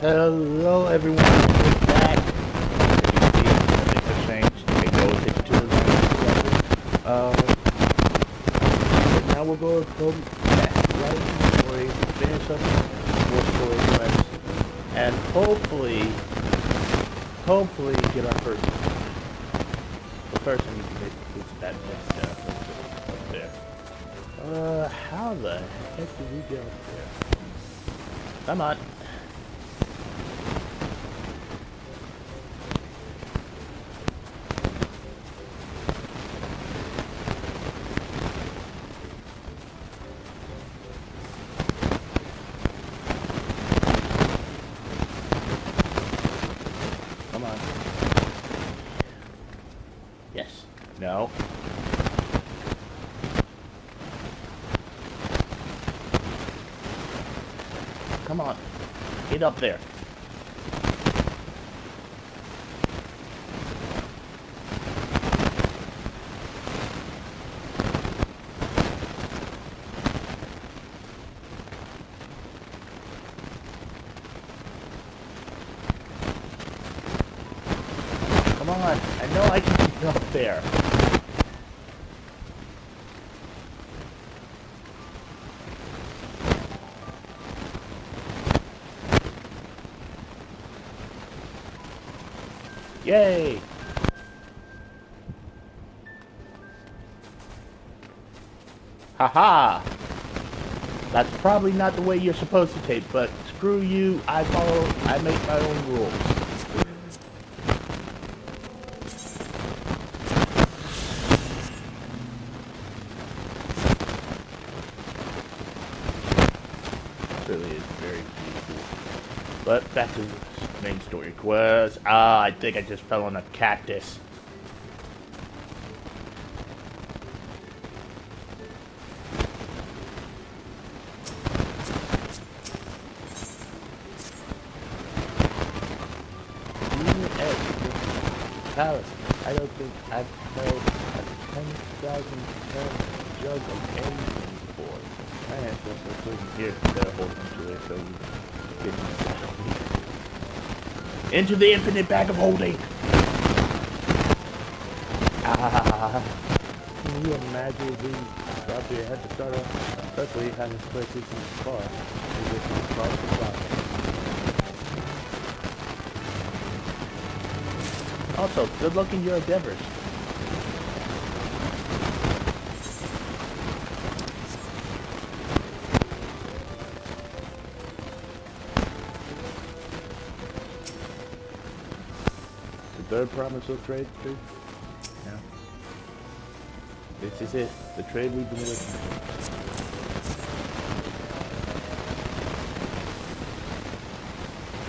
Hello everyone, we're back. As you can see, things have changed. They go take it to the next level. But now we'll go back right into the story, finish up more story quests, and hopefully get our first. But first I need to make that next step up there. How the heck did we get up there? Come on. Come on. Yes. No. Come on. Get up there. Come on. I know I can get up there. Yay! Haha! That's probably not the way you're supposed to take, but screw you, I make my own rules. It really is very beautiful. But back to the main story quest. I think I just fell on a cactus. Palace. I don't think I've held a 10,000 pound jug of anything before. My ancestors couldn't hear their whole into it, so you didn't into the infinite bag of holding. Ah, can you imagine if we probably had to start off, especially having split this in the car, as if it's across the block. Also, good luck in your endeavors. The third promise of trade, too? Yeah. This is it. The trade we've been looking for.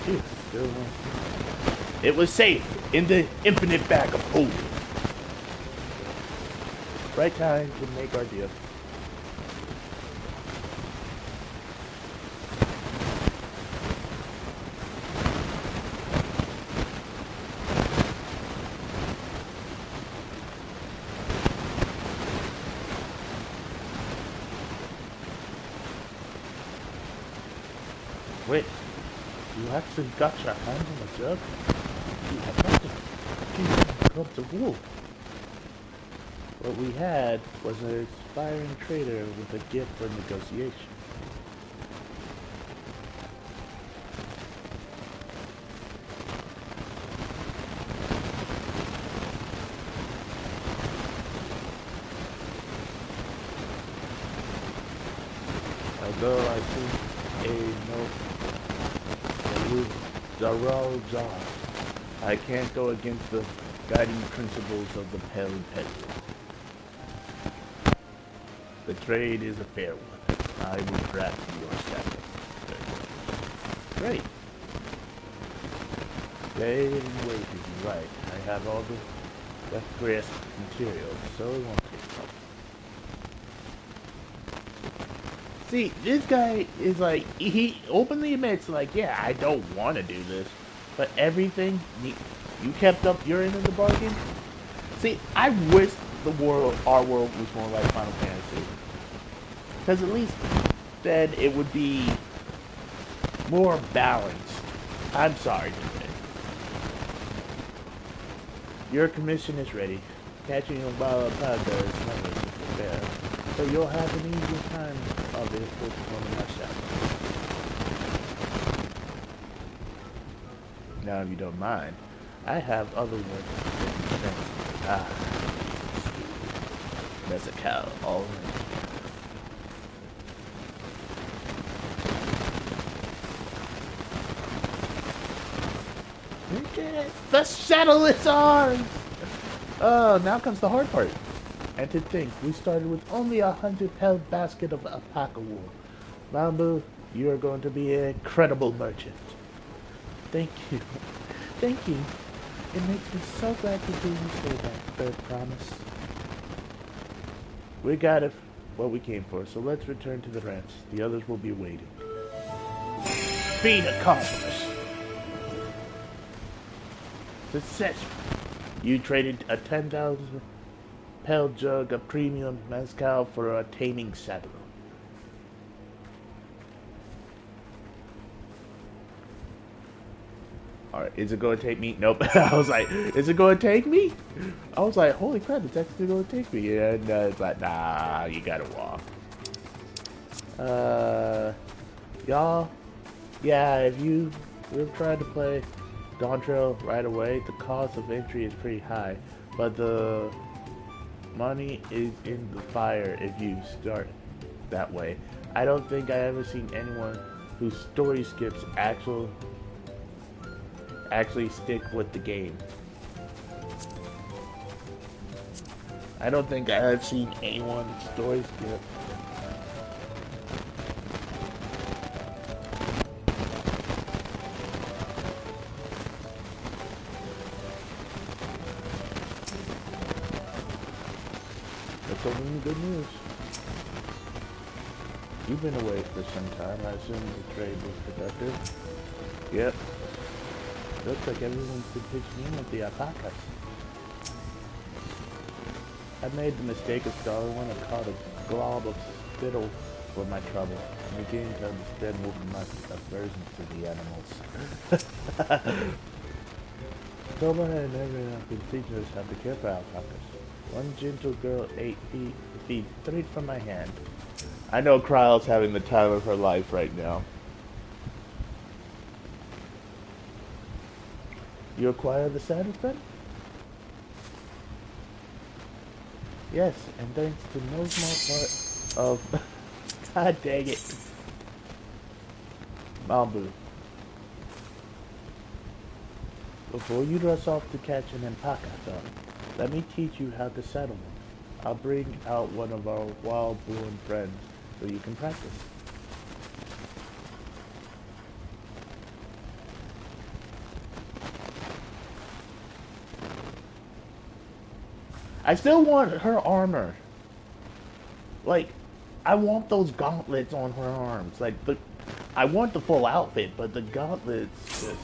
Phew, still one. It was safe in the infinite bag of holding. Right time to make our deal. Wait, you actually got your hands on the jug? You have got to few cups of wool. What we had was an aspiring trader with a gift for negotiation. Although I think Zaral Jar, I can't go against the guiding principles of the Pale Peasant. The trade is a fair one. I will draft your status. Great. Laying in wait is right. I have all the request materials, so it won't take long. See, this guy is like, he openly admits, like, yeah, I don't want to do this, but everything, you kept up your end of the bargain? See, I wish our world was more like Final Fantasy. Because at least then it would be more balanced. I'm sorry today. Your commission is ready. Catching a bottle of powder is never such a fair, but you'll have an easier time of it with one of myself. Now, if you don't mind, I have other work. Ah, there's a cow already. We did it! The shuttle is ours! Now comes the hard part. And to think, we started with only 100-pound basket of alpaca wool. Mambu, you are going to be an incredible merchant. Thank you. Thank you. It makes me so glad to hear you say that, Bird Promise. We got it, what we came for, so let's return to the ranch. The others will be waiting. Feat accomplished. Successful. You traded a 10,000-pound jug of premium mezcal for a taming saddle. Alright, is it going to take me? Nope. I was like, is it going to take me? I was like, holy crap, it's actually going to take me. And it's like, nah, you gotta walk. Y'all, yeah, if you will try to play DAWNTRAIL right away, the cost of entry is pretty high, but the money is in the fire if you start that way. I don't think I ever seen anyone whose story skips actually stick with the game. I don't think I've seen anyone story skip. That's only good news. You've been away for some time. I assume the trade was productive. Yep. Looks like everyone's been pitching in with the alpacas. I made the mistake of stalling one and caught a glob of spittle for my trouble. I'm beginning to understand what my aversion to the animals. Toba and everyone have been teaching us how to care for alpacas. One gentle girl ate feed straight from my hand. I know Kryle's having the time of her life right now. You acquire the saddle then? Yes, and thanks to no small part of... God dang it. Mambu. Before you rush off to catch an alpaca, though, let me teach you how to saddle one. I'll bring out one of our wild-born friends so you can practice. I still want her armor. Like, I want those gauntlets on her arms. Like, I want the full outfit, but the gauntlets just...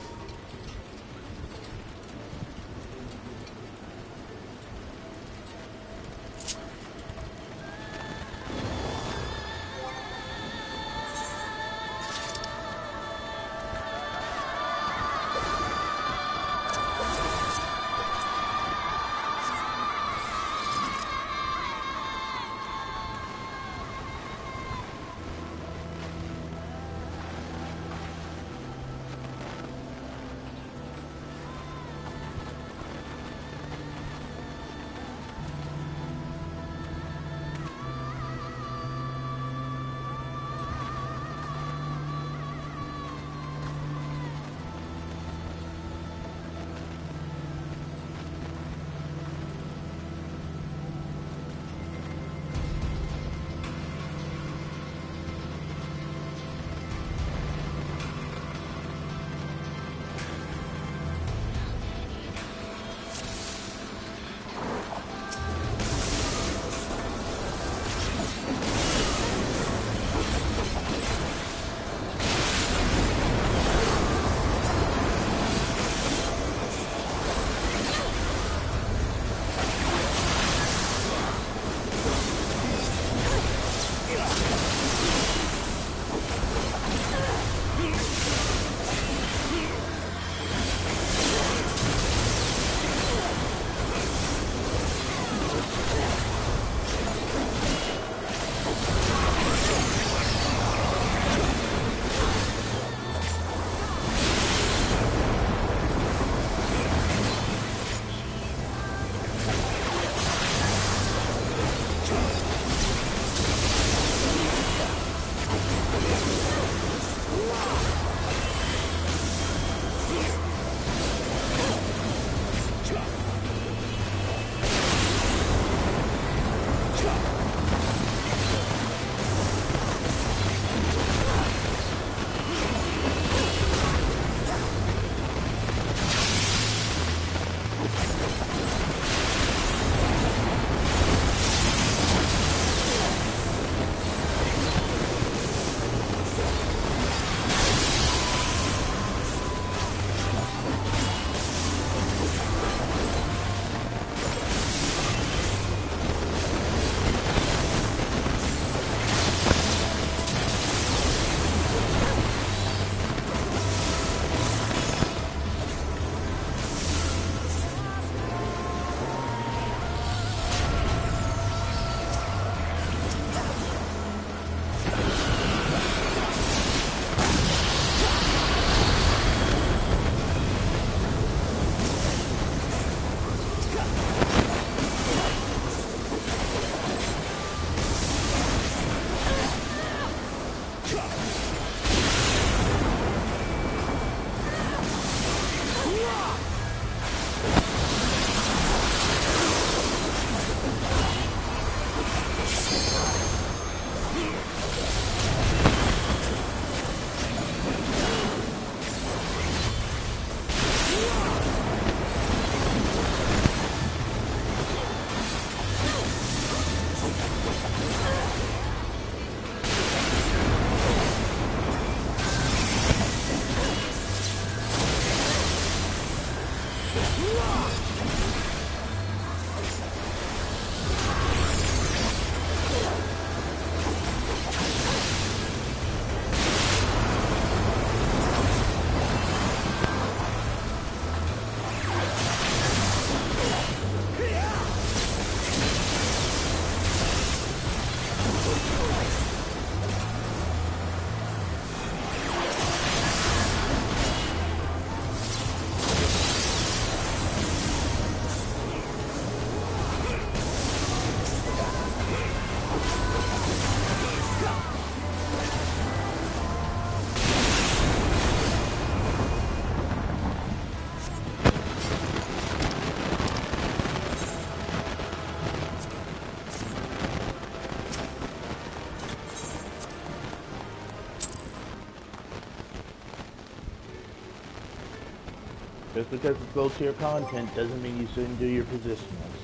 Just because it's low tier content doesn't mean you shouldn't do your positionals.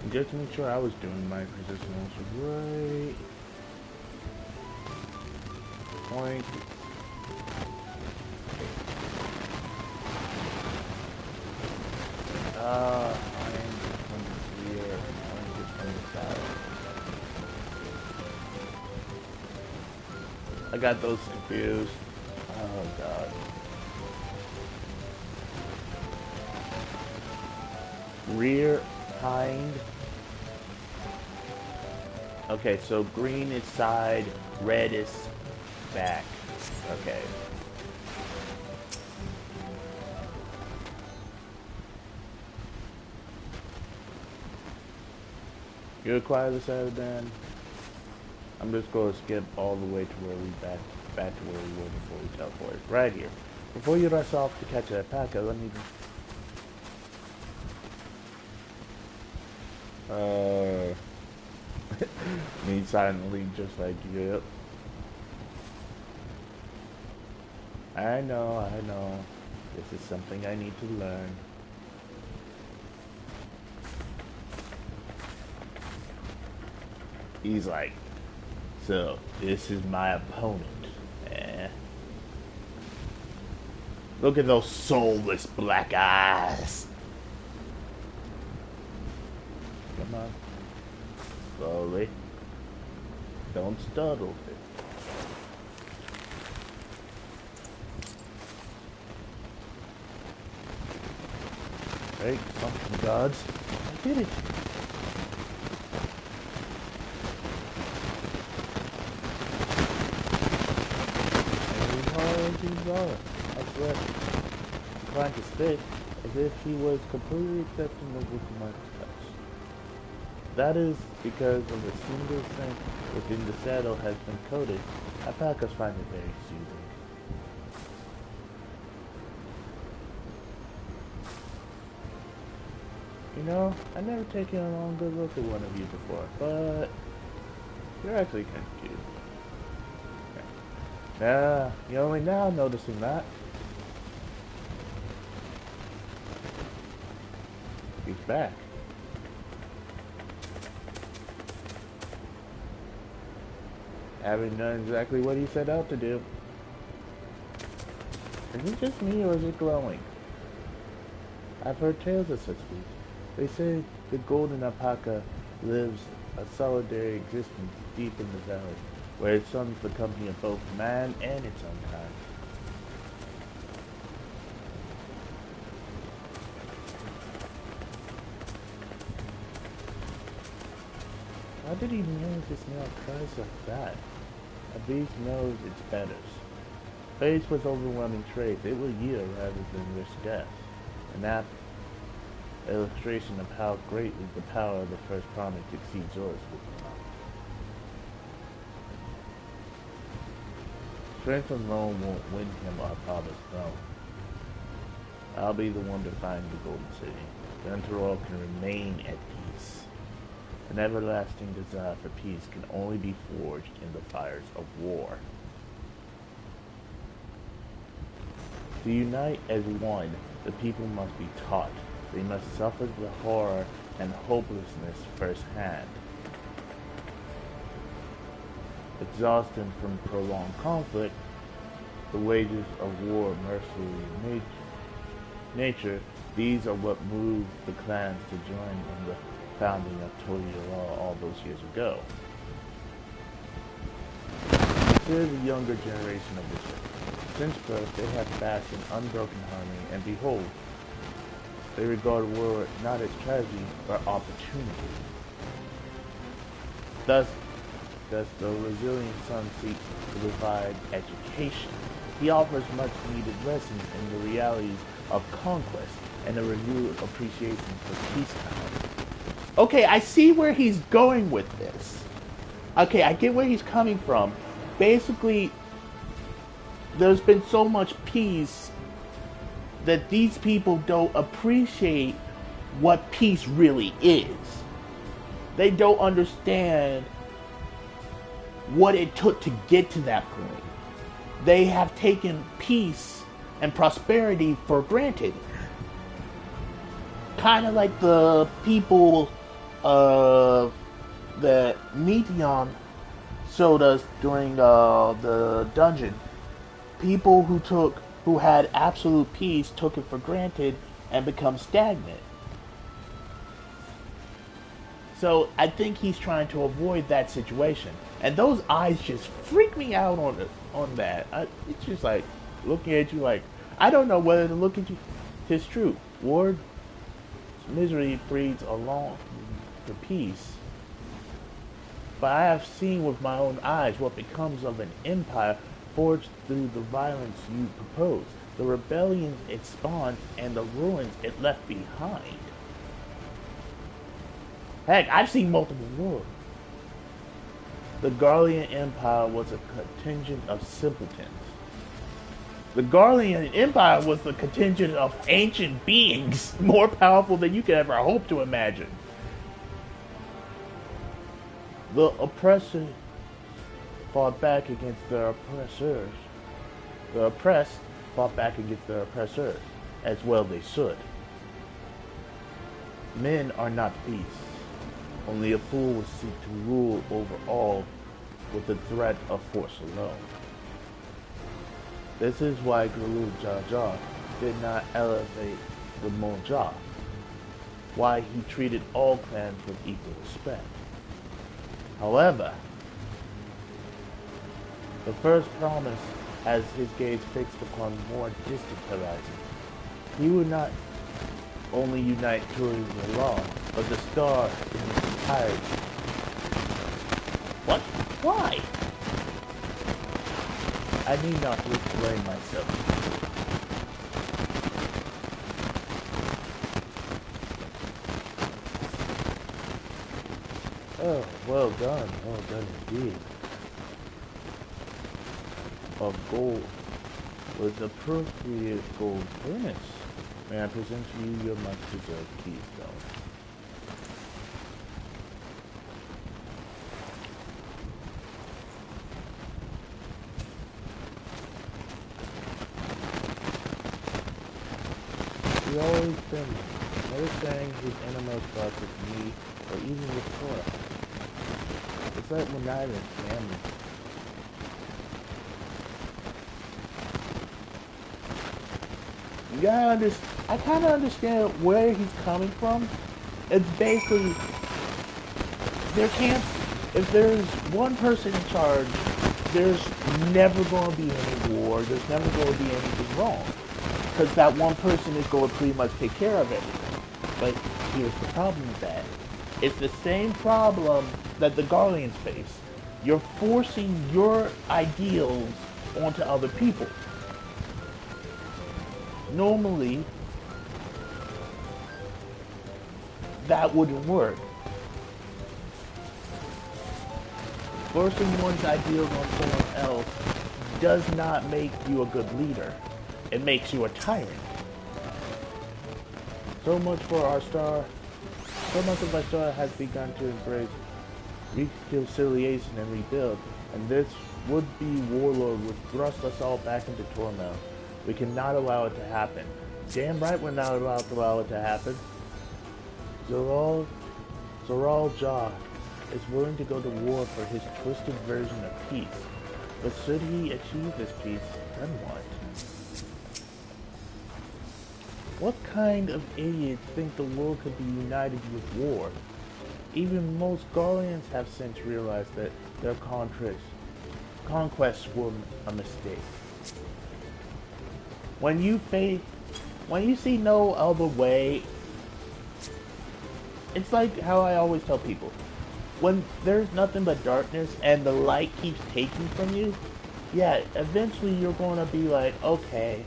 And just to make sure I was doing my positionals right. Point. I'm from here. I'm just from the south. I got those confused. Oh god. Rear, hind. Okay, so green is side, red is back. Okay. You acquire the side of the band. I'm just going to skip all the way to where we back to where we were before we teleported. Right here. Before you rush off to catch that packer, let me me silently just like, yep. I know. This is something I need to learn. He's like, so, this is my opponent. Eh. Look at those soulless black eyes. Come on. Slowly. Don't startle it. Hey, something gods. I did it. I swear, trying to speak as if he was completely accepting of my touch. That is because of a single scent within the saddle has been coated. Alpacas find it very soothing. You know, I've never taken a long good look at one of you before, but you're actually kind of cute. Yeah, you're only now noticing that. He's back. Having done exactly what he set out to do. Is it just me or is it glowing? I've heard tales of such beasts. They say the golden alpaca lives a solitary existence deep in the valley, where it shuns the company of both man and its own kind. How did he know this snail cries like that? A beast knows its betters. Faced with overwhelming trades, it will yield rather than risk death. An apt illustration of how greatly the power of the first promise exceeds yours. Strength alone won't win him our father's throne. I'll be the one to find the Golden City. DAWNTRAIL can remain at peace. An everlasting desire for peace can only be forged in the fires of war. To unite as one, the people must be taught. They must suffer the horror and hopelessness firsthand. Exhausted from prolonged conflict, the wages of war mercilessly nature, these are what moved the clans to join in the founding of Toyota all those years ago. Consider the younger generation of this race. Since birth, they have basked in unbroken harmony, and behold, they regard war not as tragedy, but opportunity. Thus the resilient son seeks to provide education. He offers much needed lessons in the realities of conquest and a renewed appreciation for peacetime. Okay, I see where he's going with this. Okay, I get where he's coming from. Basically, there's been so much peace that these people don't appreciate what peace really is. They don't understand what it took to get to that point. They have taken peace and prosperity for granted. Kind of like the people that Meteon showed us during the dungeon. People who had absolute peace took it for granted and become stagnant. So I think he's trying to avoid that situation. And those eyes just freak me out on that. It's just like looking at you like, I don't know whether to look at you. It's true. War's misery breeds a longing for peace. But I have seen with my own eyes what becomes of an empire forged through the violence you propose, the rebellions it spawned, and the ruins it left behind. Heck, I've seen multiple wars. The Garlean Empire was a contingent of simpletons. The Garlean Empire was a contingent of ancient beings, more powerful than you could ever hope to imagine. The oppressor fought back against their oppressors. The oppressed fought back against their oppressors, as well they should. Men are not beasts. Only a fool would seek to rule over all with the threat of force alone. This is why Guru Jaja did not elevate the Monja, why he treated all clans with equal respect. However, the first promise has his gaze fixed upon more distant horizons. He would not only unite touring the law, but the star in its entirety. What? Why? I need not to explain myself. Oh, well done indeed. Of gold with appropriate gold furnace. May I present to you your much-deserved keystone? He's always been never saying his innermost thoughts with me or even with Cora. It's like we're not even family. You gotta understand. I kind of understand where he's coming from. It's basically there can't. If there's one person in charge, there's never going to be any war. There's never going to be anything wrong, because that one person is going to pretty much take care of everything. But here's the problem with that. It's the same problem that the Garleans face. You're forcing your ideals onto other people. Normally, that wouldn't work. Forcing one's ideals on someone else does not make you a good leader. It makes you a tyrant. So much of our star has begun to embrace reconciliation and rebuild, and this would-be warlord would thrust us all back into turmoil. We cannot allow it to happen. Damn right we're not allowed to allow it to happen. Zoral Jah is willing to go to war for his twisted version of peace. But should he achieve this peace, then what? What kind of idiots think the world could be united with war? Even most Guardians have since realized that their conquests were a mistake. When you see no other way, it's like how I always tell people. When there's nothing but darkness and the light keeps taking from you, yeah, eventually you're going to be like, okay,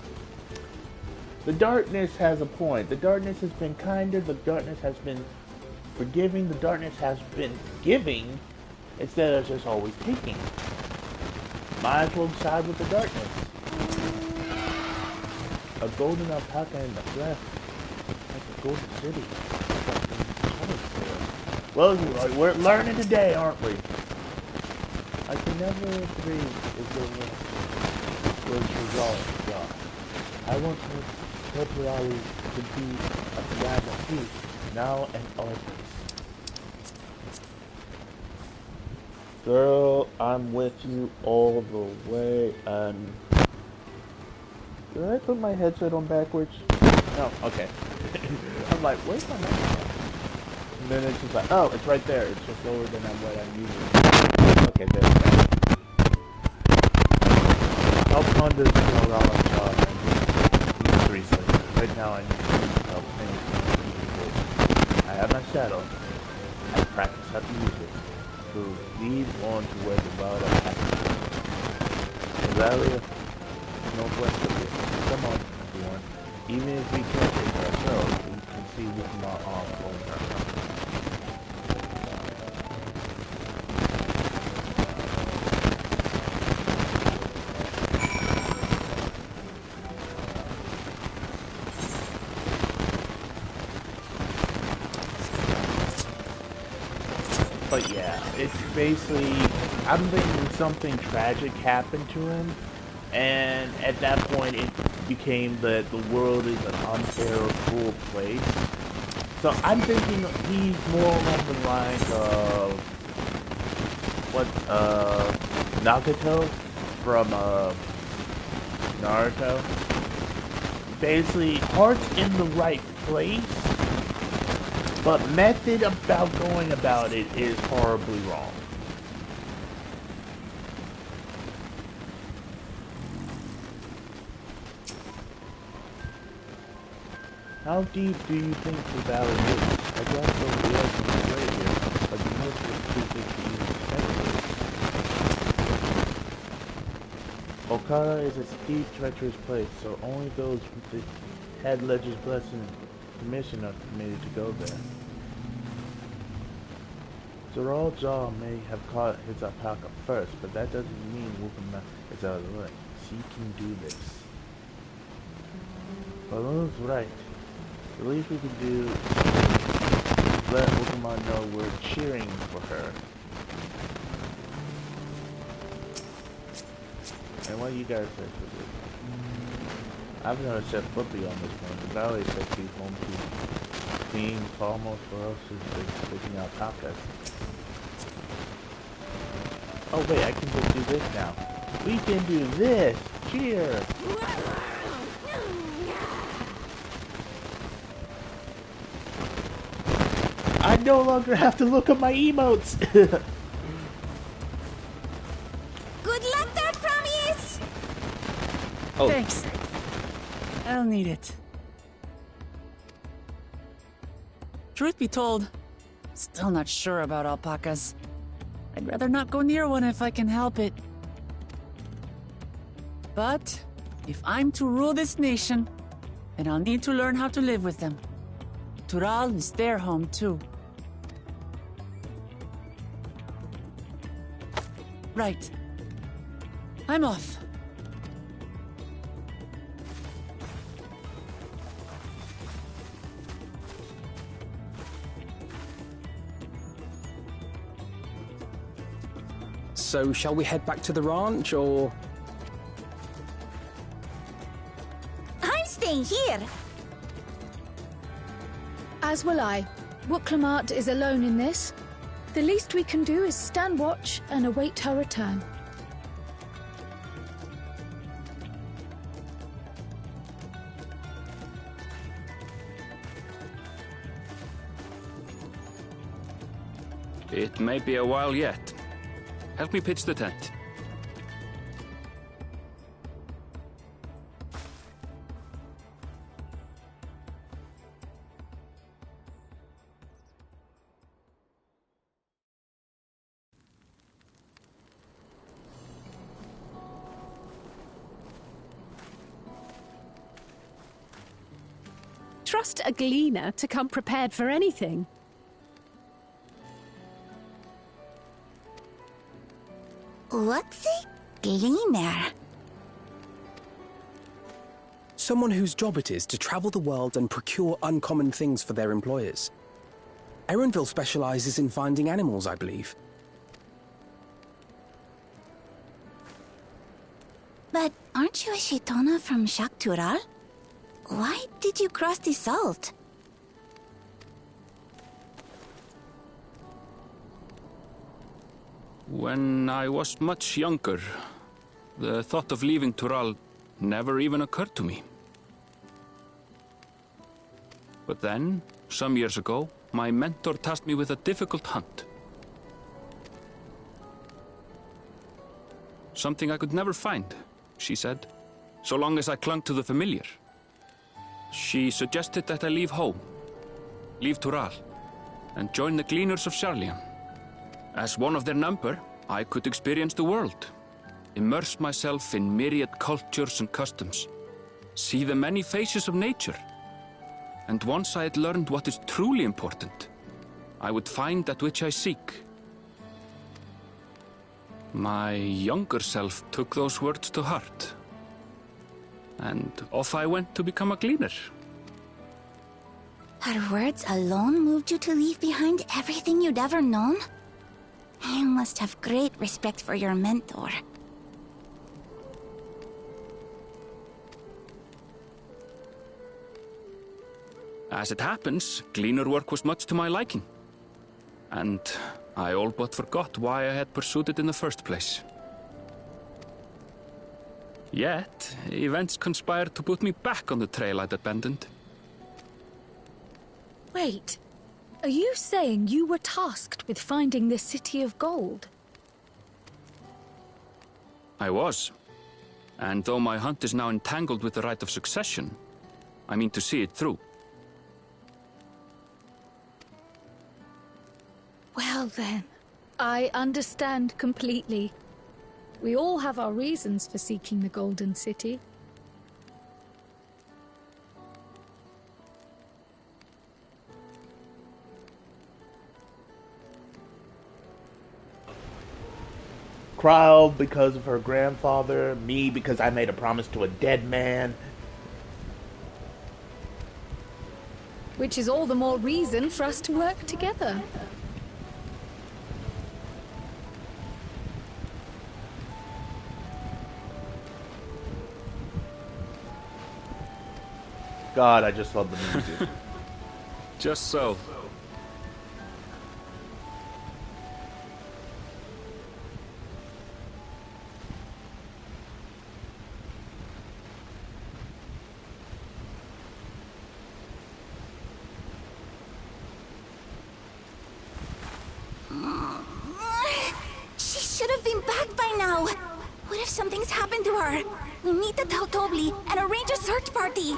the darkness has a point. The darkness has been kinder. The darkness has been forgiving. The darkness has been giving instead of just always taking. Might as well side with the darkness. A golden alpaca in the flesh. Like a golden city. Well, we're learning today, aren't we? I can never agree with the words resolved, God. I want Temporary to be a flag of peace, now and always. Girl, I'm with you all the way. Did I put my headset on backwards? No, okay. I'm like, where's my microphone? And then it's just like, oh, it's right there. It's just lower than what I'm using. Okay, there we go. Help on this morale job. Seriously, right now I need help. I have my shadow. I practice how to use it. To lead on to where the wild happens. The valley of northwest of it. Come on, everyone. Even if we can't take ourselves, we can see with my arms holding our company. But yeah, it's basically, I'm thinking something tragic happened to him, and at that point it became that the world is an unfair or cruel place. So I'm thinking he's more along the lines of, Nagato from, Naruto. Basically, heart's in the right place, but method about going about it is horribly wrong. How deep do you think the valley is? I guess there was no way here, but the most is too big to even speculate. Okada is a steep, treacherous place, so only those with the head ledger's blessing permission are permitted to go there. Zoral Jaw may have caught his alpaca first, but that doesn't mean Wukama is out of the way. She can do this. Balloon's right. The least we can do is let Wukama know we're cheering for her. And what do you guys say for this? I've never set foot beyond this point. The valley is said to be home to being almost ferocious and taking alpacas. Oh wait, I can just do this now. We can do this! Cheer! I no longer have to look at my emotes! Good luck there, Promise! Oh. Thanks. I'll need it. Truth be told, still not sure about alpacas. I'd rather not go near one if I can help it. But if I'm to rule this nation, then I'll need to learn how to live with them. Tural is their home too. Right. I'm off. So, shall we head back to the ranch, or...? I'm staying here. As will I. Wooklamart is alone in this. The least we can do is stand watch and await her return. It may be a while yet. Help me pitch the tent. Trust a gleaner to come prepared for anything. What's a gleaner? Someone whose job it is to travel the world and procure uncommon things for their employers. Erenville specializes in finding animals, I believe. But aren't you a Shaitana from Shaktural? Why did you cross the salt? When I was much younger, the thought of leaving Tural never even occurred to me. But then, some years ago, my mentor tasked me with a difficult hunt. Something I could never find, she said, so long as I clung to the familiar. She suggested that I leave home, leave Tural, and join the Gleaners of Sharlayan. As one of their number, I could experience the world, immerse myself in myriad cultures and customs, see the many faces of nature. And once I had learned what is truly important, I would find that which I seek. My younger self took those words to heart, and off I went to become a gleaner. Her words alone moved you to leave behind everything you'd ever known? You must have great respect for your mentor. As it happens, gleaner work was much to my liking, and I all but forgot why I had pursued it in the first place. Yet, events conspired to put me back on the trail I'd abandoned. Wait, are you saying you were tasked with finding the City of Gold? I was. And though my hunt is now entangled with the right of succession, I mean to see it through. Well then, I understand completely. We all have our reasons for seeking the Golden City. Cryo because of her grandfather, me because I made a promise to a dead man. Which is all the more reason for us to work together. God, I just love the music. Just so. She should have been back by now. What if something's happened to her? We need to tell Tobli and arrange a search party.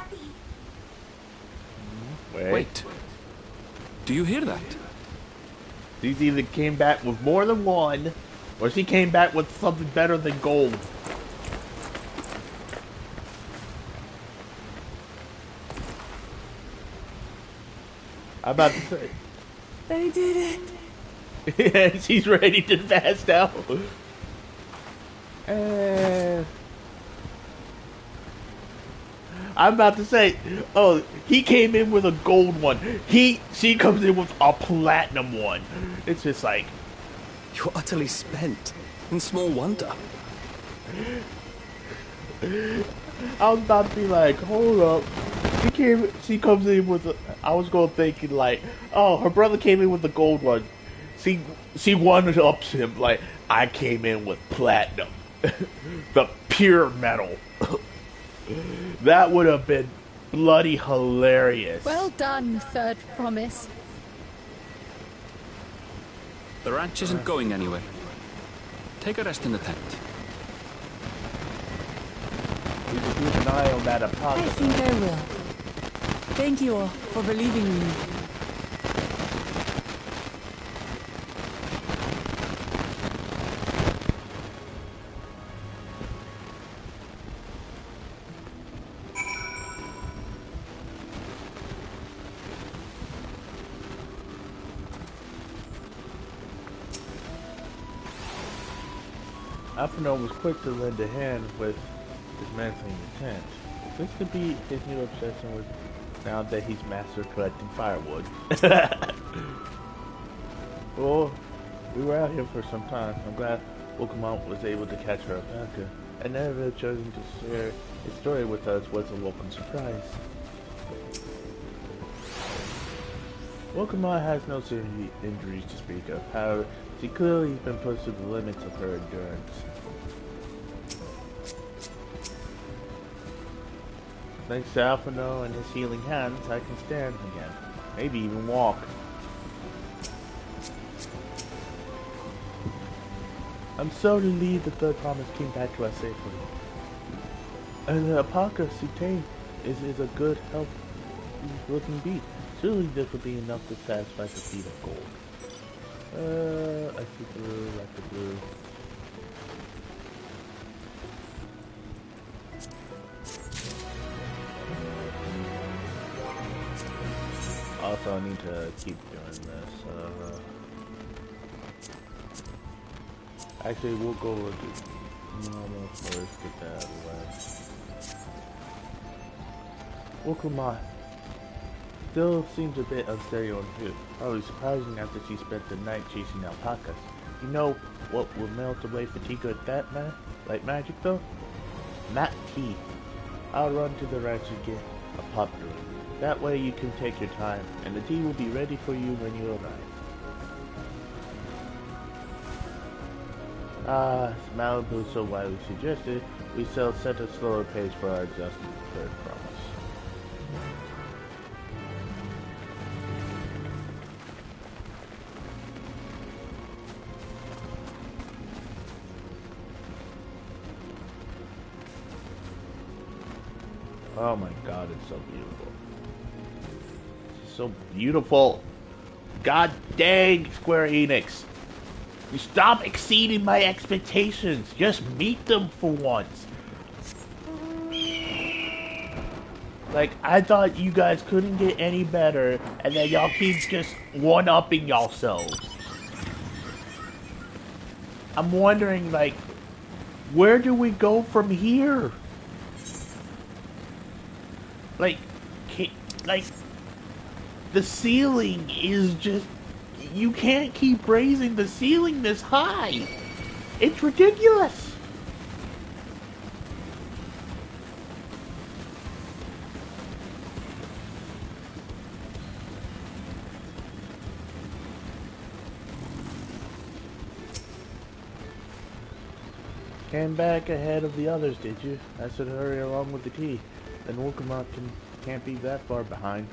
Wait. Do you hear that? She's either came back with more than one, or she came back with something better than gold. I'm about to say. They did it. Yeah, she's ready to fast out. I'm about to say, oh, he came in with a gold one. She comes in with a platinum one. It's just like, You're utterly spent. And small wonder. I was about to be like, hold up. She comes in with a, I was going thinking like, oh, her brother came in with the gold one. She one-ups him like, I came in with platinum. The pure metal. That would have been bloody hilarious. Well done, Third Promise. The ranch isn't going anywhere. Take a rest in the tent. We can keep an eye on that I apocalypse. think I will. Thank you all for believing in me. Alphino was quick to lend a hand with dismantling the tent. This could be his new obsession with now that he's mastered collecting firewood. Well, we were out here for some time. I'm glad Wolkamont was able to catch our alpaca, and never chosen to share his story with us was a welcome surprise. Wolkamont has no serious injuries to speak of. However, she clearly has been pushed to the limits of her endurance. Thanks to Alphino and his healing hands, I can stand again. Maybe even walk. I'm so relieved the third promise came back to us safely. And the alpaca she tamed is a good, healthy looking beast. Surely this will be enough to satisfy the feet of gold. I see blue, like the blue. Also, I need to keep doing this. Actually, we'll go with the normal first, get that out of the way. Wolkamont still seems a bit unsteady on foot. Probably surprising after she spent the night chasing alpacas. You know what will melt away fatigue like magic though? Not tea. I'll run to the ranch and get a pot brewing. That way you can take your time, and the tea will be ready for you when you arrive. As Malibu so widely suggested, we shall set a slower pace for our adjusted third promise. Oh my god, it's so beautiful. It's so beautiful. God dang, Square Enix. You stop exceeding my expectations. Just meet them for once. Like, I thought you guys couldn't get any better, and then y'all keep just one-upping yourselves. I'm wondering, like, where do we go from here? Like, the ceiling is just... You can't keep raising the ceiling this high. It's ridiculous. Came back ahead of the others, did you? I should hurry along with the tea. Then Wolkamont can't be that far behind.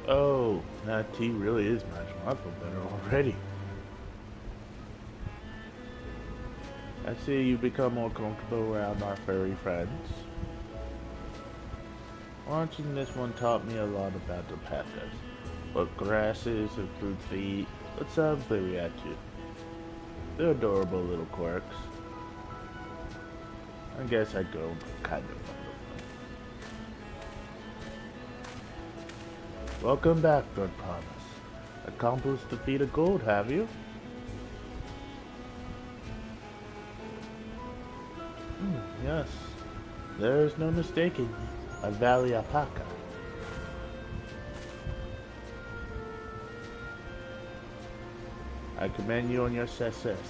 Oh, that tea really is magical. I feel better already. I see you become more comfortable around our furry friends. Watching this one taught me a lot about the alpacas. What grasses and fruits they eat, what sounds they react to. They're adorable little quirks. I guess I go kind of. Welcome back, Third Promise. Accomplished the feat of gold, have you? Yes, there is no mistaking a Valley Alpaca. I commend you on your success.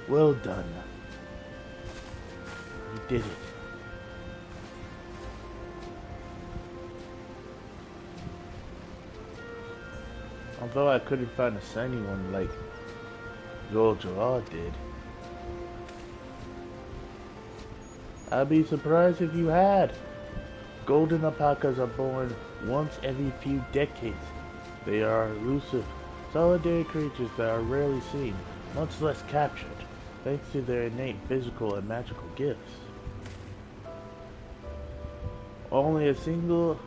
Well done. You did it. Although I couldn't find a shiny one like Joel Gerard did. I'd be surprised if you had. Golden alpacas are born once every few decades. They are elusive, solitary creatures that are rarely seen, much less captured, thanks to their innate physical and magical gifts. Only a single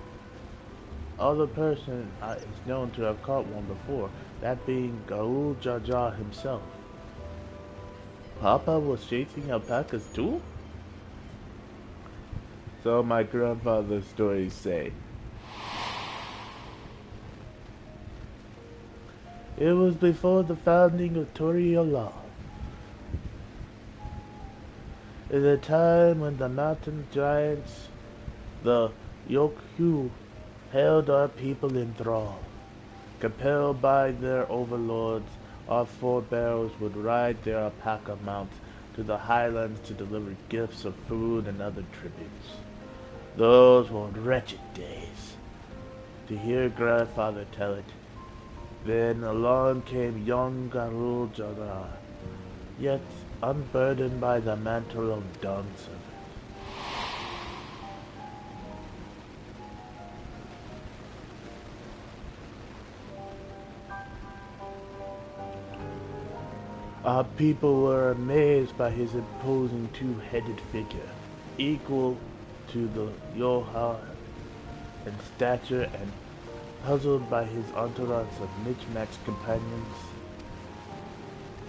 other person is known to have caught one before, that being Gaul Jaja himself. Papa was chasing alpacas too? So my grandfather's stories say. It was before the founding of Toriola. In a time when the mountain giants, the Yokhu, held our people in thrall. Compelled by their overlords, our forebears would ride their alpaca mounts to the highlands to deliver gifts of food and other tributes. Those were wretched days. To hear grandfather tell it. Then along came young Garul Jadar, yet unburdened by the mantle of dung servant. Our people were amazed by his imposing two-headed figure, equal to the Yoha in stature and puzzled by his entourage of mismatched companions.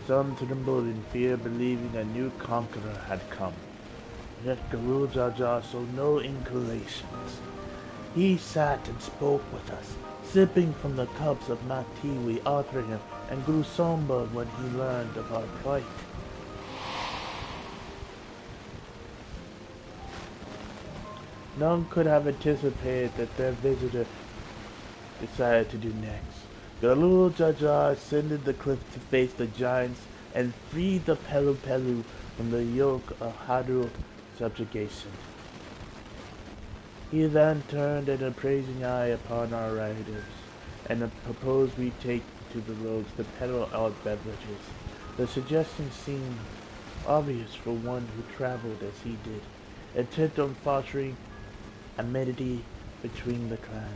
Some trembled in fear, believing a new conqueror had come. Yet Garul Jaja saw no inclinations. He sat and spoke with us, sipping from the cups of mat tea we offered him, and grew somber when he learned of our plight. None could have anticipated that their visitor decided to do next. Garul Jaja ascended the cliff to face the giants and freed the Pelu Pelu from the yoke of Hadru subjugation. He then turned an appraising eye upon our riders, and proposed we take to the roads to peddle our beverages. The suggestion seemed obvious for one who traveled as he did, intent on fostering amity between the clans.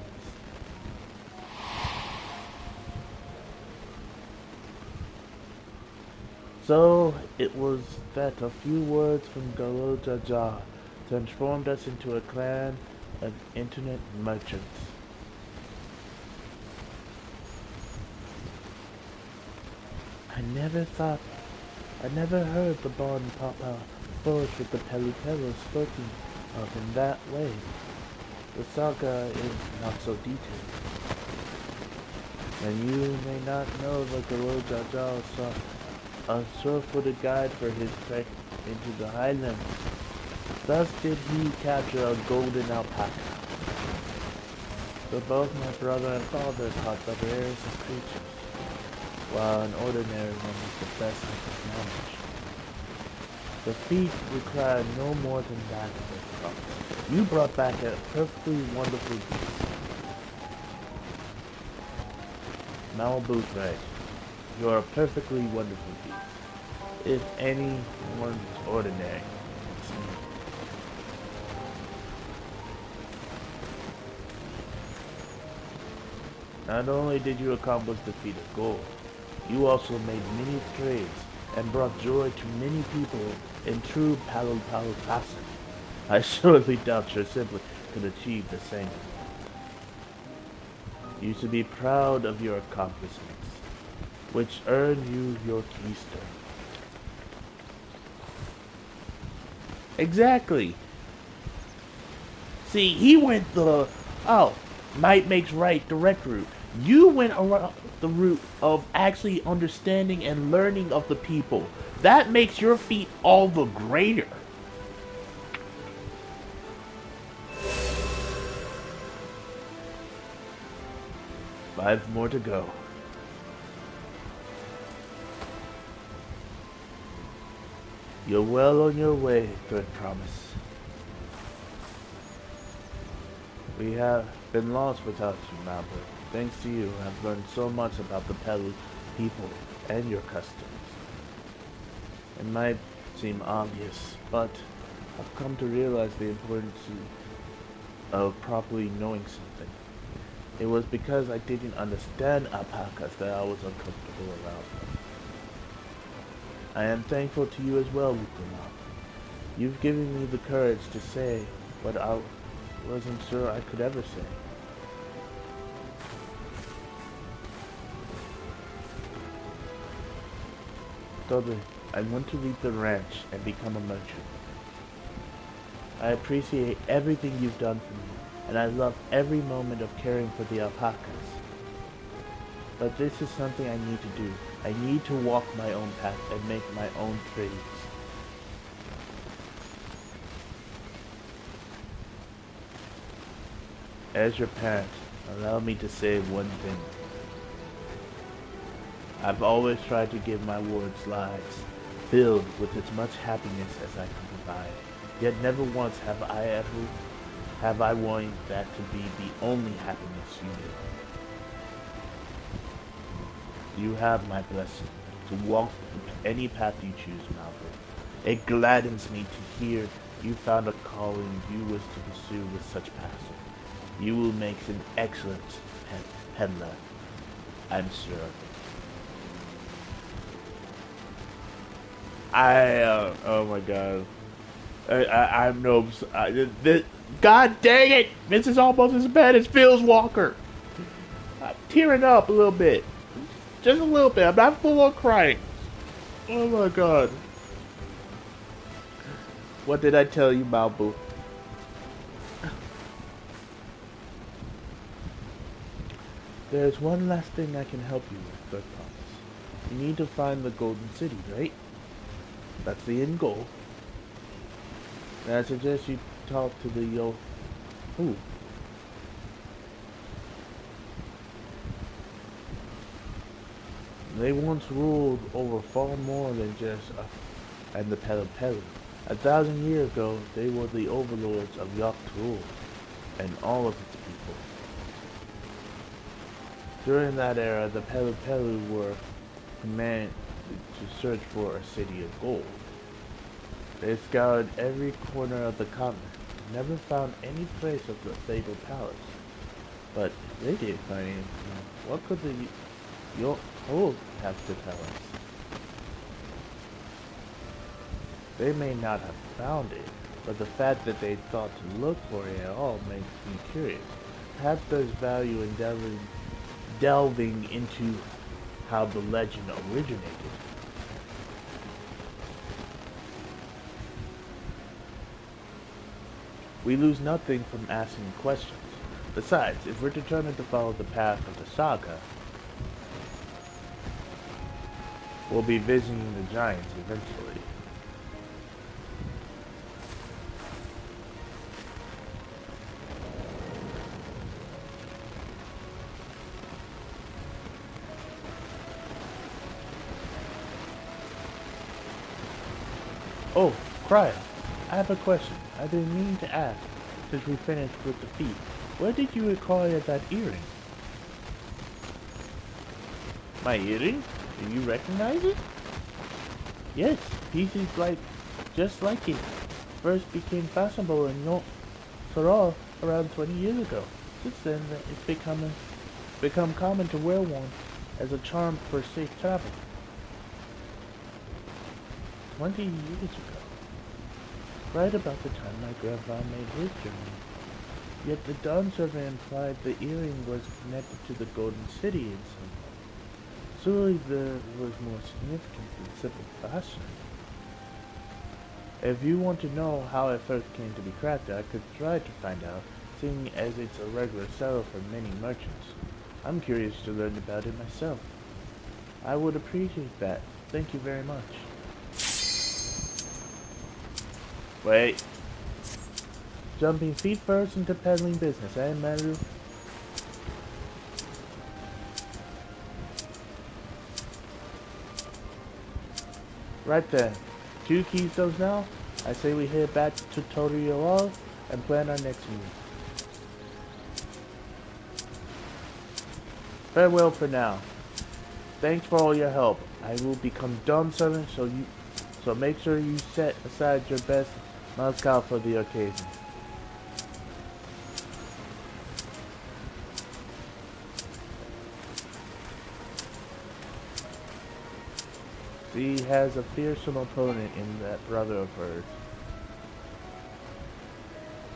So it was that a few words from Garul Jaja transformed us into a clan of internet merchants. I never heard the Bon Papa forged with the Pelu Pelu spoken of in that way. The saga is not so detailed. And you may not know that Garul Jaja saw a sure-footed guide for his trek into the highlands. Thus did he capture a golden alpaca. So both my brother and father caught the rarest of creatures, while an ordinary one was the best I could manage. The feat required no more than that of their promise. You brought back a perfectly wonderful beast. Malibu's right. You are a perfectly wonderful beast. If anyone's ordinary, it's me. Not only did you accomplish the feat of gold, you also made many trades and brought joy to many people in true Palo Palo fashion. I surely doubt your sibling could achieve the same. You should be proud of your accomplishments, which earned you your keystone. Exactly. See, he went the, might makes right direct route. You went around the route of actually understanding and learning of the people. That makes your feat all the greater. Five more to go. You're well on your way, Third Promise. We have been lost without you, Malbert. Thanks to you, I've learned so much about the Pelu people and your customs. It might seem obvious, but I've come to realize the importance of properly knowing something. It was because I didn't understand alpacas that I was uncomfortable around them. I am thankful to you as well, Lukuma. You've given me the courage to say what I wasn't sure I could ever say. Toby, I want to leave the ranch and become a merchant. I appreciate everything you've done for me, and I love every moment of caring for the alpacas. But this is something I need to do. I need to walk my own path and make my own trades. As your parent, allow me to say one thing. I've always tried to give my wards lives filled with as much happiness as I can provide. Yet never once have I wanted that to be the only happiness you knew. You have my blessing to walk any path you choose, Malcolm. It gladdens me to hear you found a calling you wish to pursue with such passion. You will make an excellent peddler, I'm sure. Oh my god. I'm no, God dang it! This is almost as bad as Phil's Walker. I'm tearing up a little bit. Just a little bit. I'm not full on crying. Oh my god. What did I tell you, Malbu? There's one last thing I can help you with, Third Promise. You need to find the Golden City, right? That's the end goal. And I suggest you talk to the Who? They once ruled over far more than just and the Pelu Pelu. 1,000 years ago, they were the overlords of Yogg-Thurul and all of its people. During that era, the Pelu Pelu were commanded to search for a city of gold. They scoured every corner of the continent, never found any trace of the fatal palace. But if they didn't find anything, what could the Yogg-Thurul have to tell us? They may not have found it, but the fact that they thought to look for it at all makes me curious. Perhaps there's value in delving into how the legend originated. We lose nothing from asking questions. Besides, if we're determined to follow the path of the saga, we'll be visiting the giants eventually. Oh, Cryo, I have a question. I've been meaning to ask since we finished with the feat. Where did you acquire that earring? My earring? Do you recognize it? Yes, pieces just like it. First became fashionable in Yogg-Thurul around 20 years ago. Since then, it's become common to wear one as a charm for safe travel. 20 years ago. Right about the time my grandfather made his journey. Yet the dawn survey implied the earring was connected to the Golden City in some way. Surely there was more significant than simple fashion. If you want to know how it first came to be crafted, I could try to find out, seeing as it's a regular seller for many merchants. I'm curious to learn about it myself. I would appreciate that. Thank you very much. Wait. Jumping feet first into peddling business, eh, Maru? Right then. 2 keystones now. I say we head back to Toriel and plan our next move. Farewell for now. Thanks for all your help. I will become dumb servant, so make sure you set aside your best mezcal for the occasion. She has a fearsome opponent in that brother of hers.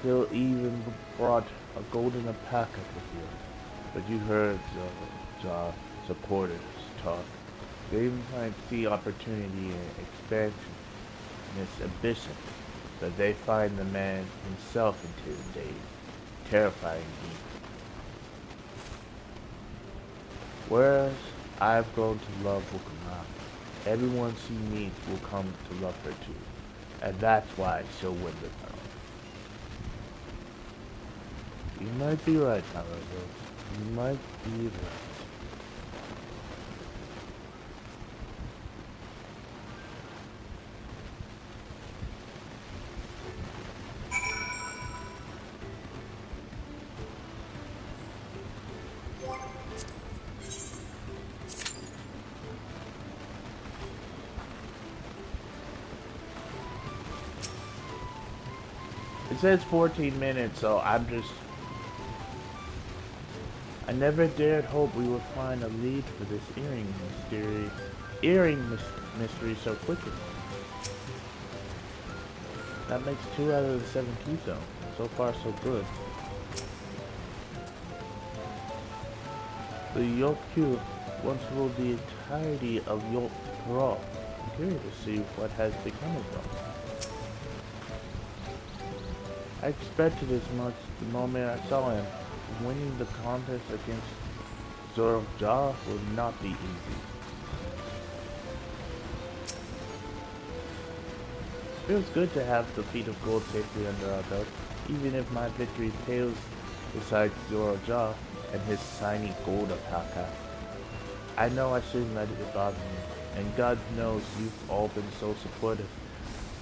He'll even brought a golden alpaca with you. But you heard the supporters talk. They might see opportunity in expansion and its ambition, but they find the man himself intimidating, terrifying evil. Whereas I've grown to love Wukamata. Everyone she meets will come to love her too, and that's why she'll win the battle. You might be right, however. You might be right. It says 14 minutes, so I never dared hope we would find a lead for this mystery so quickly. That makes 2 out of the 7 key zones. So far, so good. The Yolk-Q once ruled the entirety of Yolk-Pro. I'm curious to see what has become of them. I expected as much the moment I saw him. Winning the contest against Zorja would not be easy. Feels good to have the feat of gold safely under our belt, even if my victory pales beside Zorja and his shiny gold alpaca. I know I shouldn't let it bother me, and God knows you've all been so supportive,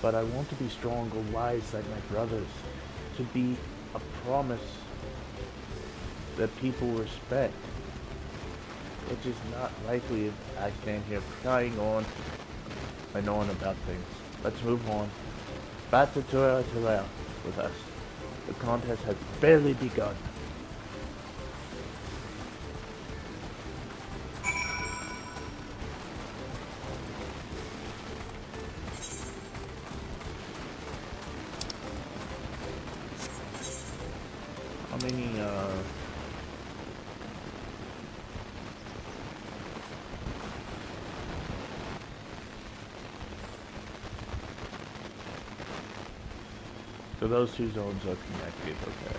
but I want to be strong or wise like my brothers, to be a promise that people respect, which is not likely if I stand here crying on and on about things. Let's move on. Back to Toriel with us. The contest has barely begun. How many, so those 2 zones are connected, okay.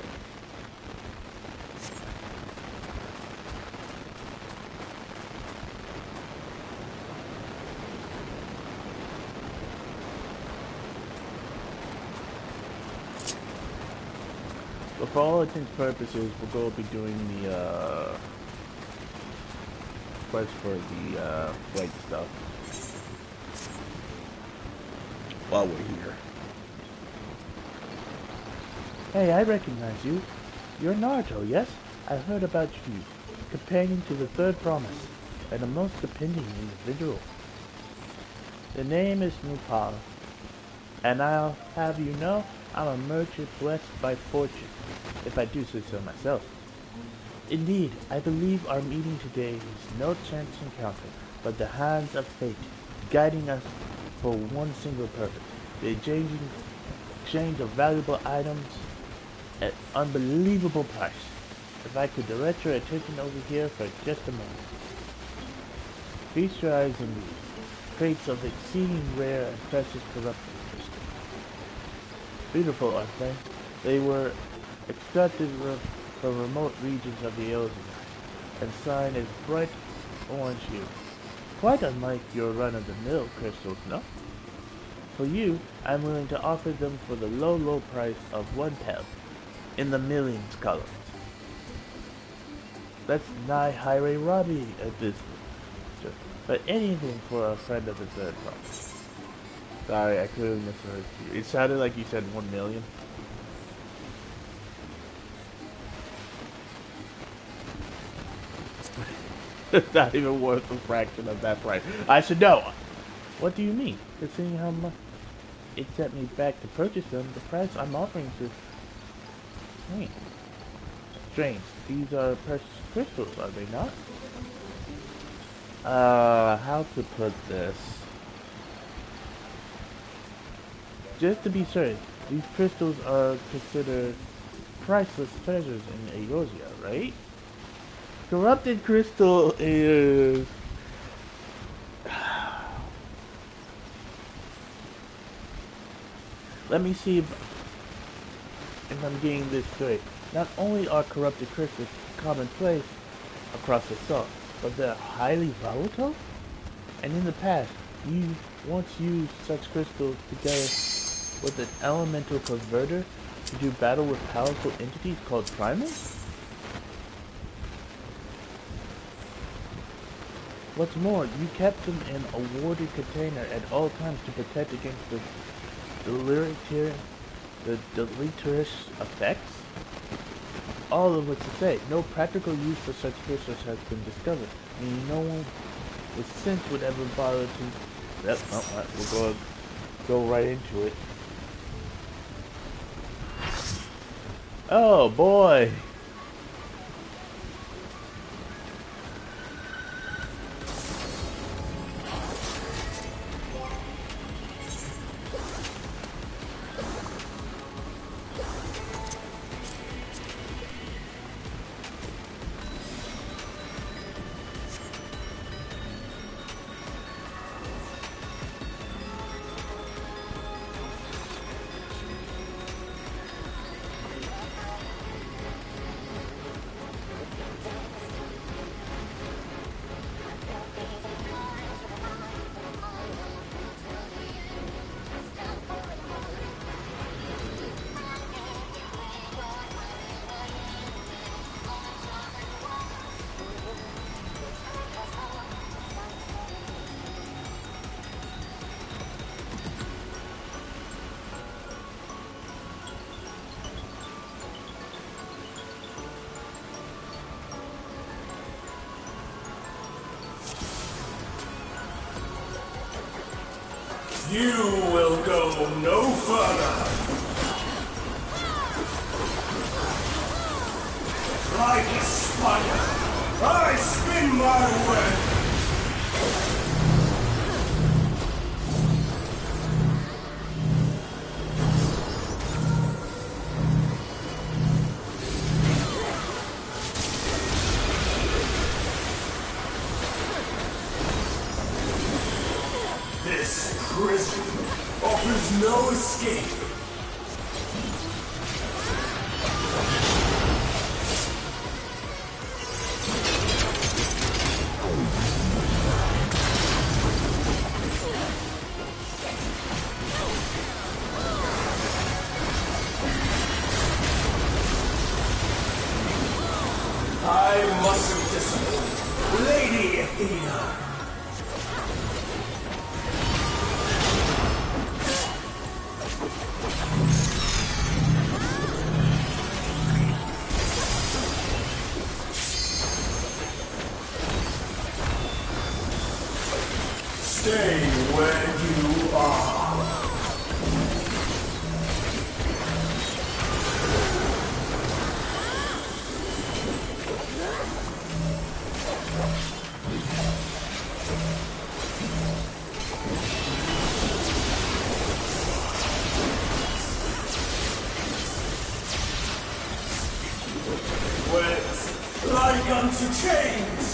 But for all intents and purposes, we're going to be doing the, quest for the, flight stuff. While we're here. Hey, I recognize you. You're Naruto, yes? I heard about you. Companion to the Third Promise, and a most depending individual. The name is Nupal, and I'll have you know I'm a merchant blessed by fortune, if I do say so myself. Indeed, I believe our meeting today is no chance encounter, but the hands of fate, guiding us for one single purpose, the exchange of valuable items at unbelievable price. If I could direct your attention over here for just a moment. Feast your eyes on these crates of exceeding rare and precious corruption crystal. Beautiful, aren't they? They were extracted from remote regions of the ocean, and sign is bright orange hue. Quite unlike your run-of-the-mill crystals, no? For you, I'm willing to offer them for the low price of 1 pel, in the millions columns. That's nigh highway robbery at this point, but anything for a friend of the third party. Sorry, I clearly misheard you. It sounded like you said 1 million. It's not even worth a fraction of that price. I should know. What do you mean? Considering how much it sent me back to purchase them, the price I'm offering to... Wait. Strange. These are precious crystals, are they not? How to put this? Just to be certain, these crystals are considered priceless treasures in Eorzea, right? Corrupted crystal is... Let me see if I'm getting this straight. Not only are corrupted crystals commonplace across the salt, but they're highly volatile? And in the past, you once used such crystals together with an elemental converter to do battle with powerful entities called primals? What's more, you kept them in a warded container at all times to protect against the deleterious effects? All of which to say, no practical use for such crystals has been discovered, meaning no one with sense would ever bother to... Yep, we'll go right into it. Oh boy! You will go no further. Like a spider, I spin my web. This prison offers no escape. I mustn't disappoint Lady Athena. Stay where you are. Wet like unto chains.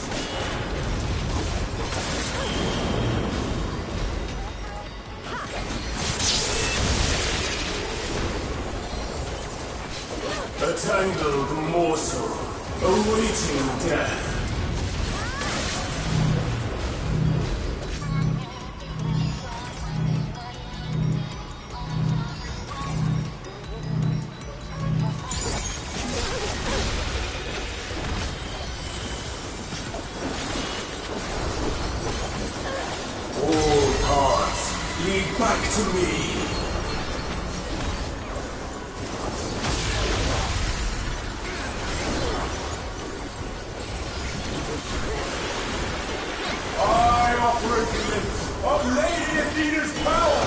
A tangled morsel, awaiting death. back to me. I operate the limbs of Lady Athena's power!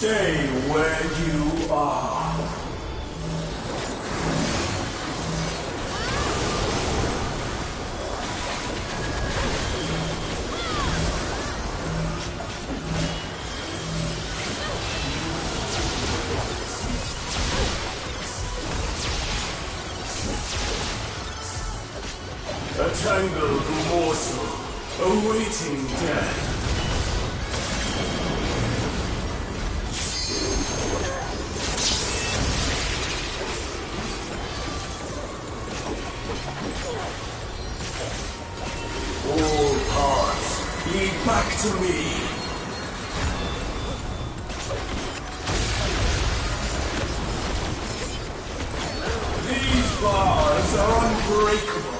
Stay where you are. A tangled morsel, awaiting death. All paths lead back to me. These bars are unbreakable.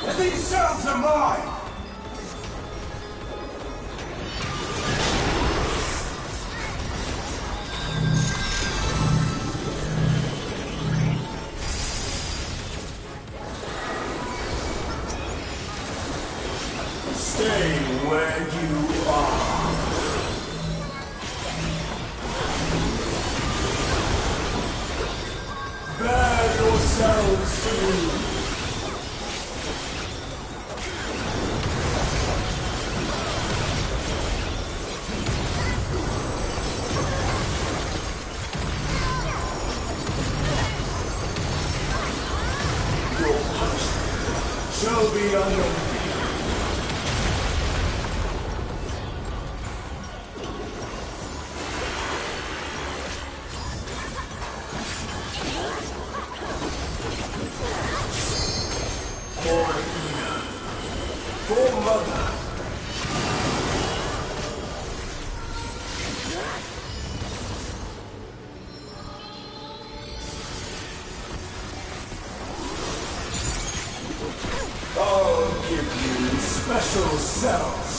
And these cells are mine! Stay where you are. Bear yourselves through. Shall be unknown. For Athena, for Mother. I'll give you special cells.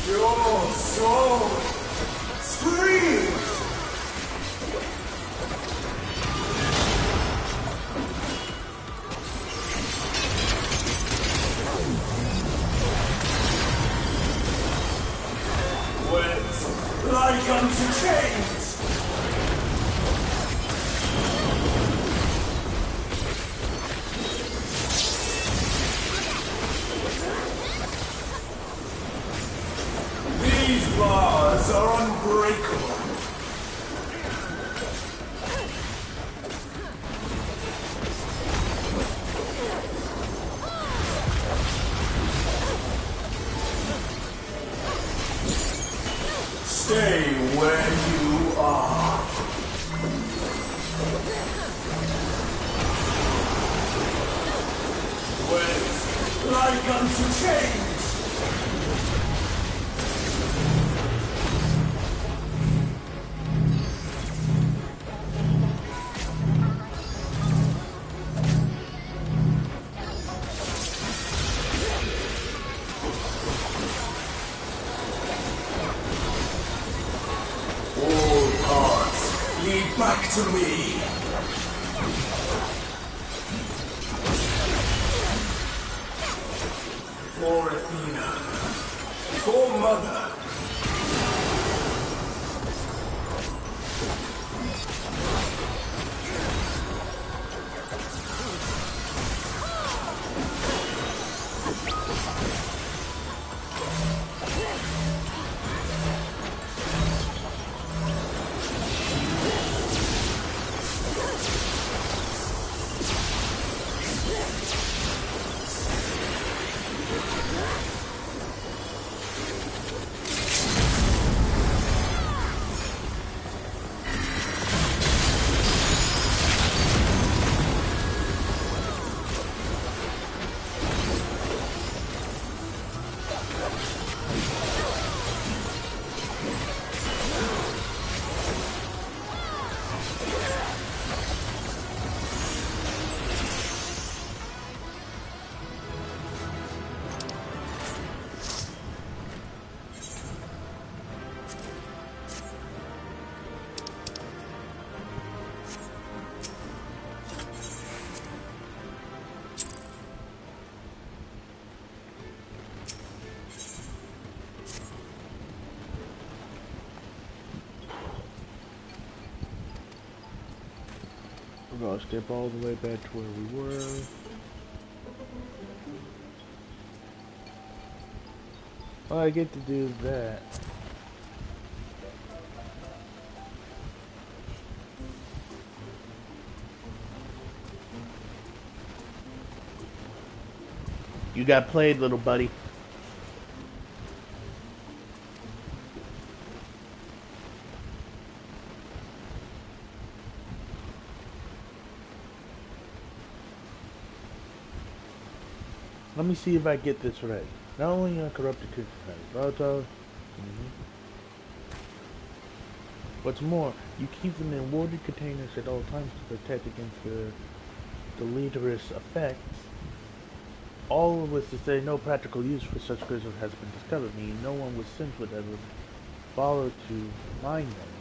Your soul screams. Like unto chains! These bars are unbreakable. Stay where you are. Wait, like unto chains. All paths lead back to me. For Athena, for Mother. We're gonna skip all the way back to where we were. Oh, I get to do that. You got played, little buddy. Let me see if I get this right. Not only are corrupted crystals, but also... What's more, you keep them in warded containers at all times to protect against the deleterious effects. All of which to say no practical use for such crystals has been discovered, meaning no one with sense would ever bother to mine them.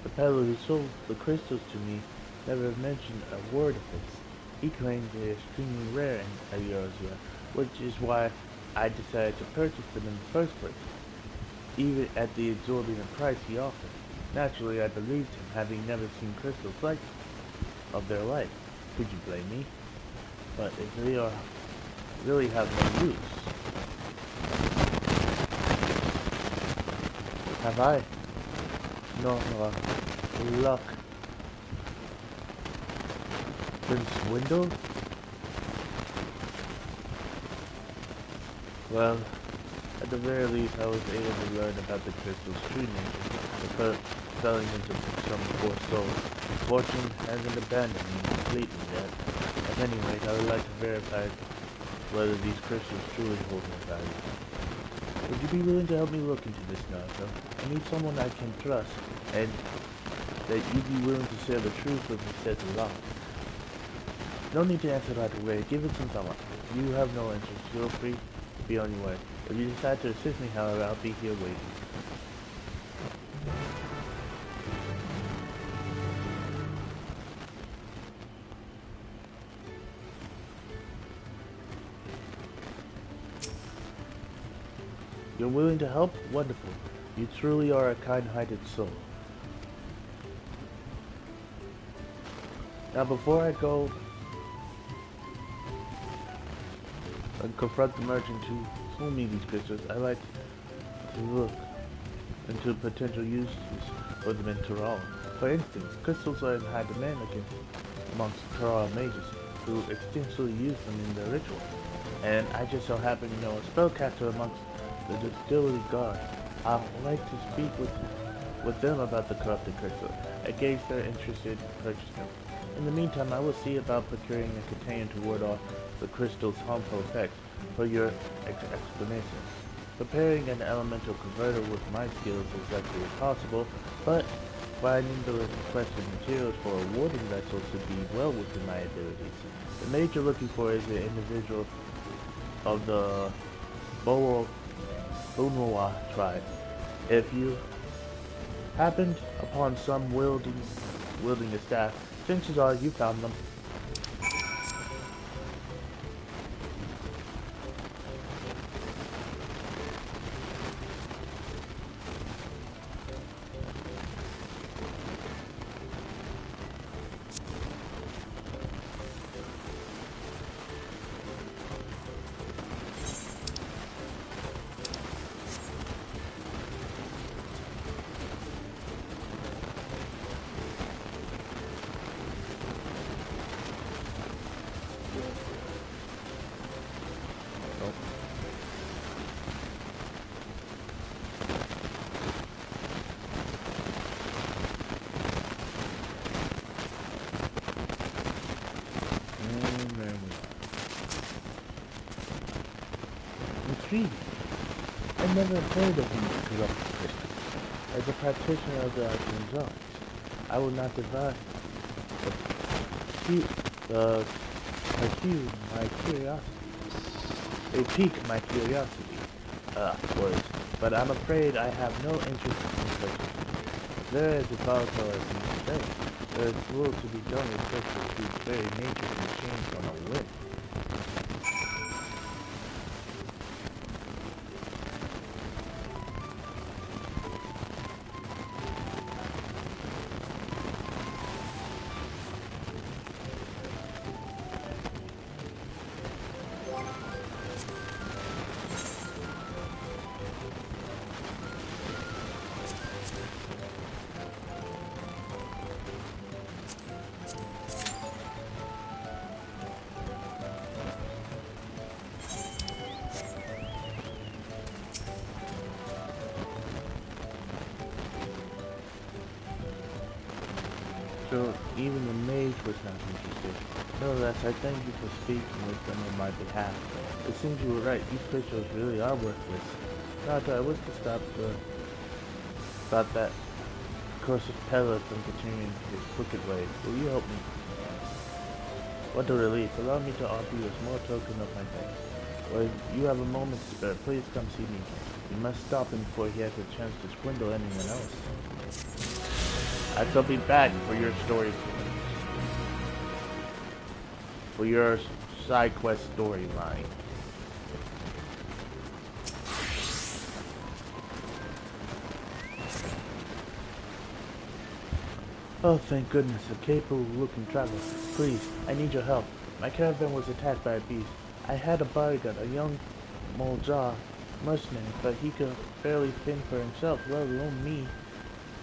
The peddler who sold the crystals to me never mentioned a word of this. He claims they're extremely rare in Eurasia, which is why I decided to purchase them in the first place, even at the exorbitant price he offered. Naturally, I believed him, having never seen crystals like of their like. Could you blame me? But if they are really have no use, have I no luck been swindled? Well, at the very least, I was able to learn about the crystal's true nature before selling into some poor soul. Fortune hasn't abandoned me completely yet. At any rate, I would like to verify whether these crystals truly hold their value. Would you be willing to help me look into this matter? I need someone I can trust, and that you'd be willing to share the truth with me said a lot. No need to answer right away. Give it some thought. If you have no interest, feel free to be on your way. If you decide to assist me, however, I'll be here waiting. You're willing to help? Wonderful. You truly are a kind-hearted soul. Now, before I go and confront the merchant who sold me these crystals, I like to look into potential uses for them in Tural. For instance, crystals are in high demand amongst Tural mages, who extensively use them in their rituals. And I just so happen to know a spellcaster amongst the distillery guard. I'd like to speak with them about the corrupted crystal, in case they're interested in purchasing them. In the meantime, I will see about procuring a container to ward off the crystal's harmful effects for your explanation. Preparing an elemental converter with my skills is likely impossible, but finding the requested materials for a warding vessel should be well within my abilities. The mage you're looking for is an individual of the Bonoa tribe. If you happened upon some wielding a staff, chances are you found them. I never heard of these corrupted crystals. As a practitioner of the arcane arts, I will not divide my curiosity. They pique my curiosity, words, but I'm afraid I have no interest in purchasing. There is a volatile as you say. There is little to be done with crystals whose very nature can change on a whim. though even the mage was not interested. Nevertheless, I thank you for speaking with them on my behalf. It seems you were right, these crystals really are worthless. Naruto, I wish to stop that cursed Pella from continuing his crooked ways. Will you help me? What a relief. Allow me to offer you a small token of my thanks. When you have a moment to spare, please come see me. You must stop him before he has a chance to swindle anyone else. I shall be back for your story. For your side quest storyline. Oh, thank goodness, a capable-looking traveler. Please, I need your help. My caravan was attacked by a beast. I had a bodyguard, a young Molja mercenary, but he could barely fend for himself, let alone me.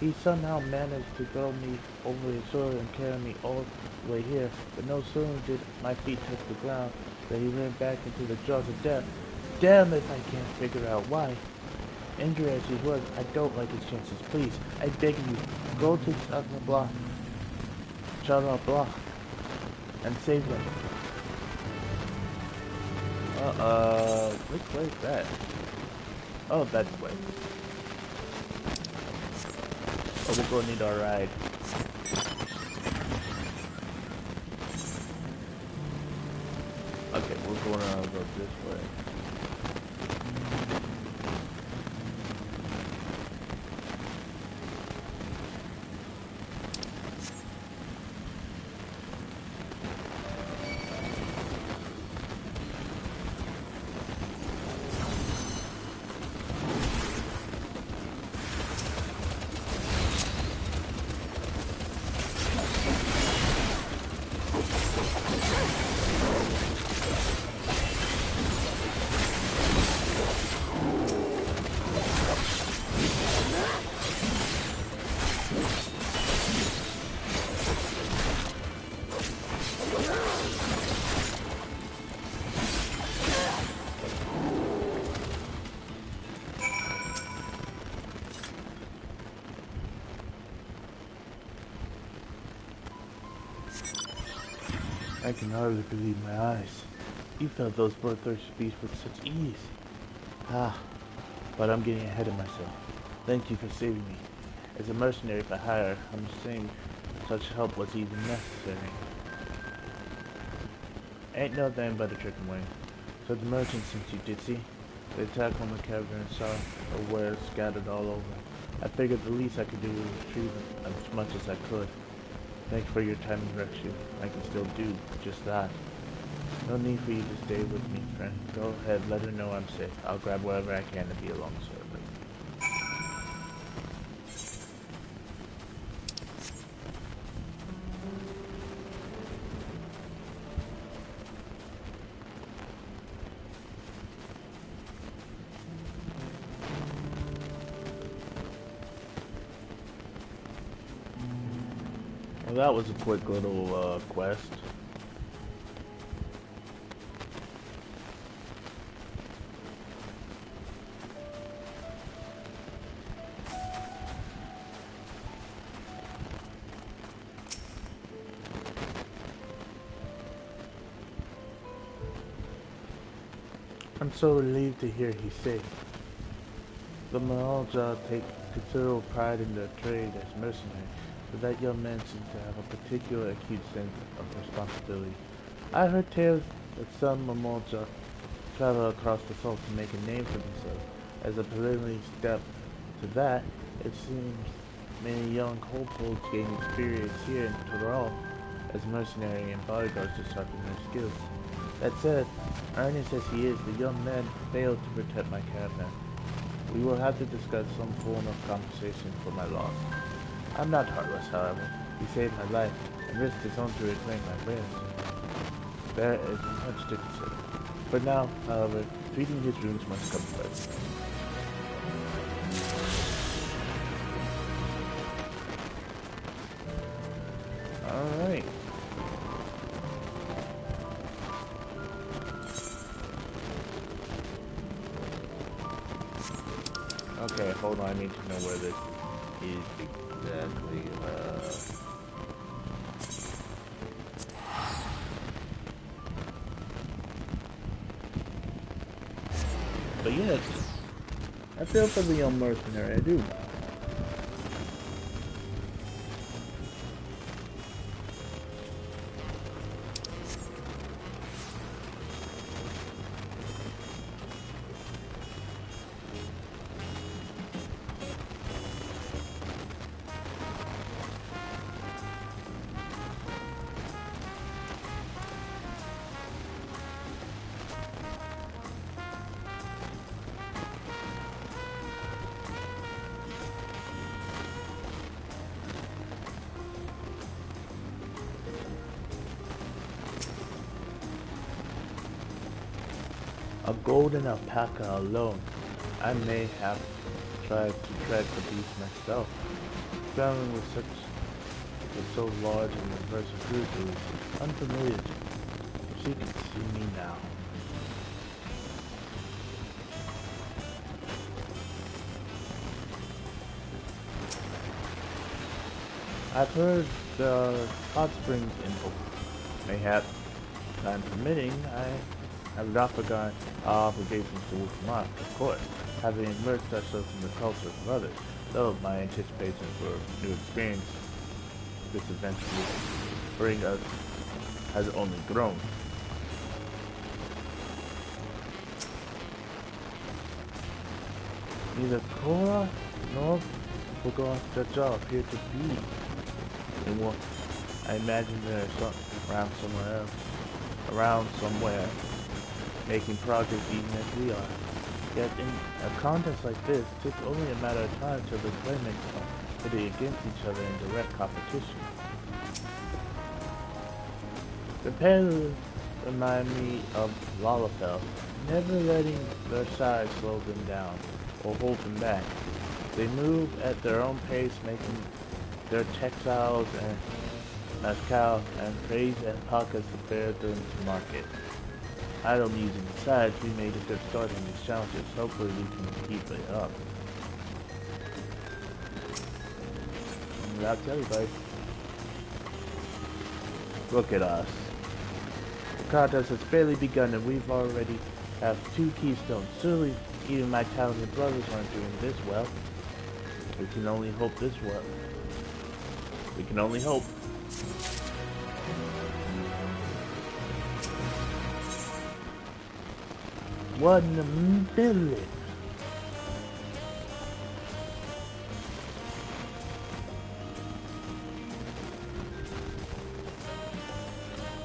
He somehow managed to throw me over his shoulder and carry me all the way here, but no sooner did my feet touch the ground than he ran back into the jaws of death. Damn if I can't figure out why. Injured as he was, I don't like his chances. Please, I beg you, go to Chalabla and save them. Which way is that? Oh, that's the way. Oh, we're gonna need our ride. Okay, we're gonna go this way. I can hardly believe my eyes. You felt those bloodthirsty beasts with such ease. But I'm getting ahead of myself. Thank you for saving me. As a mercenary for hire, I'm ashamed such help was even necessary. Ain't no thing but a chicken wing. So the merchant sent you, did he? The attack on the caravan saw the wares scattered all over. I figured the least I could do was retrieve as much as I could. Thanks for your time and rescue. I can still do just that. No need for you to stay with me, friend. Go ahead, let her know I'm safe. I'll grab whatever I can to be along shortly. Well, that was a quick little quest. I'm so relieved to hear he's safe. The Mahalja take considerable pride in their trade as mercenaries, but that young man seems to have a particular acute sense of responsibility. I heard tales that some Mahalja travel across the salt to make a name for themselves. As a preliminary step to that, it seems many young hopefuls gain experience here in Tural as mercenary and bodyguards to sharpen their skills. That said, earnest as he is, the young man failed to protect my caravan. We will have to discuss some form of compensation for my loss. I'm not heartless, however. He saved my life and risked his own to reclaim my wares. There is much to consider. For now, however, treating his wounds must come first. Alright. Okay, hold on, I need to know where this is exactly. But yes, I feel for the young mercenary, I do. A golden alpaca alone. I may have tried to track the beast myself. Traveling with so large and diverse a group is unfamiliar to me. She can see me now. I've heard there are hot springs in Oak. Mayhap, time permitting, I have not forgotten our obligations to Wolfmark, of course, having immersed ourselves in the culture of others, though my anticipation for new experience this adventure will bring us has only grown. Neither Cora nor Jaja appear to be in what I imagine they're around somewhere, making progress even as we are. Yet in a contest like this, it takes only a matter of time till the claimants are pitted against each other in direct competition. The pair remind me of Lalafell, never letting their size slow them down or hold them back. They move at their own pace, making their textiles and mezcal and praise and pockets to bear them to market. Idle musing aside, we made a good start on these challenges. Hopefully we can keep it up. And I'll tell you guys, look at us. The contest has barely begun and we've already have 2 keystones. Surely even my talented brothers aren't doing this well. We can only hope this well. We can only hope. What in a minute?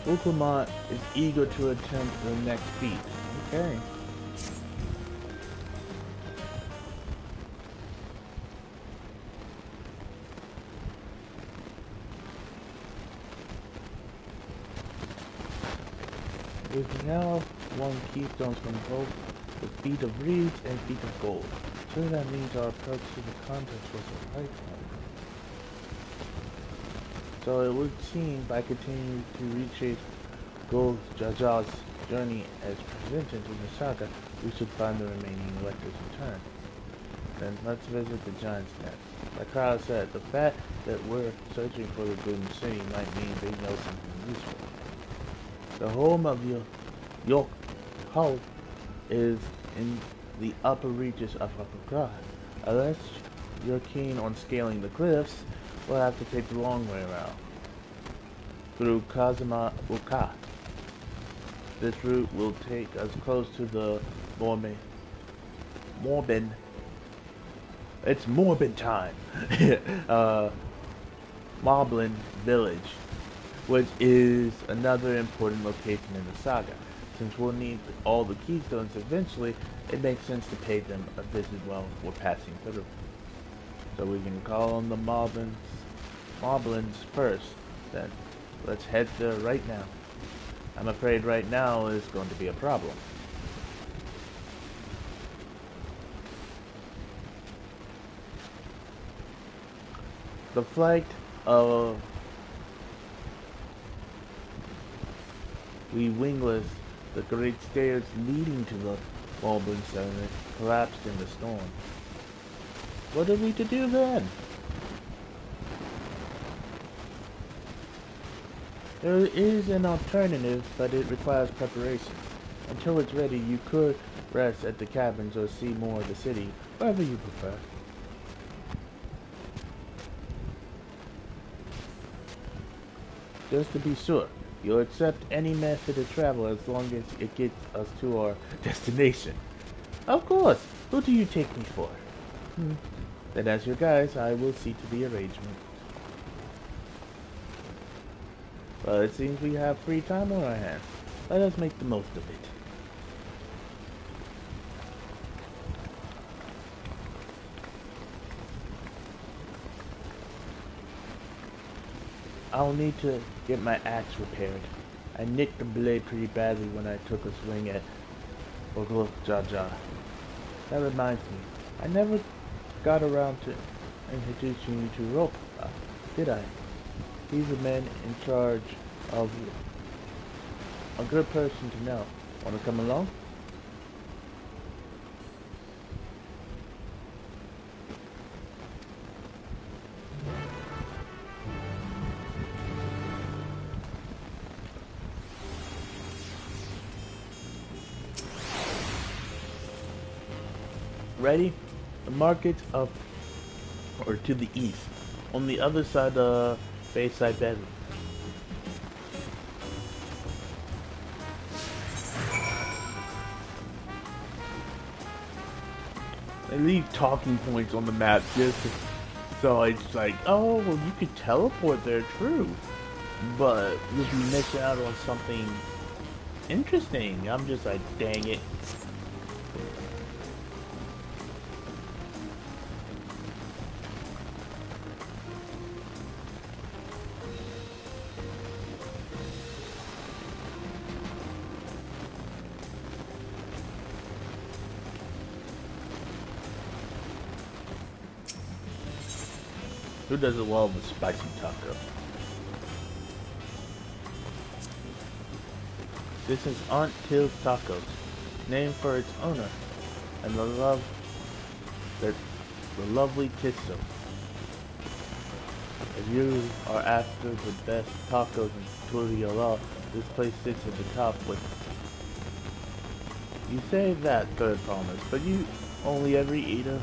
Ukumar is eager to attempt the next feat. Okay. We've now won keystones from both the feat of reeds and feat of gold. So that means our approach to the contest was the right one. So it would seem by continuing to retrace Gold Jaja's journey as presented in the saga, we should find the remaining electors in turn. Then let's visit the Giant's Nest. Like Kyle said, the fact that we're searching for the Golden City might mean they know something useful. The home of York House is in the upper reaches of Upper. Unless you're keen on scaling the cliffs, we'll have to take the long way around. Through Kazuma Uka. This route will take us close to the Morbin. It's Morbin time! Moblin Village, which is another important location in the saga. Since we'll need all the keystones eventually, it makes sense to pay them a visit while we're passing through. So we can call on the Moblins first, then. Let's head there right now. I'm afraid right now is going to be a problem. The flight of we wingless, the great stairs leading to the Moblin Center collapsed in the storm. What are we to do then? There is an alternative, but it requires preparation. Until it's ready, you could rest at the cabins or see more of the city, wherever you prefer. Just to be sure, you'll accept any method of travel as long as it gets us to our destination. Of course! Who do you take me for? Then as your guys, I will see to the arrangement. Well, it seems we have free time on our hands. Let us make the most of it. I'll need to get my axe repaired. I nicked the blade pretty badly when I took a swing at OHH. That reminds me, I never got around to introducing you to Rope, did I? He's the man in charge of you. A good person to know. Want to come along? Ready? The market's up or to the east, on the other side of Bayside Bedroom. They leave talking points on the map just so it's like, oh, well, you could teleport there, true, but you'll be missing out on something interesting. I'm just like, dang it. Who does it well with spicy taco? This is Aunt Till's Tacos, named for its owner, and the lovely Tisso. If you are after the best tacos in Tuliola, this place sits at the top with. You say that, third promise, but you only ever eat a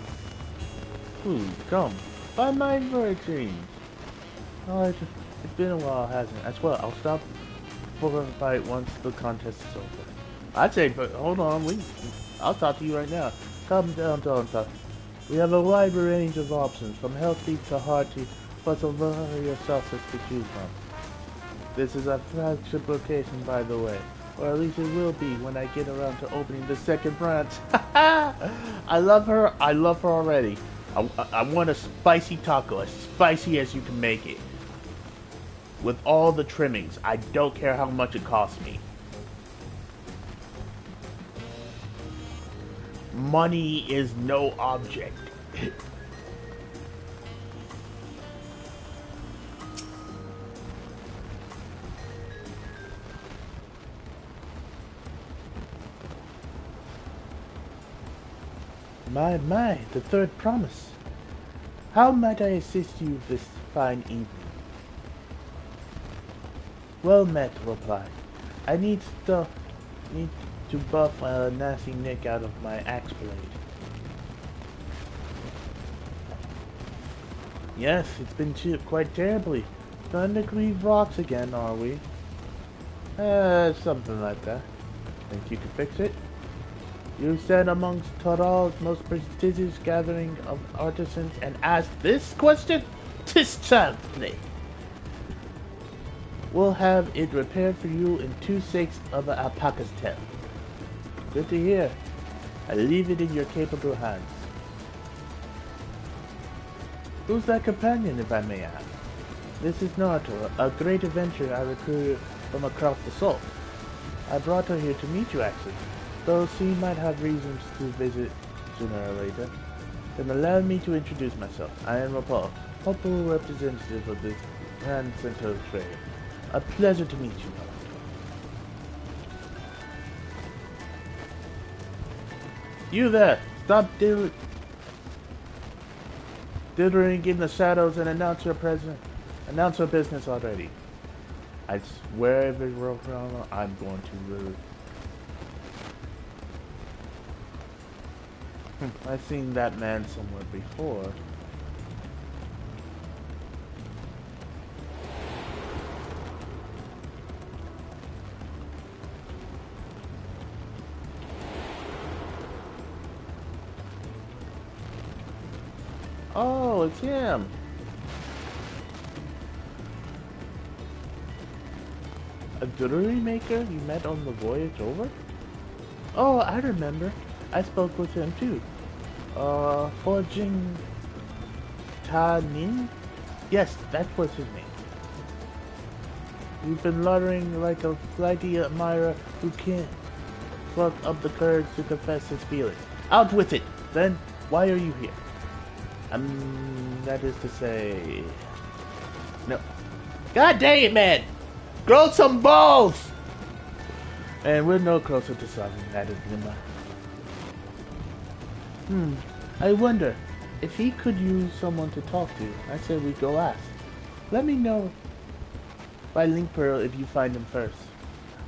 food. Come. By my virtues. Oh, it's been a while, hasn't it? I swear, I'll stop for a fight once the contest is over. I'd say, but hold on, I'll talk to you right now. Come down, Donta. We have a wide range of options, from healthy to hearty, plus a variety of sauces to choose from. This is our flagship location, by the way. Or at least it will be when I get around to opening the second branch. I love her already. I want a spicy taco, as spicy as you can make it. With all the trimmings. I don't care how much it costs me. Money is no object. My, the third promise. How might I assist you this fine evening? Well met, replied. I need to buff a nasty nick out of my axe blade. Yes, it's been chipped quite terribly. Starting to grieve rocks again, are we? Something like that. Think you can fix it? You said amongst Toral's most prestigious gathering of artisans and asked this question? 'Tis child's play. We'll have it repaired for you in 2/6 of an alpaca's tail. Good to hear. I leave it in your capable hands. Who's that companion, if I may ask? This is Naruto, a great adventurer I recruited from across the salt. I brought her here to meet you, actually. Though she might have reasons to visit sooner or later. Then allow me to introduce myself. I am Rapal, hopeful representative of this Grand Center of Trade. A pleasure to meet you, Naruto. You there! Stop dithering in the shadows and announce your business already. I swear if it rolls around, I'm going to I've seen that man somewhere before. Oh, it's him. A jewelry maker you met on the voyage over? Oh, I remember. I spoke with him too. Forging Tanin? Yes, that was his name. You've been luttering like a flighty admirer who can't pluck up the courage to confess his feelings. Out with it! Then, why are you here? That is to say... No. God dang it, man! Grow some balls! And we're no closer to solving that dilemma. I wonder, if he could use someone to talk to, I say we go ask. Let me know by link pearl if you find him first.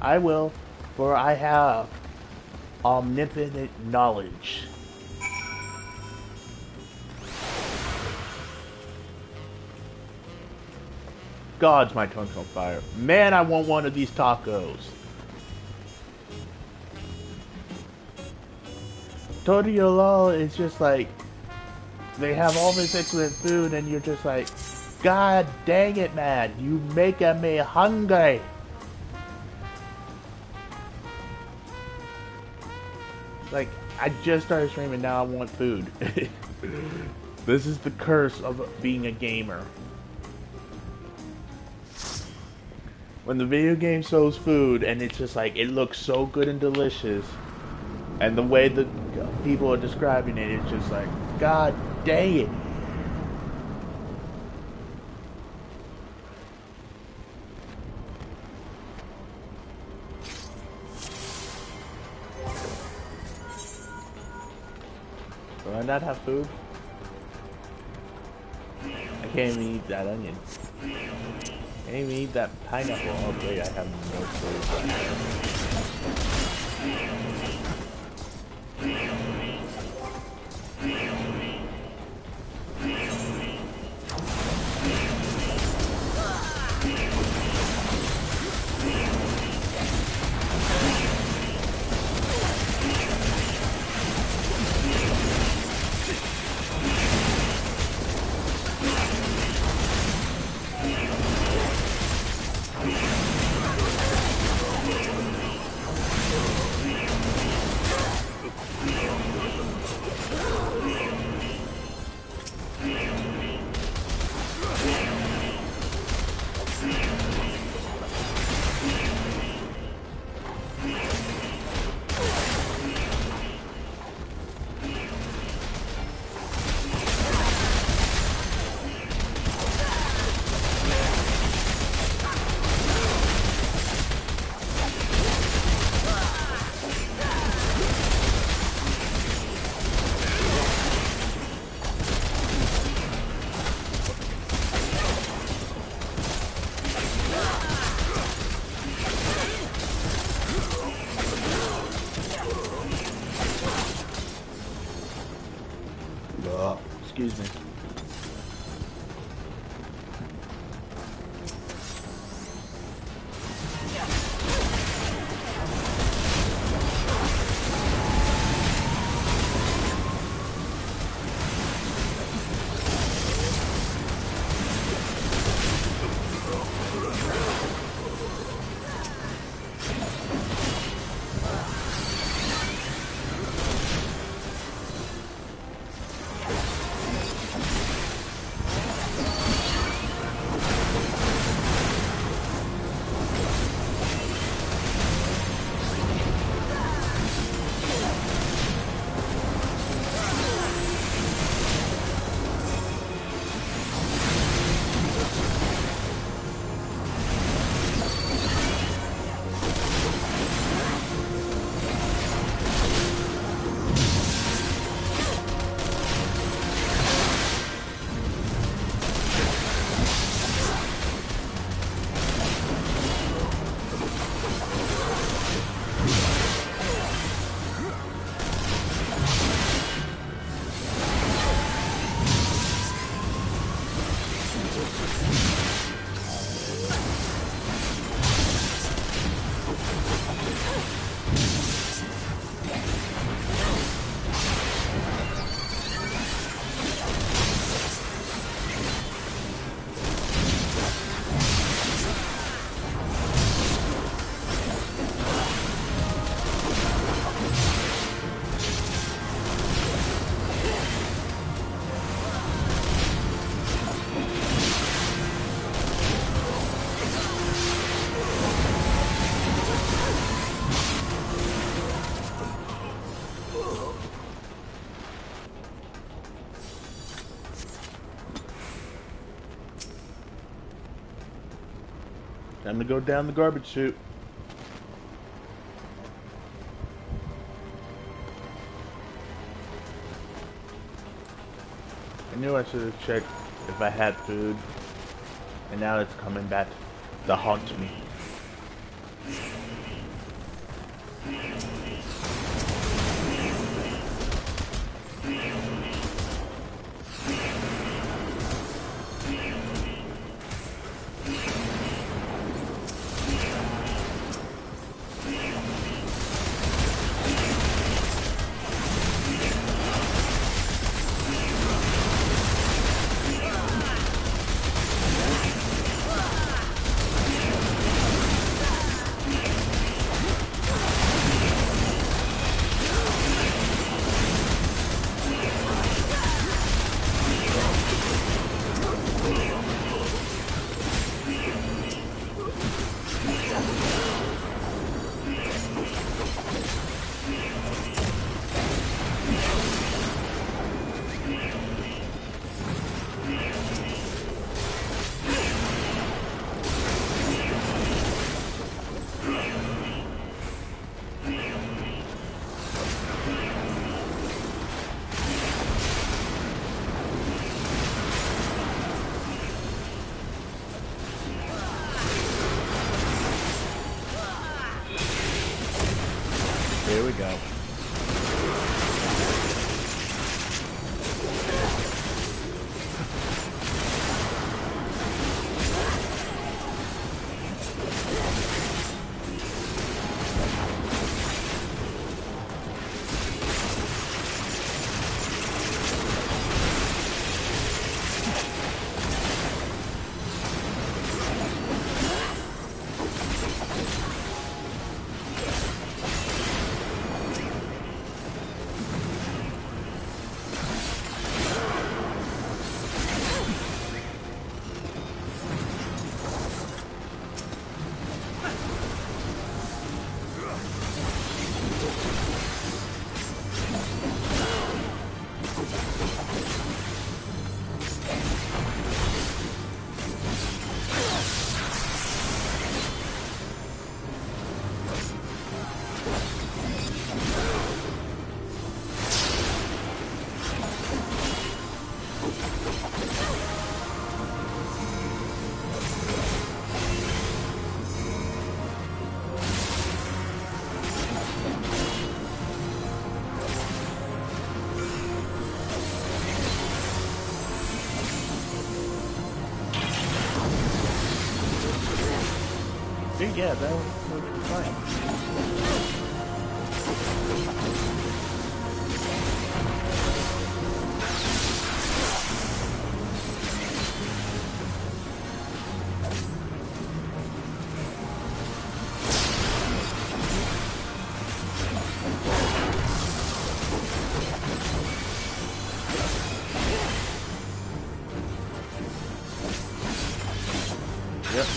I will, for I have omnipotent knowledge. God's my tongue's on fire. Man, I want one of these tacos. Toriolol is just like, they have all this excellent food and you're just like, God dang it, man, you making me hungry. Like, I just started streaming, now I want food. This is the curse of being a gamer. When the video game shows food and it's just like, it looks so good and delicious, and the way the people are describing it, it's just like, God dang it. Do I not have food? I can't even eat that onion. I can't even eat that pineapple. Oh great, I have no food. Excuse me. Time to go down the garbage chute. I knew I should have checked if I had food. And now it's coming back to haunt me. Here we go. Yeah, that was fine. Yep.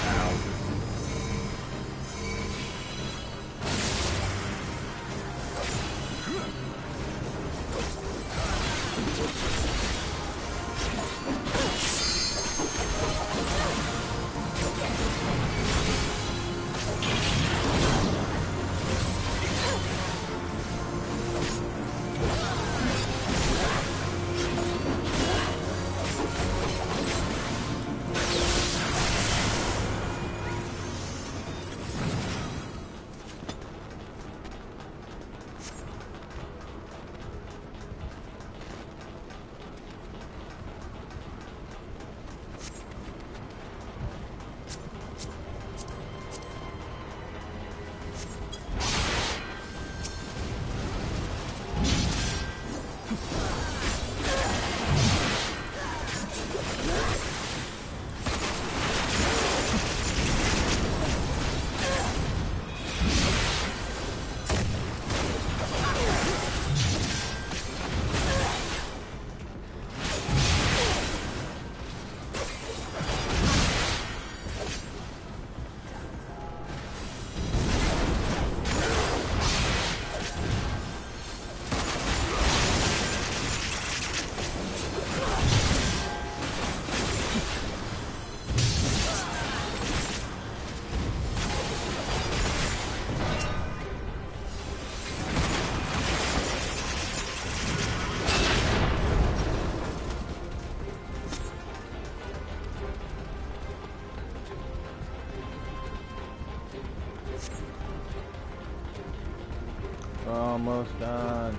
Ow. almost done.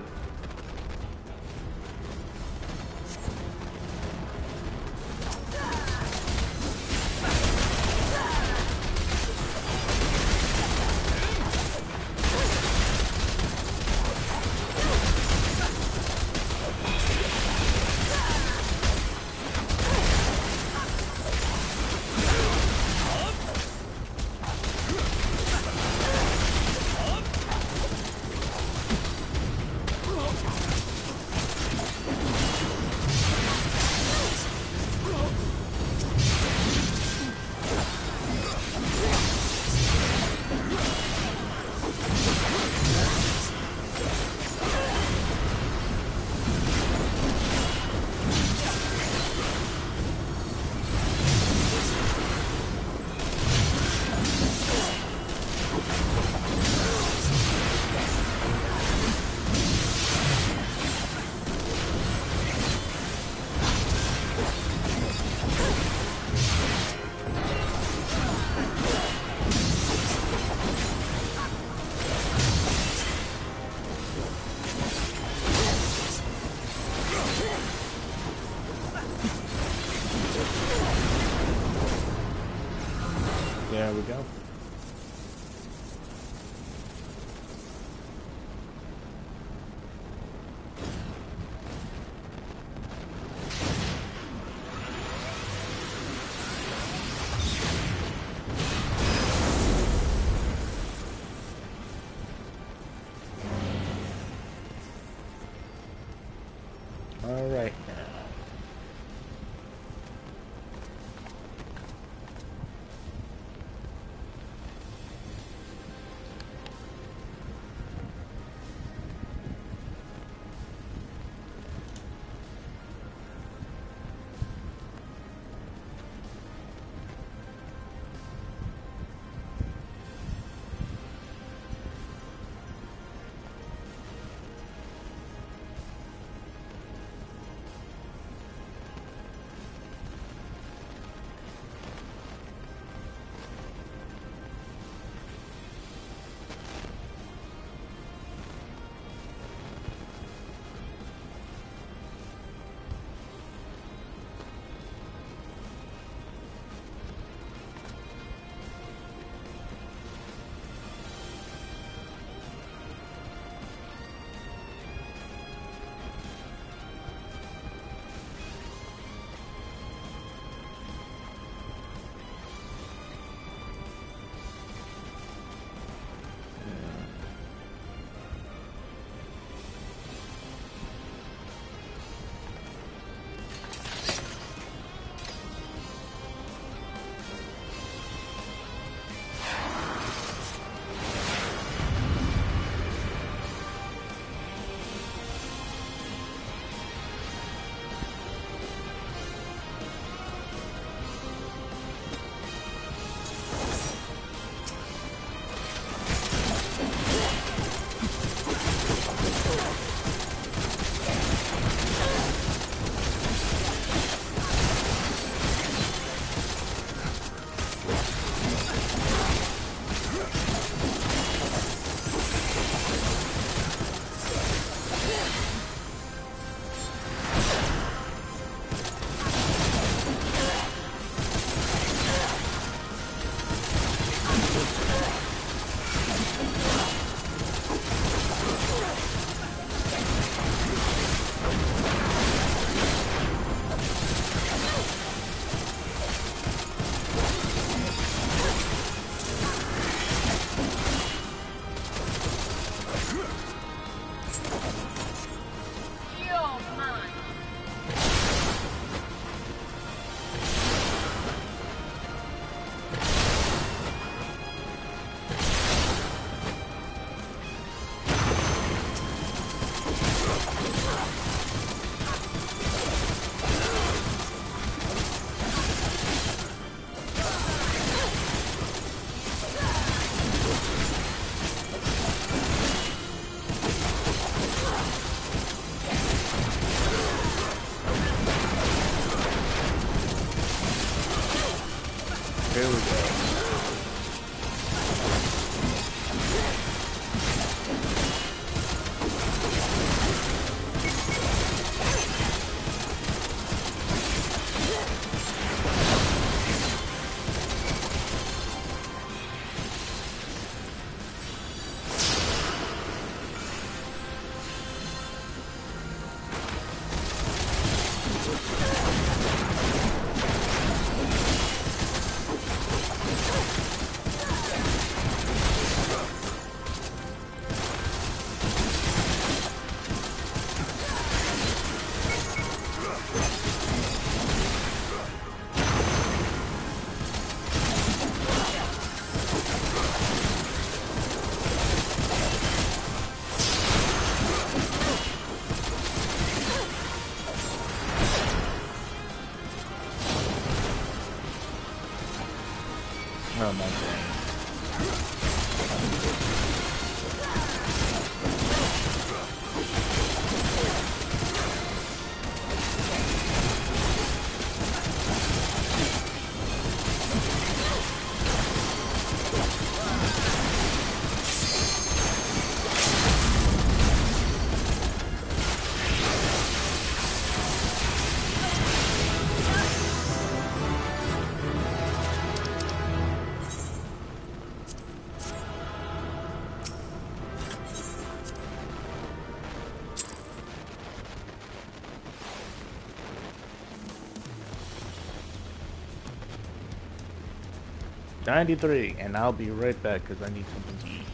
There we go. All right now. Here we go. No, not that. 93, and I'll be right back because I need something to eat.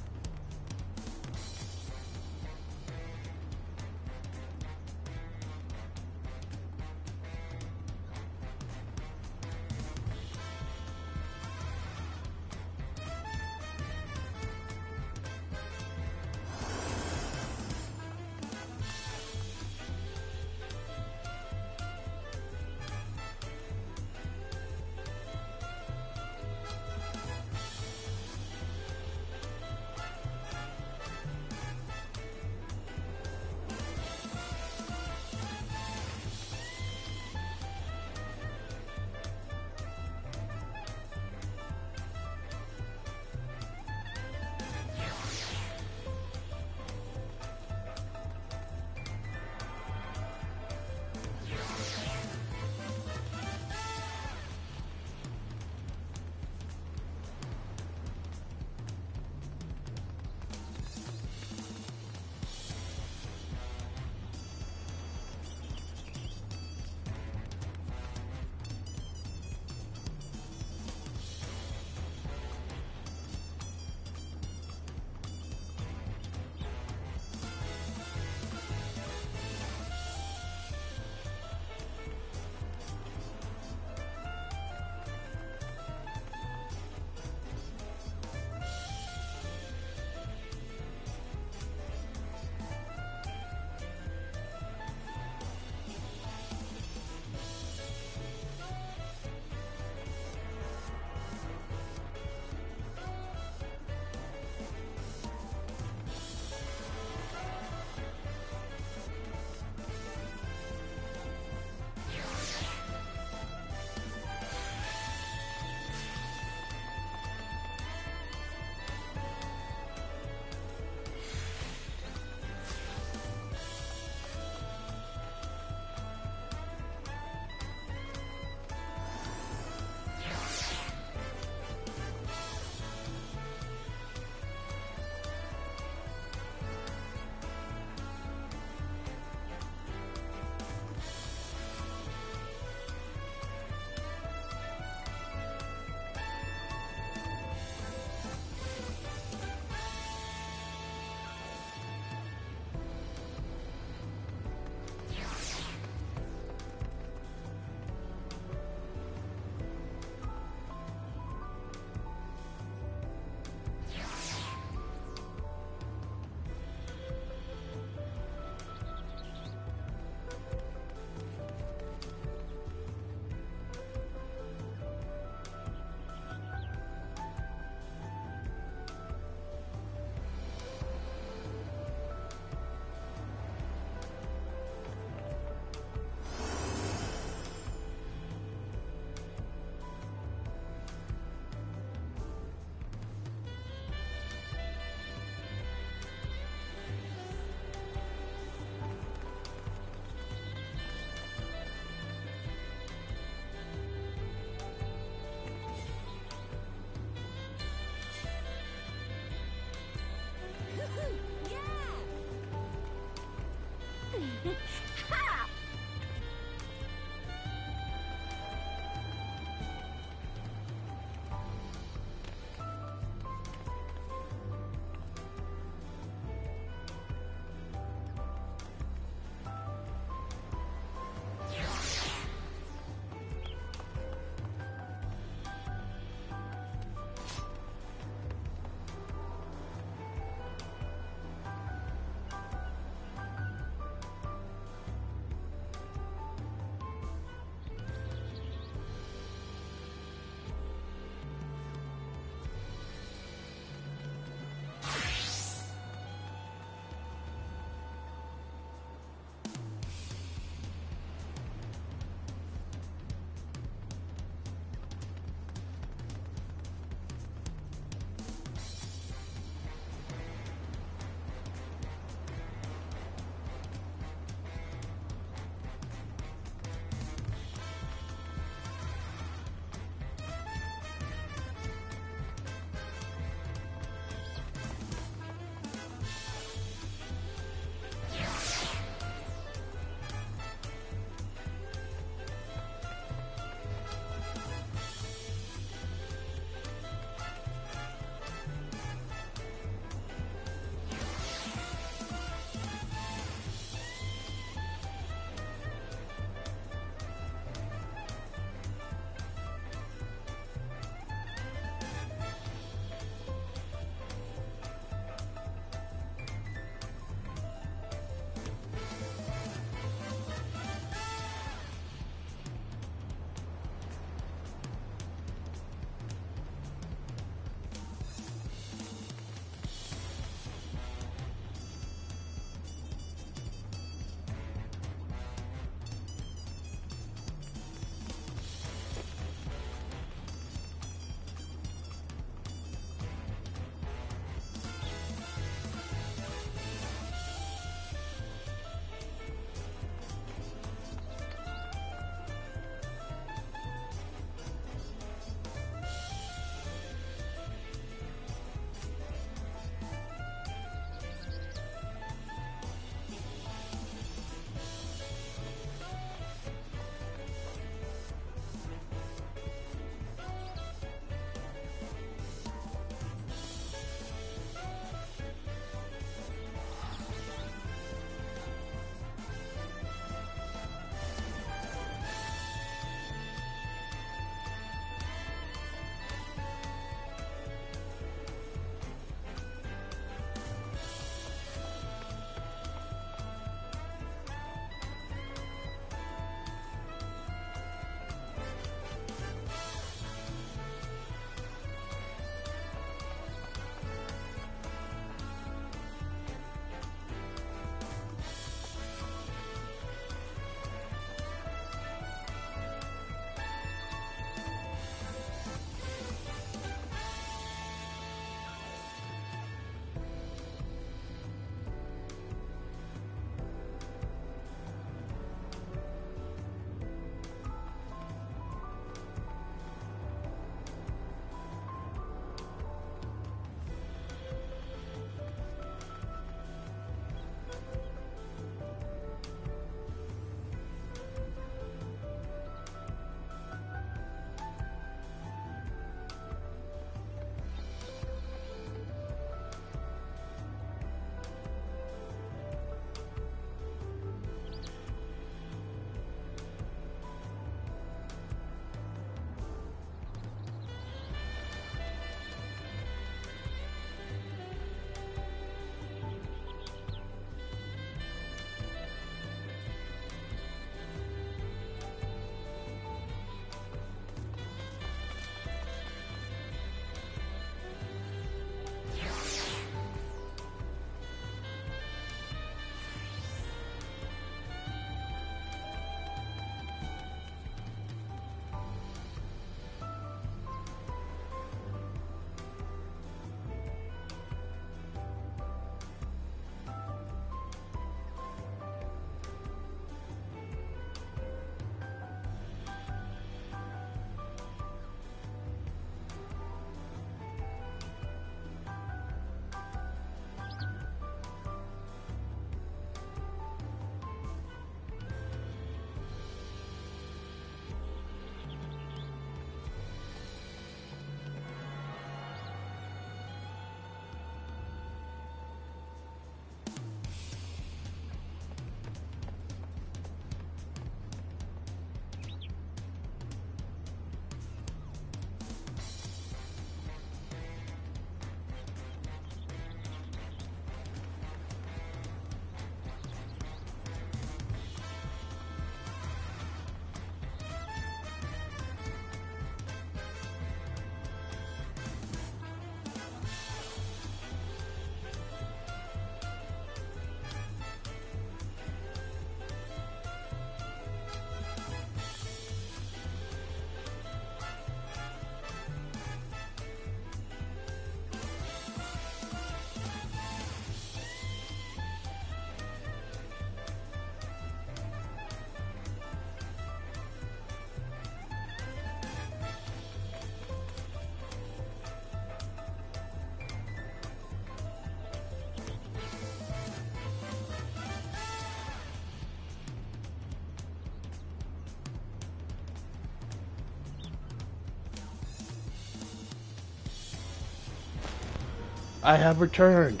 I have returned.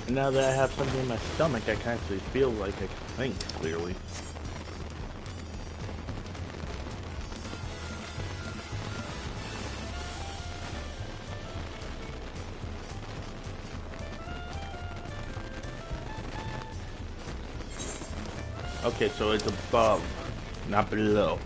And now that I have something in my stomach, I can actually feel like I can think clearly. Okay, so it's above, not below.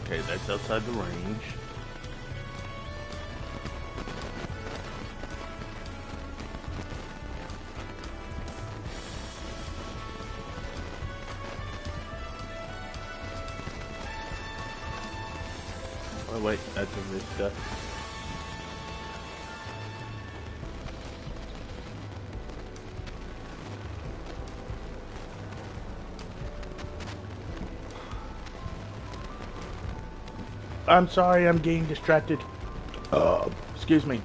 Okay, that's outside the range. Oh wait, that's a Vista. I'm sorry, I'm getting distracted. Excuse me.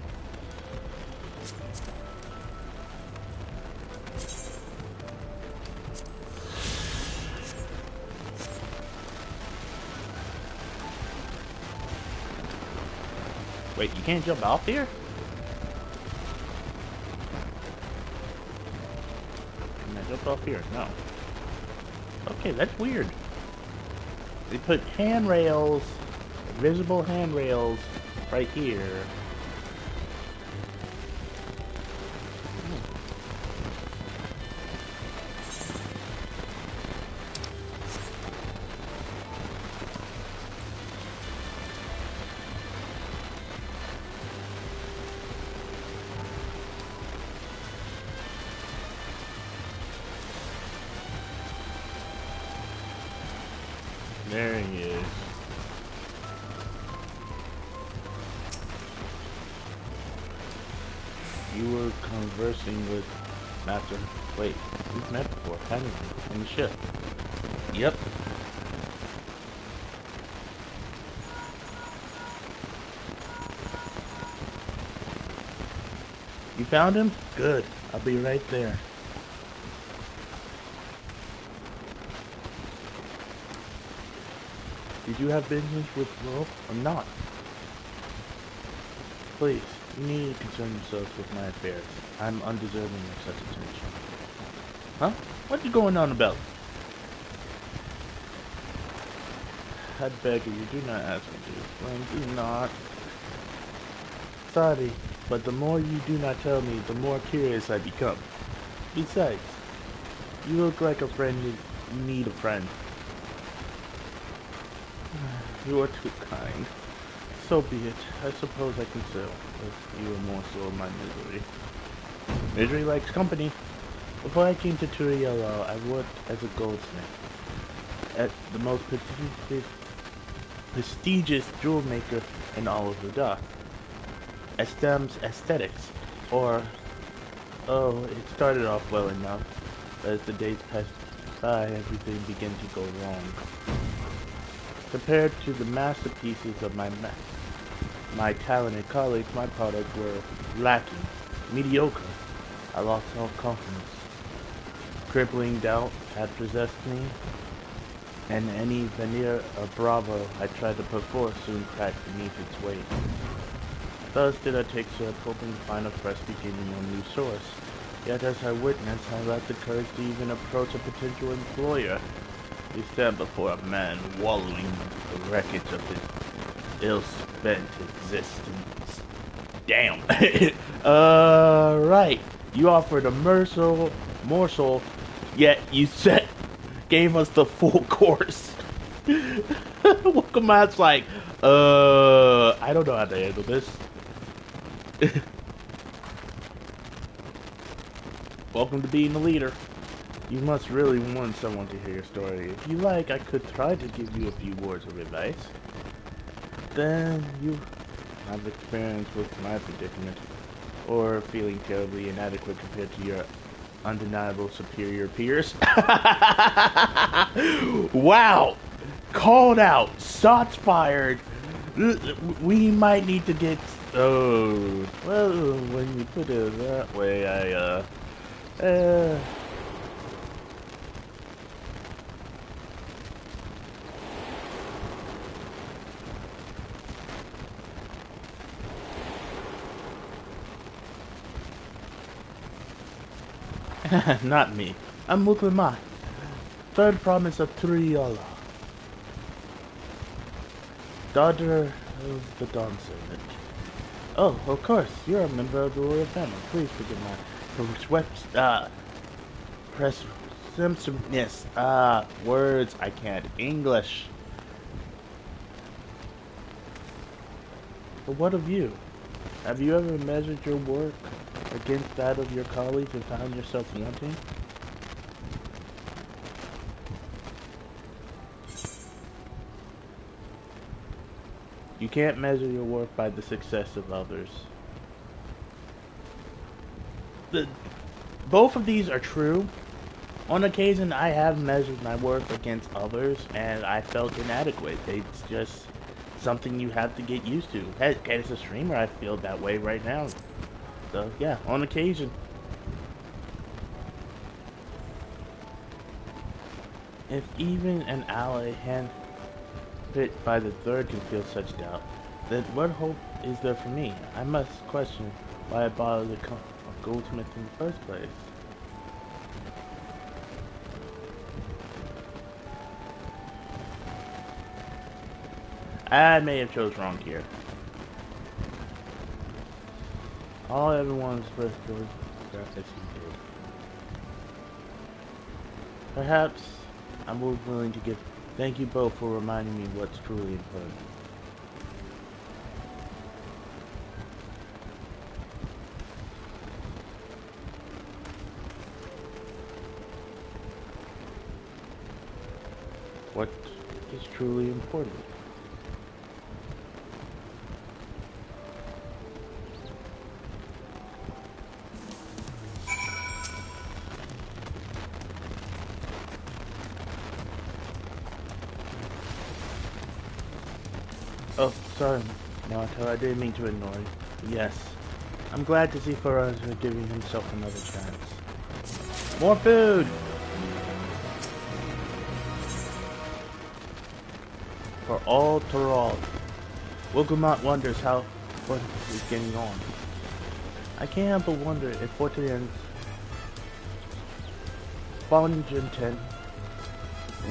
Wait, you can't jump off here? Can I jump off here? No. Okay, that's weird. They put handrails, visible handrails, right here. There he is. You were conversing with Master. Wait, we've met before, haven't we? On the ship. Yep. You found him? Good. I'll be right there. Did you have business with Wolf or not? Please, you need to concern yourselves with my affairs. I'm undeserving of such attention. Huh? What you going on about? I beg of you, do not ask me to explain. Do not. Sorry, but the more you do not tell me, the more curious I become. Besides, you look like a friend who need a friend. You are too kind. So be it. I suppose I can sell with you a morsel of my misery. Misery likes company. Before I came to Turiel, I worked as a goldsmith at the most prestigious jewel maker in all of the dock. Estem's Aesthetics, or... Oh, it started off well enough, but as the days passed by, everything began to go wrong. Compared to the masterpieces of my talented colleagues, my products were lacking, mediocre. I lost all confidence. Crippling doubt had possessed me, and any veneer of bravo I tried to put forth soon cracked beneath its weight. Thus did I take search, hoping to find a fresh beginning or new source. Yet as I witnessed, I lacked the courage to even approach a potential employer. We stand before a man wallowing in the wreckage of his ill-spent existence. Damn. Right. You offered a morsel, yet you gave us the full course. Wakamat's like, I don't know how to handle this. welcome to being a leader. You must really want someone to hear your story. If you like, I could try to give you a few words of advice. Then you have experience with my predicament, or feeling terribly inadequate compared to your undeniable superior peers. Wow! Called out! Shots fired! We might need to get... Oh, well, when you put it that way, Not me. I'm Muklimat, third province of Triala, daughter of the Dawn Servant. Oh, of course, you're a member of the royal family. Please forgive my presumptuousness. Words I can't. English. But what of you? Have you ever measured your work against that of your colleagues and found yourself wanting? You can't measure your work by the success of others. Both of these are true. On occasion, I have measured my work against others, and I felt inadequate. It's just something you have to get used to. Heck, as a streamer, I feel that way right now. So, yeah, on occasion. If even an ally handpicked by the third can feel such doubt, then what hope is there for me? I must question why I bothered to come a goldsmith in the first place. I may have chose wrong here. All everyone's first goes as he did. Perhaps I'm willing to give. Thank you both for reminding me what's truly important. What is truly important? Oh, sorry, Naruto, I didn't mean to ignore you. Yes, I'm glad to see Faraz giving himself another chance. More food! For all Toral. Wilgumot wonders how Fortune is getting on. I can't help but wonder if Fortune Bongenton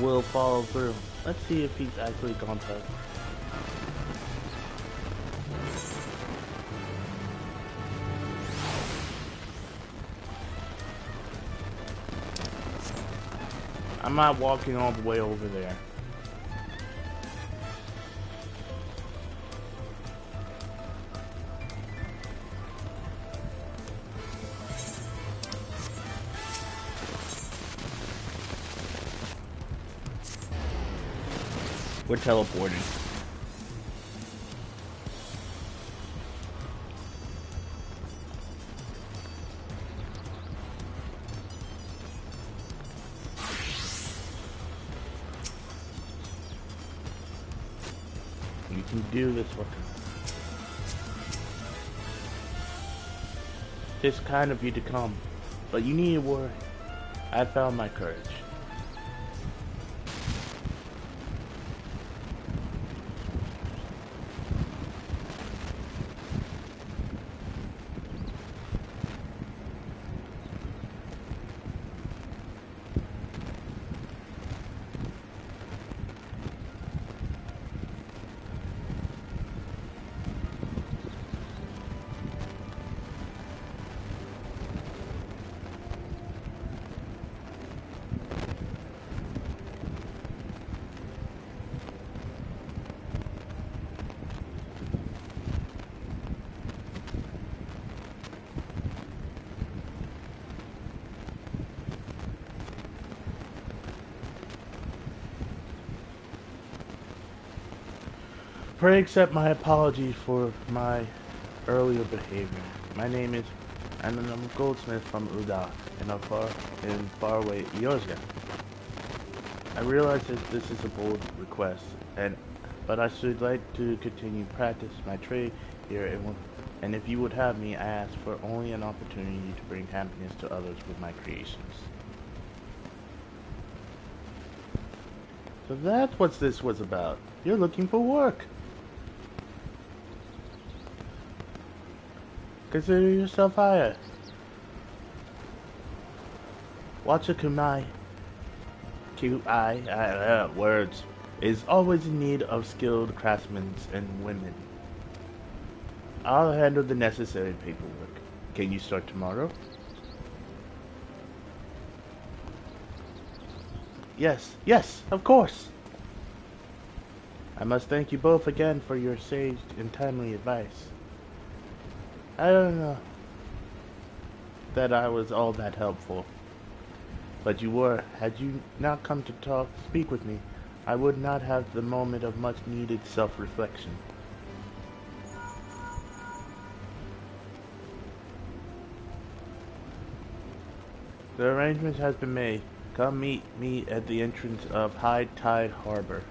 will follow through. Let's see if he's actually gone past. I'm not walking all the way over there. We're teleporting. You can do this one. It's kind of you to come, but you need to worry. I found my courage. Pray accept my apology for my earlier behavior. My name is, and I'm a goldsmith from Uda in faraway Eorzea. I realize that this is a bold request, but I should like to continue practice my trade here, and if you would have me, I ask for only an opportunity to bring happiness to others with my creations. So that's what this was about. You're looking for work. Consider yourself hired. Wachakumai words is always in need of skilled craftsmen and women. I'll handle the necessary paperwork. Can you start tomorrow? Yes, of course. I must thank you both again for your sage and timely advice. I don't know that I was all that helpful, but you were. Had you not come to speak with me, I would not have the moment of much needed self-reflection. The arrangement has been made. Come meet me at the entrance of High Tide Harbor.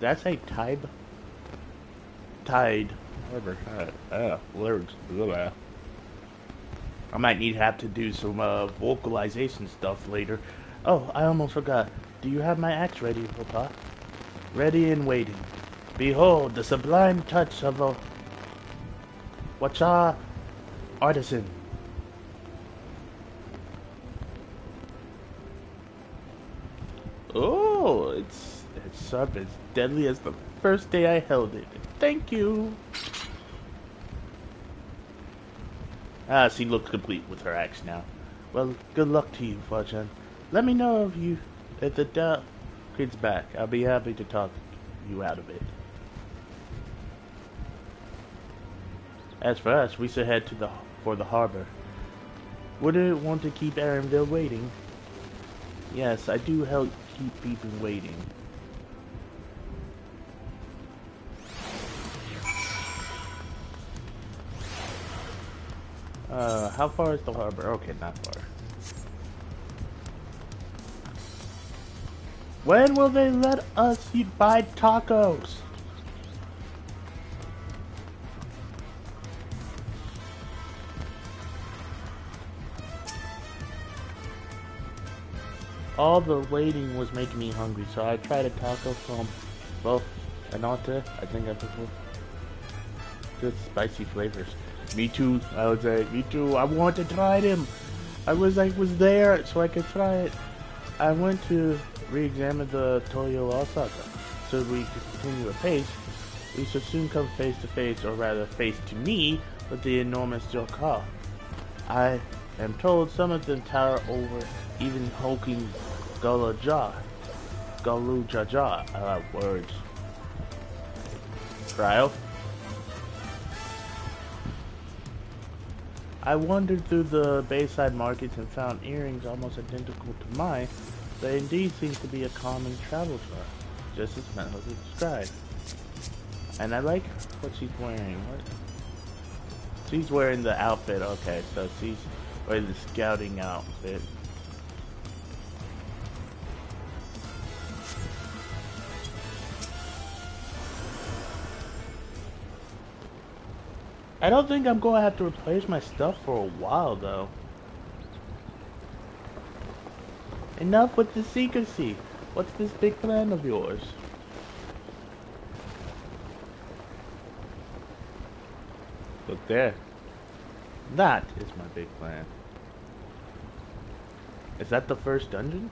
That's a Tide Harbor. Words. I might have to do some vocalization stuff later. Oh, I almost forgot. Do you have my axe ready, Papa? Ready and waiting. Behold, the sublime touch of a Wacha artisan. Oh, it's sharp as deadly as the first day I held it. Thank you. She looks complete with her axe now. Well, good luck to you, Fortune. Let me know if the doubt gets back. I'll be happy to talk you out of it. As for us, we should head for the harbor. Wouldn't want to keep Aaronville waiting. Yes, I do help keep people waiting. How far is the harbor? Okay, not far. When will they let us buy tacos? All the waiting was making me hungry, so I tried a taco from, well, Anata, I think I prefer. Good spicy flavors. Me too, I was like, me too, I want to try them. I was there so I could try it. I went to re-examine the Toyo Osaka, so we could continue a pace. We should soon come face to face, or rather face to me, with the enormous Joka. I am told some of them tower over even hulking Galujaja. Words. Trial. I wandered through the Bayside markets and found earrings almost identical to mine. They indeed seem to be a common travel style, just as Metal described. And I like what she's wearing. What? She's wearing the outfit. Okay, so she's wearing the scouting outfit. I don't think I'm going to have to replace my stuff for a while, though. Enough with the secrecy. What's this big plan of yours? Look there. That is my big plan. Is that the first dungeon?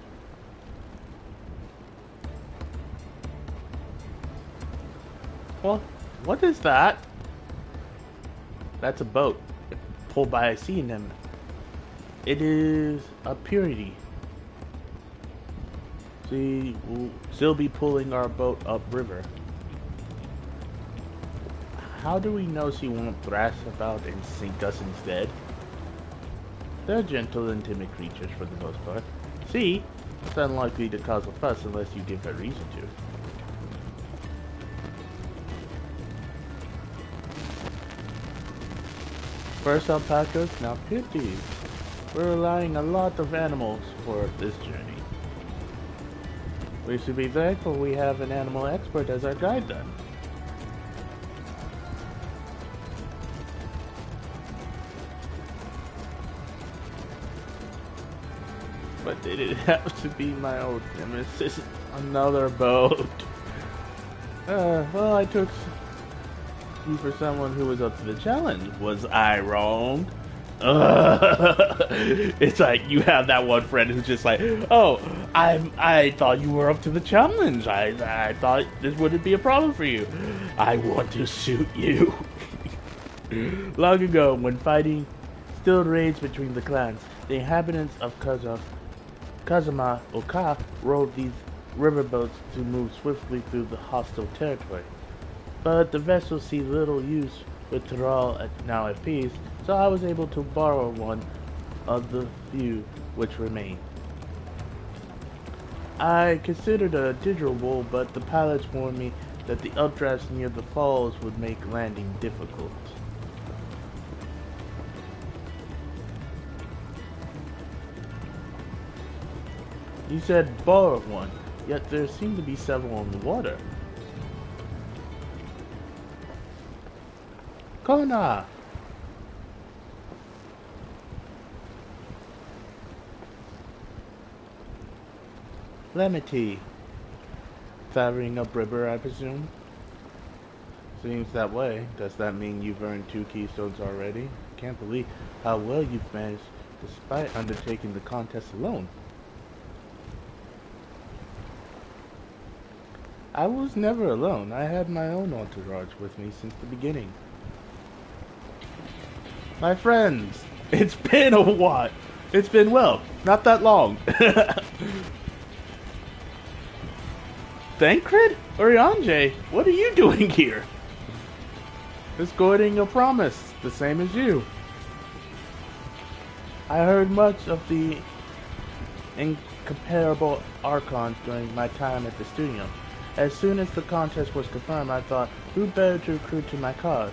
Well, what is that? That's a boat pulled by a sea anemone. It is a purity. She will still be pulling our boat upriver. How do we know she won't thrash about and sink us instead? They're gentle and timid creatures for the most part. See, It's unlikely to cause a fuss unless you give her reason to. First alpacas, now pitties. We're relying a lot of animals for this journey. We should be thankful we have an animal expert as our guide then. But did it have to be my old nemesis? Another boat. Well, I took you for someone who was up to the challenge. Was I wrong? It's like you have that one friend who's just like, oh, I thought you were up to the challenge. I thought this wouldn't be a problem for you. I want to shoot you. Long ago, when fighting still raged between the clans, the inhabitants of Kazama Oka rode these riverboats to move swiftly through the hostile territory. But the vessels see little use with Tural now at peace, so I was able to borrow one of the few which remain. I considered a dirigible, but the pilots warned me that the updrafts near the falls would make landing difficult. You said borrow one, yet there seem to be several on the water. Kona! Lemity. Firing upriver, I presume? Seems that way. Does that mean you've earned 2 keystones already? Can't believe how well you've managed despite undertaking the contest alone. I was never alone. I had my own entourage with me since the beginning. My friends, it's been a while. It's been, well, not that long. Thancred? Oriange, what are you doing here? Escorting a promise, the same as you. I heard much of the incomparable Archons during my time at the studio. As soon as the contest was confirmed, I thought, who better to recruit to my cause?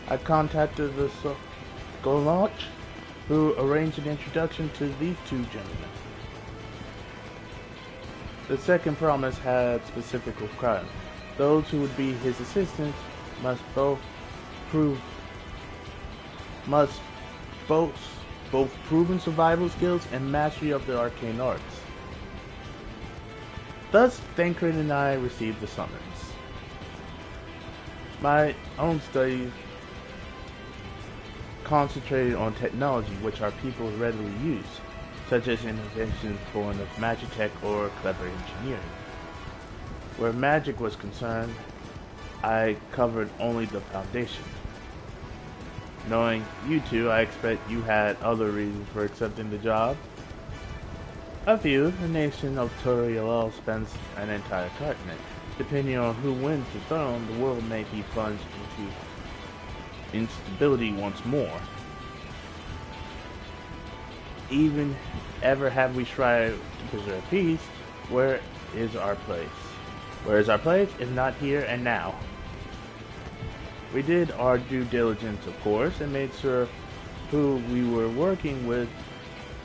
I contacted the Golach, who arranged an introduction to these 2 gentlemen. The second promise had specific requirements. Those who would be his assistants must both proven survival skills and mastery of the arcane arts. Thus, Thancred and I received the summons. My own studies concentrated on technology which our people readily use, such as innovations born of magitech or clever engineering. Where magic was concerned, I covered only the foundation. Knowing you two, I expect you had other reasons for accepting the job. A few. The nation of Turiel spends an entire continent. Depending on who wins the throne, the world may be plunged into instability once more. Even ever have we strived to preserve peace, where is our place? Where is our place if not here and now? We did our due diligence, of course, and made sure who we were working with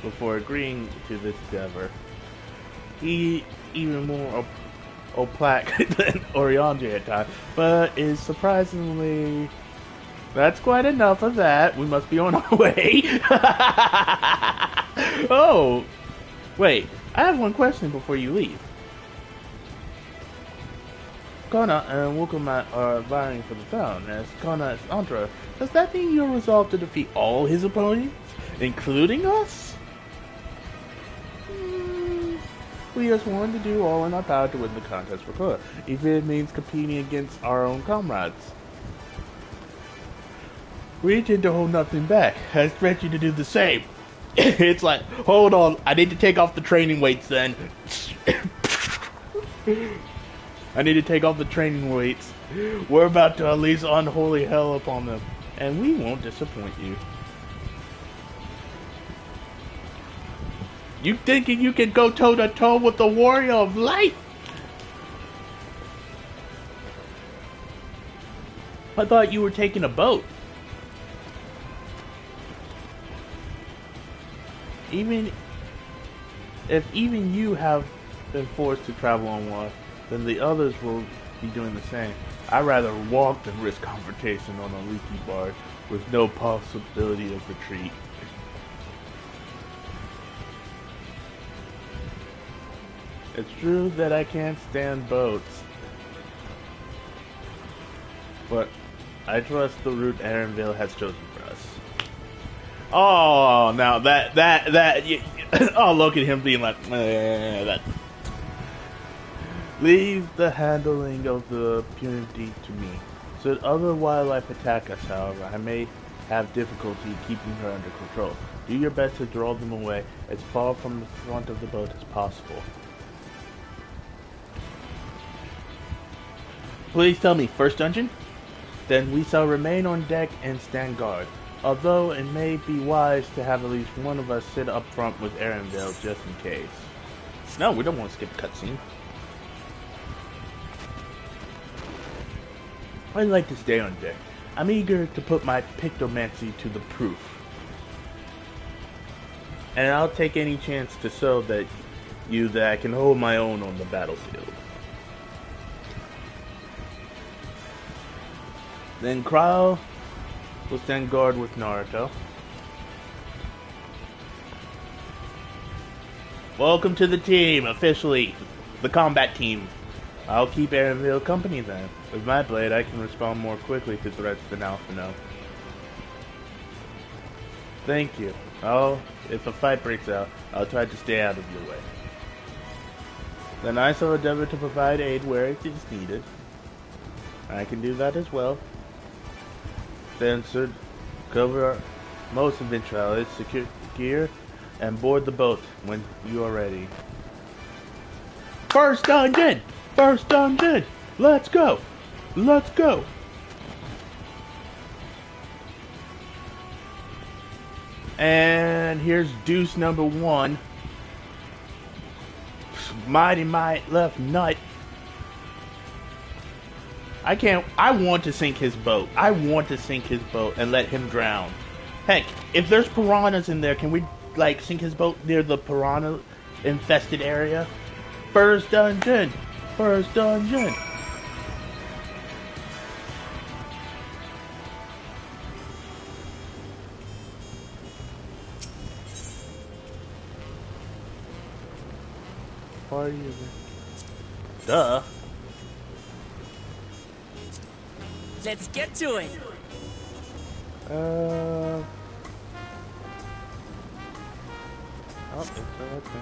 before agreeing to this endeavor. He even more opaque than Oriange at times, but is surprisingly... That's quite enough of that. We must be on our way. Oh, wait. I have one question before you leave. Kona and Wukamat are vying for the throne as Kona's entourage. Does that mean you're resolved to defeat all his opponents, including us? We just wanted to do all in our power to win the contest for Kona, even if it means competing against our own comrades. We intend to hold nothing back. I expect you to do the same. It's like, hold on, I need to take off the training weights then. I need to take off the training weights. We're about to unleash unholy hell upon them, and we won't disappoint you. You thinking you can go toe to toe with the warrior of light? I thought you were taking a boat. Even you have been forced to travel on water, then the others will be doing the same. I'd rather walk than risk confrontation on a leaky barge with no possibility of retreat. It's true that I can't stand boats, but I trust the route Aaronville has chosen for us. Oh, now oh, look at him being like, that. Leave the handling of the punity to me. Should other wildlife attack us, however, I may have difficulty keeping her under control. Do your best to draw them away as far from the front of the boat as possible. Please tell me, first dungeon? Then we shall remain on deck and stand guard. Although it may be wise to have at least one of us sit up front with Aaronville just in case. No, we don't want to skip a cutscene. I'd like to stay on deck. I'm eager to put my pictomancy to the proof. And I'll take any chance to show that I can hold my own on the battlefield. Then Kryle will stand guard with Naruto. Welcome to the team, officially. The combat team. I'll keep Aaronville company then. With my blade, I can respond more quickly to threats than Alphino. Thank you. If a fight breaks out, I'll try to stay out of your way. Then I shall endeavor to provide aid where it is needed. I can do that as well. Then should cover most eventualities, secure gear, and board the boat when you are ready. First dungeon! First dungeon! Let's go! Let's go! And here's deuce number 1. Mighty might left nut. I want to sink his boat. I want to sink his boat and let him drown. Heck, if there's piranhas in there, can we, like, sink his boat near the piranha infested area? First dungeon! First dungeon! Why are you there? Duh. Let's get to it. Oh, it's okay.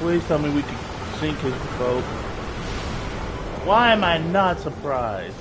Please tell me we can sink his boat. Why am I not surprised?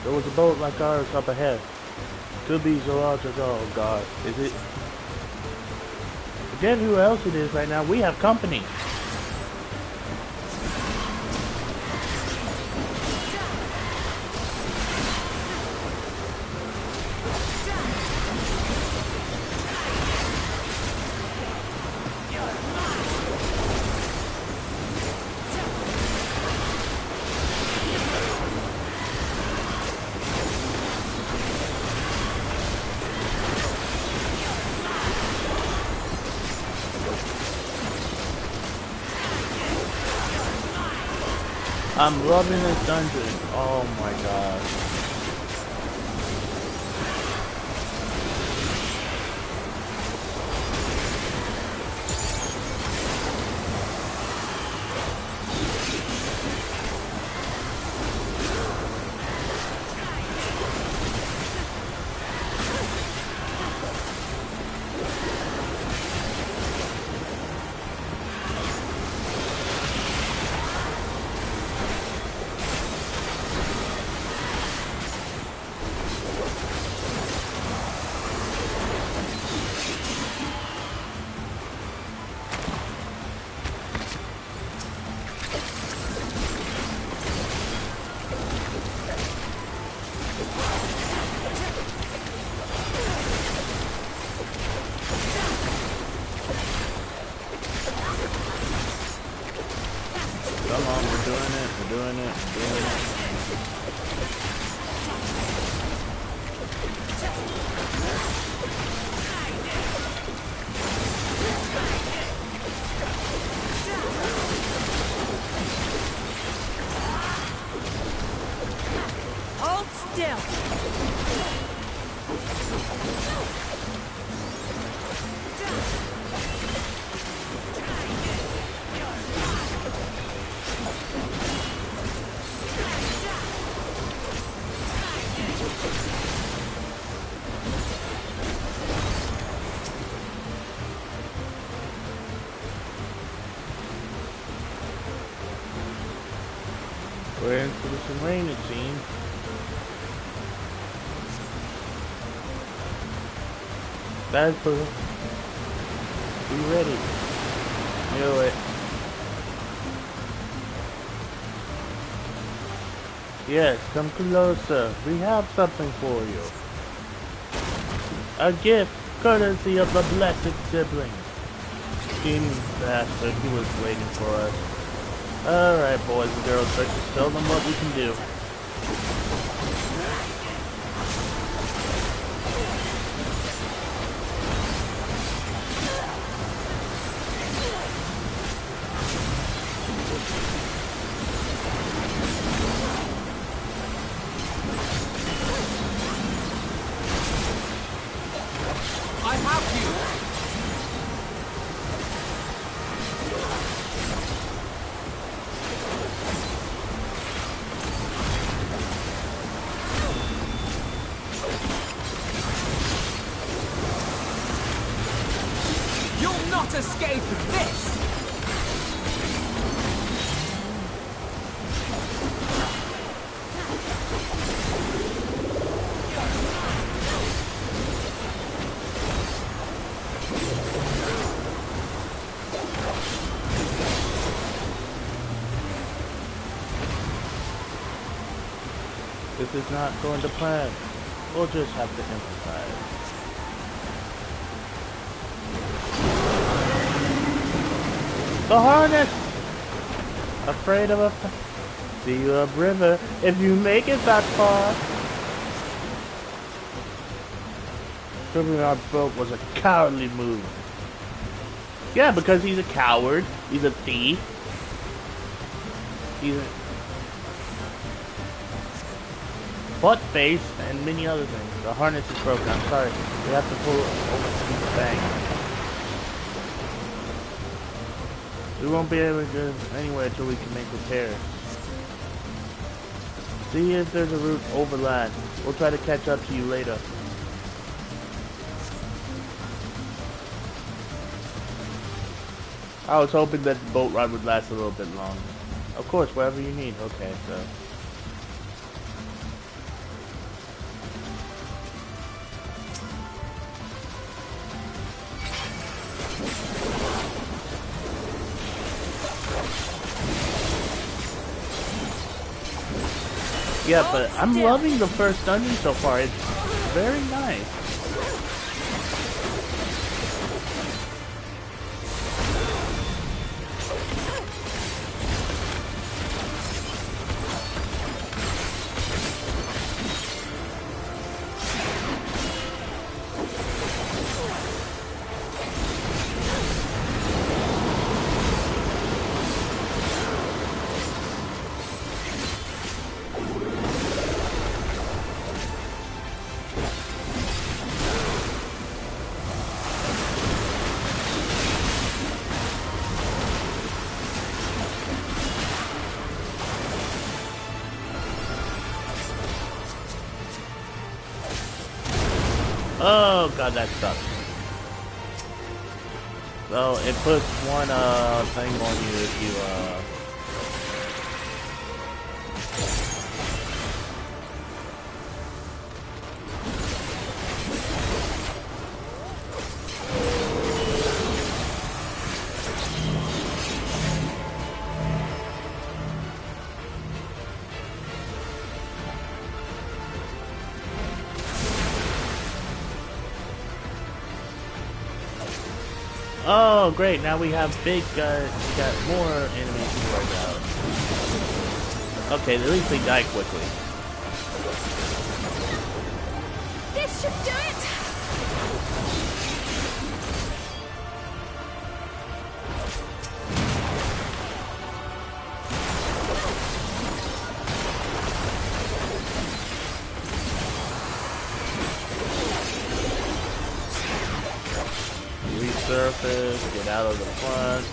There was a boat like ours up ahead. Could be Zorata's. Oh god, is it? Forget who else it is right now. We have company. I'm loving this dungeon. Oh my god. Come on, we're doing it, we're doing it, we're doing it. Hold still. We're into some rain, it seems. That's cool. Be ready. Do it. Yes, come closer. We have something for you. A gift, courtesy of the blessed sibling. Scheming bastard, he was waiting for us. Alright, boys and girls, let's just tell them what we can do. I have you. You'll not escape this! This is not going to plan. We'll just have to improvise. The harness! Afraid of a... See you upriver if you make it that far. Tripping our boat was a cowardly move. Yeah, because he's a coward. He's a thief. He's a... butt face and many other things. The harness is broken. I'm sorry. We have to pull over to the bank. We won't be able to go anywhere until we can make repairs. See if there's a route overland. We'll try to catch up to you later. I was hoping that the boat ride would last a little bit longer. Of course, wherever you need. Okay, so... Yeah, but I'm loving the first dungeon so far. It's very nice. Oh god, that sucks. So it puts one thing on you if you Oh, great! Now we have big, got more enemies to worry about. Okay, at least they die quickly. This should do it! Resurface, get out of the front.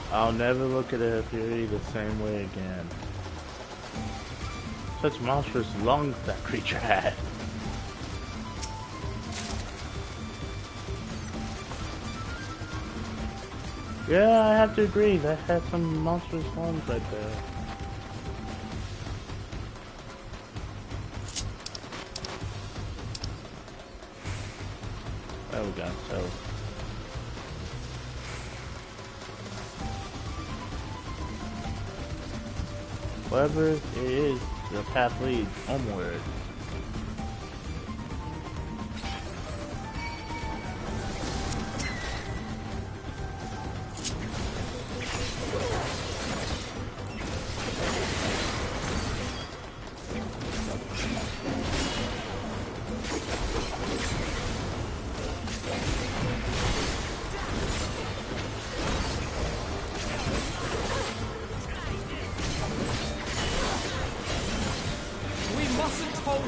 I'll never look at a Fury the same way again. Such monstrous lungs that creature had. Yeah, I have to agree, that had some monstrous lungs right there. There we go, so... wherever it is, the path leads onward. Hold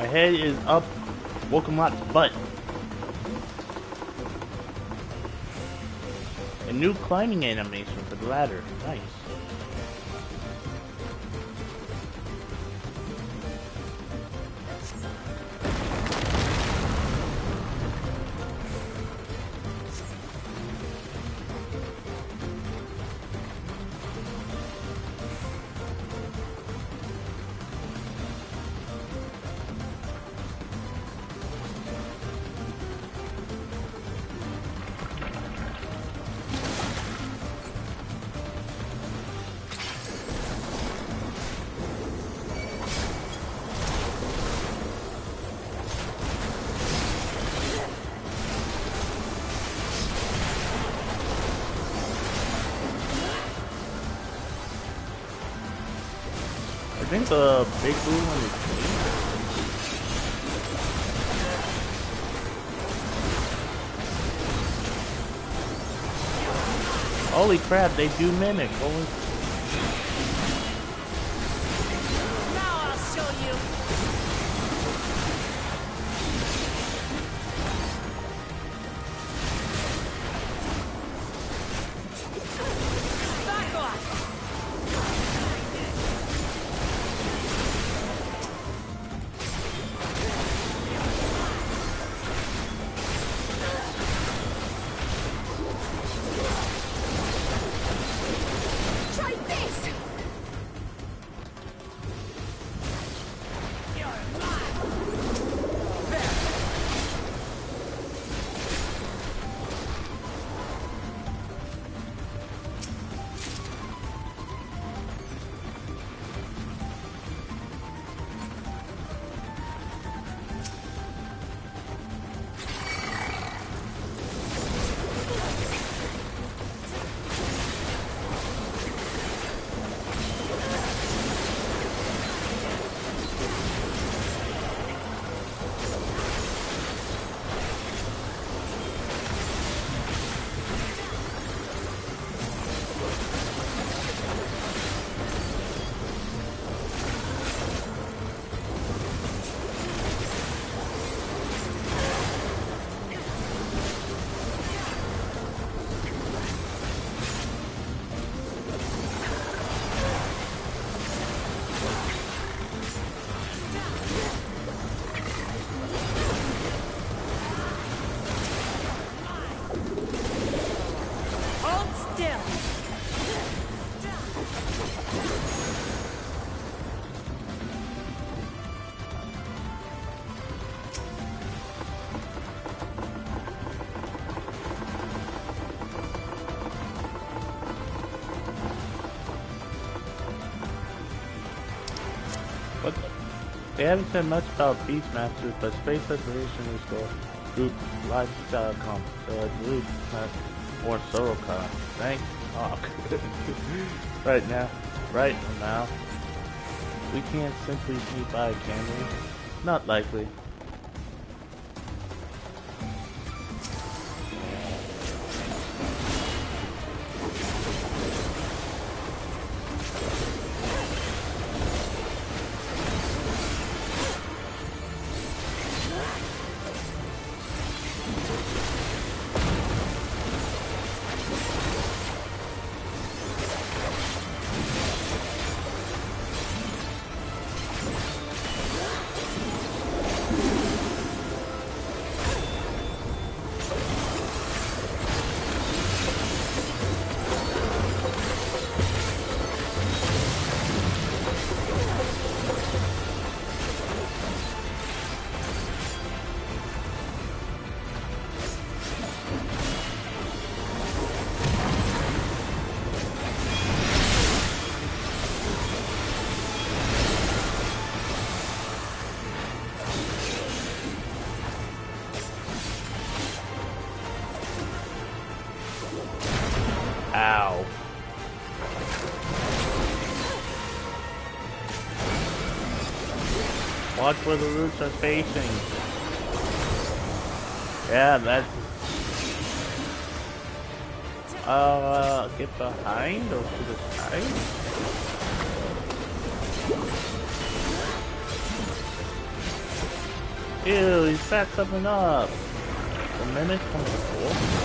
My head is up Wokamot's butt. A new climbing animation for the ladder. Nice. I think the big blue one is clean. Holy crap, they do mimic. Holy. Now I'll show you. Back off. Try this. Hold still. What? They haven't said much about Beastmasters, but Space Exploration is the group lifestyle comp. So I believe that's more Sorokon. Thanks. Oh, right now, we can't simply sneak by, can we? Not likely. Ow. Watch where the roots are facing. Yeah, that's... get behind or to the side? Ew, he's backed something up. The mimic from before?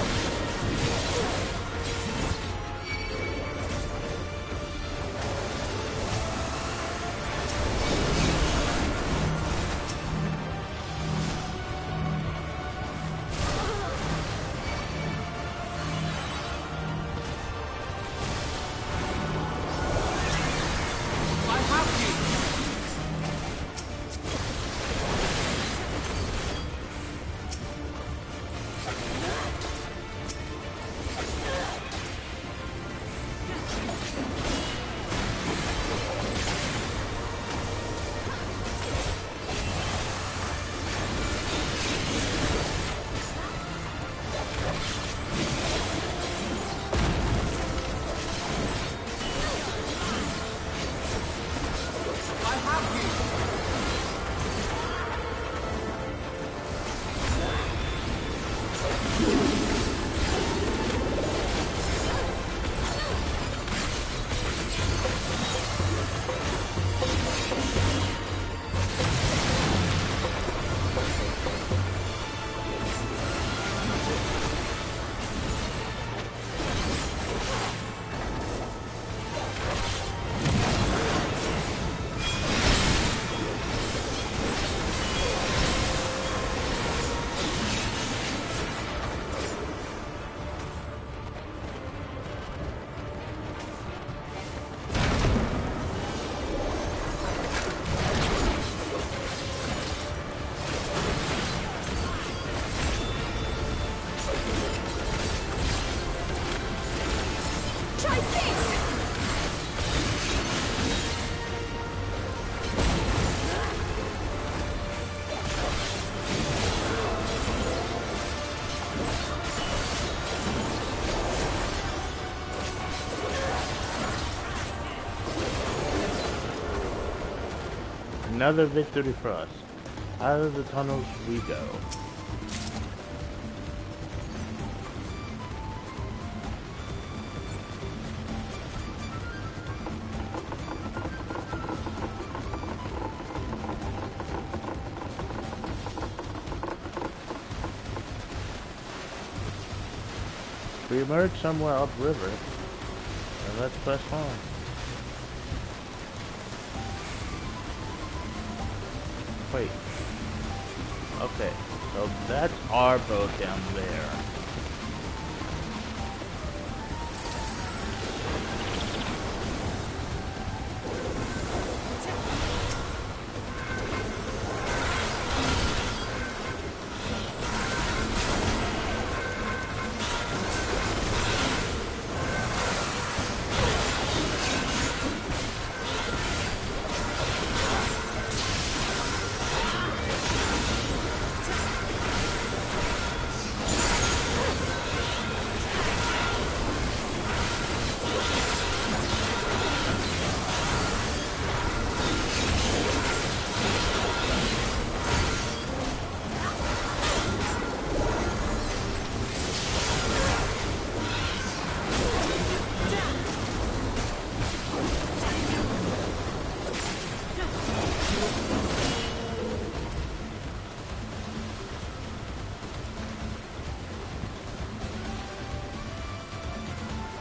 Another victory for us. Out of the tunnels we go. We emerge somewhere upriver, and let's press on. Wait. Okay, so that's our boat down there.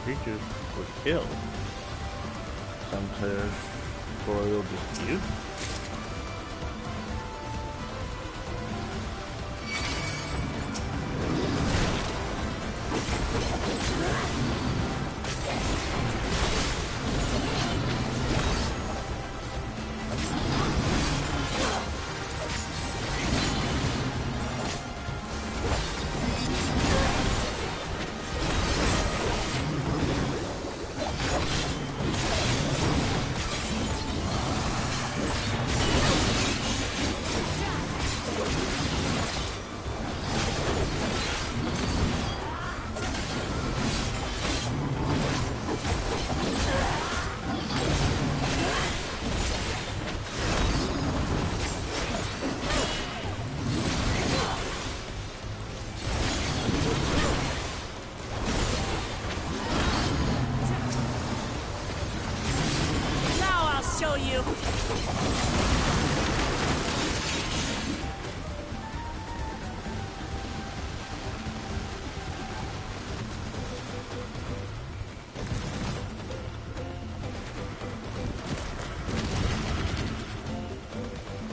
Creatures were killed. Some territorial dispute.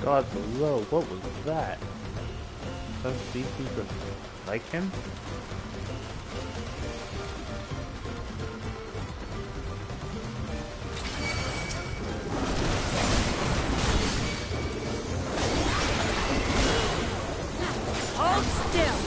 God below, what was that? Some species of lichen? Hold still!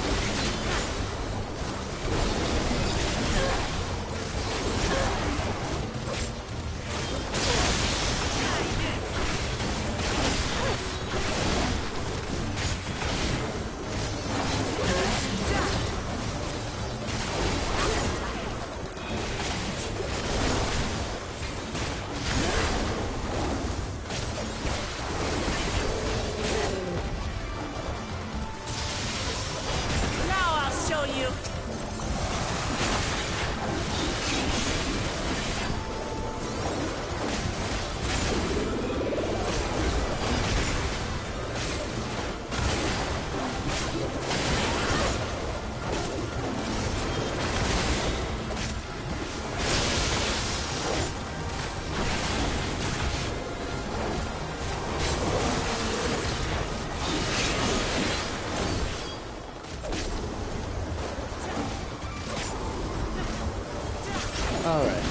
Alright.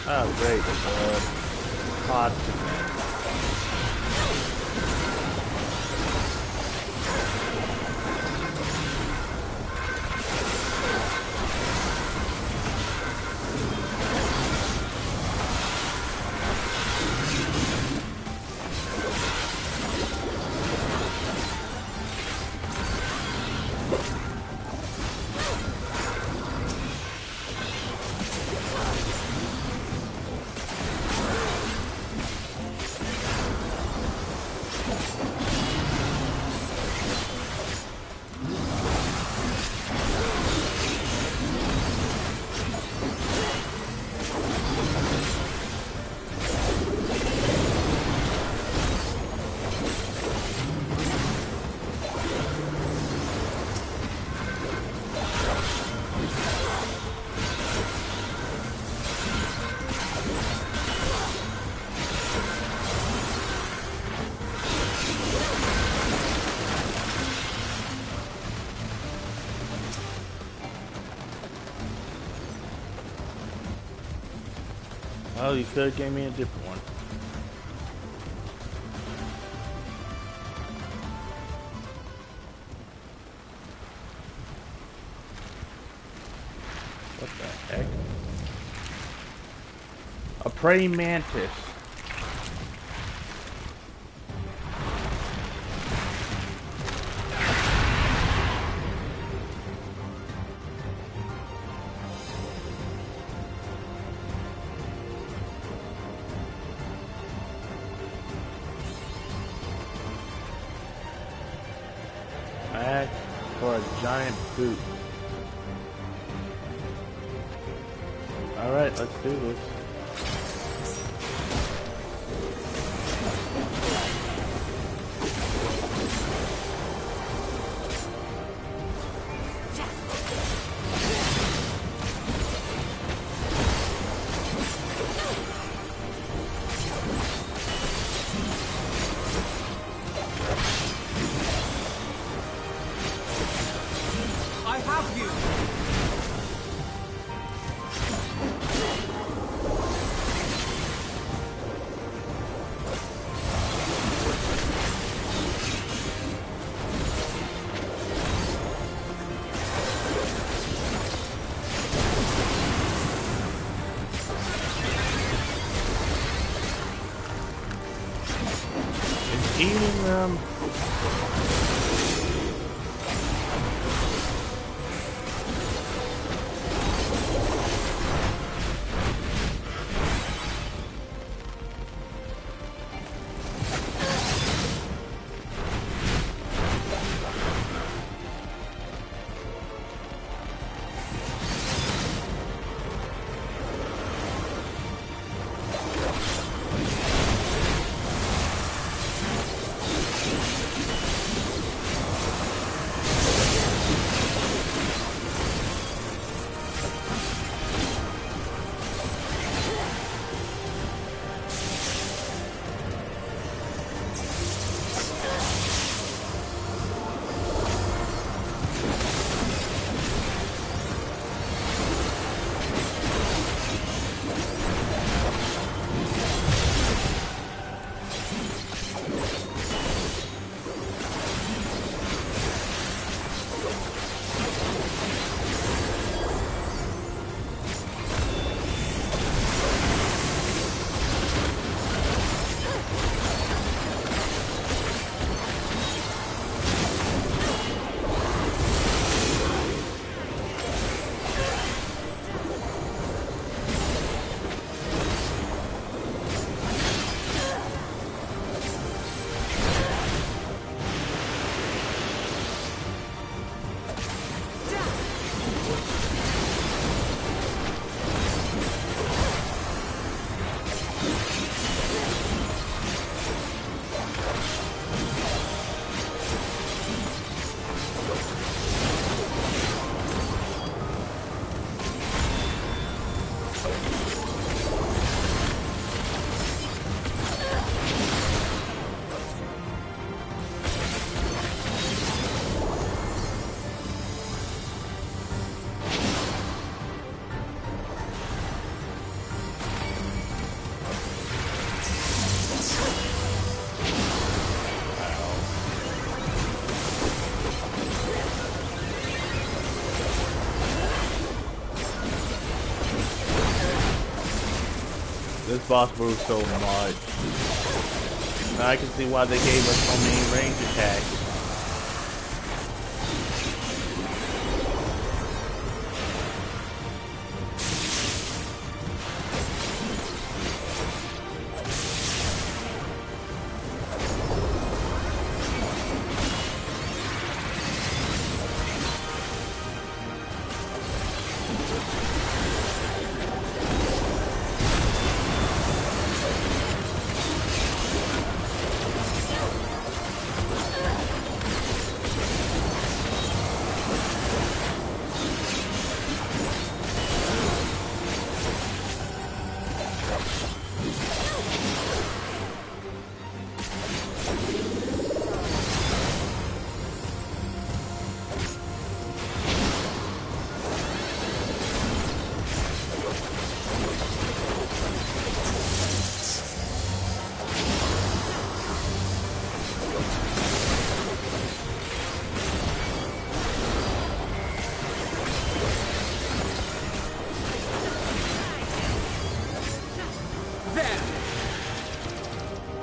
Oh, great. Pots again. Oh, you could have gave me a different one. What the heck? A praying mantis. Back for a giant boot. Alright, let's do this. I have you! It's eating them. boss moves so much. Now I can see why they gave us so many range attacks.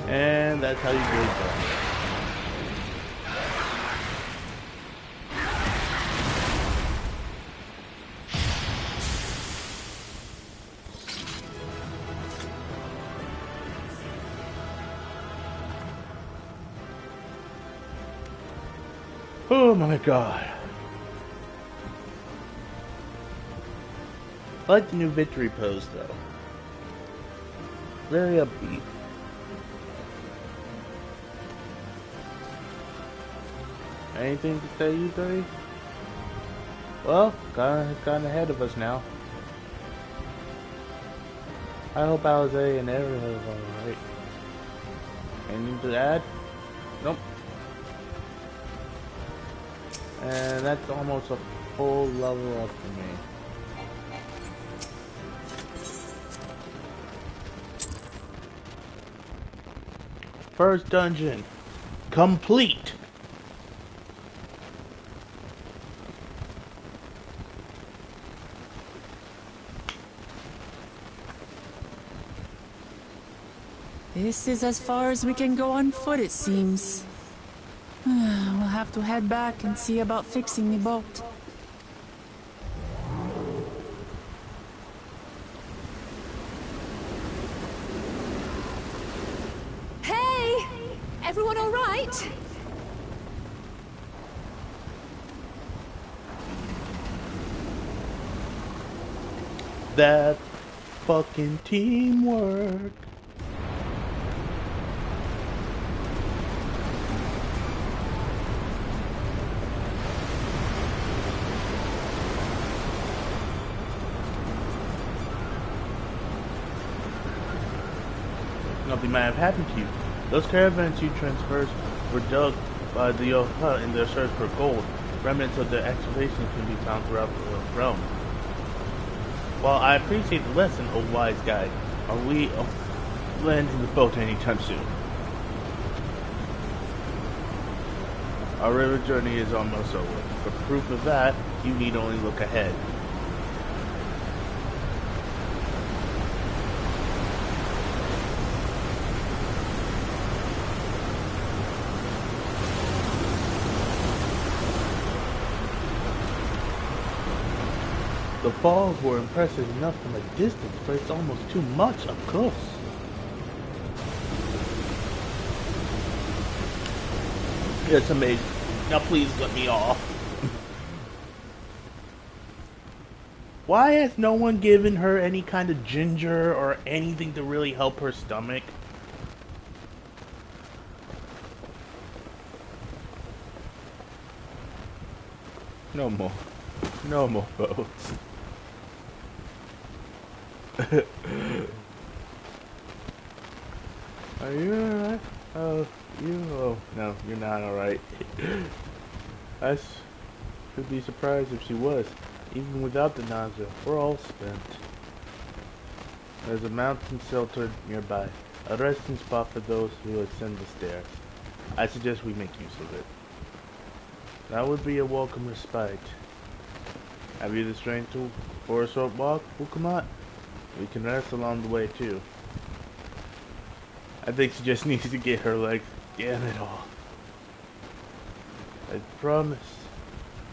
And that's how you do it. Oh my god. I like the new victory pose though. Very upbeat. Anything to say, you three? Well, has gotten ahead of us now. I hope Alize and Ariel are alright. Anything to add? Nope. And that's almost a full level up for me. First dungeon complete. This is as far as we can go on foot, it seems. We'll have to head back and see about fixing the boat. Hey! Everyone all right? That fucking teamwork. Nothing might have happened to you. Those caravans you traversed were dug by the OHH in their search for gold. Remnants of their excavations can be found throughout the realm. While I appreciate the lesson, oh wise guide, are we landing the boat anytime soon? Our river journey is almost over. For proof of that, you need only look ahead. The falls were impressive enough from a distance, but it's almost too much up close. It's amazing. Now please let me off. Why has no one given her any kind of ginger or anything to really help her stomach? No more. No more boats. Are you alright? Oh, oh, no, you're not alright. I should be surprised if she was. Even without the nausea, we're all spent. There's a mountain shelter nearby, a resting spot for those who ascend the stairs. I suggest we make use of it. That would be a welcome respite. Have you the strength for a short walk? Well, come on. We can rest along the way too. I think she just needs to get her legs. Damn it all. I promise.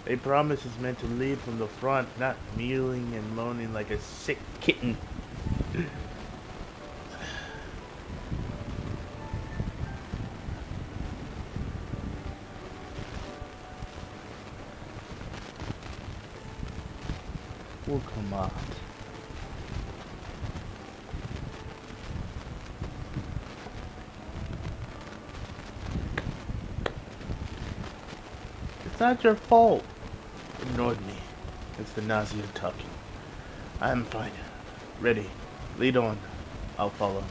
A promise is meant to lead from the front, not mewing and moaning like a sick kitten. Oh, come on. It's not your fault. Ignored me. It's the nausea talking. I'm fine. Ready. Lead on. I'll follow.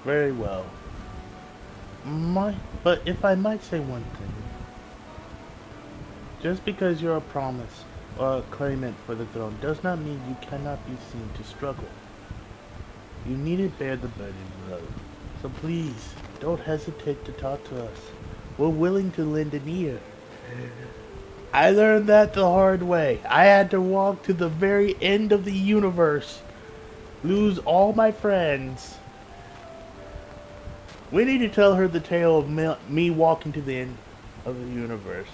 Very well. But if I might say one thing. Just because you're a promise or a claimant for the throne does not mean you cannot be seen to struggle. You need to bear the burden you load. So please, don't hesitate to talk to us. We're willing to lend an ear. I learned that the hard way. I had to walk to the very end of the universe. Lose all my friends. We need to tell her the tale of me walking to the end of the universe.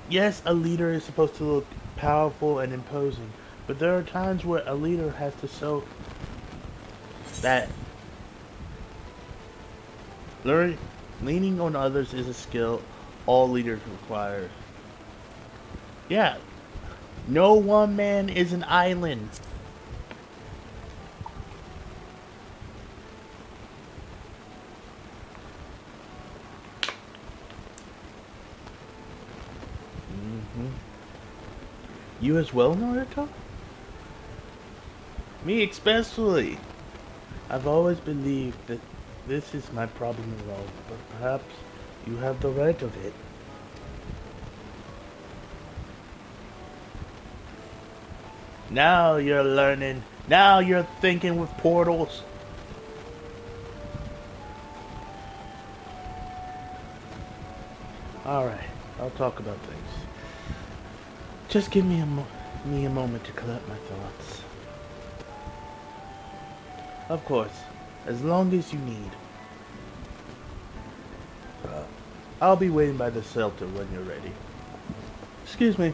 Yes, a leader is supposed to look powerful and imposing, but there are times where a leader has to show that leaning on others is a skill all leaders require. Yeah, no one man is an island. You as well, Naruto? Me especially. I've always believed that this is my problem alone, but perhaps you have the right of it. Now you're learning. Now you're thinking with portals. Alright, I'll talk about things. Just give me a moment to collect my thoughts. Of course, as long as you need. I'll be waiting by the shelter when you're ready. Excuse me.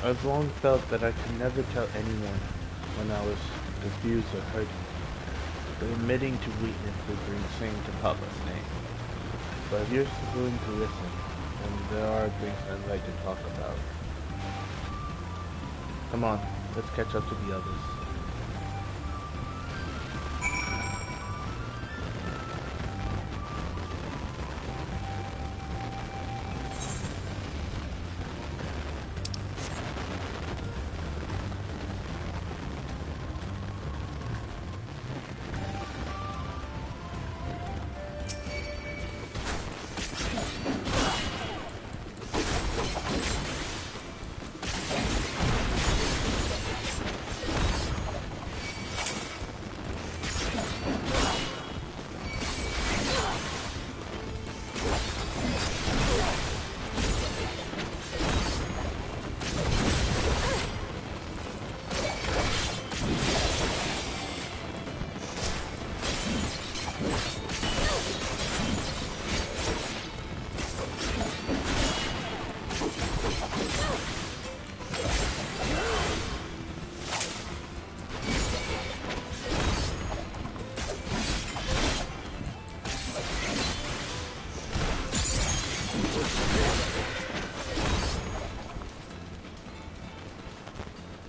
I've long felt that I could never tell anyone when I was confused or hurting, but admitting to weakness would bring shame to Papa's name. But if you're willing to listen, then there are things I'd like to talk about. Come on, let's catch up to the others.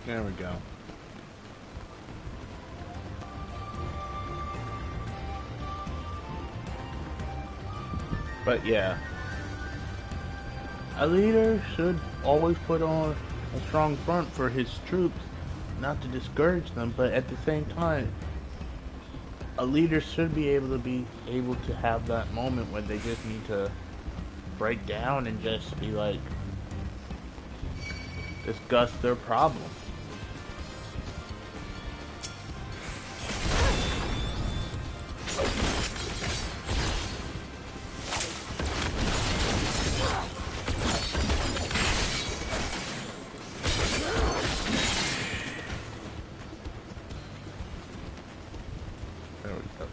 There we go. But yeah, a leader should always put on a strong front for his troops, not to discourage them, but at the same time, a leader should be able to have that moment when they just need to break down and just be like, discuss their problem. There we go.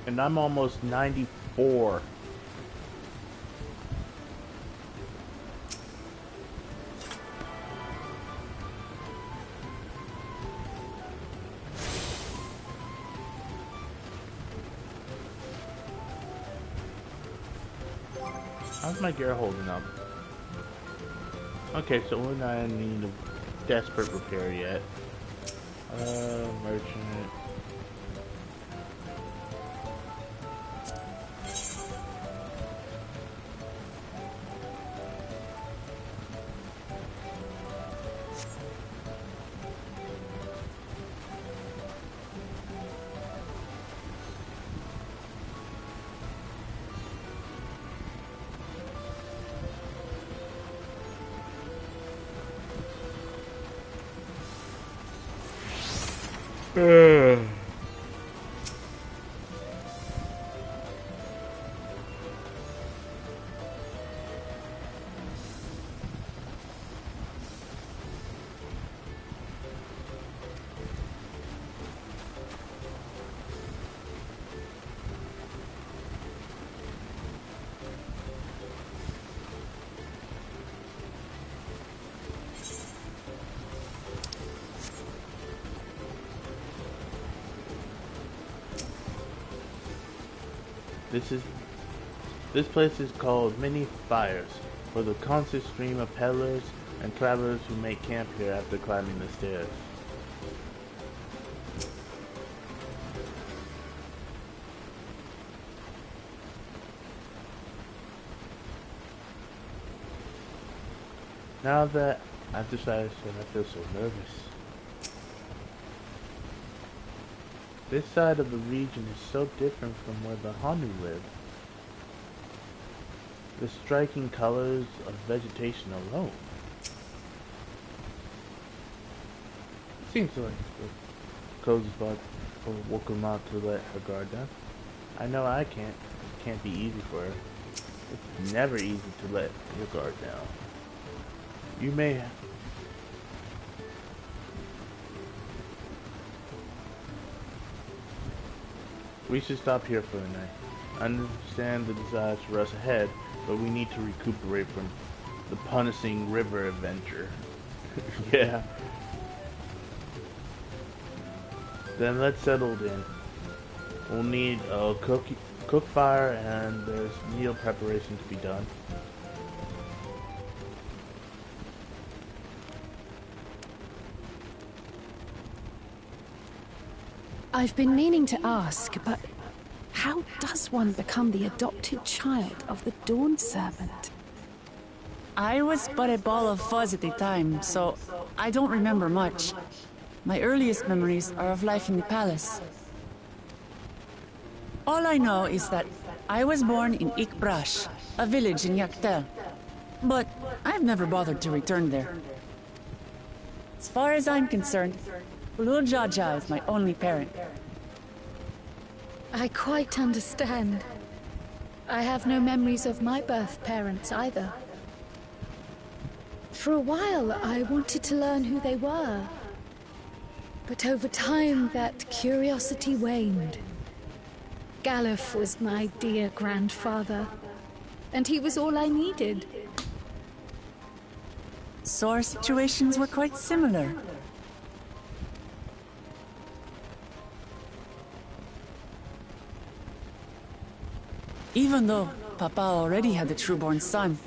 And I'm almost 94. How's my gear holding up? Okay, so we're not in need of desperate repair yet. Merchant. This place is called Many Fires, for the constant stream of peddlers and travelers who make camp here after climbing the stairs. Now that I've decided that I feel so nervous. This side of the region is so different from where the Hanu live. The striking colors of vegetation alone. Seems like the coziest spot for Wokuma to let her guard down. I know I can't. It can't be easy for her. It's never easy to let your guard down. You may have. We should stop here for the night. I understand the desires for us ahead, but we need to recuperate from the punishing river adventure. Yeah. Then let's settle in. We'll need a cook fire, and there's meal preparation to be done. I've been meaning to ask, but how does one become the adopted child of the Dawn Servant? I was but a ball of fuzz at the time, so I don't remember much. My earliest memories are of life in the palace. All I know is that I was born in Ikbrash, a village in Yaktel. But I've never bothered to return there. As far as I'm concerned, Lul Jaja is my only parent. I quite understand. I have no memories of my birth parents either. For a while, I wanted to learn who they were. But over time, that curiosity waned. Galuf was my dear grandfather, and he was all I needed. So our situations were quite similar. Even though Papa already had a true-born son,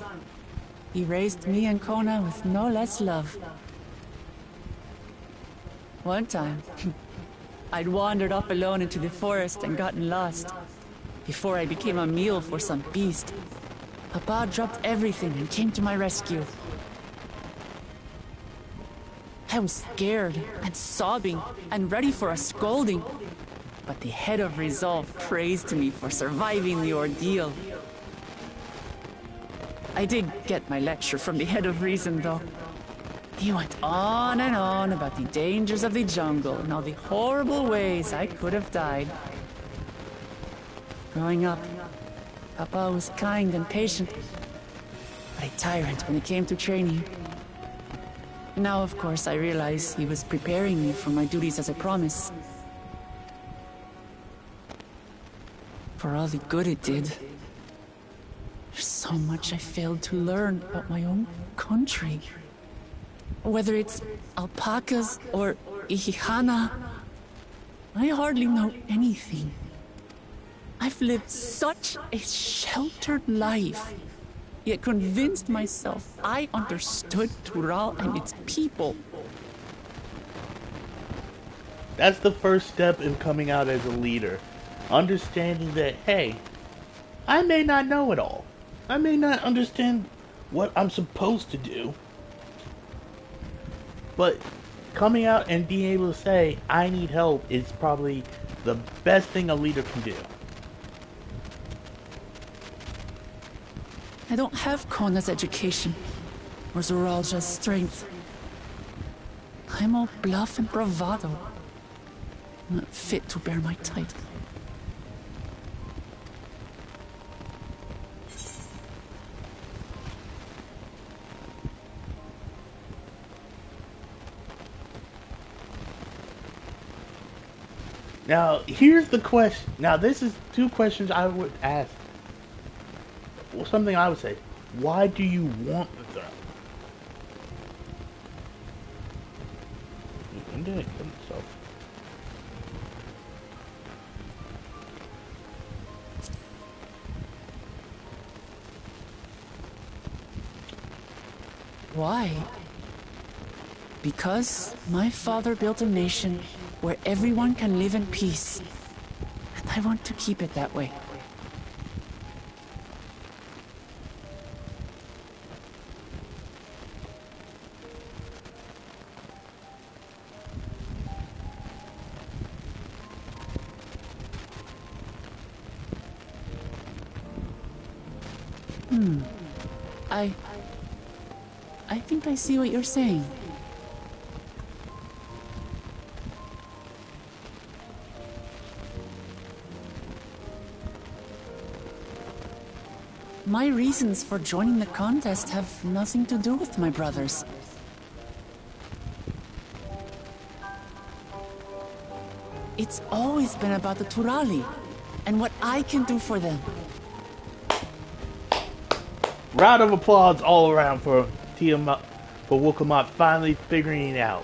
he raised me and Kona with no less love. One time, I'd wandered off alone into the forest and gotten lost. Before I became a meal for some beast, Papa dropped everything and came to my rescue. I was scared and sobbing and ready for a scolding, but the head of resolve praised me for surviving the ordeal. I did get my lecture from the head of reason, though. He went on and on about the dangers of the jungle and all the horrible ways I could have died. Growing up, Papa was kind and patient, but a tyrant when it came to training. Now, of course, I realize he was preparing me for my duties as a promise. For all the good it did. There's so much I failed to learn about my own country. Whether it's alpacas or Ihihana, I hardly know anything. I've lived such a sheltered life, yet convinced myself I understood Tural and its people. That's the first step in coming out as a leader. Understanding that, hey, I may not know it all. I may not understand what I'm supposed to do. But coming out and being able to say, I need help, is probably the best thing a leader can do. I don't have Kona's education, or Zoralja's strength. I'm all bluff and bravado, not fit to bear my title. Now, here's the question. Now, this is two questions I would ask. Well, something I would say. Why do you want the throne? I'm doing it for myself. Why? Because my father built a nation where everyone can live in peace. And I want to keep it that way. I think I see what you're saying. My reasons for joining the contest have nothing to do with my brothers. It's always been about the Turali and what I can do for them. Round of applause all around for Wokomot finally figuring it out.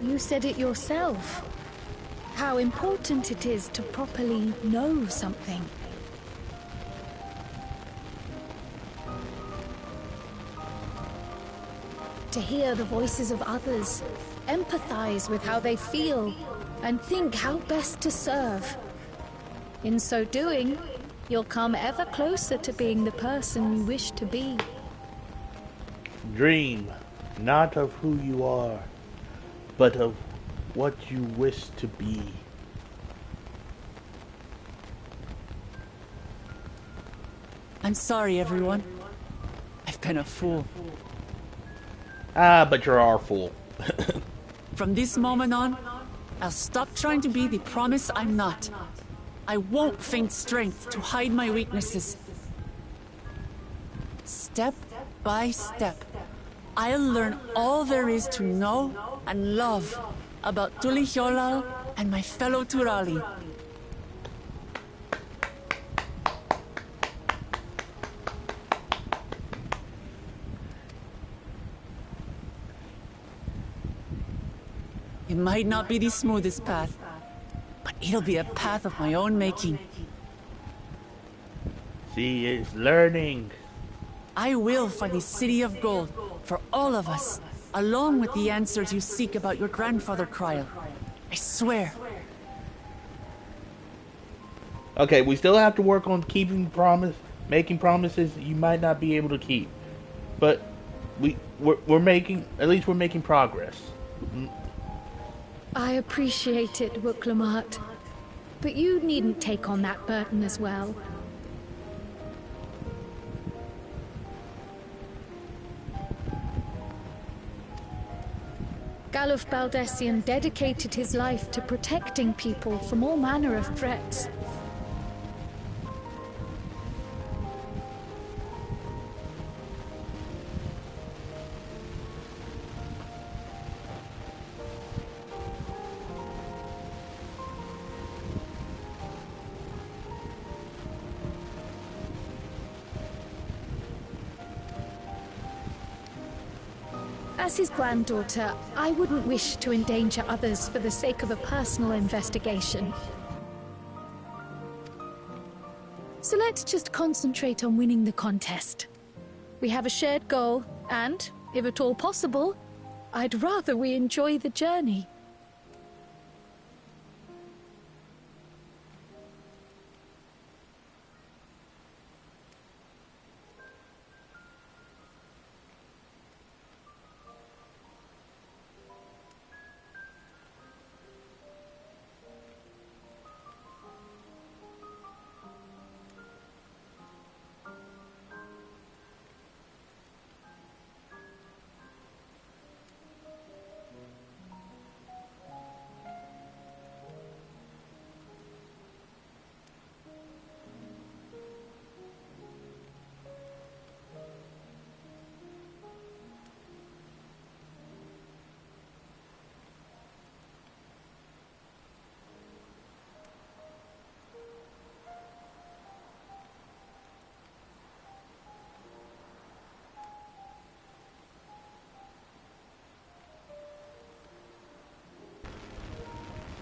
You said it yourself. How important it is to properly know something. To hear the voices of others, empathize with how they feel, and think how best to serve. In so doing, you'll come ever closer to being the person you wish to be. Dream, not of who you are, but of what you wish to be. I'm sorry, everyone. I've been a fool. Ah, but you're our fool. From this moment on, I'll stop trying to be the promise I'm not. I won't feign strength to hide my weaknesses. Step by step, I'll learn all there is to know and love about Tulihiolal and my fellow Turali. It might not be the smoothest path, but it'll be a path of my own making. She is learning. I will find the City of Gold for all of us, along with the answers you seek about your grandfather, Cryle. I swear. Okay, we still have to work on making promises you might not be able to keep. But we're making, at least we're making progress. I appreciate it, Wuklamart. But you needn't take on that burden as well. Galuf Baldessian dedicated his life to protecting people from all manner of threats. As his granddaughter, I wouldn't wish to endanger others for the sake of a personal investigation. So let's just concentrate on winning the contest. We have a shared goal, and, if at all possible, I'd rather we enjoy the journey.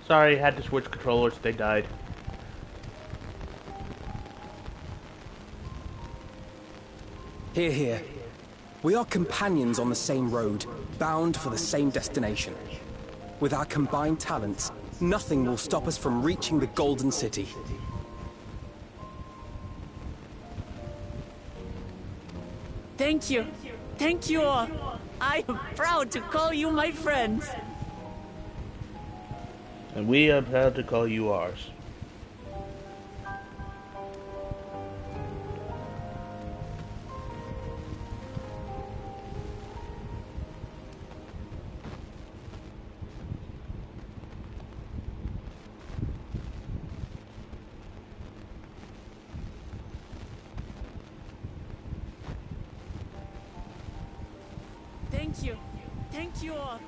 Sorry, had to switch controllers, they died. Hear, hear. We are companions on the same road, bound for the same destination. With our combined talents, nothing will stop us from reaching the Golden City. Thank you. Thank you all. I am proud to call you my friends. And we are proud to call you ours. Thank you. Thank you all.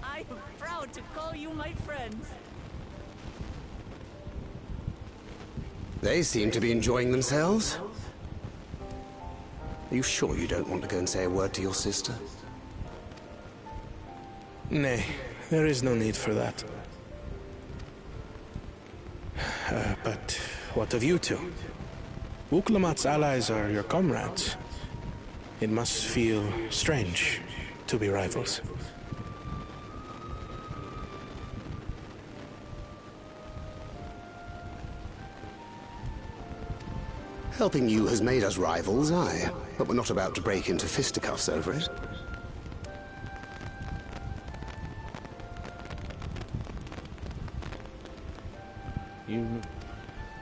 I am proud to call you my friends. They seem to be enjoying themselves. Are you sure you don't want to go and say a word to your sister? Nay, there is no need for that. But what of you two? Wuklamat's allies are your comrades. It must feel strange to be rivals. Helping you has made us rivals, aye. But we're not about to break into fisticuffs over it.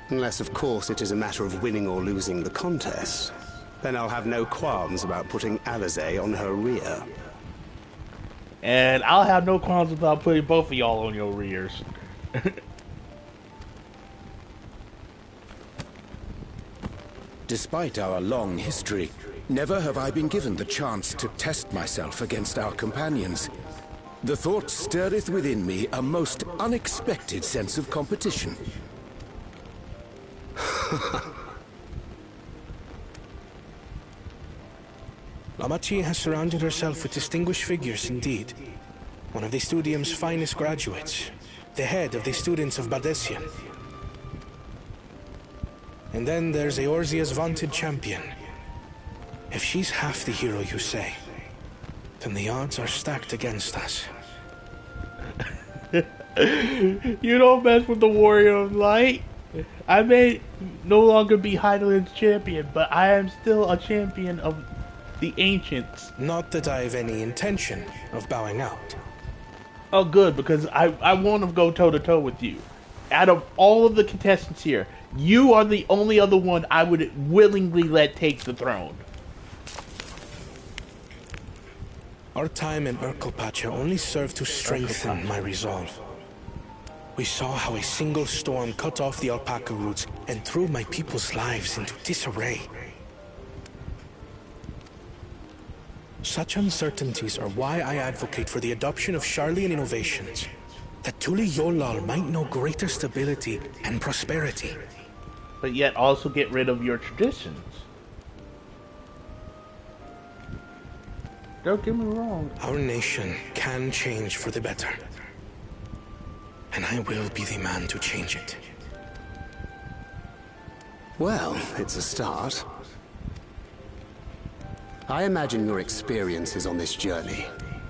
Unless, of course, it is a matter of winning or losing the contest. Then I'll have no qualms about putting Alizé on her rear. And I'll have no qualms about putting both of y'all on your rears. Despite our long history, never have I been given the chance to test myself against our companions. The thought stirreth within me a most unexpected sense of competition. Lamachi has surrounded herself with distinguished figures indeed. One of the Studium's finest graduates. The head of the students of Baldessian. And then there's Eorzea's vaunted champion. If she's half the hero you say, then the odds are stacked against us. You don't mess with the Warrior of Light. I may no longer be Hydaelyn's champion, but I am still a champion of the Ancients. Not that I have any intention of bowing out. Oh, good, because I want to go toe-to-toe with you. Out of all of the contestants here, you are the only other one I would willingly let take the throne. Our time in Urkelpacha only served to strengthen my resolve. We saw how a single storm cut off the alpaca roots and threw my people's lives into disarray. Such uncertainties are why I advocate for the adoption of Sharlayan innovations, that Tuli Yolal might know greater stability and prosperity. But yet also get rid of your traditions. Don't get me wrong. Our nation can change for the better. And I will be the man to change it. Well, it's a start. I imagine your experiences on this journey,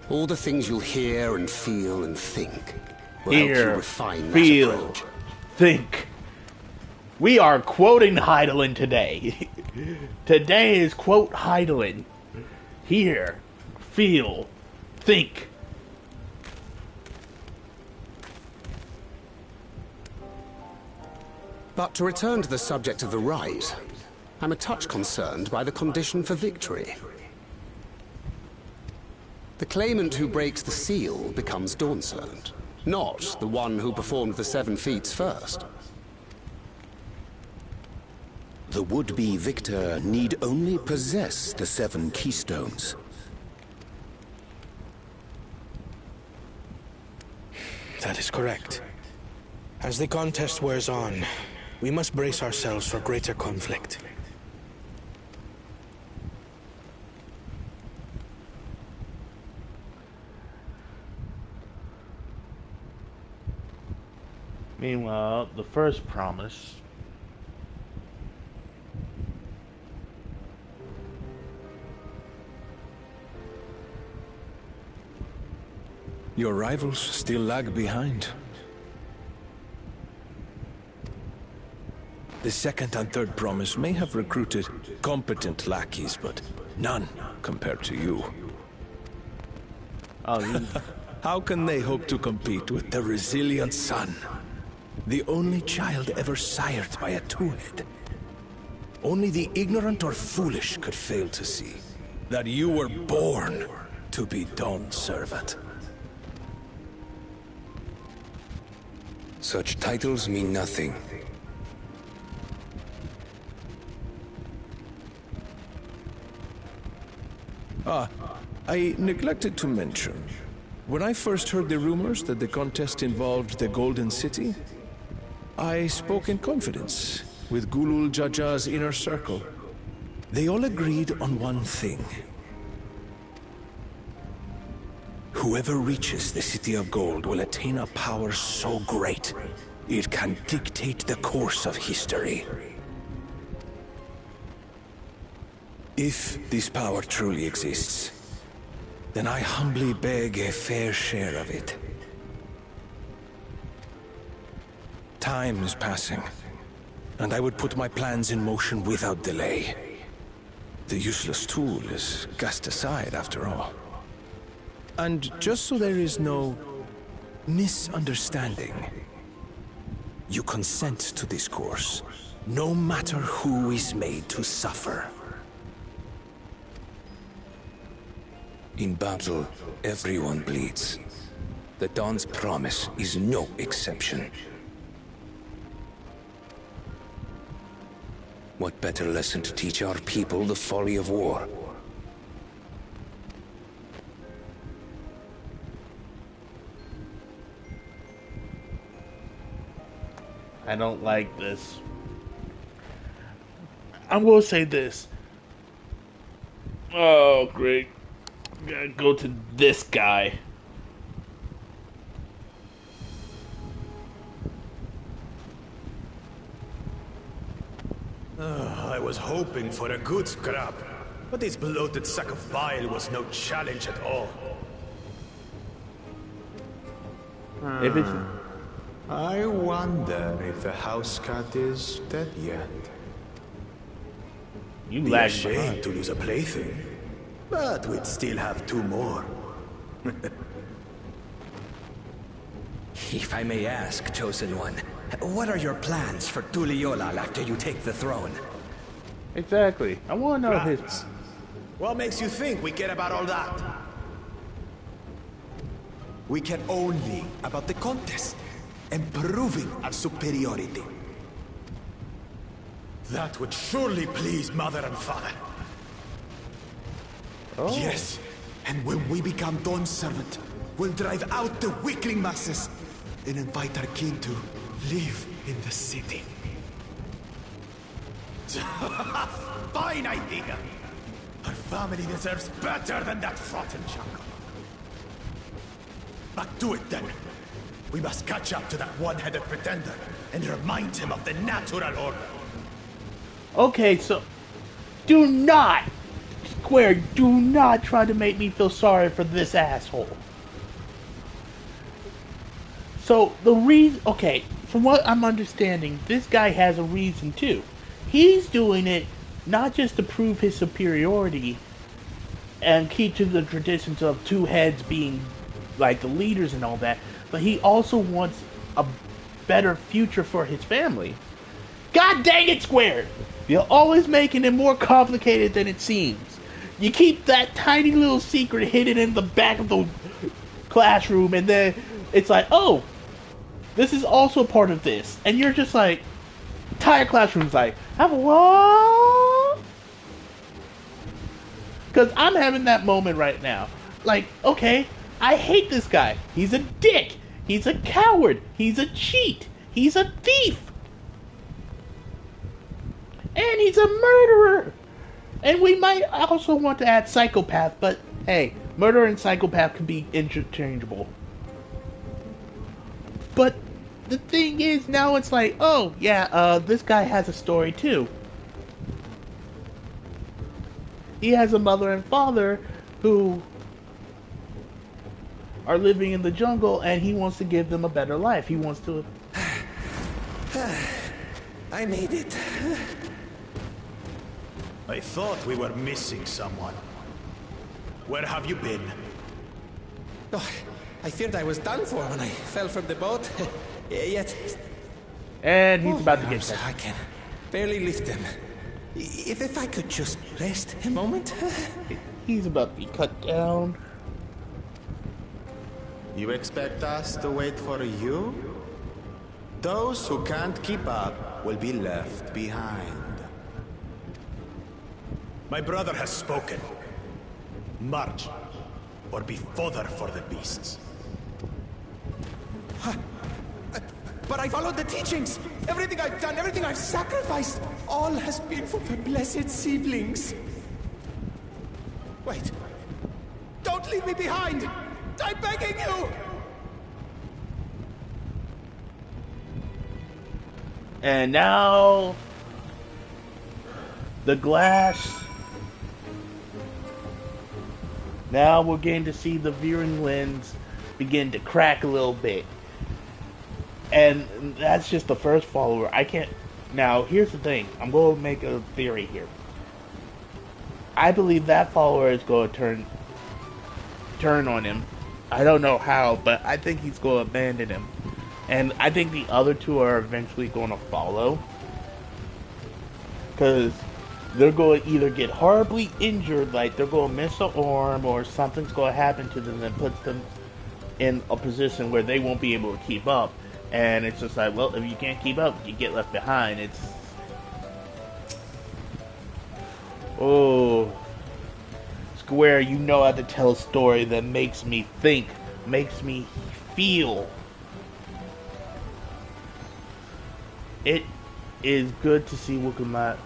all the things you'll hear and feel and think, will help you refine that approach. Think. We are quoting Hydaelyn today. Today is quote Hydaelyn. Hear, feel, think. But to return to the subject of the rite, I'm a touch concerned by the condition for victory. The claimant who breaks the seal becomes Dawnservant, not the one who performed the 7 feats first. The would-be victor need only possess the 7 keystones. That is correct. As the contest wears on, we must brace ourselves for greater conflict. Meanwhile, the first promise. Your rivals still lag behind. The second and third promise may have recruited competent lackeys, but none compared to you. Oh, How can they hope to compete with the resilient son? The only child ever sired by a two-head. Only the ignorant or foolish could fail to see that you were born to be Dawnservant. Such titles mean nothing. I neglected to mention. When I first heard the rumors that the contest involved the Golden City, I spoke in confidence with Gulul Jaja's inner circle. They all agreed on one thing. Whoever reaches the City of Gold will attain a power so great, it can dictate the course of history. If this power truly exists, then I humbly beg a fair share of it. Time is passing, and I would put my plans in motion without delay. The useless tool is cast aside after all. And just so there is no misunderstanding, you consent to this course, no matter who is made to suffer. In battle, everyone bleeds. The Dawn's promise is no exception. What better lesson to teach our people the folly of war? I don't like this. I will say this. Oh, great. Gotta go to this guy. I was hoping for a good scrap, but this bloated sack of bile was no challenge at all. If it's... I wonder if the house cat is dead yet. You Be lag ashamed behind. to lose a plaything, but we'd still have 2 more. If I may ask, Chosen One, what are your plans for Tuliolal after you take the throne? Exactly. I want to know his... What makes you think we care about all that? We care only about the contest and proving our superiority. That would surely please Mother and Father. Oh. Yes, and when we become Dawn's servant, we'll drive out the weakling masses and invite our king to live in the city. Fine idea! Our family deserves better than that rotten jungle. But do it then. We must catch up to that one-headed pretender and remind him of the natural order. Okay, so do not, Square, do not try to make me feel sorry for this asshole. So the reason, okay, from what I'm understanding, this guy has a reason too. He's doing it not just to prove his superiority and keep to the traditions of 2 heads being like the leaders and all that, but he also wants a better future for his family. God dang it, Square! You're always making it more complicated than it seems. You keep that tiny little secret hidden in the back of the classroom, and then it's like, oh, this is also part of this. And you're just like, entire classroom's like, what? Because I'm having that moment right now. Like, okay, I hate this guy. He's a dick. He's a coward. He's a cheat. He's a thief. And he's a murderer. And we might also want to add psychopath, but hey, murderer and psychopath can be interchangeable. But the thing is, now it's like, oh, yeah, this guy has a story too. He has a mother and father who are living in the jungle, and he wants to give them a better life. He wants to... I made it. I thought we were missing someone. Where have you been? Oh, I feared I was done for when I fell from the boat. Yet... And he's about to get that. I can barely lift them. If I could just rest a moment. He's about to be cut down. You expect us to wait for you? Those who can't keep up will be left behind. My brother has spoken. March, or be fodder for the beasts. But I followed the teachings. Everything I've done, everything I've sacrificed, all has been for the blessed seedlings. Wait. Don't leave me behind! I'm begging you! And now... the glass... Now we're getting to see the viewing lens begin to crack a little bit. And that's just the first follower. I can't... Now, here's the thing. I'm going to make a theory here. I believe that follower is going to turn on him. I don't know how, but I think he's going to abandon him. And I think the other 2 are eventually going to follow. Because they're going to either get horribly injured, like they're going to miss an arm, or something's going to happen to them that puts them in a position where they won't be able to keep up. And it's just like, well, if you can't keep up, you get left behind. It's... Oh... Square, you know how to tell a story that makes me think, makes me feel. It is good to see Wukamat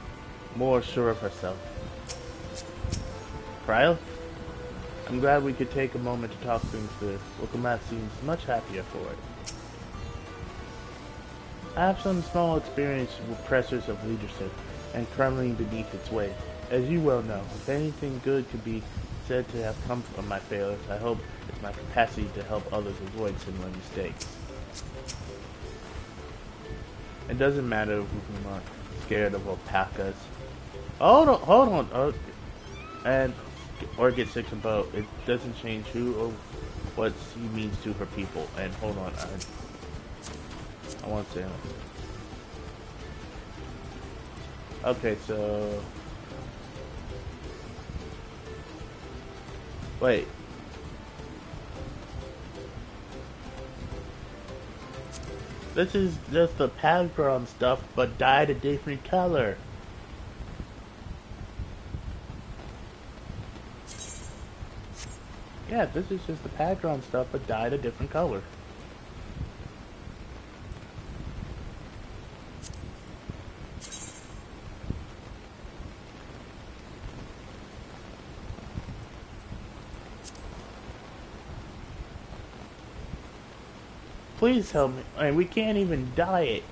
more sure of herself. Cryo? I'm glad we could take a moment to talk things through. Wukamat seems much happier for it. I have some small experience with pressures of leadership. and crumbling beneath its weight. As you well know, if anything good could be said to have come from my failures, I hope it's my capacity to help others avoid similar mistakes. It doesn't matter if we are scared of alpacas. Hold on. Or get sick of both. It doesn't change who or what she means to her people. And hold on, I want to say that. Okay, so wait. This is just the background stuff, but dyed a different color. Yeah, this is just the background stuff, but dyed a different color. Please help me. I mean, we can't even dye it.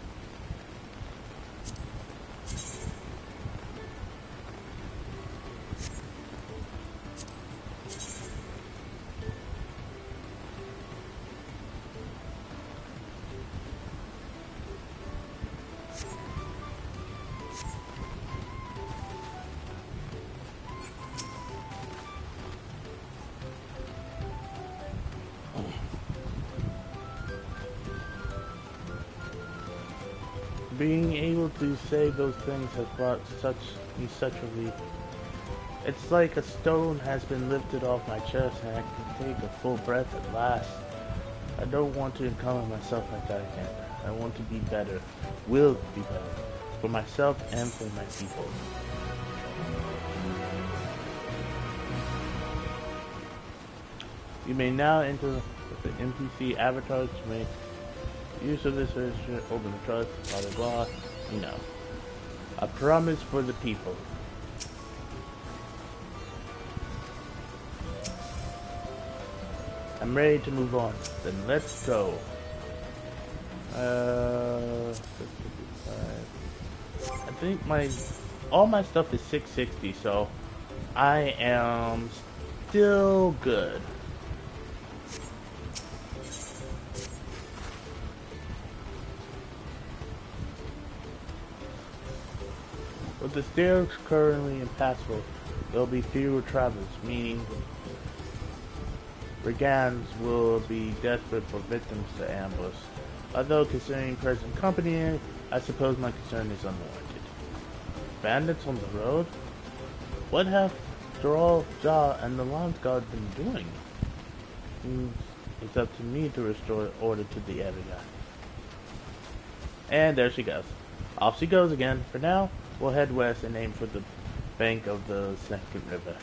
Being able to say those things has brought me such relief. It's like a stone has been lifted off my chest and I can take a full breath at last. I don't want to encumber myself like that again. I want to be better. Will be better. For myself and for my people. You may now enter the NPC avatars to make use of this version, open the trust, blah blah blah, you know. A promise for the people. I'm ready to move on. Then let's go. I think all my stuff is 660, so I am still good. With the stairs currently impassable, there will be fewer travelers, meaning brigands will be desperate for victims to ambush. Although considering present company, I suppose my concern is unwarranted. Bandits on the road? What have Doral, Ja, and the Lance Guard been doing? It's up to me to restore order to the area. And there she goes. Off she goes again. For now, we'll head west and aim for the bank of the second river.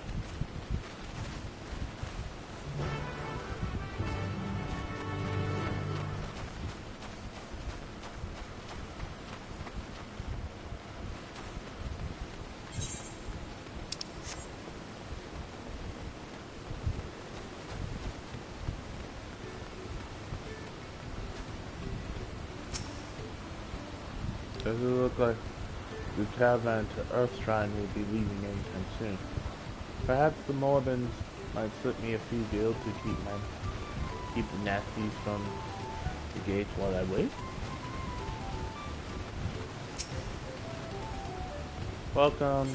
Does it look like the caravan to Earthshrine will be leaving anytime soon? Perhaps the Morbans might slip me a few deals to keep the nasties from the gates while I wait. Welcome.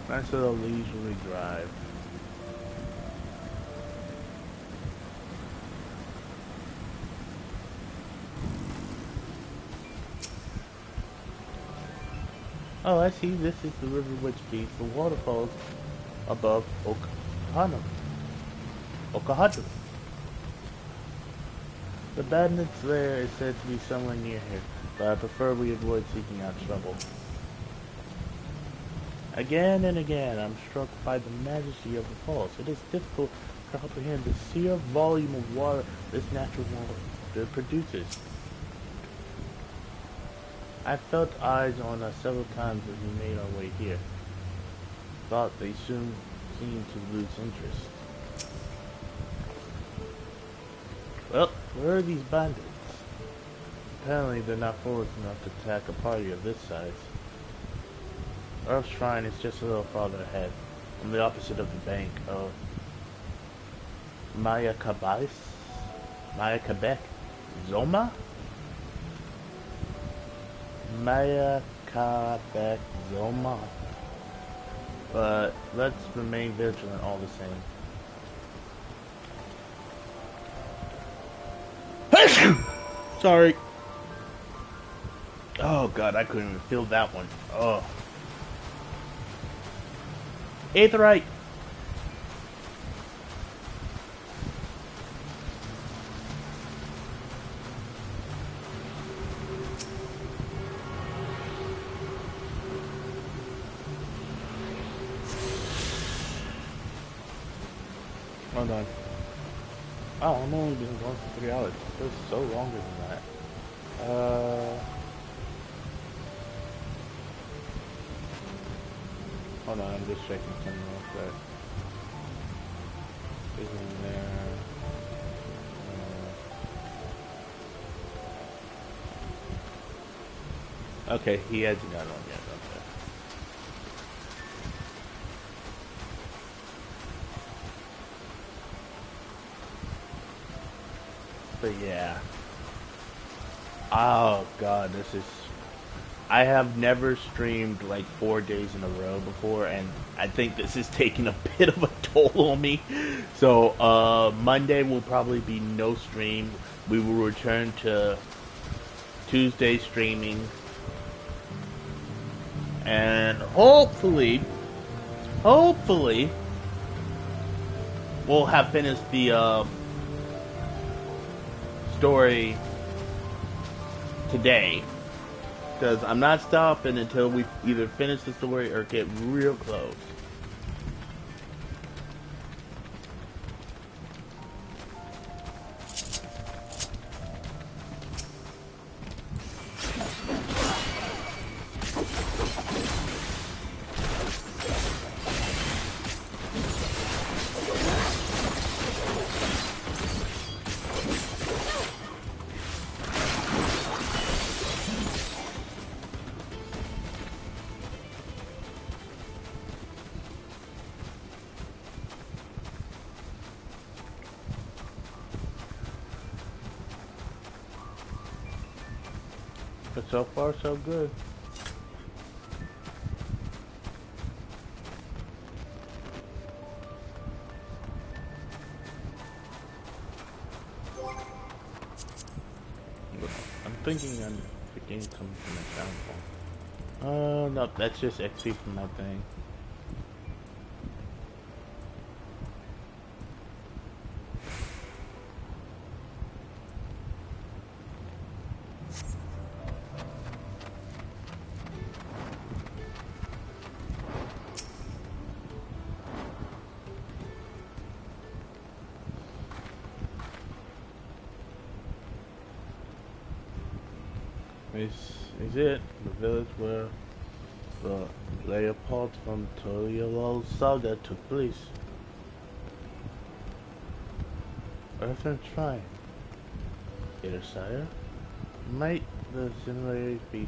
Nice little leisurely drive. Oh, I see. This is the river which feeds the waterfalls above Okahadu. The bandits' lair is said to be somewhere near here, but I prefer we avoid seeking out trouble. Again and again, I'm struck by the majesty of the falls. It is difficult to comprehend the sheer volume of water this natural wonder produces. I felt eyes on us several times as we made our way here. Thought they soon seemed to lose interest. Well, where are these bandits? Apparently they're not foolish enough to attack a party of this size. Earth's Shrine is just a little farther ahead, on the opposite of the bank of Mayakabek Zoma? Mayakabek Zoma. But let's remain vigilant all the same. Sorry. Oh god, I couldn't even feel that one. Oh. Aetheryte. Hold on. Oh, I'm only been going for 3 hours. It feels so longer than that. Hold on, I'm just checking something real quick. Is in there. Okay, he hasn't got on yet. Okay. But yeah. Oh god, this is... I have never streamed like 4 days in a row before, and I think this is taking a bit of a toll on me. So, Monday will probably be no stream. We will return to Tuesday streaming. And hopefully, we'll have finished the, story today. Because I'm not stopping until we either finish the story or get real close. But so far, so good. I'm thinking I'm getting something from the downfall. No, that's just XP from my thing. Is it the village where the Leopold from Toriel's saga took place? Earthern Shrine. Here, sire. Might the similarities be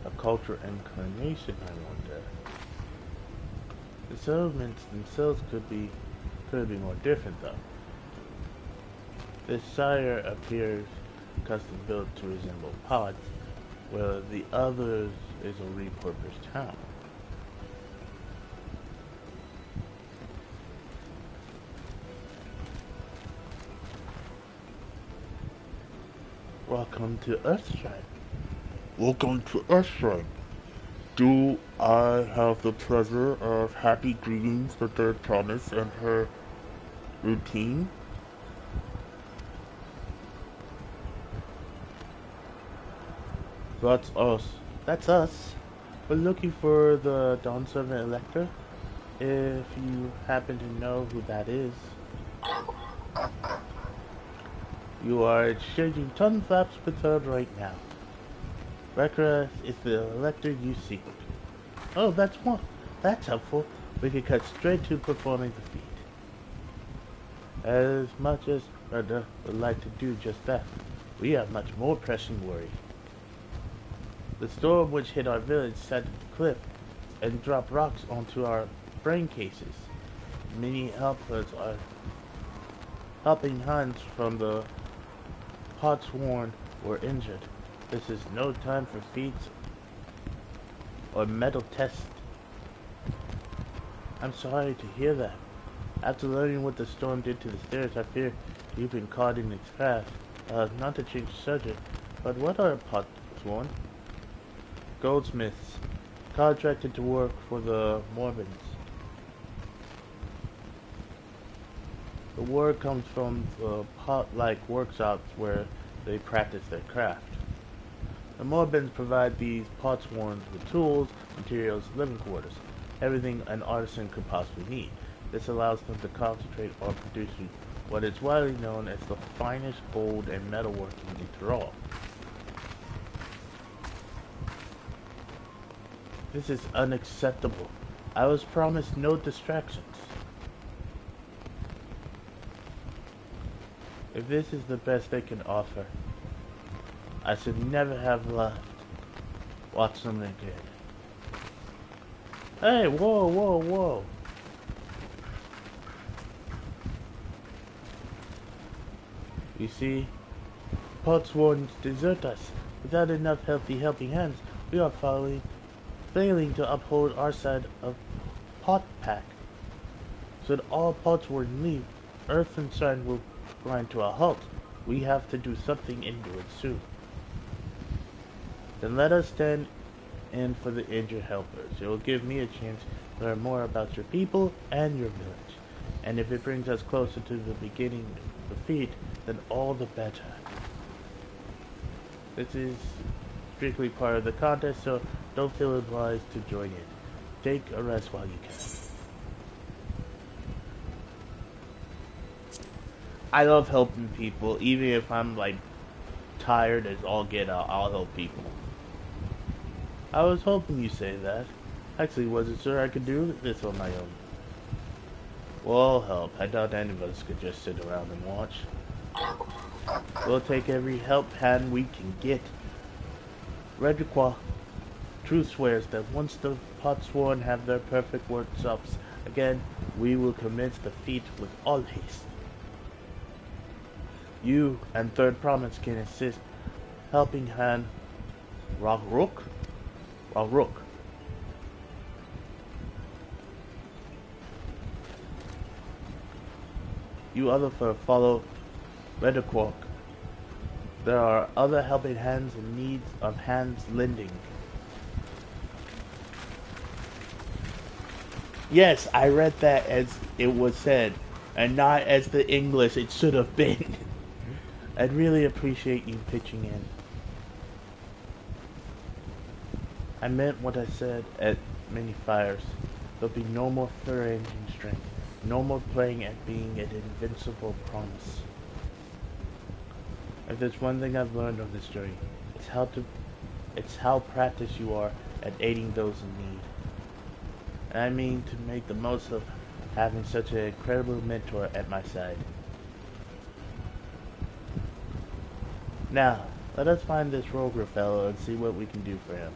a cultural incarnation, I wonder? The settlements themselves could be more different, though. This sire appears custom built to resemble pods, while the others is a repurposed town. Welcome to Earthshrine. Welcome to Earthshrine. Do I have the pleasure of happy greetings for Third Thomas and her routine? That's us. That's us. We're looking for the Dawn Servant Elector. If you happen to know who that is, you are exchanging tongue flaps with her right now. Rekra is the Elector you seek. Oh, that's helpful. We can cut straight to performing the feat. As much as Rada would like to do just that, we have much more pressing worry. The storm which hit our village sat at the cliff and dropped rocks onto our brain cases. Many helpers are helping hands from the Potsworn were injured. This is no time for feats or metal tests. I'm sorry to hear that. After learning what the storm did to the stairs, I fear you've been caught in its path. Not to change the subject, but what are Potsworn? Goldsmiths, contracted to work for the Morbins. The word comes from the pot-like workshops where they practice their craft. The Morbins provide these Potsworns with tools, materials, living quarters, everything an artisan could possibly need. This allows them to concentrate on producing what is widely known as the finest gold and metalworking in Tyrol. This is unacceptable. I was promised no distractions. If this is the best they can offer, I should never have left. Watch them again. Hey, whoa, whoa, whoa. You see, Potsworns desert us. Without enough healthy helping hands, we are failing to uphold our side of Pot Pack. Should all Potsworn leave, Earth and Sun will grind to a halt. We have to do something and do it soon. Then let us stand in for the injured helpers. It will give me a chance to learn more about your people and your village. And if it brings us closer to the beginning of the feat, then all the better. This is strictly part of the contest, so don't feel obliged to join in. Take a rest while you can. I love helping people, even if I'm like tired as all get out, I'll help people. I was hoping you'd say that. Actually, wasn't sure I could do this on my own. We'll all help. I doubt any of us could just sit around and watch. We'll take every help hand we can get. Redriqua, truth swears that once the Potsworn have their perfect workshops again, we will commence the feat with all haste. You and Third Province can assist helping hand Ragrook. You other follow Redriqua. There are other helping hands in need of hands lending. Yes, I read that as it was said, and not as the English it should have been. I'd really appreciate you pitching in. I meant what I said at many fires. There'll be no more fur engine strength. No more playing at being an invincible promise. If there's one thing I've learned on this journey, it's how practiced you are at aiding those in need. And I mean to make the most of having such an incredible mentor at my side. Now, let us find this Roger fellow and see what we can do for him.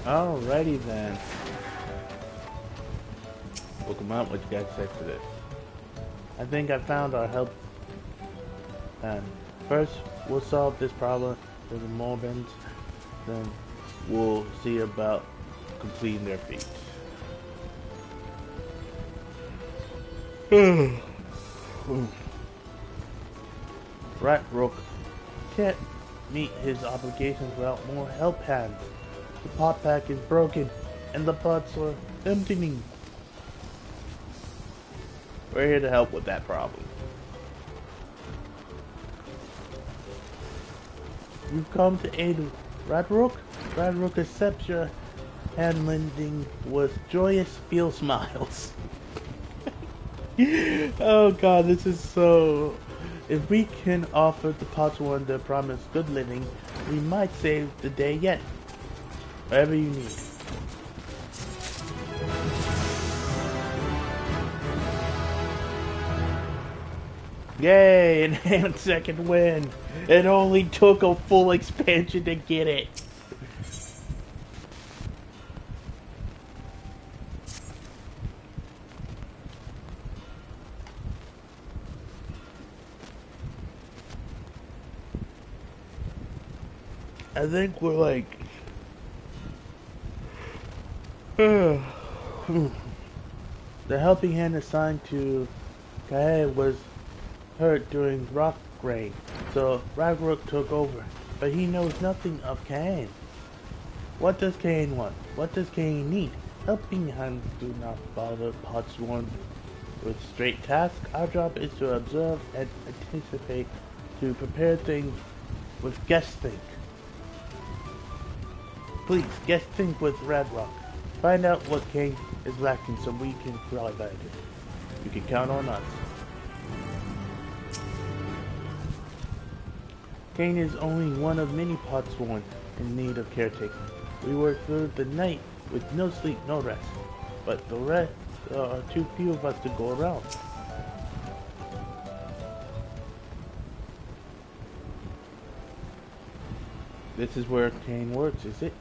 Alrighty then. We'll come out what you guys say for this. I think I found our help. And first, we'll solve this problem for the Morbins. Then we'll see about completing their feats. Right, Rook. Can't meet his obligations without more help hands. The pot pack is broken, and the pots are emptying. We're here to help with that problem. You've come to aid Radrook. Radrook accepts your hand lending with joyous feel smiles. Oh god, this is so... If we can offer the Potswan the promised good living, we might save the day yet. Whatever you need. Yay, enhanced second win. It only took a full expansion to get it. I think we're like... The helping hand assigned to Kae was hurt during rock raid, so Ragnarok took over, but he knows nothing of Cain. What does Cain want? What does Cain need? Helping hands do not bother Potswan with straight tasks. Our job is to observe and anticipate, to prepare things with guest think. Please, guest think with Radrock. Find out what Cain is lacking so we can provide it. You can count on us. Cain is only one of many Potswan in need of caretaking. We worked through the night with no sleep, no rest. But the rest are too few of us to go around. This is where Cain works, is it?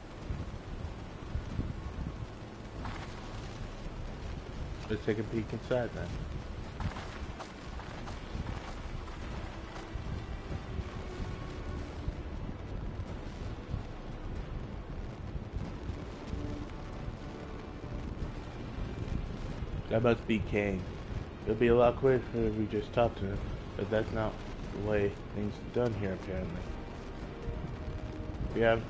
Let's take a peek inside then. That must be Cain. It'll be a lot quicker if we just talk to him, but that's not the way things are done here apparently. We have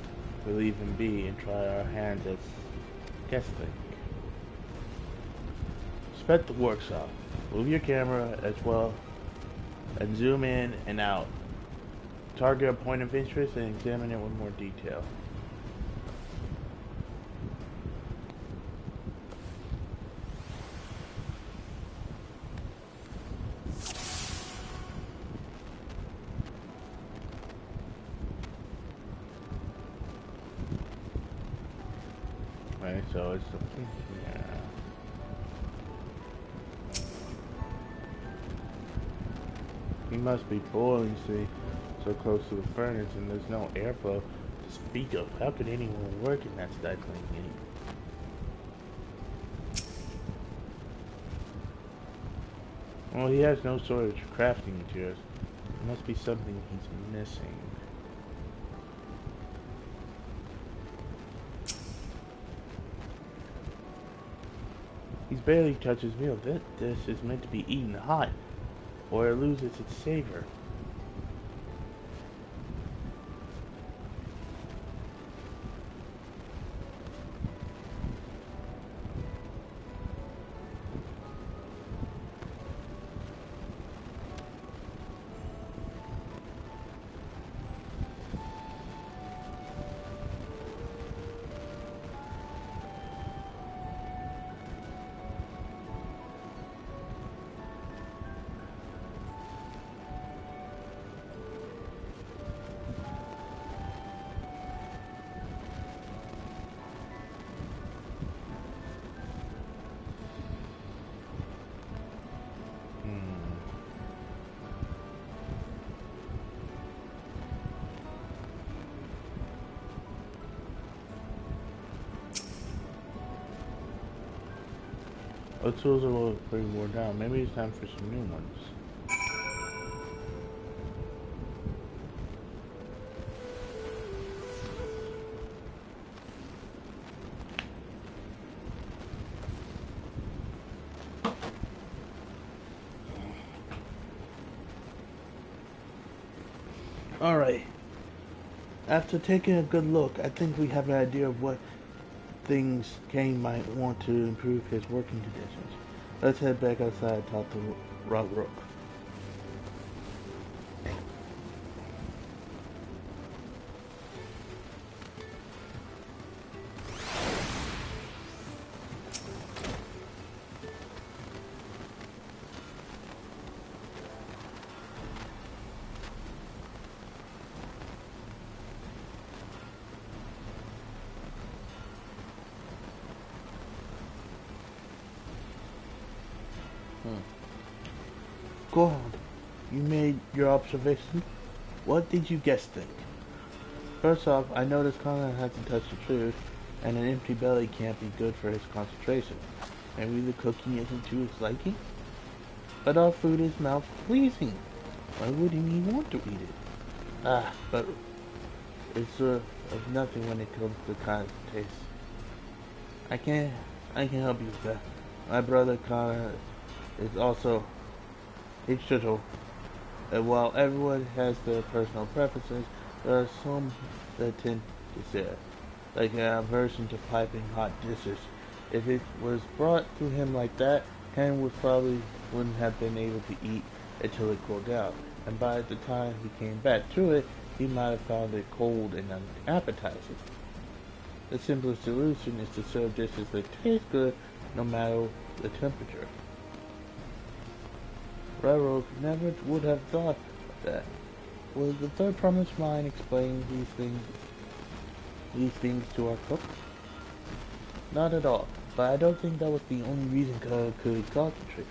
to leave him be and try our hands as guesting. Inspect the workshop. Move your camera as well and zoom in and out. Target a point of interest and examine it with more detail. Okay, so it's something here. He must be boiling, see, so close to the furnace, and there's no airflow to speak of. How could anyone work in that stifling heat? Well, he has no sort of crafting materials. There must be something he's missing. He's barely touched his meal. This is meant to be eaten hot, or it loses its savor. Our tools are all pretty worn down. Maybe it's time for some new ones. Alright. After taking a good look, I think we have an idea of what things Kane might want to improve his working conditions. Let's head back outside and talk to Rock. Go on. You made your observation. What did you guess think? First off, I noticed Connor hasn't touched the food, and an empty belly can't be good for his concentration. Maybe the cooking isn't to his liking? But our food is mouth-pleasing. Why wouldn't he want to eat it? But it's of nothing when it comes to Connor's taste. I can help you with that. My brother Connor is also digital, and while everyone has their personal preferences, there are some that tend to share, like an aversion to piping hot dishes. If it was brought to him like that, Ken wouldn't have been able to eat until it cooled down, and by the time he came back to it, he might have found it cold and unappetizing. The simplest solution is to serve dishes that taste good no matter the temperature. Railroad never would have thought of that. Was the third promise mine explaining these things to our cook? Not at all, but I don't think that was the only reason God could concentrate.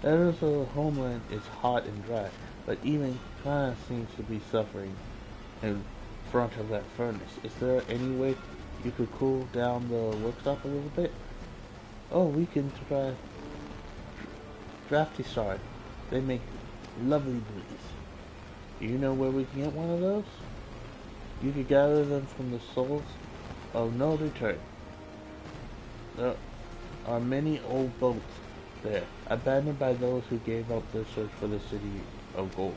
Ezra's homeland is hot and dry, but even Kana seems to be suffering in front of that furnace. Is there any way you could cool down the workshop a little bit? Oh, we can try Drafty Shard. They make lovely breeze. Do you know where we can get one of those? You could gather them from the souls of no return. There are many old boats there, abandoned by those who gave up their search for the city of gold.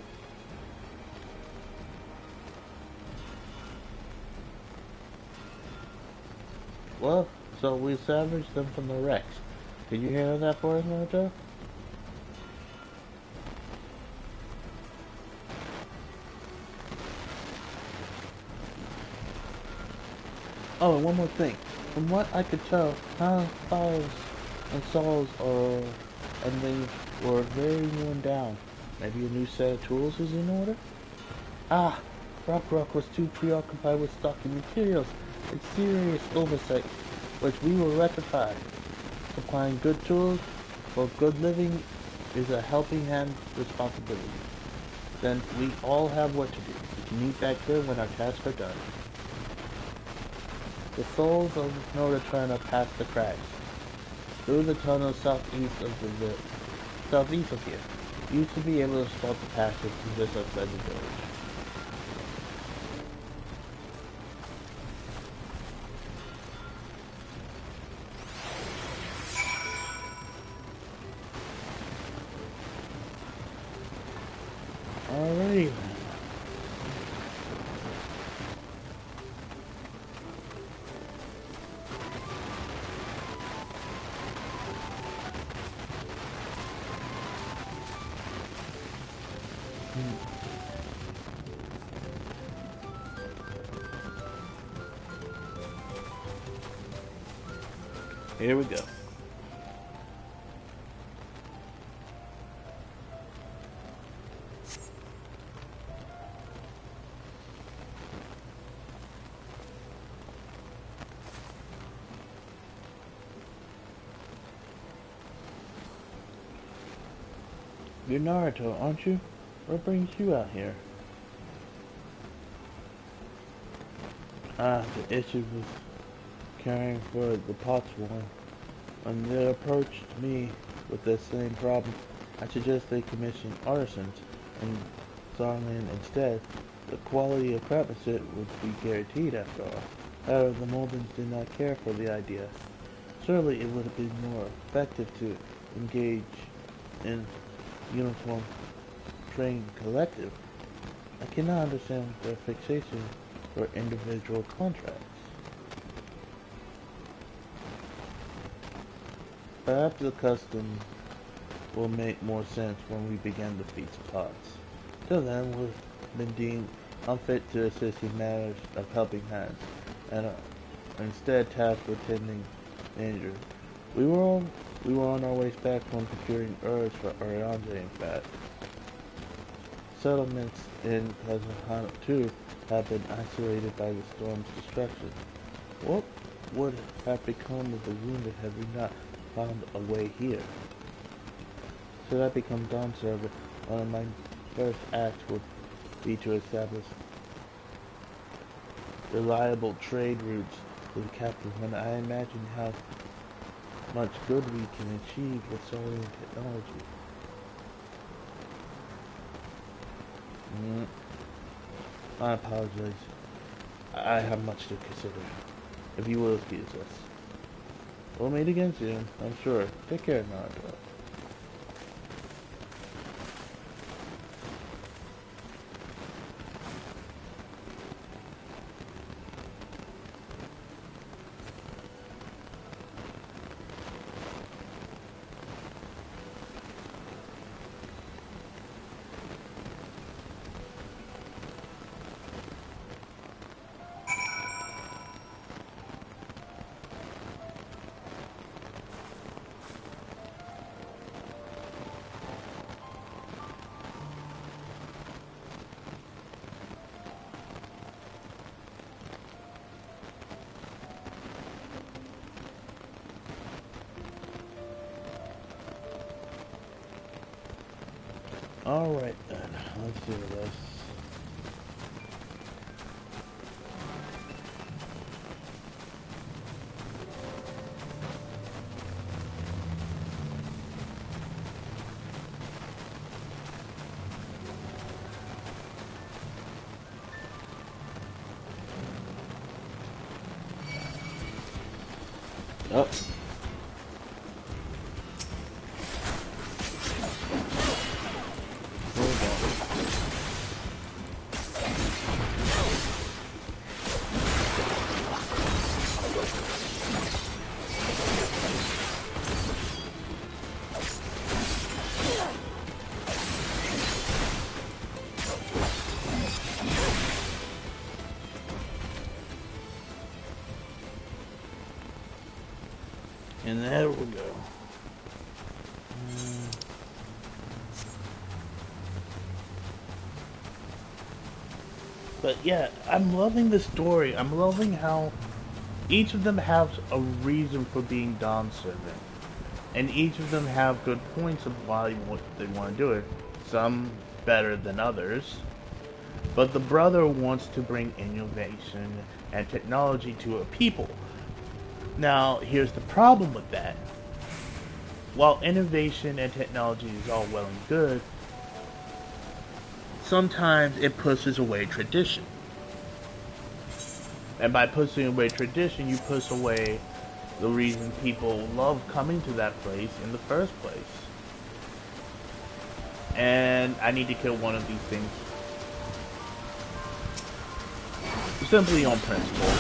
Well, so we salvaged them from the wrecks. Can you handle that for us, Mojo? Oh, and one more thing. From what I could tell, files and saws and they were very worn down. Maybe a new set of tools is in order? Rock was too preoccupied with stocking materials. It's serious oversight, which we will rectify. Supplying good tools for good living is a helping hand responsibility. Then we all have work to do. We can meet back here when our tasks are done. The souls of no return are past the cracks. Through the tunnel southeast of here. You used to be able to spot the passage from just outside the village. Alrighty then. Here we go. You're Naruto, aren't you? What brings you out here? The issue with caring for the pots one. When they approached me with the same problem, I suggested they commission artisans in Zarland instead. The quality of craftsmanship would be guaranteed after all. However, the Moldens did not care for the idea. Surely it would have been more effective to engage in uniform training collective. I cannot understand their fixation for individual contracts. Perhaps the custom will make more sense when we begin the feast plots. Till then, we've been deemed unfit to assist in matters of helping hands, and are instead tasked with tending danger. We were on our way back from procuring herbs for Ariane, in fact. Settlements in Kazahana too have been isolated by the storm's destruction. What would have become of the wounded had we not found a way here? Should I become Dawn Servant, one of my first acts would be to establish reliable trade routes to the capital, when I imagine how much good we can achieve with solar technology. I apologize. I have much to consider. If you will excuse us. We'll meet again soon, I'm sure. Take care, Naruto. Alright then, let's do this. Oh. And there we go. But yeah, I'm loving the story. I'm loving how each of them has a reason for being Dawn Servant. And each of them have good points of why they want to do it. Some better than others. But the brother wants to bring innovation and technology to a people. Now, here's the problem with that. While innovation and technology is all well and good, sometimes it pushes away tradition. And by pushing away tradition, you push away the reason people love coming to that place in the first place. And I need to kill one of these things. Simply on principle.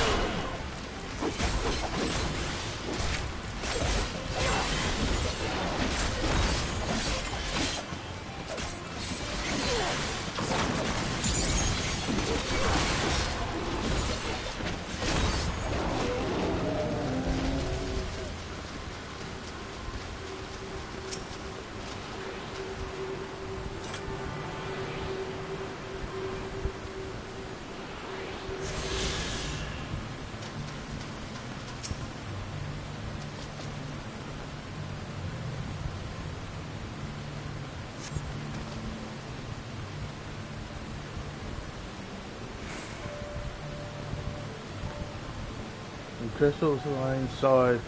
Crystalline sword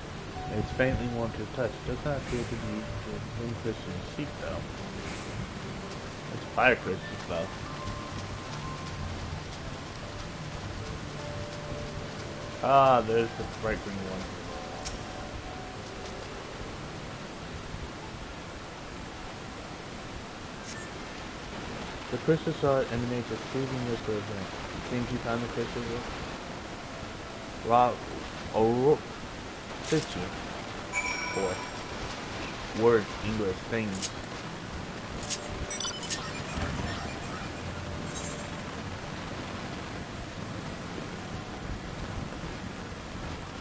It's faintly warm to touch. Does not appear to be the wind crystal seek though. It's fire crystals though. Ah, there's the bright green one. The crystal shard emanates a soothing whisper of rain. Think you found the crystal? Rock, O'Rourke, fishing, or word English things.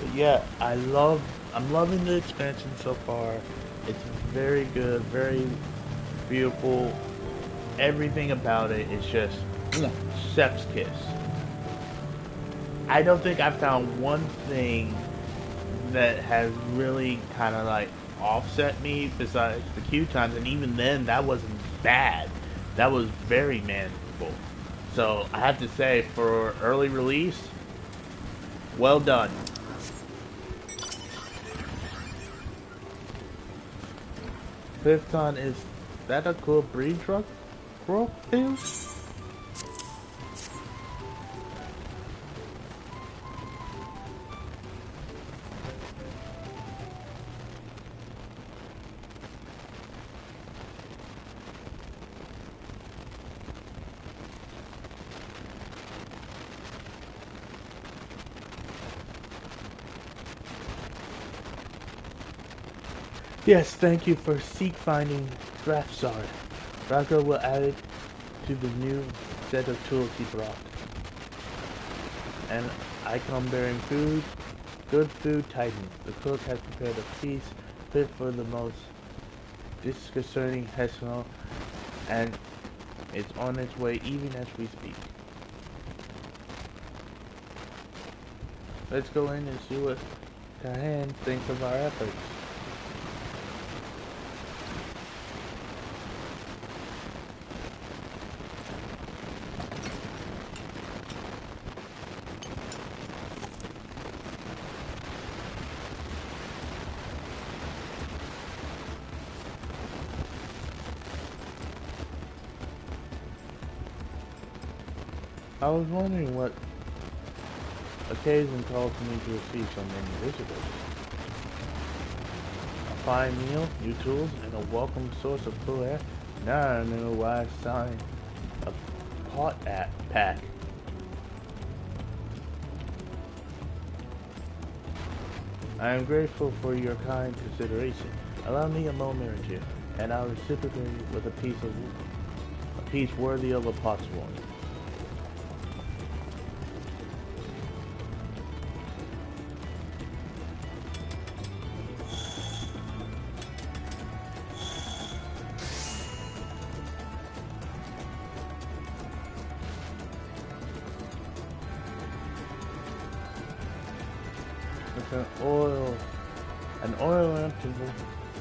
But yeah, I'm loving the expansion so far. It's very good, very beautiful. Everything about it is just chef's kiss. I don't think I've found one thing that has really kind of like offset me besides the queue times, and even then that wasn't bad. That was very manageable. So I have to say, for early release, well done. Python, is that a cool breed truck? Field? Yes, thank you for seek finding draft sword. Rocco will add it to the new set of tools he brought. And I come bearing food, good food tidings. The cook has prepared a feast fit for the most disconcerting Hesno, and it's on its way even as we speak. Let's go in and see what Kahan thinks of our efforts. I was wondering what occasion calls me to receive so many visitors. A fine meal, new tools, and a welcome source of cool air. Now I know why I signed a pot pack. I am grateful for your kind consideration. Allow me a moment or two, and I'll reciprocate with a piece worthy of a pottswoman.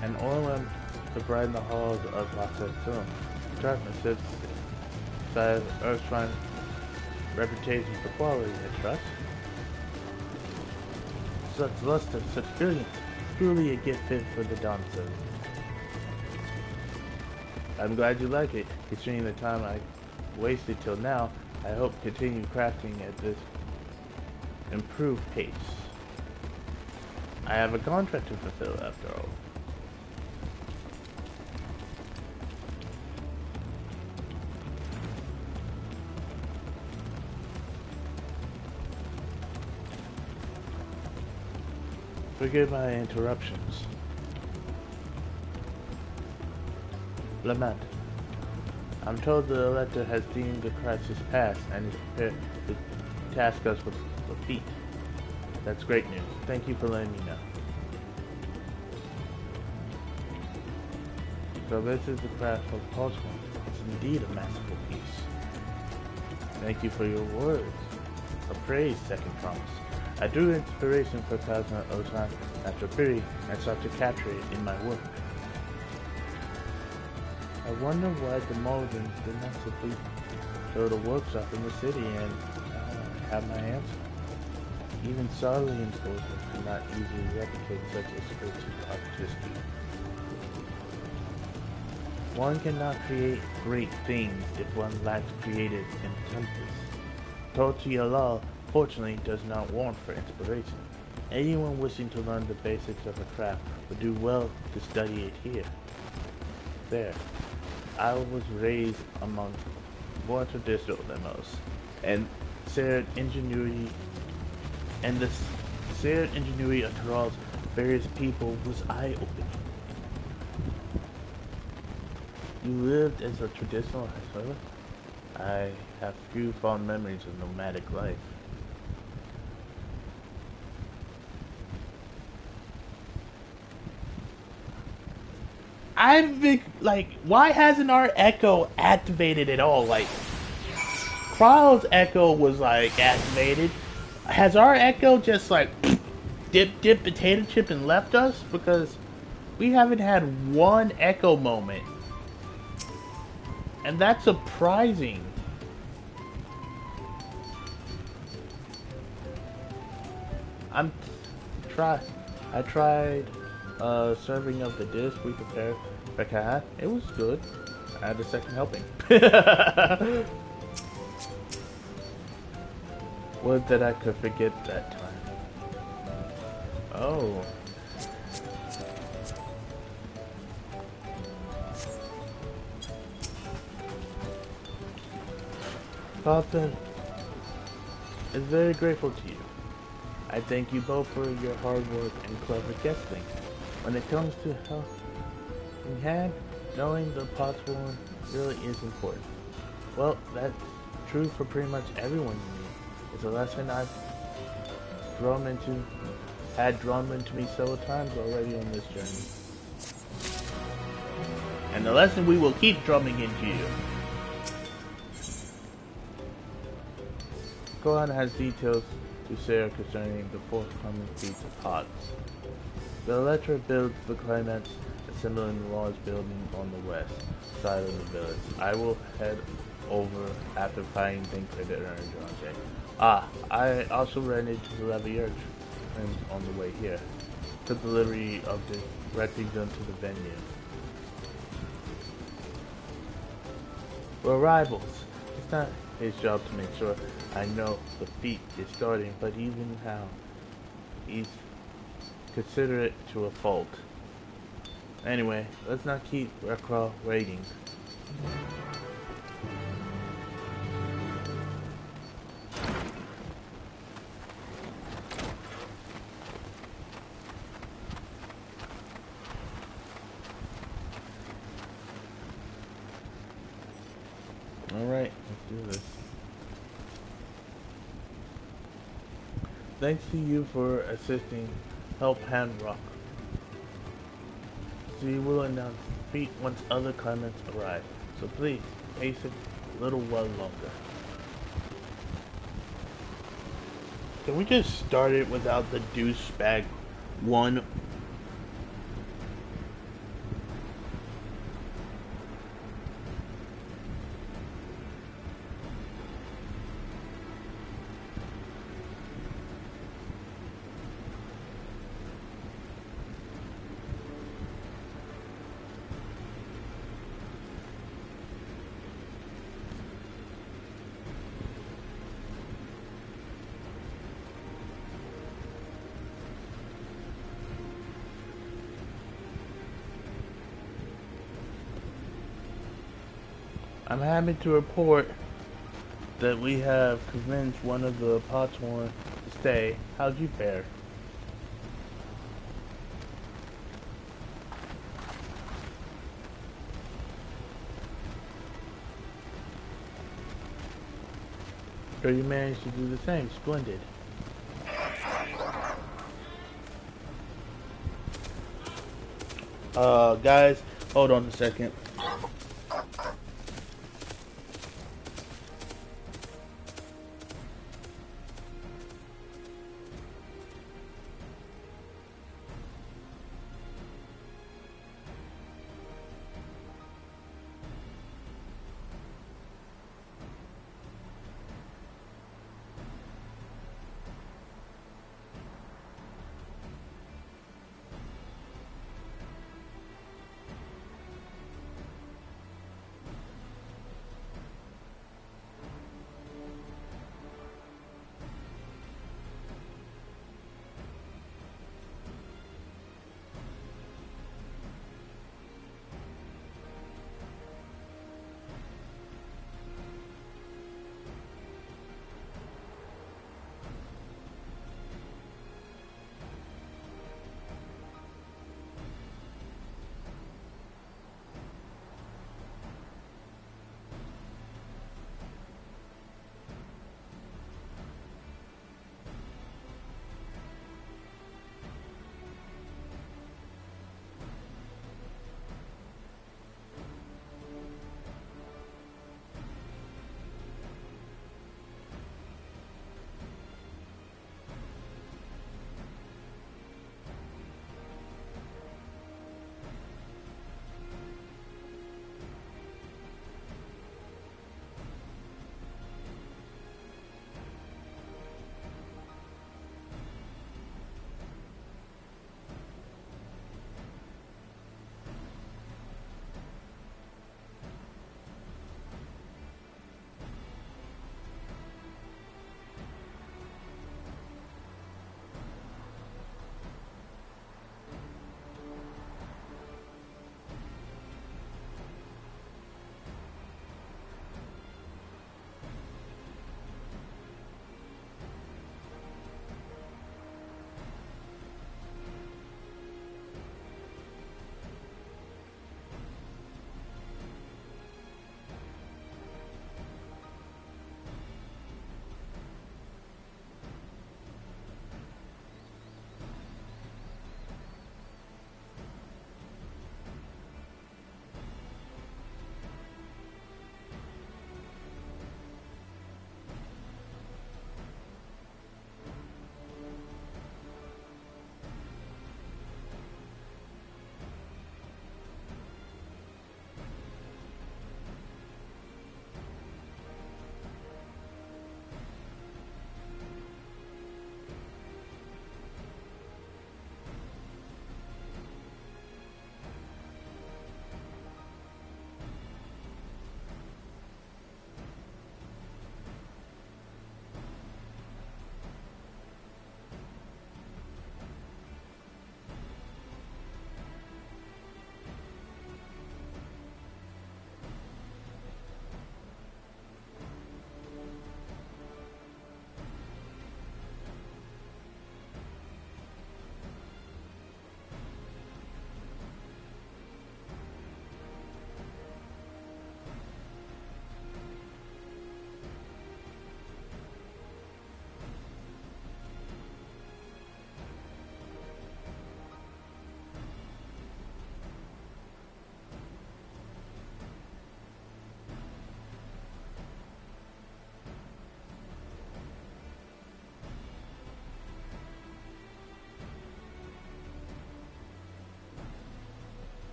An oil lamp to brighten the halls of Lassette Stone. Darkness sits beside Earthshine's reputation for quality, I trust. Such luster, such brilliance, truly a gift fit for the dawn servant. I'm glad you like it, considering the time I wasted till now. I hope to continue crafting at this improved pace. I have a contract to fulfill after all. Forgive my interruptions. Lament. I'm told the elector has deemed the crisis past and is prepared to task us with defeat. That's great news. Thank you for letting me know. So this is the craft of Postman. It's indeed a masterful piece. Thank you for your words. A praise, second promise. I drew inspiration for Cosmo Otan after Piri and sought to capture it in my work. I wonder why the Mulligans did not simply build a workshop in the city, and now I have my answer. Even Sarlian soldiers could not easily replicate such explosive artistry. One cannot create great things if one lacks creative intelligence. Tortilla law, fortunately, does not want for inspiration. Anyone wishing to learn the basics of a craft would do well to study it here. There. I was raised among more traditional than most, and shared ingenuity the shared ingenuity of Tyrell's various people was eye-opening. You lived as a traditional servant? I have few fond memories of nomadic life. I've been, like, why hasn't our echo activated at all? Like, Kryle's echo was, like, activated. Has our echo just, like, dip potato chip and left us? Because we haven't had one echo moment. And that's surprising. I tried serving up the dish we prepared for Kat. It was good. I had a second helping. Would that I could forget that time. Oh. Papa is very grateful to you. I thank you both for your hard work and clever guesting. When it comes to helping hand, knowing the Potsworn really is important. Well, that's true for pretty much everyone you meet. It's a lesson I've had drawn into me several times already on this journey. And the lesson we will keep drumming into you. Gohan has details to share concerning the forthcoming feats of Pots. The Electra builds the climax assembling the large building on the west side of the village. I will head over after fighting Dinklage and Andrade. I also ran into the Levier friends on the way here. Took delivery of the directing them to the venue. We're rivals. It's not his job to make sure I know the feat is starting, but even how he's considerate to a fault. Anyway, let's not keep Rekra waiting. Alright, let's do this. Thanks to you for assisting help hand rock. She will announce the feat once other claimants arrive, so please, pace it a little while longer. Can we just start it without the douchebag one? I'm happy to report that we have convinced one of the Potsworn to stay. How'd you fare? So you managed to do the same. Splendid. Guys, hold on a second.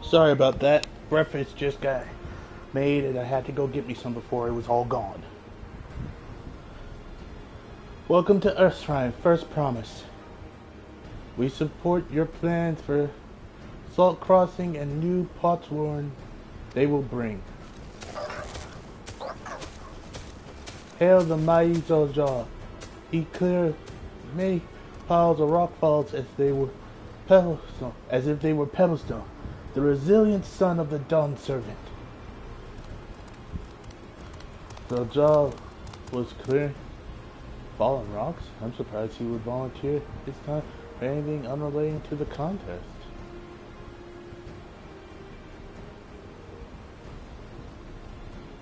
Sorry about that. Breakfast just got made and I had to go get me some before it was all gone. Welcome to Earthshrine, First Promise. We support your plans for Salt Crossing and new Potsworn they will bring. Hail the mighty Zoljar. He cleared many piles of rock falls as if they were pebblestone. The resilient son of the Dawn Servant. Zoljar was clearing fallen rocks. I'm surprised he would volunteer this time for anything unrelated to the contest.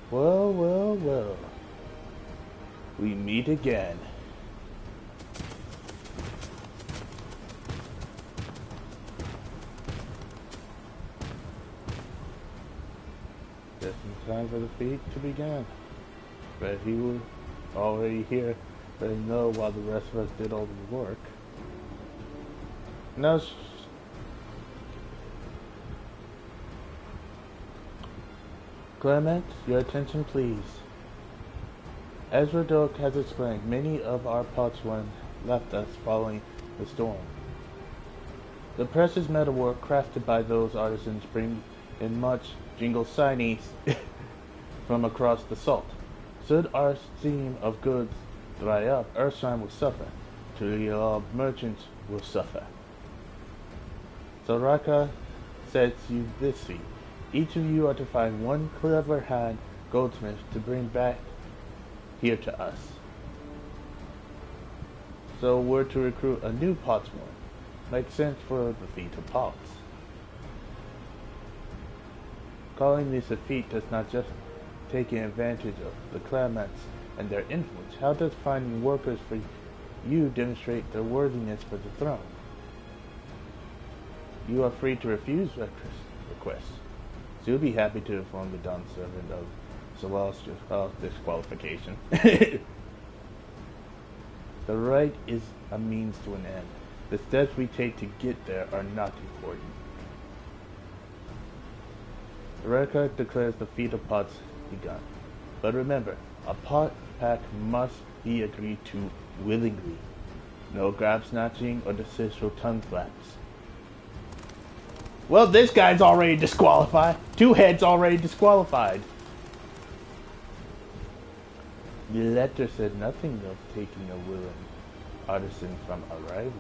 Well, well, well. We meet again. Just in time for the feat to begin. But he was already here, but I know while the rest of us did all the work. Now, Clement, your attention please. As Radok has explained, many of our Potsworn left us following the storm. The precious metalwork crafted by those artisans bring in much jingle signies from across the salt. Should our stream of goods dry up, Earthshrine will suffer. Turiel merchants will suffer. Soraka sets you this feat. Each of you are to find one clever hand goldsmith to bring back here to us. So we're to recruit a new Potsworn. Makes sense for the feat of pots. Calling this a feat does not just take advantage of the Clamants and their influence. How does finding workers for you demonstrate their worthiness for the throne? You are free to refuse requests. So you'll be happy to inform the Dawn Servant of Celestial's disqualification. The right is a means to an end. The steps we take to get there are not important. The record declares the feat of pots begun. But remember, a pot pack must be agreed to willingly. No grab snatching or deceitful tongue flaps. Well, this guy's already disqualified. Two heads already disqualified. The letter said nothing of taking a willing artisan from a rival.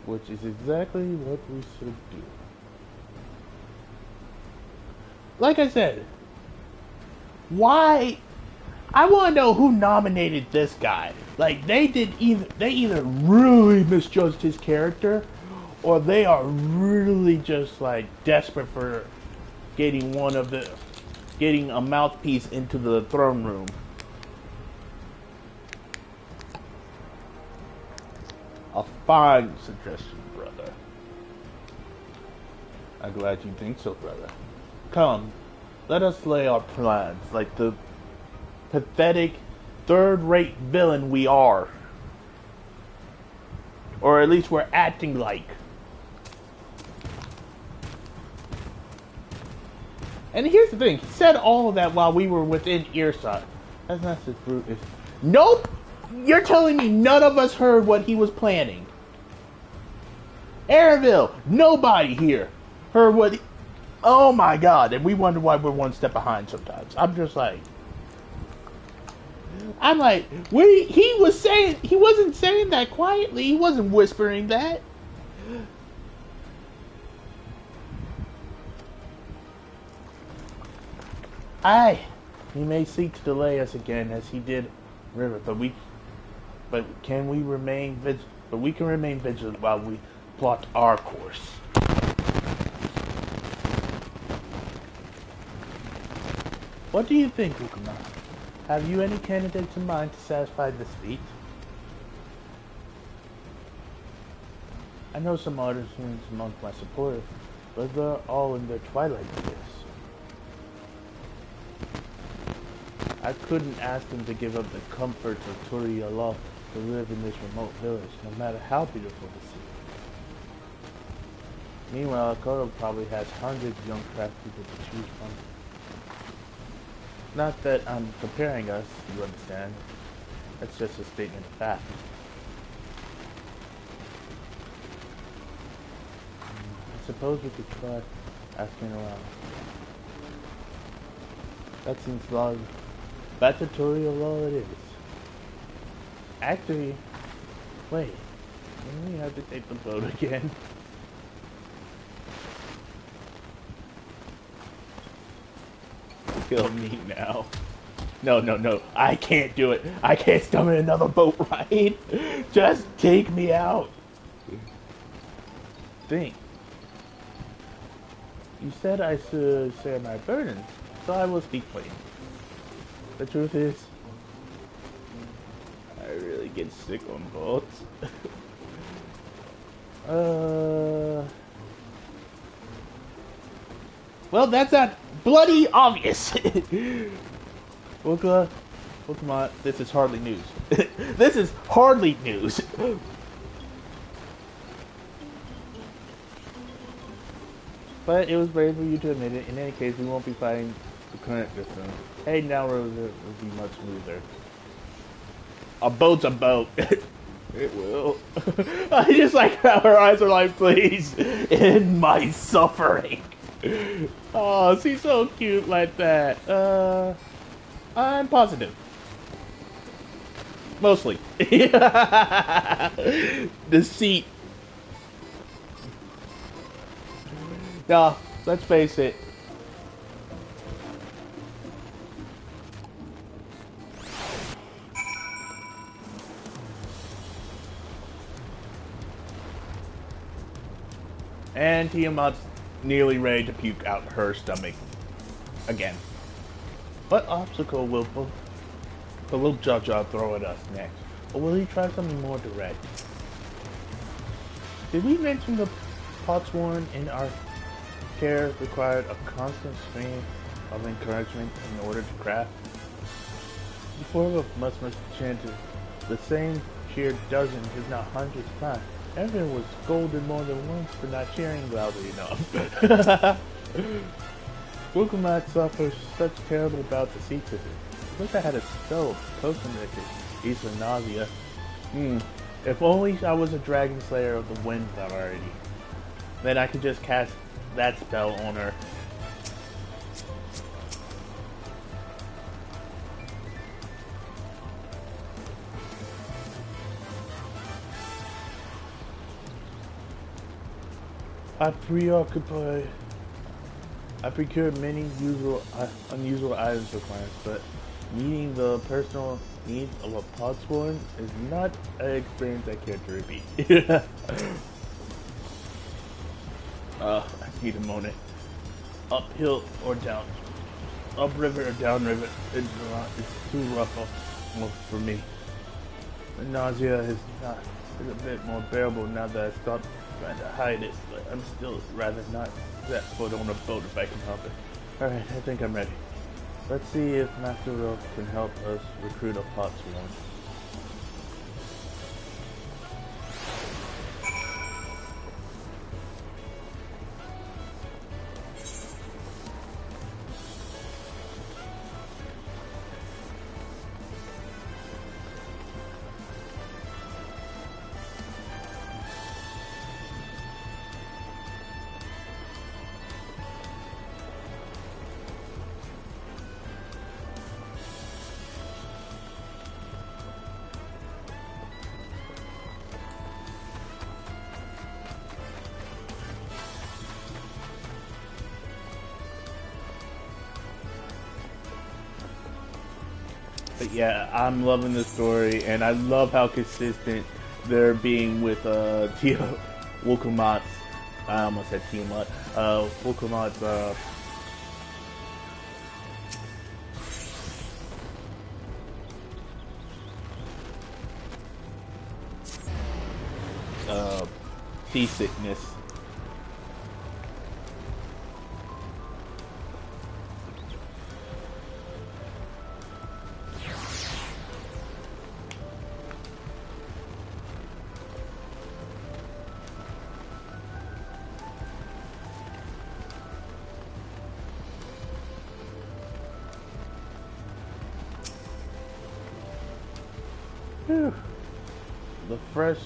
Which is exactly what we should do. Like I said, why? I want to know who nominated this guy. Like, they either really misjudged his character, or they are really just like desperate for getting a mouthpiece into the throne room. A fine suggestion, brother. I'm glad you think so, brother. Come, let us lay our plans like the pathetic, third-rate villain we are. Or at least we're acting like. And here's the thing, he said all of that while we were within earshot. That's not as brutal. Nope! You're telling me none of us heard what he was planning. Airville, nobody here heard what he... Oh my god, and we wonder why we're one step behind sometimes. I'm like, he wasn't saying that quietly, he wasn't whispering that. Aye, he may seek to delay us again as he did River, but we can remain vigilant while we plot our course. What do you think, Ukuma? Have you any candidates in mind to satisfy this feat? I know some artisans among my supporters, but they're all in their twilight years. I couldn't ask them to give up the comforts of Turiel to live in this remote village, no matter how beautiful the sea. Meanwhile, Kodo probably has hundreds of young craft people to choose from. Not that I'm comparing us, you understand. That's just a statement of fact. I suppose we could try asking around. That seems long. That's a tutorial all it is. Actually, wait. Then we have to take the boat again. Kill me now. No, no, no. I can't do it. I can't stomach another boat ride. Just take me out. Think. You said I should share my burdens, so I will speak plain. The truth is, I really get sick on boats. Well, that's not bloody obvious. Well, come on. This is hardly news. This is hardly news. But it was brave of you to admit it. In any case, we won't be fighting the current system. Heading down road will be much smoother. A boat's a boat. It will. I just like how her eyes are like, please, end my suffering. Oh, she's so cute like that. I'm positive. Mostly. Deceit. Nah, let's face it. And Tiamat's nearly ready to puke out her stomach again. What obstacle will the little Jaja throw at us next? Or will he try something more direct? Did we mention the potsworn in our care required a constant stream of encouragement in order to craft? Before the much chanted, the same cheered dozens, if not hundreds of times. Everyone was scolded more than once for not cheering loudly enough. Wukumat suffered such terrible bouts of sea sickness. I wish I had a spell potion that could ease her nausea. If only I was a dragon slayer of the winds already. Then I could just cast that spell on her. I procured many unusual items for clients, but meeting the personal needs of a potsworn is not an experience I care to repeat. I need a moment. Uphill or down, upriver or downriver, it's too rough for me. The nausea is a bit more bearable now that I stopped trying to hide it, but I'm still rather not set foot on a boat if I can help it. Alright, I think I'm ready. Let's see if Master Rolf can help us recruit a potsworn. But yeah, I'm loving this story, and I love how consistent they're being with Wukumat's. I almost said Tiamat. Wukumat's seasickness. Whew. The fresh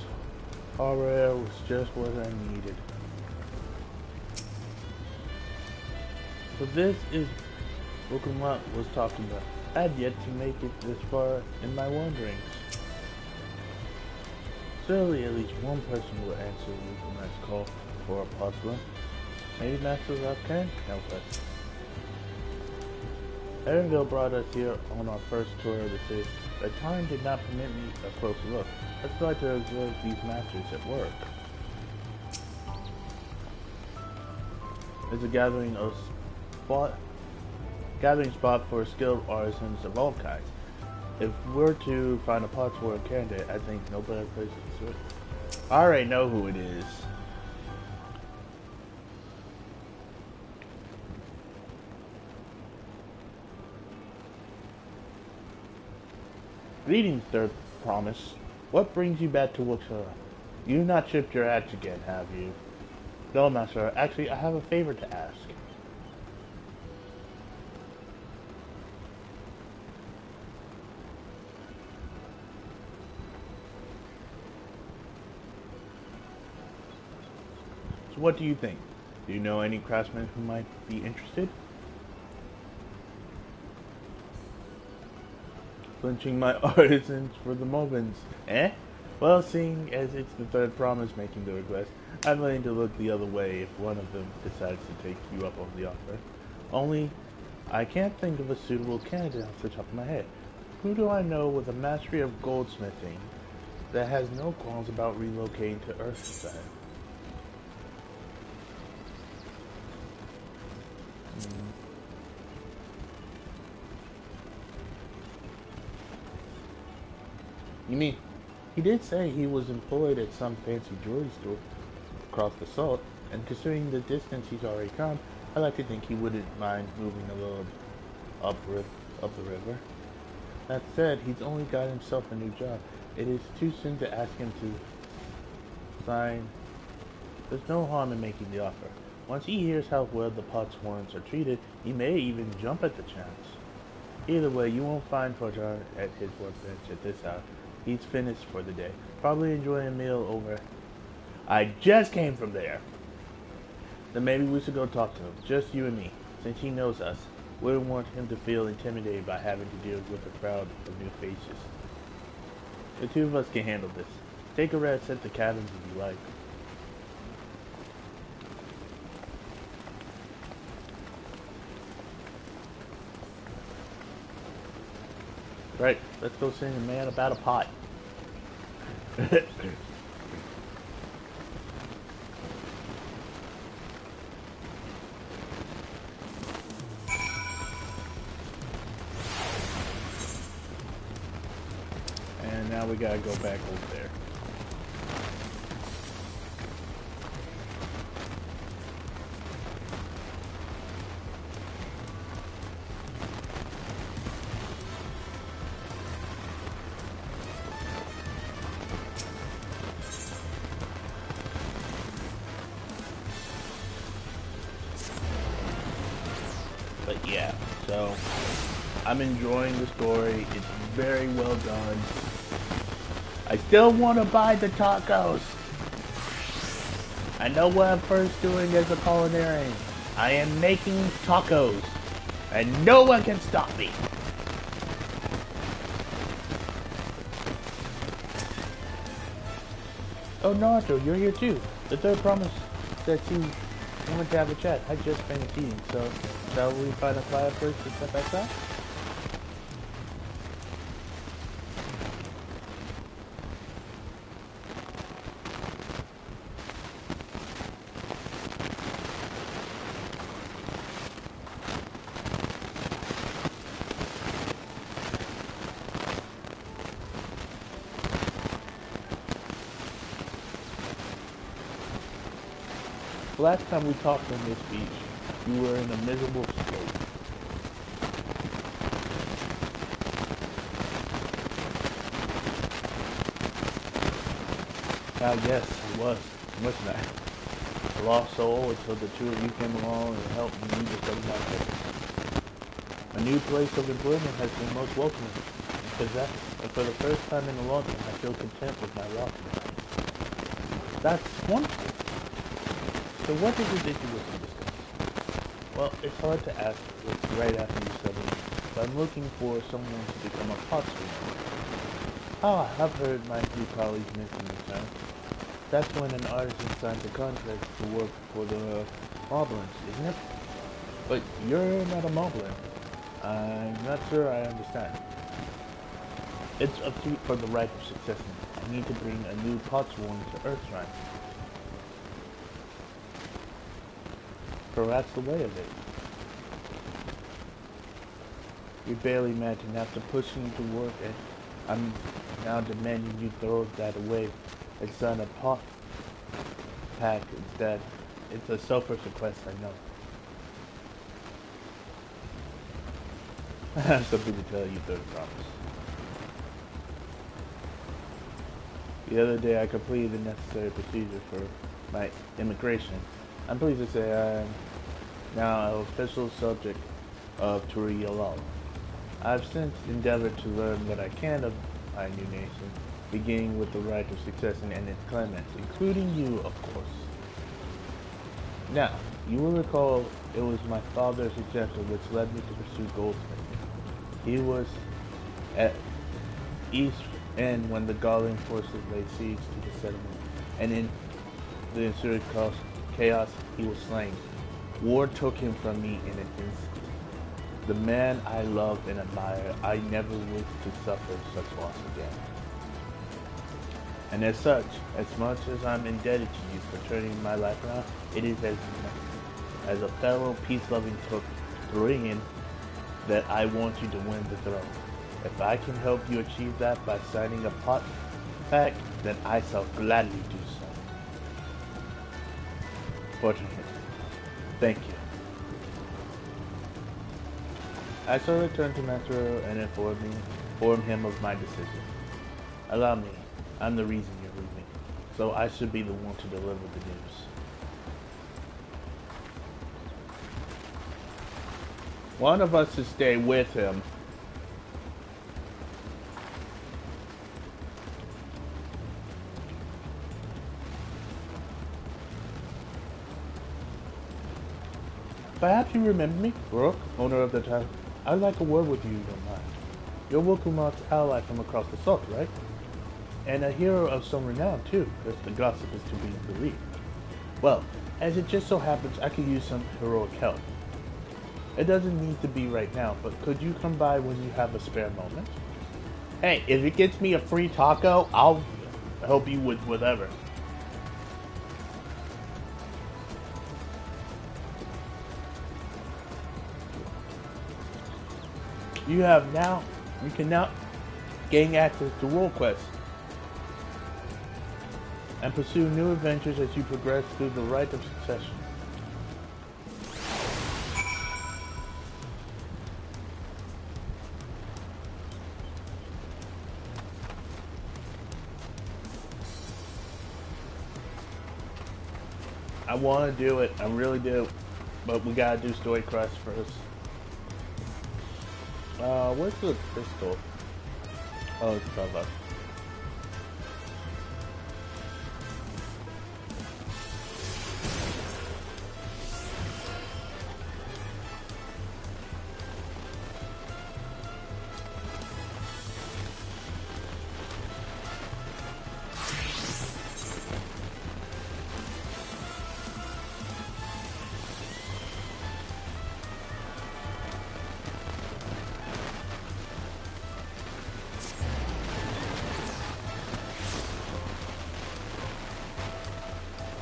harbor air was just what I needed. So this is what Kumlat was talking about. I had yet to make it this far in my wanderings. Surely at least one person will answer Kumlat's call for a puzzler. Maybe Master Rock can help us. Erenville brought us here on our first tour of the city, but time did not permit me a close look. Let's try to observe these masters at work. There's a gathering spot for skilled artisans of all kinds. If we're to find a potsword candidate, I think no better place to do it. I already know who it is. Greetings, Third Promise. What brings you back to Wuxia? You've not shipped your axe again, have you? No, Master. Actually, I have a favor to ask. So what do you think? Do you know any craftsmen who might be interested? Flinching my artisans for the moments. Eh? Well, seeing as it's the Third Promise making the request, I'm willing to look the other way if one of them decides to take you up on the offer. Only, I can't think of a suitable candidate off the top of my head. Who do I know with a mastery of goldsmithing that has no qualms about relocating to Earthside? You mean, he did say he was employed at some fancy jewelry store across the salt, and considering the distance he's already come, I like to think he wouldn't mind moving a little up the river. That said, he's only got himself a new job. It is too soon to ask him to sign. There's no harm in making the offer. Once he hears how well the Potsworns are treated, he may even jump at the chance. Either way, you won't find Forjar at his workbench at this hour. He's finished for the day. Probably enjoying a meal over. I just came from there. Then maybe we should go talk to him. Just you and me. Since he knows us, we don't want him to feel intimidated by having to deal with a crowd of new faces. The two of us can handle this. Take a rest at the cabins if you like. Right, let's go sing a man about a pot. And now we gotta go back over there. But yeah, so I'm enjoying the story. It's very well done. I still want to buy the tacos. I know what I'm first doing as a culinarian. I am making tacos, and no one can stop me. Oh, Naruto, you're here too. The Third Promise that you wanted to have a chat. I just finished eating, so shall we find a quiet place to step outside? Last time we talked on this beach, you were in a miserable state. Yes, I was, wasn't I? A lost soul until the two of you came along and helped me discover my purpose. A new place of employment has been most welcoming and possessed. but for the first time in a long time, I feel content with my lot in life. That's wonderful. So what is it that you wish to discuss? Well, it's hard to ask right after you settle in, but I'm looking for someone to become a potswoman. Ah, I've heard my few colleagues mention the term. That's when an artisan signs a contract to work for the Moblins, isn't it? But you're not a Moblin. I'm not sure I understand. It's up to you for the right of succession. I need to bring a new potswoman to Earthshrine. Perhaps the way of it. You barely imagine after pushing you to work, and I'm now demanding you throw that away and sign a pot pack instead. It's a selfish request, I know. I have something to tell you, third promise. The other day I completed the necessary procedure for my immigration. I'm pleased to say I am now an official subject of Turialal. I've since endeavored to learn what I can of my new nation, beginning with the right of succession and its claimants, including you, of course. Now, you will recall it was my father's example which led me to pursue goldsmithing. He was at East End when the Gaulian forces laid siege to the settlement, and in the ensuing chaos he was slain. War took him from me in an instant. The man I loved and admired, I never wish to suffer such loss again. And as much as I'm indebted to you for turning my life around, it is as a fellow peace-loving Turian that I want you to win the throne. If I can help you achieve that by signing a pot pact, then I shall gladly do so. Fortunately, thank you. I shall return to Metro and inform him of my decision. Allow me, I'm the reason you're leaving, so I should be the one to deliver the news. One of us should stay with him. Perhaps you remember me, Rook, owner of the town. I'd like a word with you, don't mind. You're Wokumat's ally from across the salt, right? And a hero of some renown, too, if the gossip is to be believed. Well, as it just so happens, I could use some heroic help. It doesn't need to be right now, but could you come by when you have a spare moment? Hey, if it gets me a free taco, I'll help you with whatever. You can now gain access to world quests and pursue new adventures as you progress through the rite of succession. I want to do it, I really do, but we gotta do story quests first. Where's the crystal? Oh, it's above us.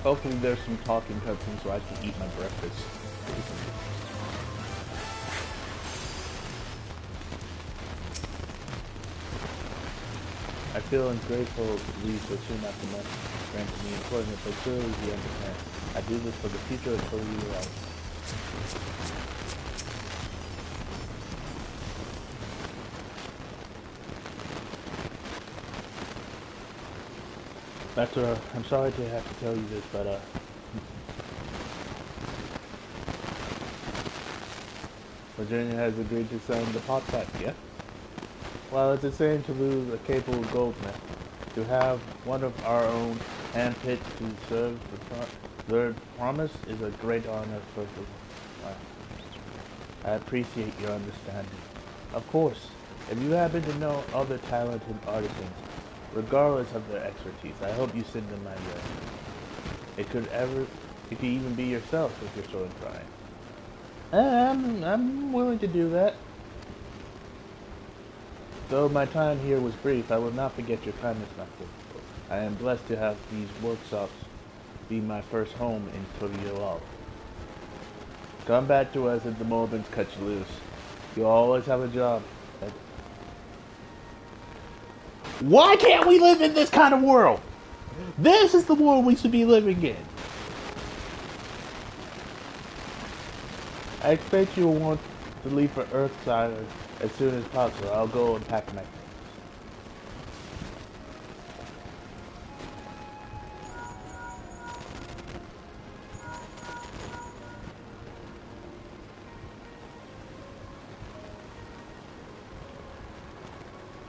Hopefully there's some talking cutscenes so I can eat my breakfast. I feel ungrateful to leave so soon after my granted me employment, but surely you understand. I do this for the future until you arrive. Doctor, I'm sorry to have to tell you this, but Virginia has agreed to sign the pot pact, yeah? While it's a shame to lose a capable goldsmith, to have one of our own handpicked to serve the promise is a great honor for the... I appreciate your understanding. Of course, if you happen to know other talented artisans, regardless of their expertise, I hope you send them my way. It could even be yourself if you're so inclined. I'm willing to do that. Though my time here was brief, I will not forget your kindness, Master. I am blessed to have these workshops be my first home in Toriel. Come back to us if the Morbins cut you loose. You'll always have a job. Why can't we live in this kind of world? This is the world we should be living in. I expect you will want to leave for Earthside as soon as possible. I'll go and pack my things.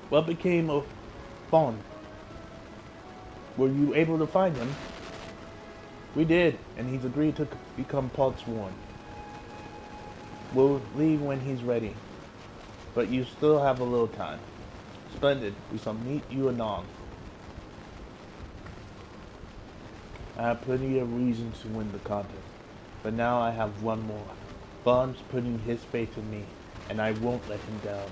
What became of Fawn? Were you able to find him? We did, and he's agreed to become Podsworn. We'll leave when he's ready, but you still have a little time. Splendid. We shall meet you anon. I have plenty of reasons to win the contest, but now I have one more. Bond's putting his faith in me, and I won't let him down.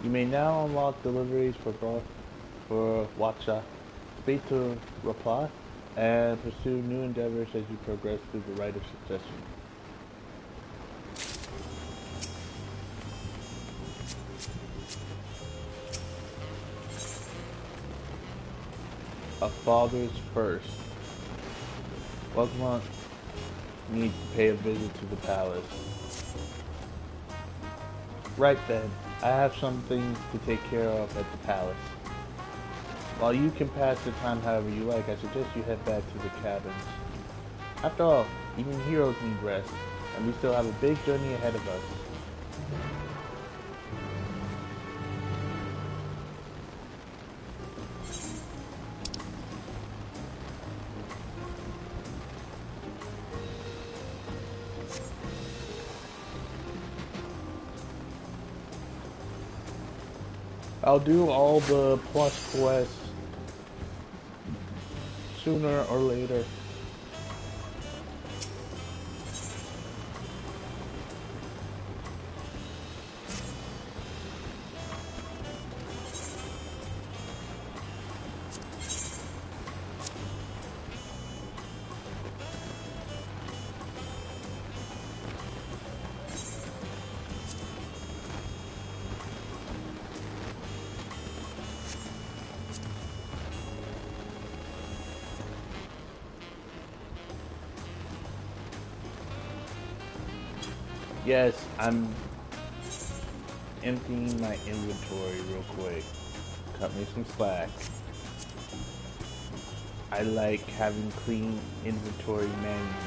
You may now unlock deliveries for Watcha. Speak to reply and pursue new endeavors as you progress through the rite of succession. A father's first. Welcome need to pay a visit to the palace. Right then, I have some things to take care of at the palace. While you can pass the time however you like, I suggest you head back to the cabins. After all, even heroes need rest, and we still have a big journey ahead of us. I'll do all the plus quests sooner or later. Yes, I'm emptying my inventory real quick. Cut me some slack. I like having clean inventory management.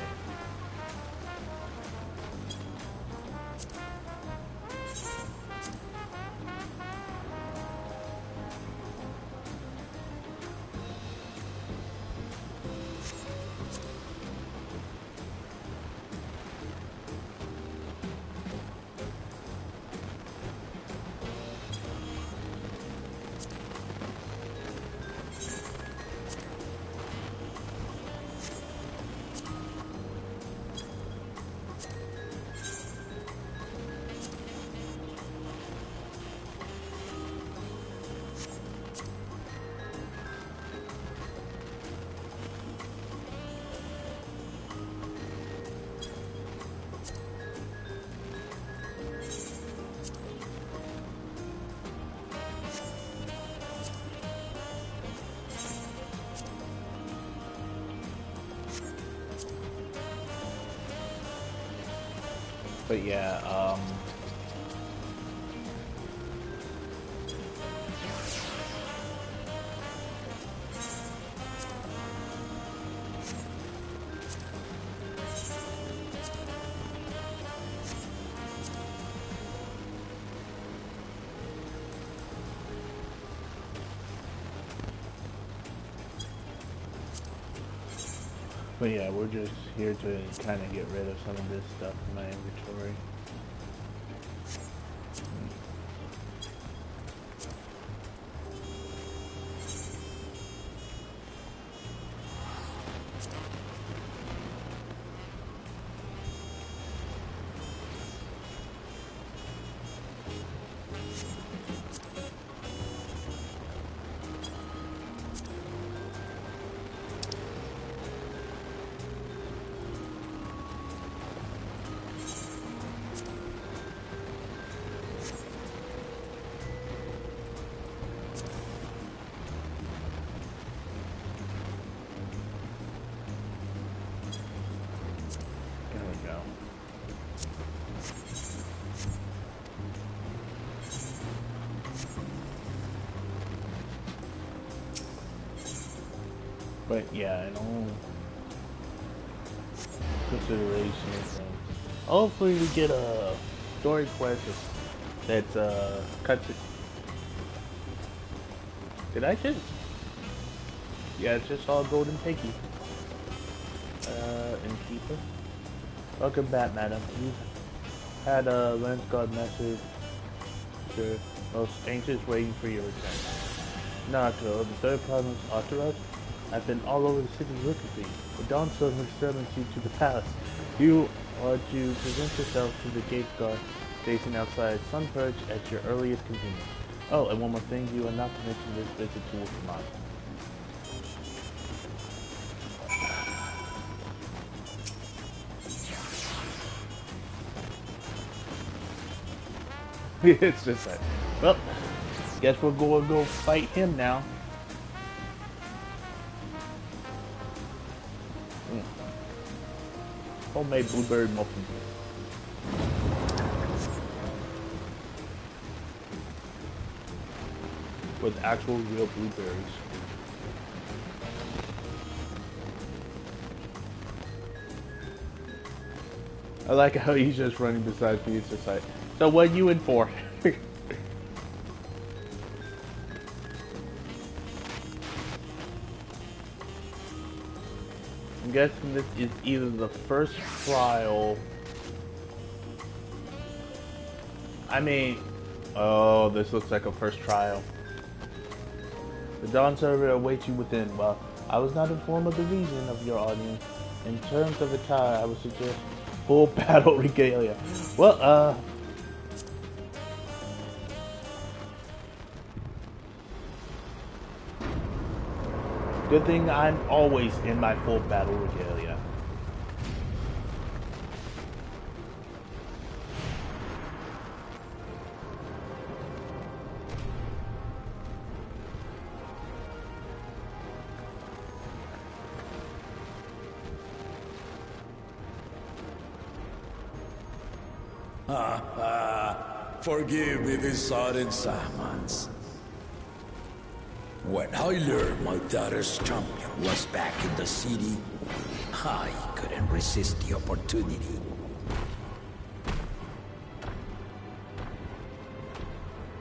But yeah, But yeah, we're just here to kind of get rid of some of this stuff in my inventory. But yeah, in all considerations, hopefully we get a story quest that cuts it. Did I just? Yeah, it's just all golden piggy. Innkeeper. Welcome back, madam. You've had a Lens Guard message. Sure. Most anxious waiting for your return. Naruto, the third province, Arteros. I've been all over the city looking for you. The Dawn Servant summons you to the palace. You are to present yourself to the gate guard facing outside Sunpurge at your earliest convenience. Oh, and one more thing, you are not to mention this visit to Wolfmont. It's just like, well, guess we're going to go fight him now. Homemade blueberry muffin. With actual real blueberries. I like how he's just running beside me. It's just like, so what are you in for? I'm guessing this is either the first trial. I mean, oh, this looks like a first trial. The Dawn Server awaits you within. Well, I was not informed of the reason of your audience. In terms of attire, I would suggest full battle regalia. Well, good thing I'm always in my full battle regalia. Forgive me this sudden summons. When I learned my daughter's champion was back in the city, I couldn't resist the opportunity.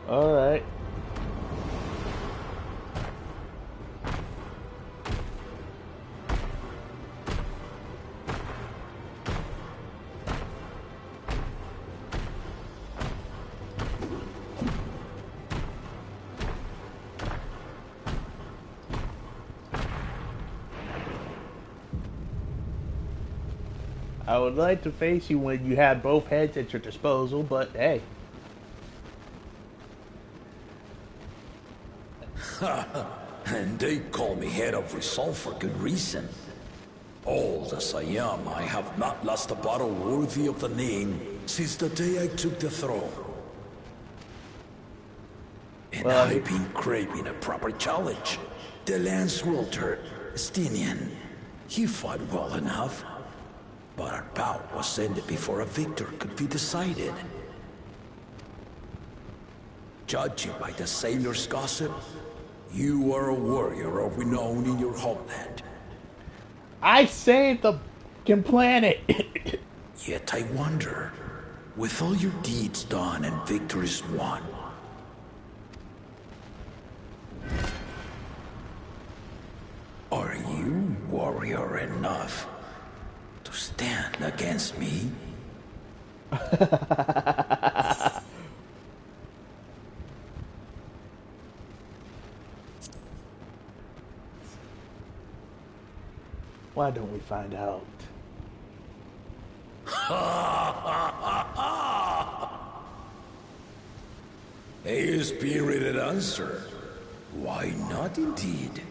Alright. I would like to face you when you have both heads at your disposal, but hey. And they call me head of resolve for good reason. Old as I am, I have not lost a battle worthy of the name since the day I took the throne. And I've been craving a proper challenge. The Lance Wielder, Stinian, he fought well enough. But our bout was ended before a victor could be decided. Judging by the sailors' gossip, you are a warrior of renown in your homeland. I saved the planet! Yet I wonder, with all your deeds done and victories won, are you warrior enough stand against me? Why don't we find out? A spirited answer. Why not indeed?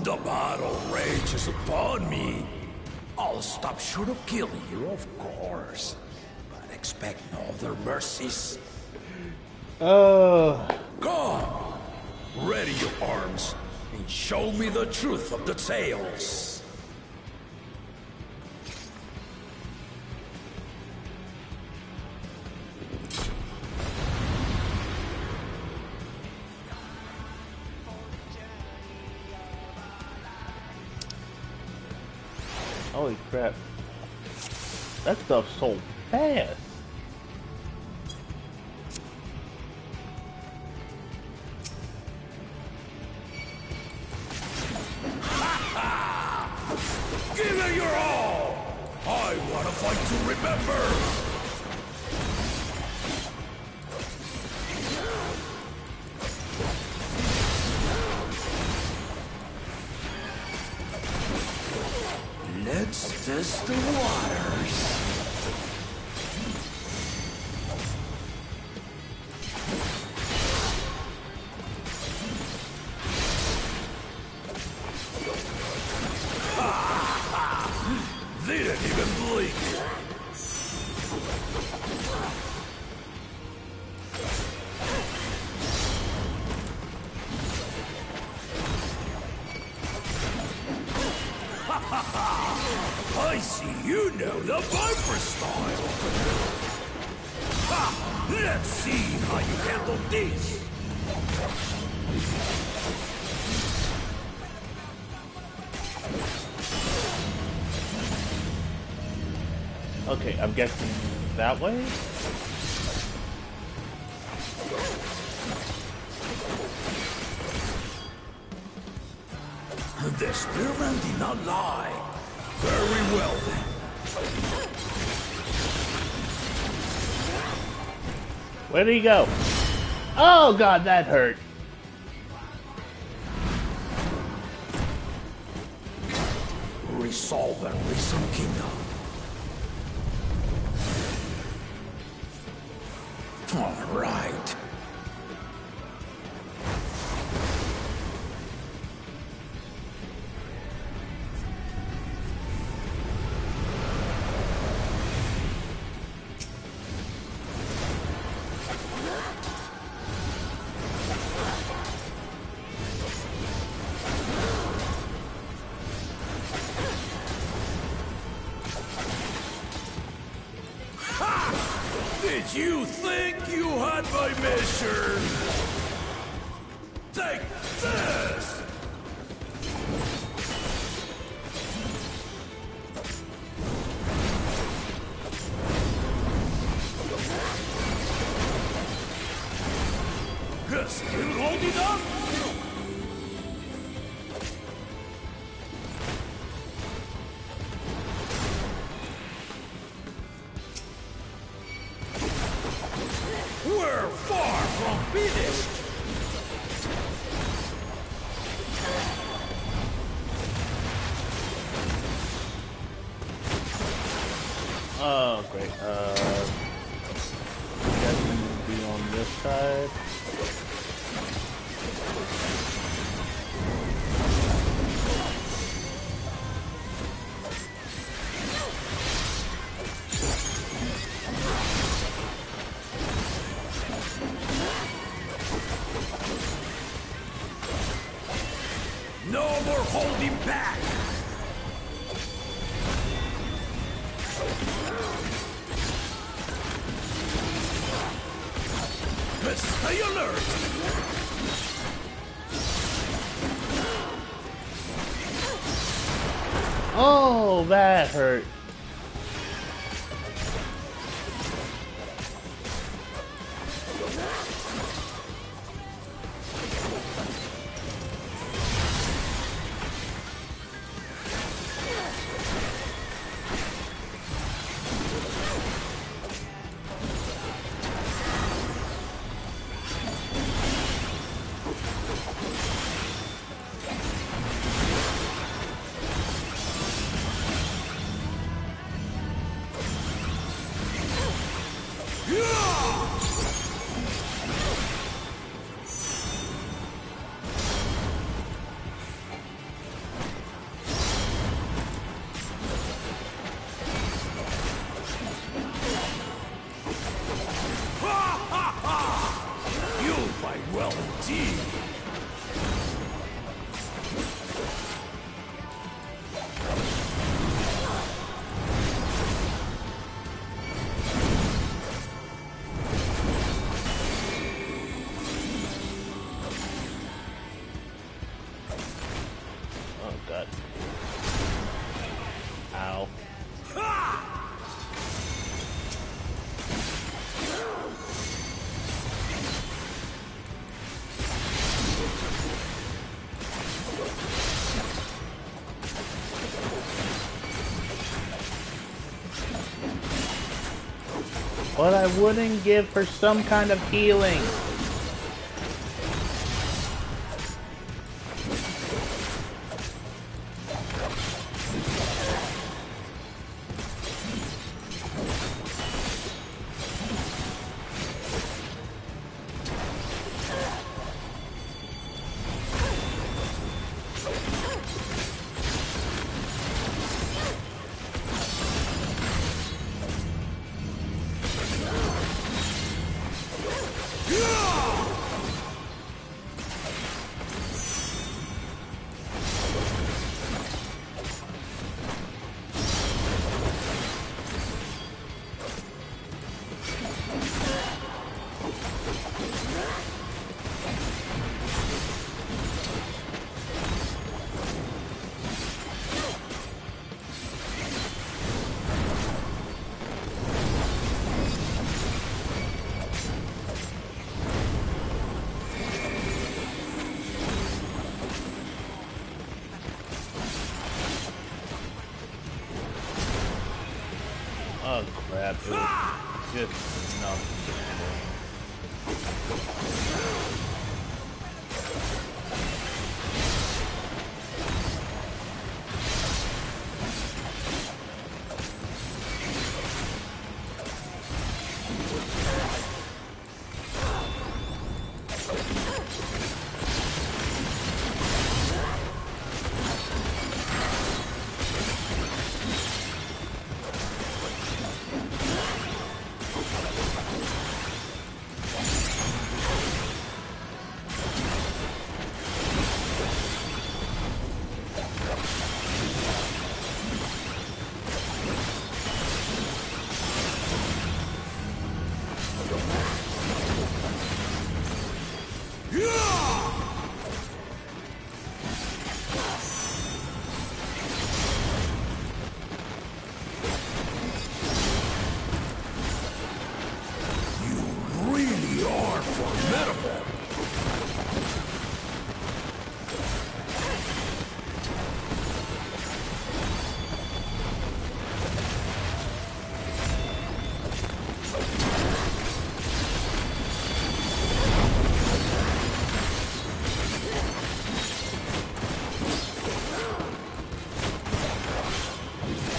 The battle rages upon me. I'll stop short of killing you, of course. But expect no other mercies. Come! Ready your arms and show me the truth of the tales. Holy crap. That stuff's so fast. Give it your all! I want to fight to remember! Let's test the waters. Didn't even blink. I see you know the Viper style. Ha! Let's see how you handle this. Okay, I'm guessing that way? The spearman did not lie. Very well then. Where did he go? Oh god, that hurt. Resolve and reason kingdom. All right. Did you think you had my measure? Take this! Still holding up? We're far from finished! Oh, great. You guys can be on this side. No more holding back! Stay alert! Oh, that hurt. What I wouldn't give for some kind of healing. Oh crap, it was just enough.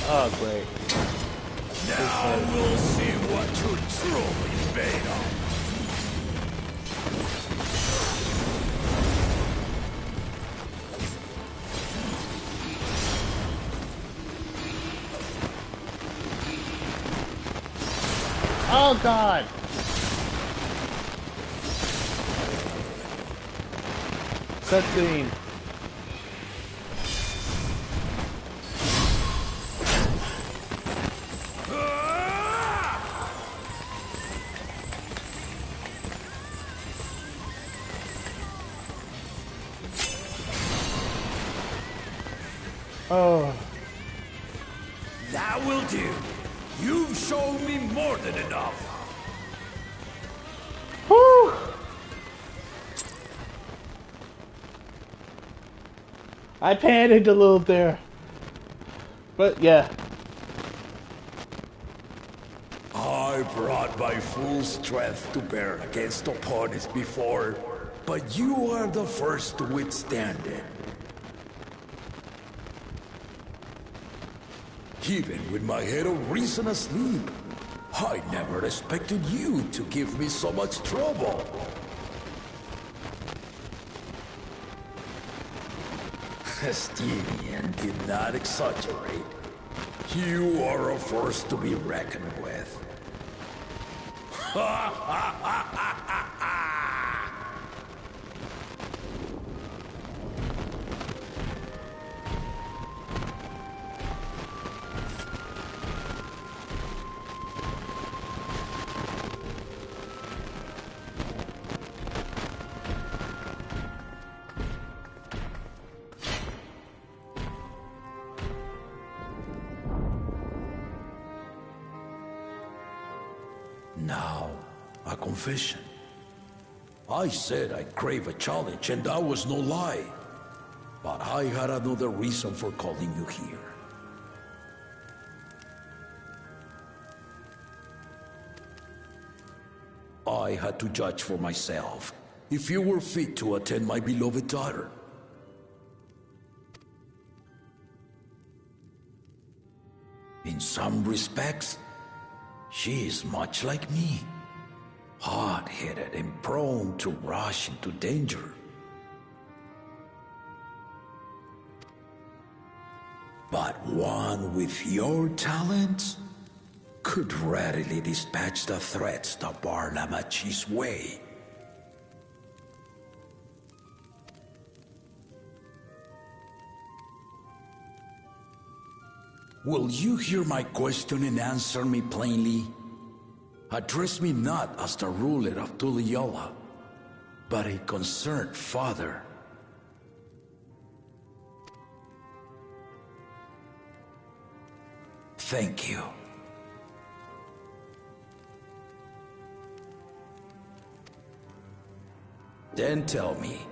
Oh, great. Now we'll see what you're truly made of. Oh, God! Cutscene. Oh. That will do. You've shown me more than enough. Whew. I panicked a little there. But yeah. I brought my full strength to bear against opponents before, but you are the first to withstand it. Even with my head of reason asleep, I never expected you to give me so much trouble. Estinian did not exaggerate. You are a force to be reckoned with. Ha ha ha ha ha ha! Now, a confession. I said I'd crave a challenge, and that was no lie. But I had another reason for calling you here. I had to judge for myself if you were fit to attend my beloved daughter. In some respects, she is much like me. Hard-headed and prone to rush into danger. But one with your talents could readily dispatch the threats that bar Lamachi's way. Will you hear my question and answer me plainly? Address me not as the ruler of Tuliola, but a concerned father. Thank you. Then tell me,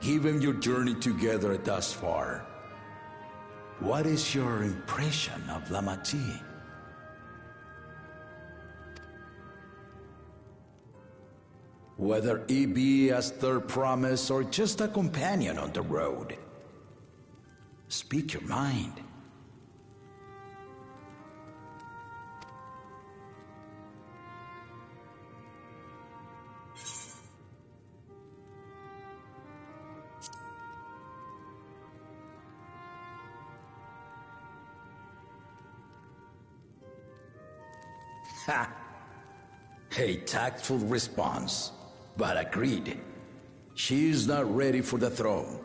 given your journey together thus far, what is your impression of Lamachi? Whether he be as third promise or just a companion on the road, speak your mind. Ha! A tactful response, but agreed. She is not ready for the throne.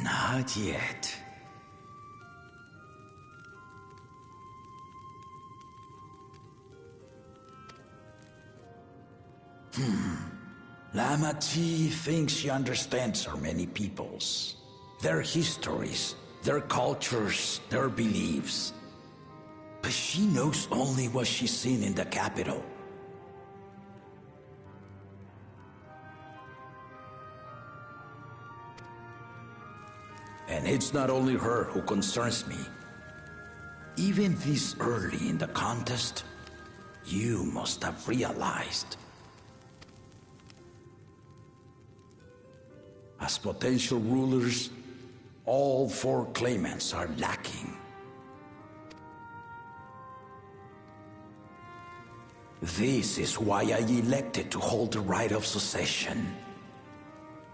Not yet. Lamachi thinks she understands her many peoples, their histories, their cultures, their beliefs. But she knows only what she's seen in the capital. And it's not only her who concerns me. Even this early in the contest, you must have realized. As potential rulers, all four claimants are lacking. This is why I elected to hold the right of succession.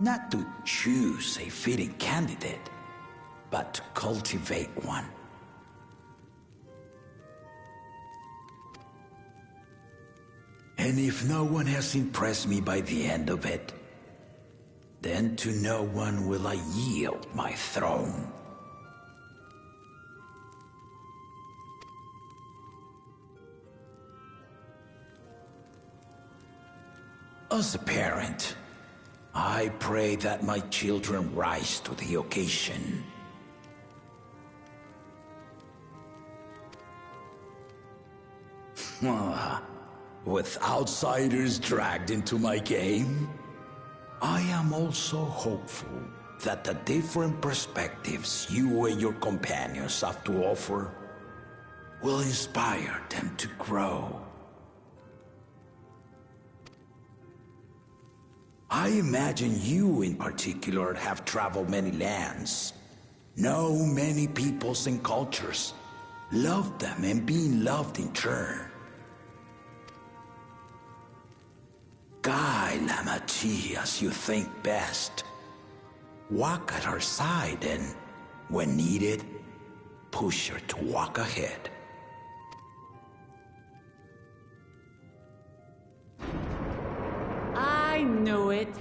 Not to choose a fitting candidate, but to cultivate one. And if no one has impressed me by the end of it, then to no one will I yield my throne. As a parent, I pray that my children rise to the occasion. With outsiders dragged into my game, I am also hopeful that the different perspectives you and your companions have to offer will inspire them to grow. I imagine you in particular have traveled many lands, know many peoples and cultures, loved them and being loved in turn. Guide Lamachi as you think best. Walk at her side and, when needed, push her to walk ahead. I knew it.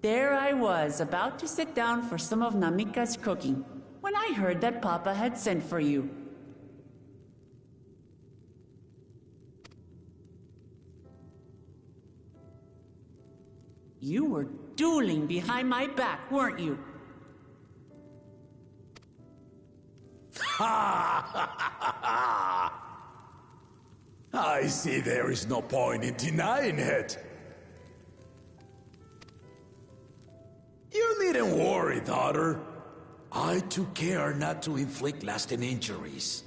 There I was, about to sit down for some of Namika's cooking, when I heard that Papa had sent for you. You were dueling behind my back, weren't you? I see there is no point in denying it. You needn't worry, daughter. I took care not to inflict lasting injuries.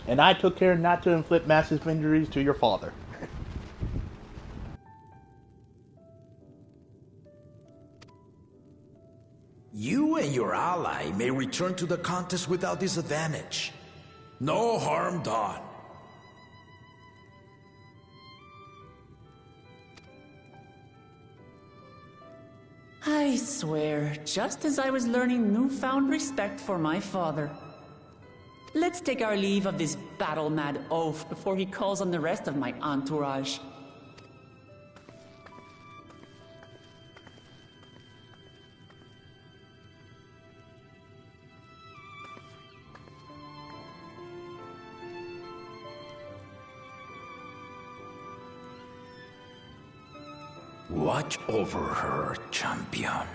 And I took care not to inflict massive injuries to your father. You and your ally may return to the contest without disadvantage. No harm done. I swear, just as I was learning newfound respect for my father. Let's take our leave of this battle-mad oaf before he calls on the rest of my entourage. Watch over her, champion.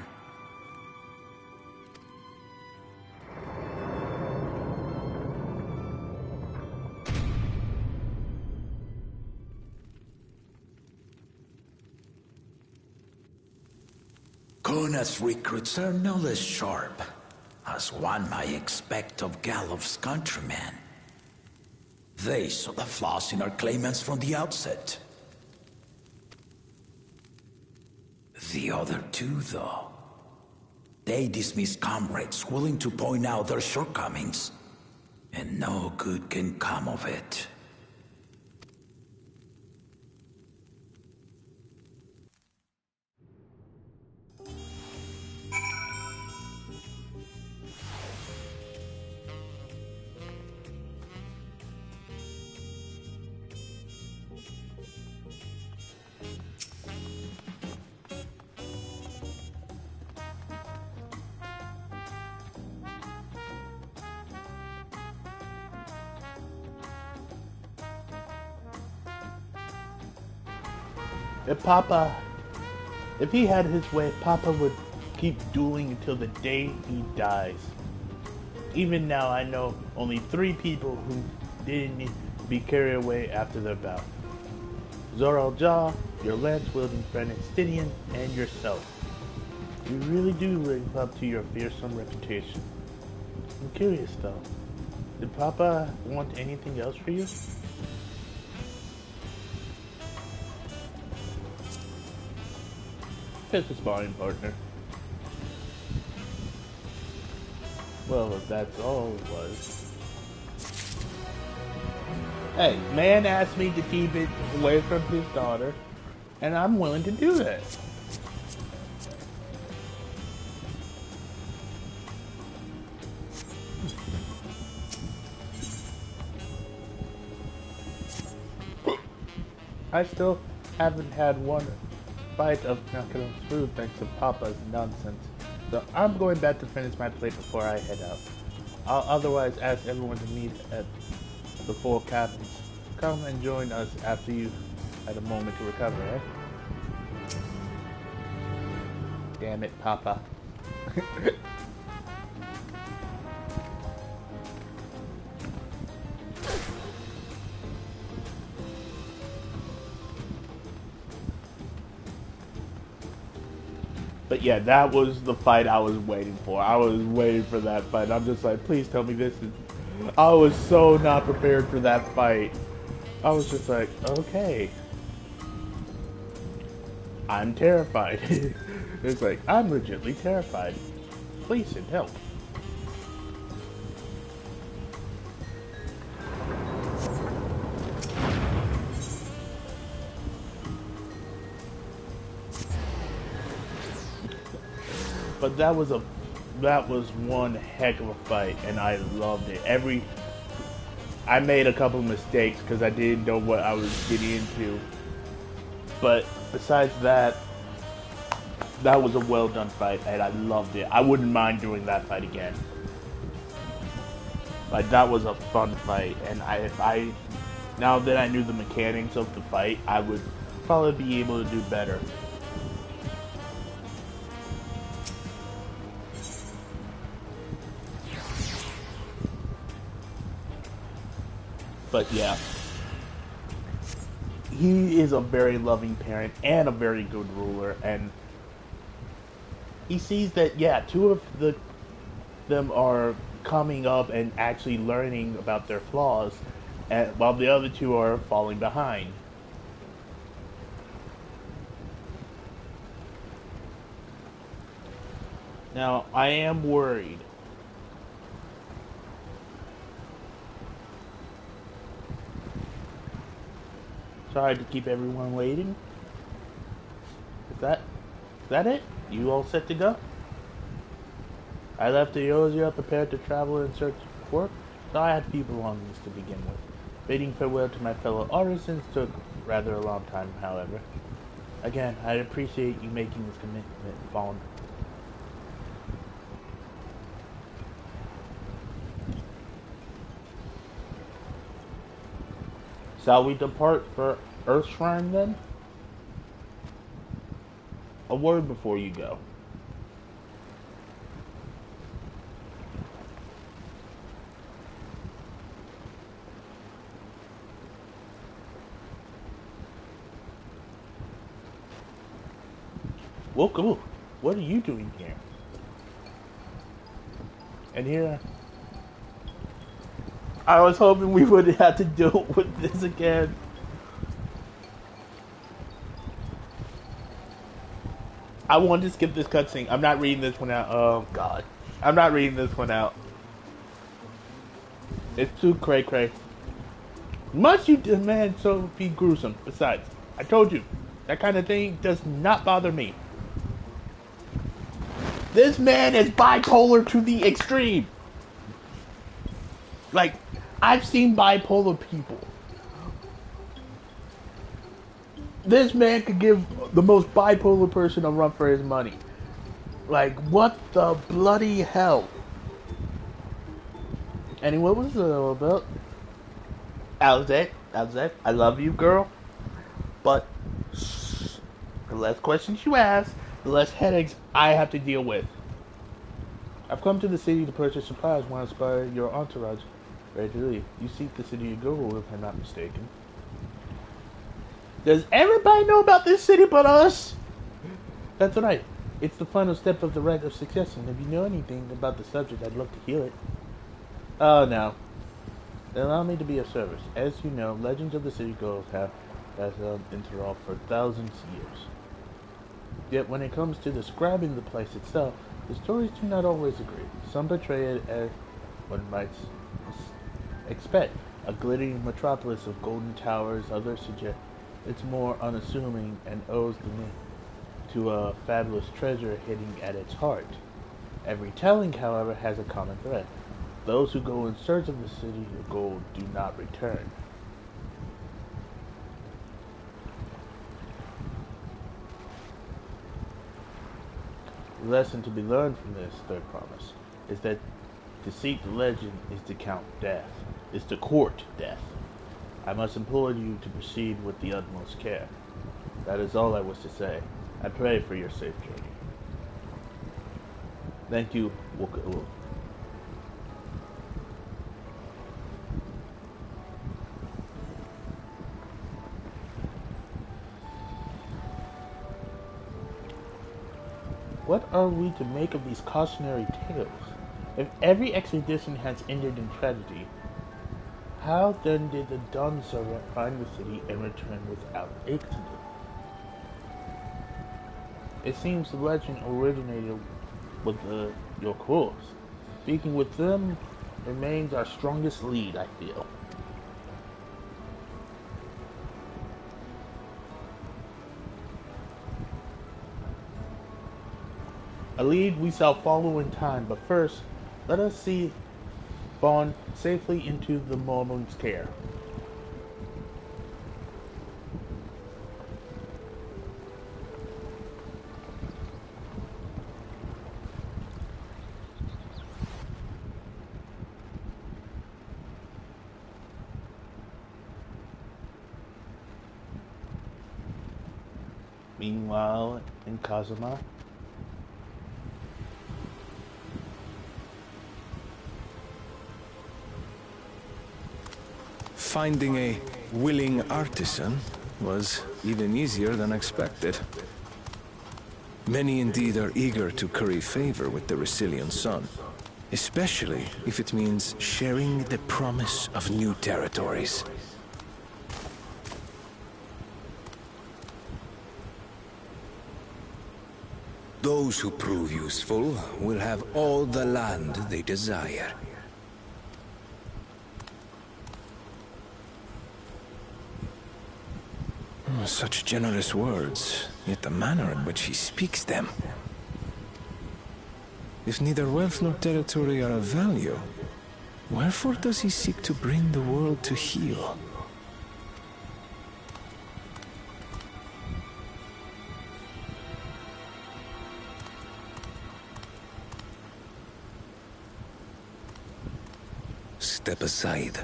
Kona's recruits are no less sharp, as one might expect of Galof's countrymen. They saw the flaws in our claimants from the outset. The other two, though, they dismiss comrades willing to point out their shortcomings, and no good can come of it. If he had his way, Papa would keep dueling until the day he dies. Even now, I know only 3 people who didn't be carried away after their bout. Zoral Jah, your lance-wielding friend Estinian, and yourself. You really do live up to your fearsome reputation. I'm curious though, did Papa want anything else for you? Just a sparring partner. Well, if that's all it was. Hey, man asked me to keep it away from his daughter, and I'm willing to do that. I still haven't had one bite of Nakado's food thanks to Papa's nonsense. So I'm going back to finish my plate before I head out. I'll otherwise ask everyone to meet at the 4 cabins. Come and join us after you've had a moment to recover, eh? Damn it, Papa. But yeah, that was the fight I was waiting for. I was waiting for that fight. I'm just like, please tell me this is... I was so not prepared for that fight. I was just like, okay. I'm terrified. It's like, I'm legitimately terrified. Please send help. But that was one heck of a fight, and I loved it. I made a couple of mistakes because I didn't know what I was getting into. But besides that, that was a well done fight, and I loved it. I wouldn't mind doing that fight again. Like, that was a fun fight, and now that I knew the mechanics of the fight, I would probably be able to do better. But yeah. he is a very loving parent and a very good ruler, and he sees that, yeah, two of them are coming up and actually learning about their flaws, and while the other two are falling behind. Now, I am worried. Sorry to keep everyone waiting. Is that it? You all set to go? I left Eosia prepared to travel in search of work, so I had few belongings to begin with. Bidding farewell to my fellow artisans took rather a long time, however. Again, I appreciate you making this commitment, Vaughn. Shall we depart for Earthshrine then? A word before you go. Welcome. What are you doing here? And here, I was hoping we wouldn't have to deal with this again. I wanted to skip this cutscene. I'm not reading this one out. Oh god, I'm not reading this one out. It's too cray-cray. Must you demand so be gruesome? Besides, I told you, that kind of thing does not bother me. This man is bipolar to the extreme. Like, I've seen bipolar people. This man could give the most bipolar person a run for his money. Like, what the bloody hell? Anyway, what was it all about? Alzette, I love you, girl. But the less questions you ask, the less headaches I have to deal with. I've come to the city to purchase supplies while inspire your entourage. Ready to leave. You seek the city of Google, if I'm not mistaken. Does everybody know about this city but us? That's right. It's the final step of the rite of succession. If you know anything about the subject, I'd love to hear it. Oh, no. Allow me to be of service. As you know, legends of the city girls have enthralled for thousands of years. Yet when it comes to describing the place itself, the stories do not always agree. Some portray it as one might expect, a glittering metropolis of golden towers. Others suggest it's more unassuming and owes the name to a fabulous treasure hidden at its heart. Every telling, however, has a common thread. Those who go in search of the city of gold do not return. The lesson to be learned from this third promise is that to seek the legend is to count death, is to court death. I must implore you to proceed with the utmost care. That is all I wish to say. I pray for your safe journey. Thank you, Woka. What are we to make of these cautionary tales? If every expedition has ended in tragedy, how then did the Dawn Servant find the city and return without accident? It seems the legend originated with your crews. Speaking with them remains our strongest lead, I feel. A lead we shall follow in time, but first, let us see Vaughn safely into the moment's care. Meanwhile, in Kazuma, finding a willing artisan was even easier than expected. Many indeed are eager to curry favor with the Resilian sun, especially if it means sharing the promise of new territories. Those who prove useful will have all the land they desire. Such generous words, yet the manner in which he speaks them. If neither wealth nor territory are of value, wherefore does he seek to bring the world to heel? Step aside.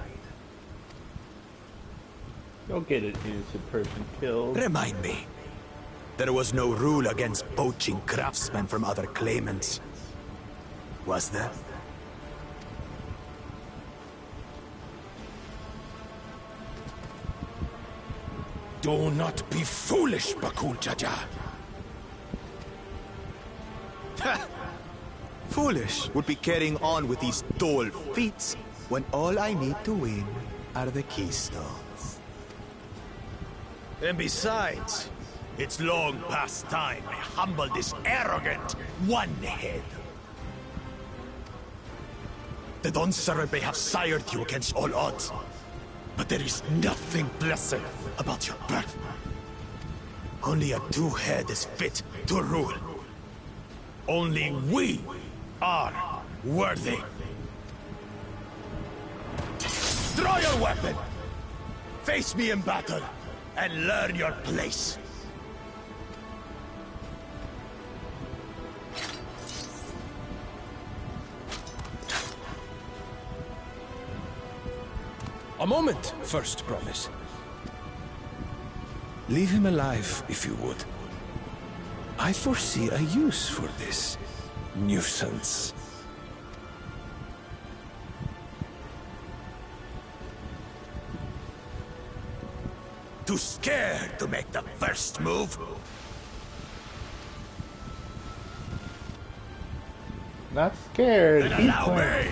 Don't get an innocent person killed. Remind me. There was no rule against poaching craftsmen from other claimants. Was there? Do not be foolish, Bakul Jaja. Foolish would be carrying on with these dull feats when all I need to win are the keystones. And besides, it's long past time I humble this arrogant one-head. The Dawn Servant may have sired you against all odds, but there is nothing blessed about your birth. Only a two-head is fit to rule. Only we are worthy. Draw your weapon! Face me in battle, and learn your place. A moment, First Promise. Leave him alive, if you would. I foresee a use for this nuisance. Too scared to make the first move? Not scared. Then allow me!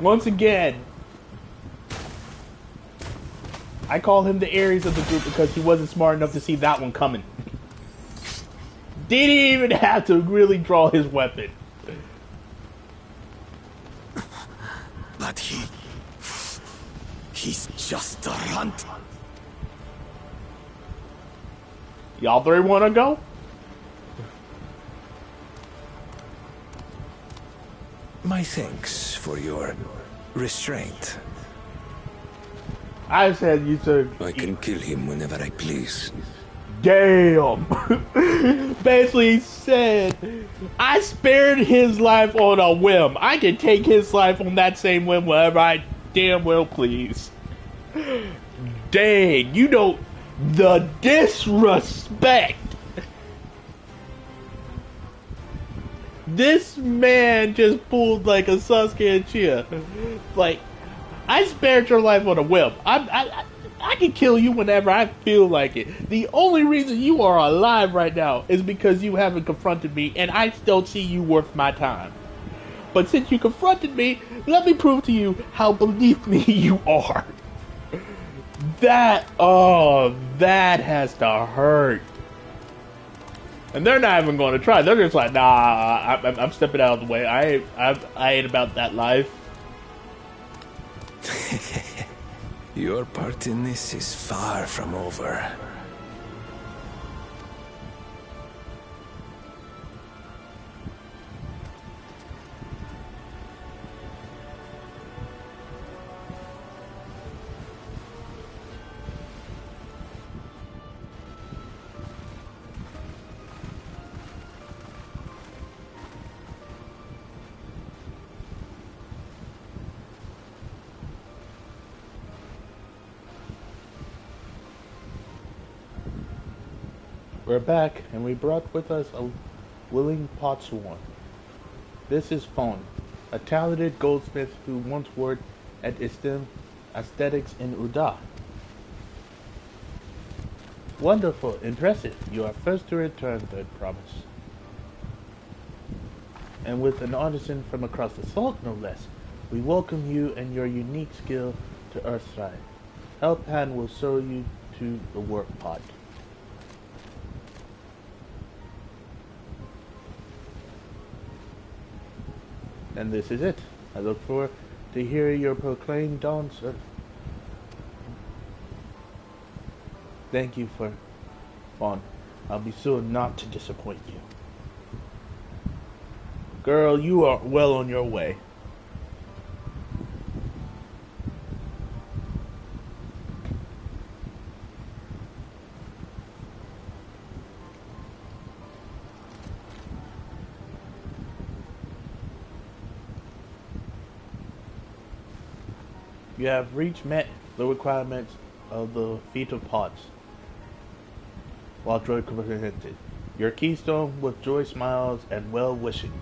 Once again, I call him the Aries of the group because he wasn't smart enough to see that one coming. Didn't even have to really draw his weapon. But he's just a runt. Y'all three want to go? My thanks for your restraint. I said you should. I can kill him whenever I please. Damn. Basically said, I spared his life on a whim. I can take his life on that same whim whenever I damn well please. Dang, you know the disrespect. This man just pulled like a Sasuke and Chia. Like, I spared your life on a whim. I can kill you whenever I feel like it. The only reason you are alive right now is because you haven't confronted me, and I don't see you worth my time. But since you confronted me, let me prove to you how beneath me you are. That has to hurt. And they're not even going to try. They're just like, nah, I'm stepping out of the way. I ain't about that life. Your part in this is far from over. We're back, and we brought with us a willing potsworn. This is Fawn, a talented goldsmith who once worked at STEM Aesthetics in Uda. Wonderful, impressive. You are first to return, Third Promise. And with an artisan from across the salt, no less, we welcome you and your unique skill to Earthside. Helpan will show you to the work pod. And this is it. I look forward to hear your proclaimed dawn, sir. Thank you for Fawn. I'll be sure not to disappoint you. Girl, you are well on your way. You have met the requirements of the feat of pods. While Joy comprehended. Your keystone with joy smiles and well-wishing.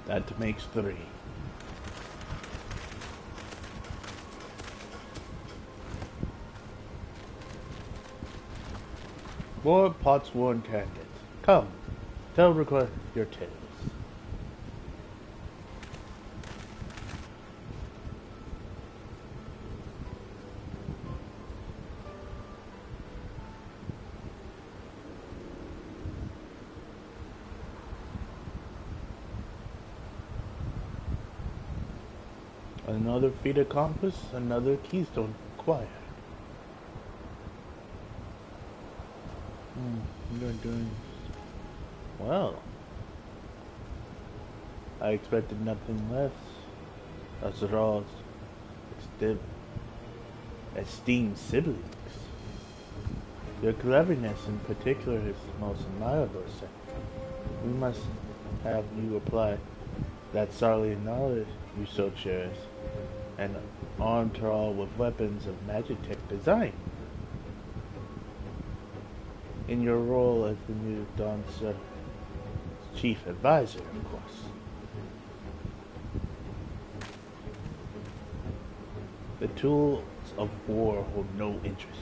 That makes 3. More pots worn candidates. Come, tell Request your tales. Another feat accomplished, another keystone acquired. You're doing well. I expected nothing less. Azrael's esteemed siblings. Your cleverness in particular is most admirable, sir. We must have you apply that Sarlian knowledge you so cherish, and arm Thrall with weapons of Magitech design. In your role as the new Dawn's chief advisor, of course. The tools of war hold no interest.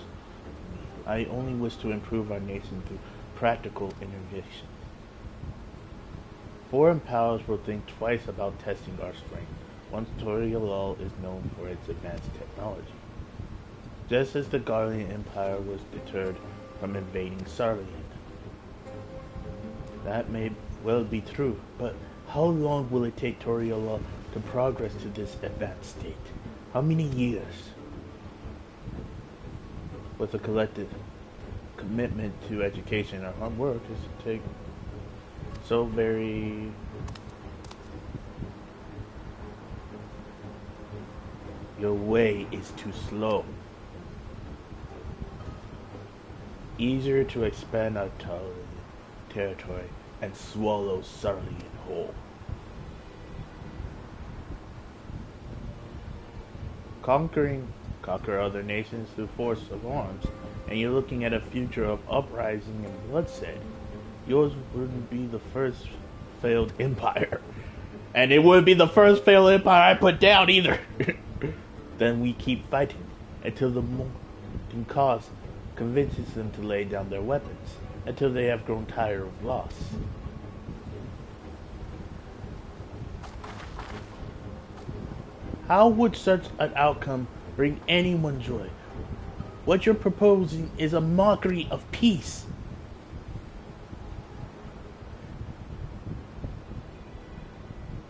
I only wish to improve our nation through practical innovation. Foreign powers will think twice about testing our strength once Torielal is known for its advanced technology. Just as the Garlean Empire was deterred from invading Sarlian. That may well be true, but how long will it take Torielal to progress to this advanced state? How many years? With a collective commitment to education and hard work, this would take so very... Your way is too slow. Easier to expand our territory and swallow Sarlian whole. Conquer other nations through force of arms, and you're looking at a future of uprising and bloodshed. Yours wouldn't be the first failed empire. And it wouldn't be the first failed empire I put down either. Then we keep fighting until the molten cause convinces them to lay down their weapons, until they have grown tired of loss. How would such an outcome bring anyone joy? What you're proposing is a mockery of peace.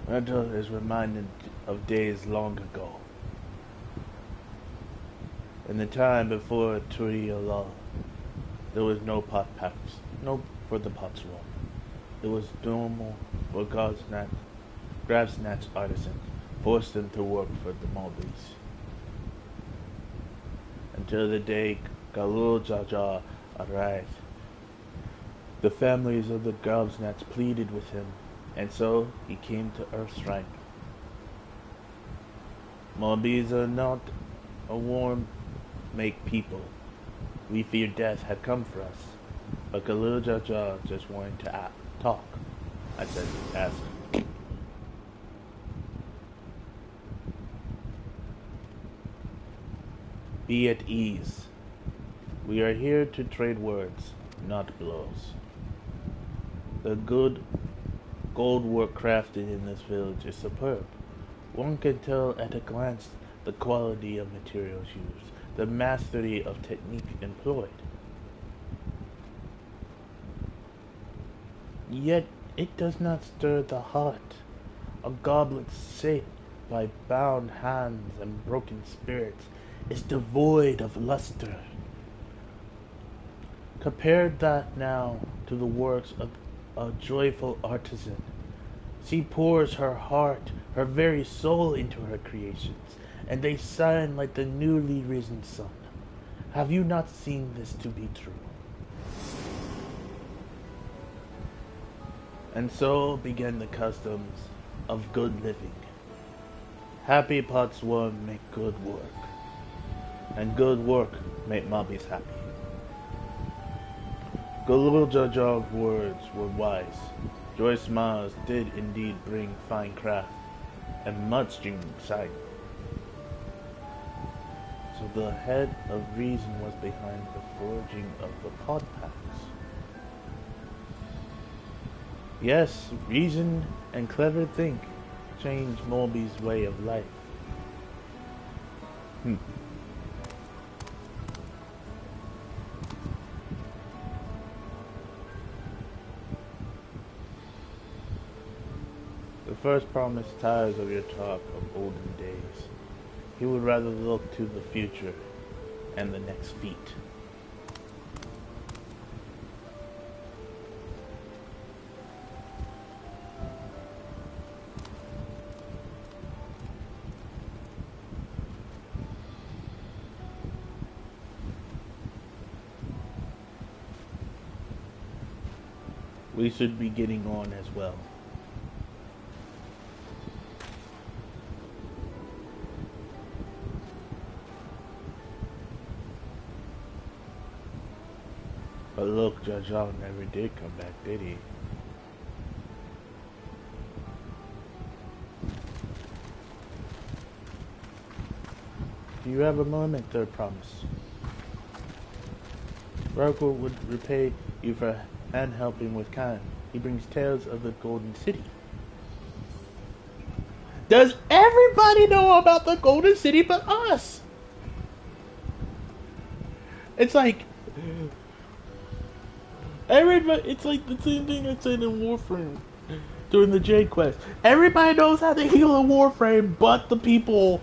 Randall is reminded of days long ago. In the time before Torielal, there was no pot packs, no for the pot's roll. It was normal for grab snatch artisans, forced them to work for the Mulberries. Until the day Galul Jaja arrived. The families of the Gobsnats pleaded with him, and so he came to Earthshrine. Mobbies are not a warm-make people. We feared death had come for us, but Galil Jaja just wanted to talk. I said, ask. Be at ease. We are here to trade words, not blows. The good gold work crafted in this village is superb. One can tell at a glance the quality of materials used, the mastery of technique employed. Yet it does not stir the heart. A goblet shaped by bound hands and broken spirits is devoid of luster. Compare that now to the works of a joyful artisan. She pours her heart, her very soul into her creations, and they shine like the newly risen sun. Have you not seen this to be true? And so began the customs of good living. Happy pots one make good work, and good work make mobbies happy. Galil Jaja's words were wise. Joy's smiles did indeed bring fine craft, and much sight. So the head of reason was behind the forging of the pod packs. Yes, reason and clever think changed Morby's way of life. The first promise tires of your talk of olden days. He would rather look to the future and the next feat. We should be getting on as well. But look, Jaja never did come back, did he? Do you have a moment, third promise? Rocco would repay you for hand helping with Khan. He brings tales of the Golden City. Does everybody know about the Golden City but us? It's like everybody. It's like the same thing I said in Warframe during the Jade quest. Everybody knows how to heal a Warframe, but the people,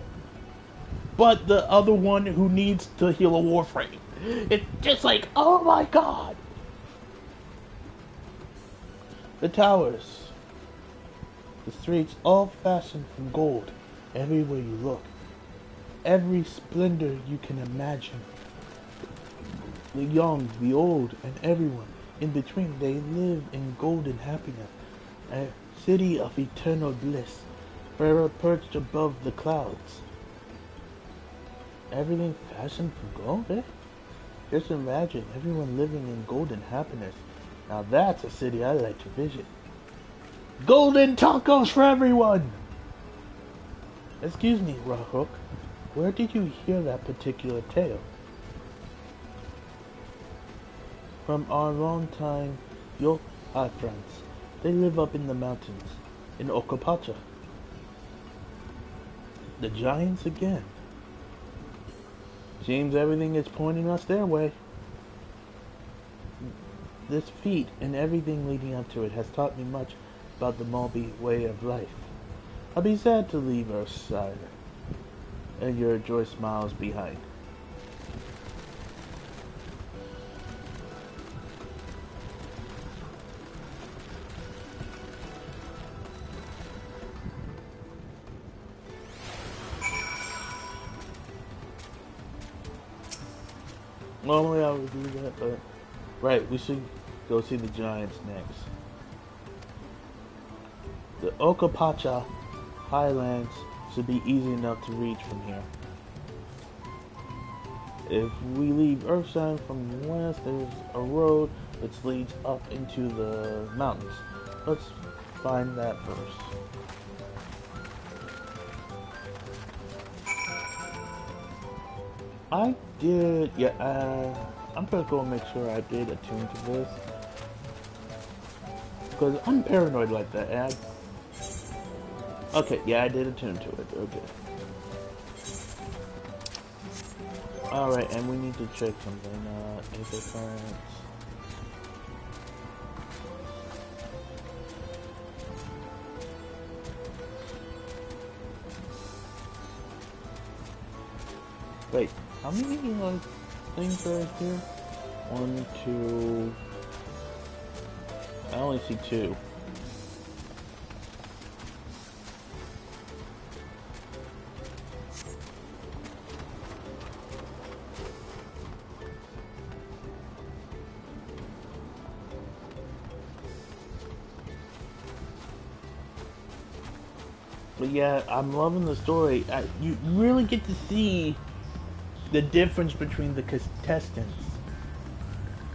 but the other one who needs to heal a Warframe. It's just like, oh my god. The towers, the streets, all fashioned from gold, everywhere you look. Every splendor you can imagine. The young, the old, and everyone in between, they live in golden happiness. A city of eternal bliss, forever perched above the clouds. Everything fashioned from gold, eh? Just imagine everyone living in golden happiness. Now that's a city I'd like to visit. Golden tacos for everyone! Excuse me, Rahuk. Where did you hear that particular tale? From our long-time Yokai friends. They live up in the mountains, in Okapacha. The giants again. Seems everything is pointing us their way. This feat and everything leading up to it has taught me much about the Malby way of life. I'll be sad to leave Earthside and your joy smiles behind. Normally I would do that, but right, we should Go see the giants next. The Okapacha Highlands should be easy enough to reach from here. If we leave Earthside from the west, there's a road which leads up into the mountains. Let's find that first. I did, yeah, I'm gonna go make sure I did attune to this. Because I'm paranoid like that, and okay, yeah, I did attune to it, okay. Alright, and we need to check something, interference. Wait, how many things are here? 1, 2. I only see 2. But yeah, I'm loving the story. You really get to see the difference between the contestants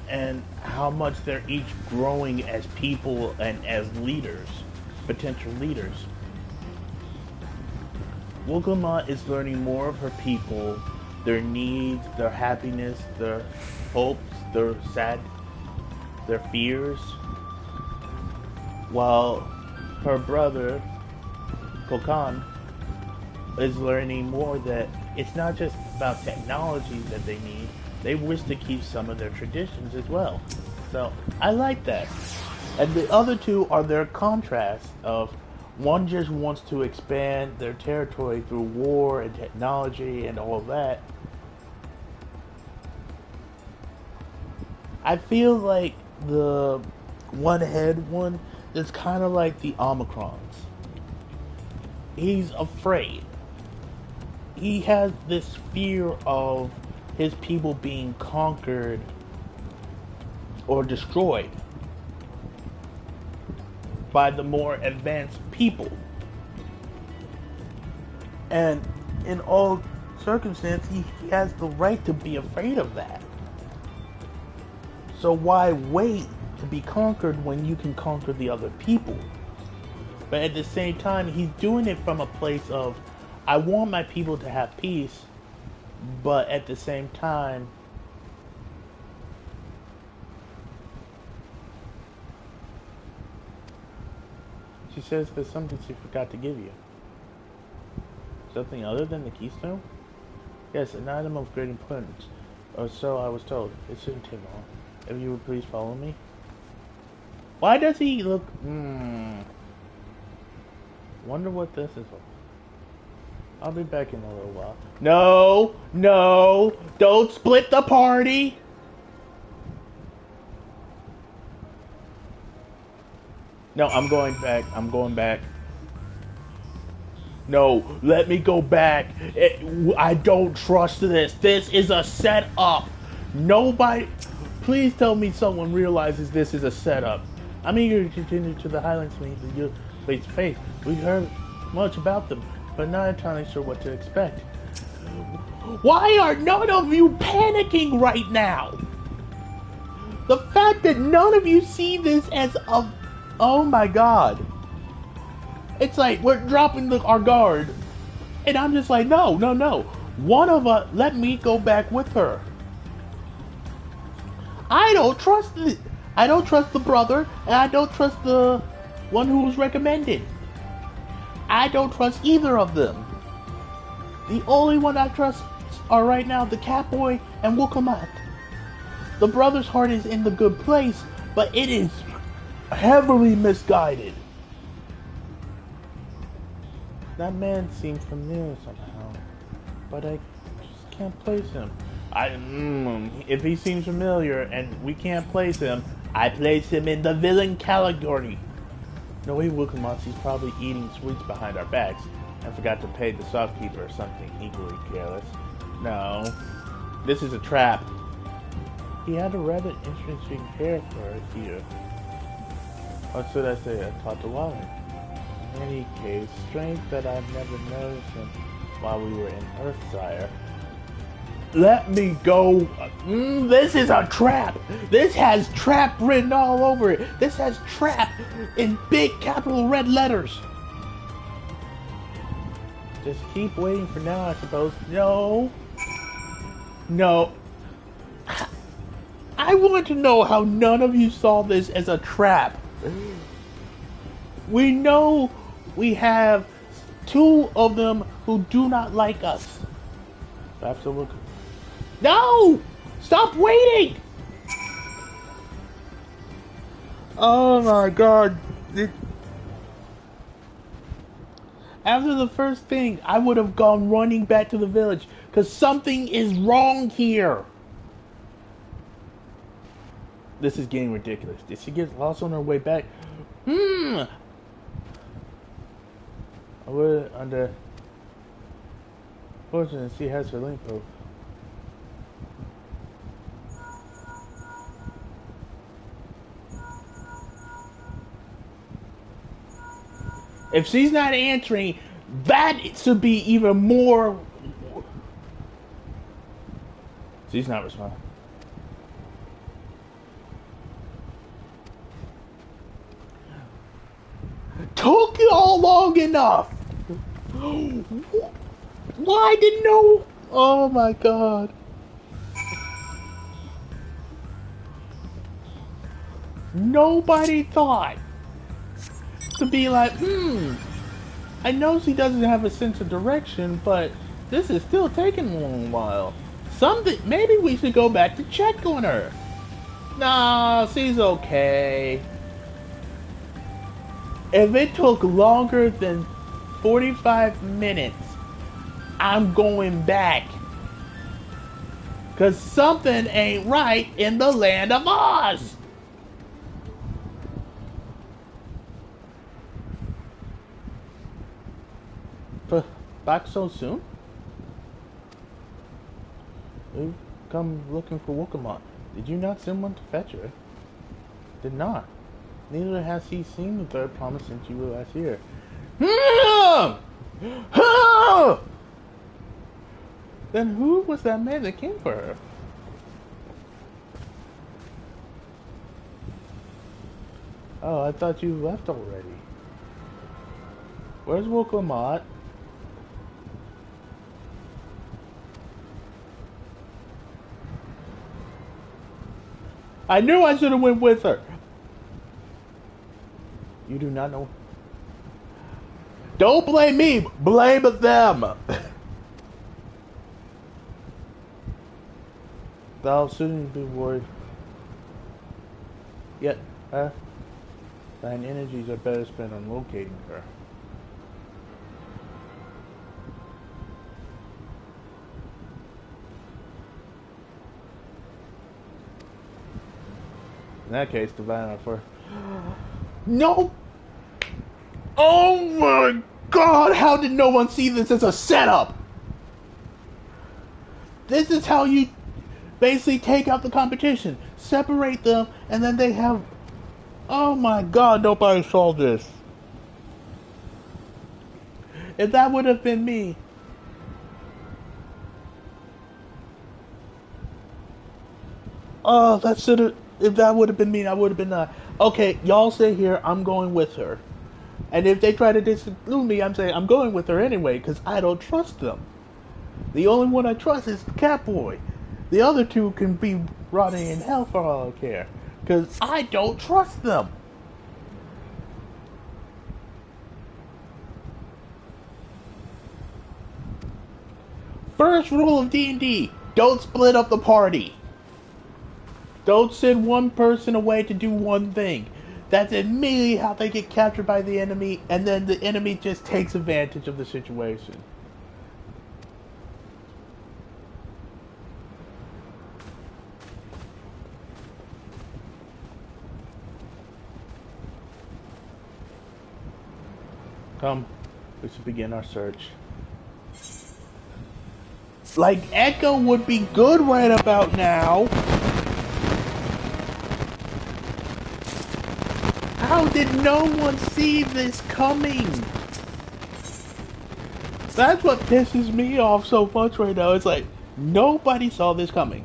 and how much they're each growing as people and as leaders, potential leaders. Wilgama is learning more of her people, their needs, their happiness, their hopes, their their fears, while her brother Kokan is learning more that it's not just about technology that they need, they wish to keep some of their traditions as well. So I like that. And the other two are their contrast of one just wants to expand their territory through war and technology and all of that. I feel like the one-head one is kind of like the Omicrons. He's afraid. He has this fear of his people being conquered or destroyed by the more advanced people. And in all circumstances, he has the right to be afraid of that. So why wait to be conquered when you can conquer the other people? But at the same time, he's doing it from a place of, I want my people to have peace, but at the same time, she says there's something she forgot to give you. Something other than the keystone? Yes, an item of great importance, or so I was told. It shouldn't take long. If you would please follow me. Why does he look... Wonder what this is for. I'll be back in a little while. No! No! Don't split the party! No, I'm going back. I'm going back. No, let me go back. I don't trust this. This is a setup. Nobody... Please tell me someone realizes this is a setup. I'm eager to continue to the Highlands to meet you face to face. We heard much about them, but not entirely sure what to expect. Why are none of you panicking right now? The fact that none of you see this as a... Oh my god. It's like we're dropping our guard. And I'm just like, no, no, no. One of us, let me go back with her. I don't trust the brother, and I don't trust the one who was recommended. I don't trust either of them. The only one I trust are right now the Catboy and Wukamat. The brother's heart is in the good place, but it is heavily misguided. That man seems familiar somehow, but I just can't place him. If he seems familiar and we can't place him, I place him in the villain category. No way, Wukamatsu's probably eating sweets behind our backs and forgot to pay the shopkeeper or something equally careless. No, this is a trap. He had a rather interesting character here. Or should I say, a Tatawale. In any case, strange that I've never noticed him while we were in Earthsire. Let me go. This is a trap. This has trap written all over it. This has trap in big capital red letters. Just keep waiting for now, I suppose. No. No. I want to know how none of you saw this as a trap. We know we have two of them who do not like us. Absolutely. No! Stop waiting! Oh my god. After the first thing, I would have gone running back to the village, because something is wrong here. This is getting ridiculous. Did she get lost on her way back? I would under... Fortunately, she has her link post. If she's not answering, that should be even more... She's not responding. Took you all long enough! Why didn't no... Oh my god. Nobody thought to be like, I know she doesn't have a sense of direction, but this is still taking a long while. Maybe we should go back to check on her. Nah, she's okay. If it took longer than 45 minutes, I'm going back. Cause something ain't right in the land of Oz. Back so soon? We've come looking for Wokamon. Did you not send one to fetch her? Did not. Neither has he seen the third promise since you were last year. Then who was that man that came for her? Oh, I thought you left already. Where's Wokamon? I knew I should have went with her. You do not know. Don't blame me. Blame them. Thou shouldn't be worried. Yet, thine energies are better spent on locating her. In that case, divine art for... No! Oh my god! How did no one see this as a setup? This is how you basically take out the competition. Separate them, and then they have... Oh my god, nobody saw this. If that would have been me... Oh, that should have... If that would have been me, I would have been not. Okay, y'all stay here. I'm going with her. And if they try to disclude me, I'm saying I'm going with her anyway, because I don't trust them. The only one I trust is the Catboy. The other two can be rotting in hell for all I care, because I don't trust them. First rule of D&D, don't split up the party. Don't send one person away to do one thing. That's immediately how they get captured by the enemy, and then the enemy just takes advantage of the situation. Come, we should begin our search. Like, Echo would be good right about now. How did no one see this coming? That's what pisses me off so much right now. It's like, nobody saw this coming.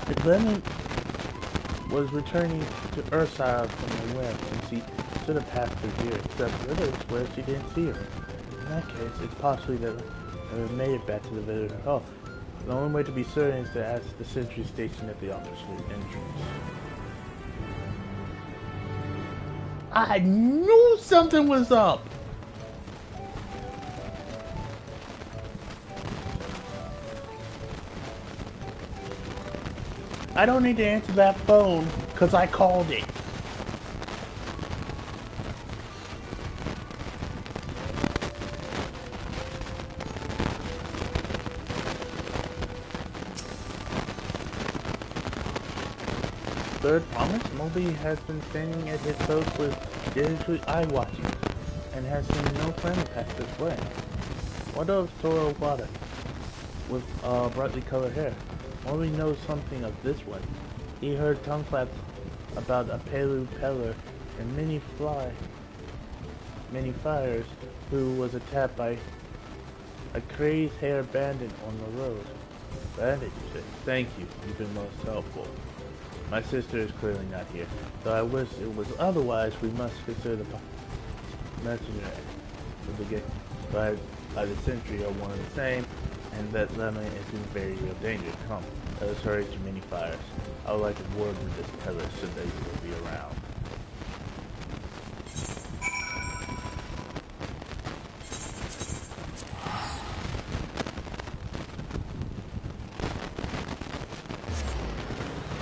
The Glennon was returning to Ursile from the west, since he should have passed through here, except Ritter swears she didn't see her. In that case, it's possibly that they made it back to the village at all. The only way to be certain is to ask the sentry station at the opposite entrance. I knew something was up! I don't need to answer that phone, because I called it. Third promise, Moby has been standing at his post with diligently eye-watching, and has seen no planet pass this way. What of Toro Wada, with brightly colored hair? Moby knows something of this one. He heard tongue flaps about a Pelu Peller and many fires, who was attacked by a crazed hair bandit on the road. Bandit, you say? Thank you. You've been most helpful. My sister is clearly not here, so I wish it was otherwise. We must consider the messenger of the gate by the sentry are one and the same, and that Lemon is in very real danger. Come, let us hurry to many fires. I would like to word with this Peller so that he will be around.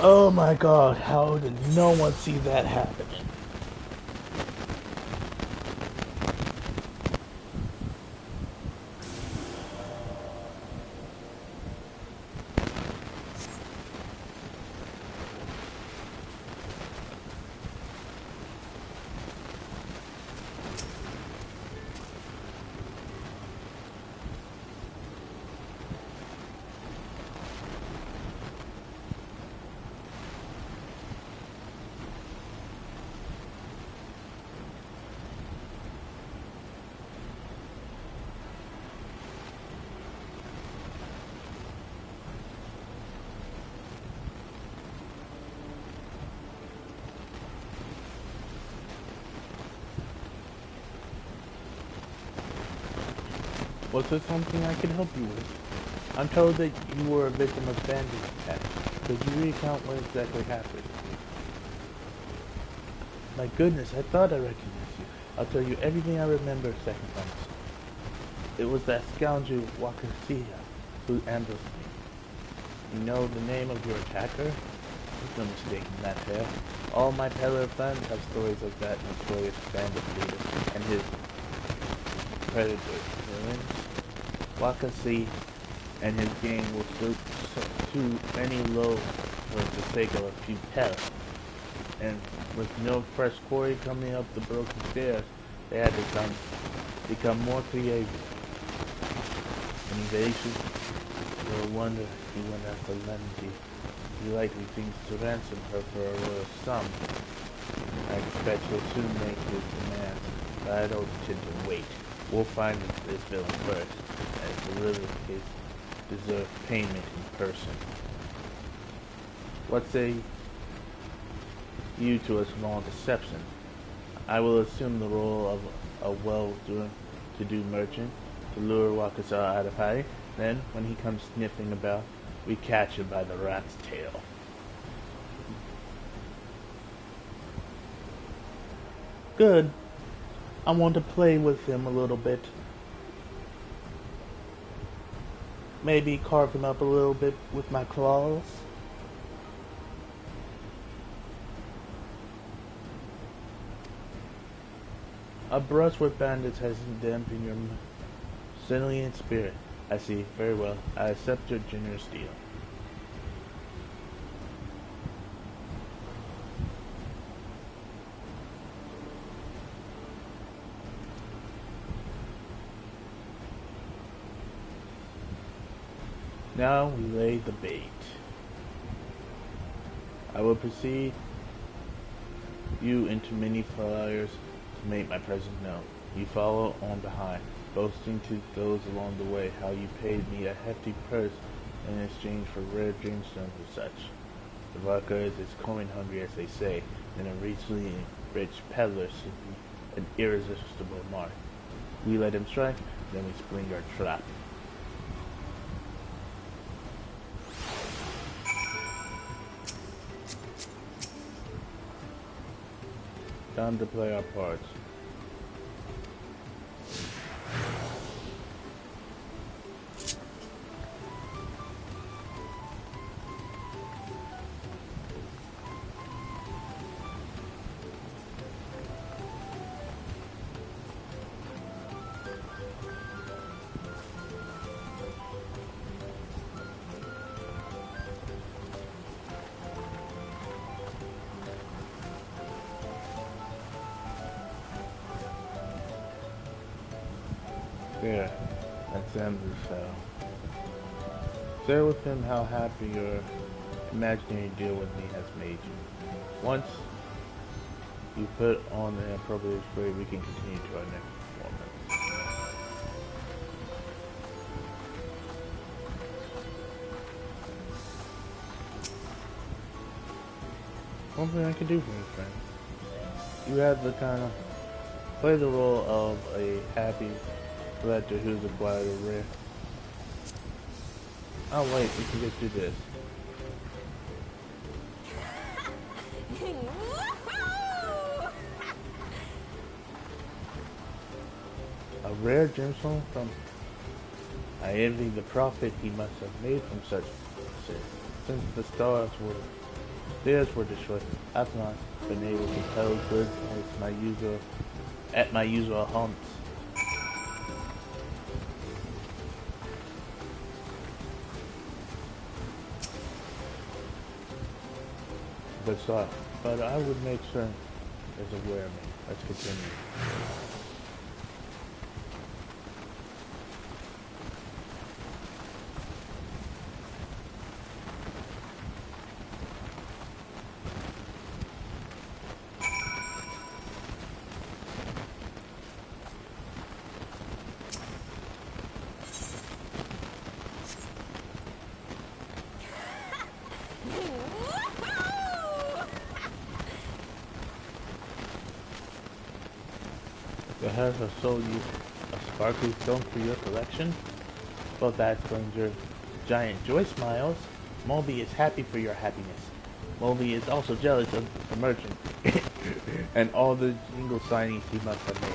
Oh my god, how did no one see that happening? Was there something I could help you with? I'm told that you were a victim of bandit attack. Could you recount what exactly happened? My goodness, I thought I recognized you. I'll tell you everything I remember, second promise. It was that scoundrel Wakasiya who ambushed me. You know the name of your attacker? There's no mistake in that tale. All my Peller friends have stories of that notorious bandit leader and his predators. Wakasi and his gang will stoop to any low for the sake of a few pelts. And with no fresh quarry coming up the broken stairs, they had to become more creative. An evasion, no wonder he went after Lenzi. He likely thinks to ransom her for a royal sum. I expect he'll soon make his demands, but I don't intend to wait. We'll find this villain first, as deliver his deserved payment in person. What say you to a small deception? I will assume the role of a well-to-do merchant to lure Wakasa out of hiding. Then, when he comes sniffing about, we catch him by the rat's tail. Good. I want to play with him a little bit. Maybe carve him up a little bit with my claws. A brush with bandits has dampened your Sicilian spirit. I see. Very well. I accept your generous deal. Now we lay the bait. I will precede you into many fires to make my presence known. You follow on behind, boasting to those along the way how you paid me a hefty purse in exchange for rare gemstones and such. The vodka is as coin hungry as they say, and a richly enriched peddler should be an irresistible mark. We let him strike, then we spring our trap. Time to play our parts. There, that's Amberfell. Share with him how happy your imaginary deal with me has made you. Once you put on the appropriate spray, we can continue to our next performance. One thing I can do for you, friend. You have the kind of play the role of a happy collector who's acquired a rare. Oh wait, we can just do this. A rare gemstone from... I envy the profit he must have made from such. Since the stairs were destroyed, I've not been able to tell goods at my usual haunts. But I would make sure there's a wear me. Let's continue. The head has sold you a sparkly stone for your collection? Well, that explains your giant joy smiles. Moby is happy for your happiness. Moby is also jealous of the merchant and all the jingle signings he must have made.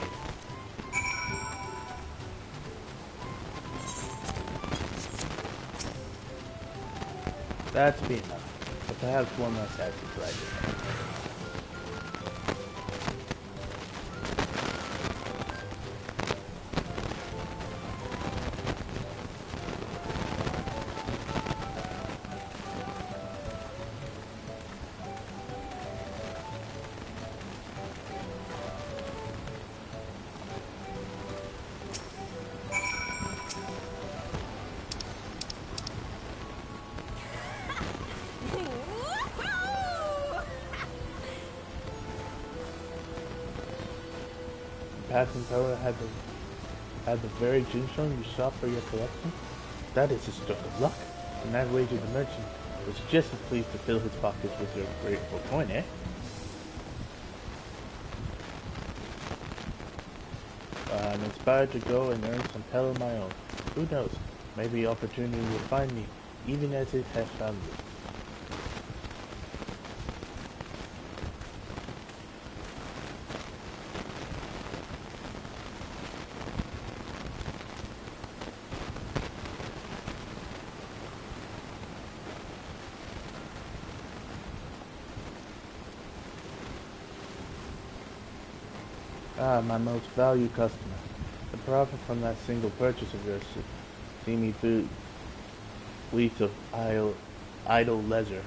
That's be enough, but perhaps one less has to right. Passing power had the very gemstone you sought for your collection? That is a stroke of luck, and I wager the merchant was just as pleased to fill his pockets with your grateful coin, eh? I'm inspired to go and earn some pellet of my own. Who knows? Maybe opportunity will find me, even as it has found you. Ah, my most valued customer. The profit from that single purchase of yours should see me through weeks of idle leisure.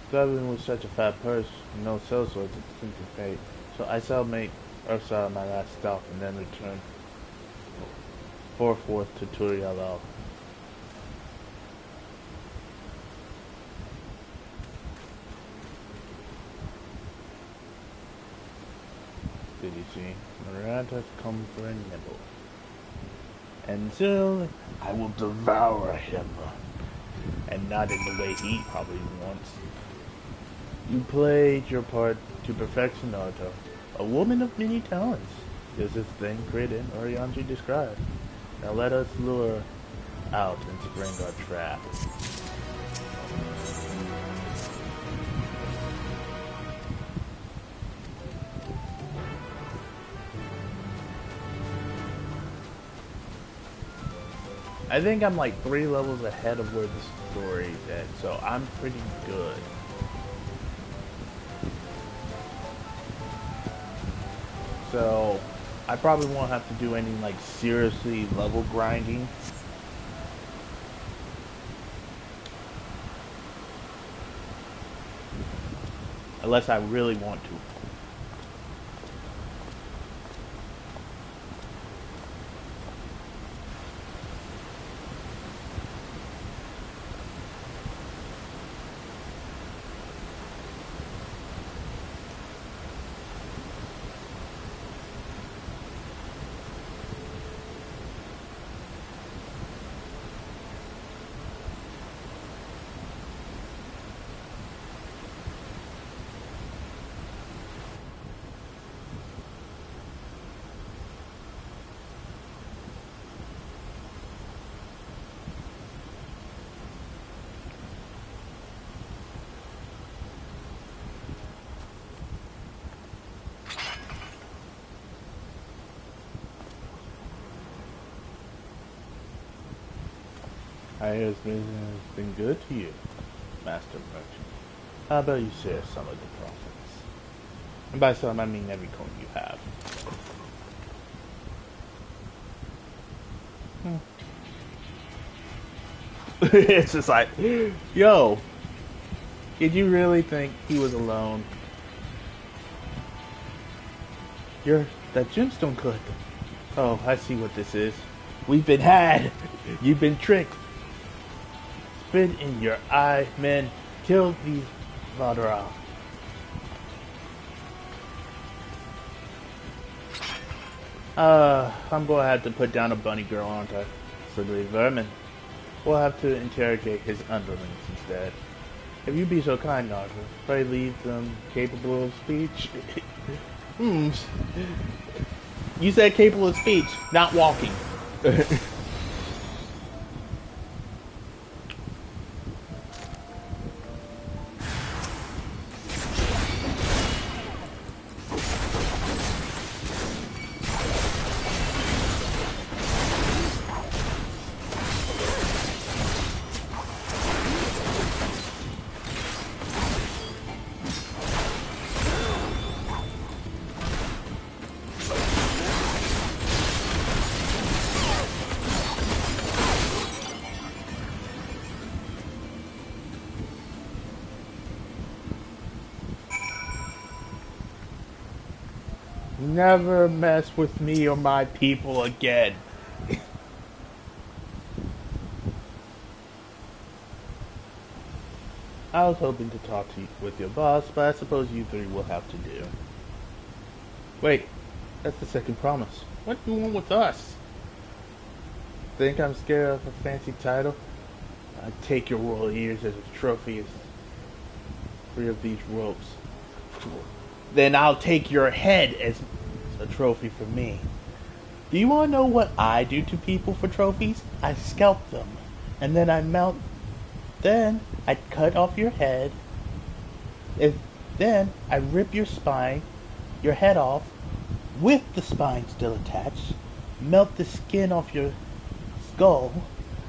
Traveling with such a fat purse and no sellswords is simply paid, so I shall make Ursula my last stop and then return forthwith to Turialal. did you see? Murat has come for a nibble. And soon, I will devour him. And not in the way he probably wants. You played your part to perfection, Naruto. A woman of many talents. Just as then Krillin or Yanji described. Now let us lure out and spring our trap. I think I'm like 3 levels ahead of where the story's at, so I'm pretty good. So I probably won't have to do any like seriously level grinding. Unless I really want to. I hear his business has been good to you, Master Merchant. How about you share some of the profits? And by some, I mean every coin you have. It's just like, yo, did you really think he was alone? You're that gemstone collector. Oh, I see what this is. We've been had. You've been tricked. Spit in your eye, men. Kill these Vadra. I'm gonna have to put down a bunny girl, aren't I? Silly vermin. We'll have to interrogate his underlings instead. If you be so kind, Naruto, pray leave them capable of speech. You said capable of speech, not walking. Never mess with me or my people again. I was hoping to talk to you with your boss, but I suppose you three will have to do. Wait, that's the second promise. What do you want with us? Think I'm scared of a fancy title? I take your royal ears as a trophy as 3 of these ropes. Then I'll take your head as a trophy for me. Do you want to know what I do to people for trophies? I scalp them, and then I melt. Then I cut off your head. Then I rip your spine, your head off, with the spine still attached. Melt the skin off your skull,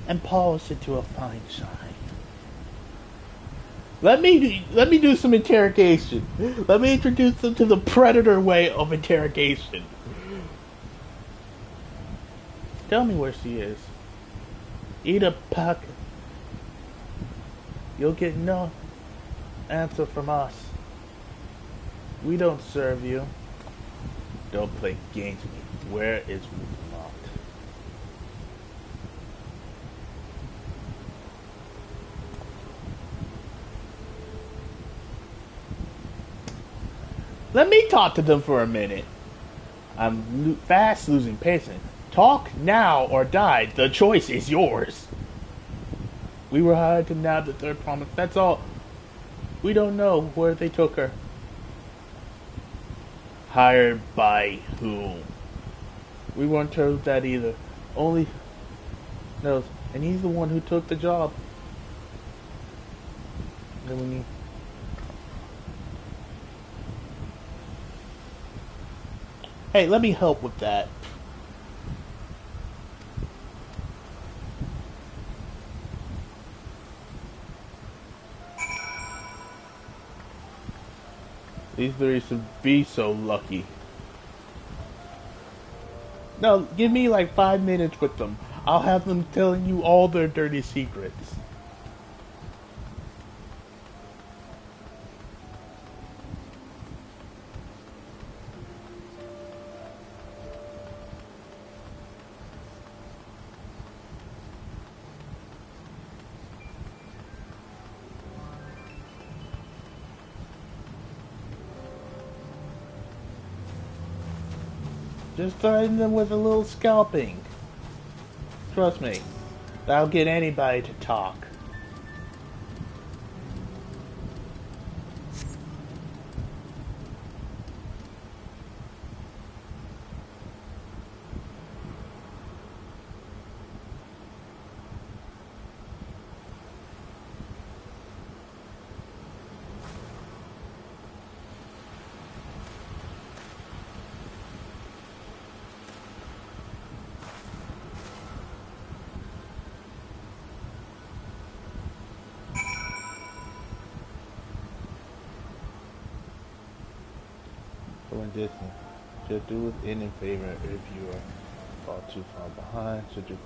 and polish it to a fine shine. Let me do some interrogation. Let me introduce them to the predator way of interrogation. Tell me where she is. Eat a pack. You'll get no answer from us. We don't serve you. Don't play games with me. Where is Mott? Let me talk to them for a minute. I'm fast losing patience. Talk now or die. The choice is yours. We were hired to nab the third promise. That's all. We don't know where they took her. Hired by whom? We weren't told that either. Only knows. And he's the one who took the job. Then we need... Hey, let me help with that. These three should be so lucky. No, give me like 5 minutes with them. I'll have them telling you all their dirty secrets. Just threaten them with a little scalping. Trust me, that'll get anybody to talk. Distance. Just do it in favor if you are fall too far behind. So do.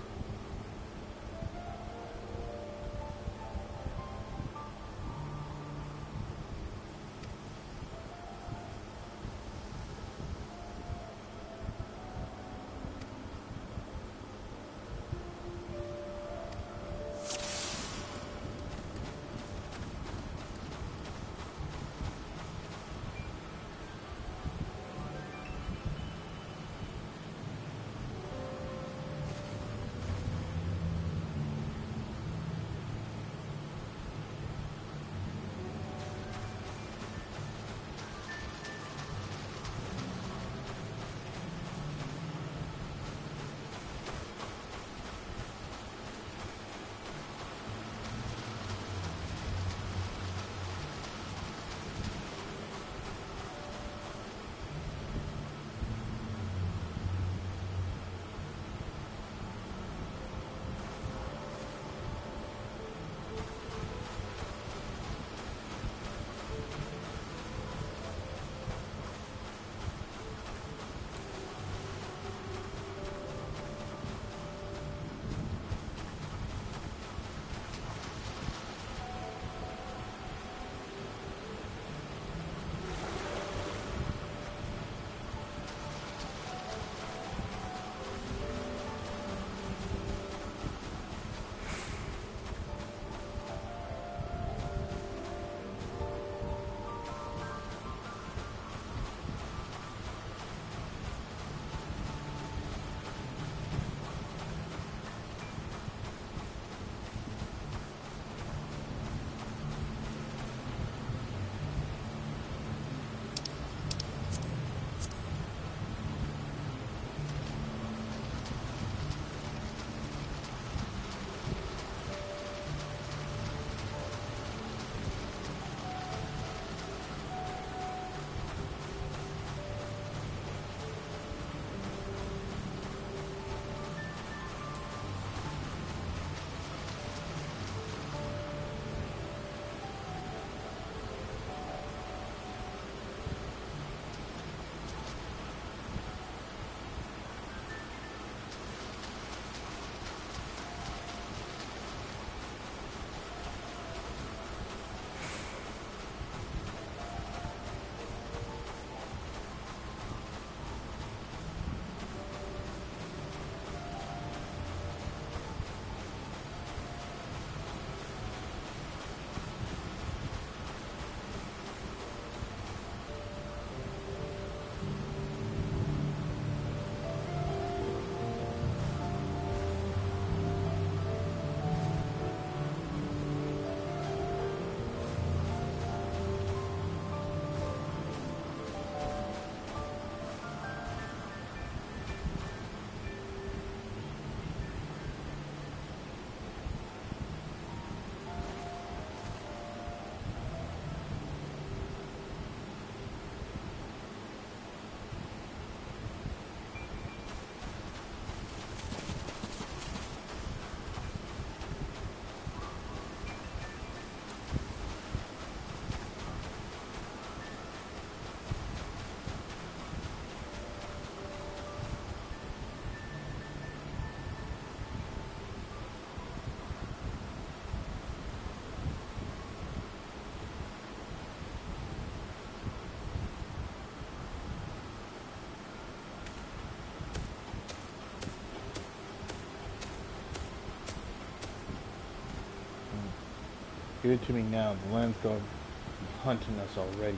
good to me now. The Landsguard is hunting us already.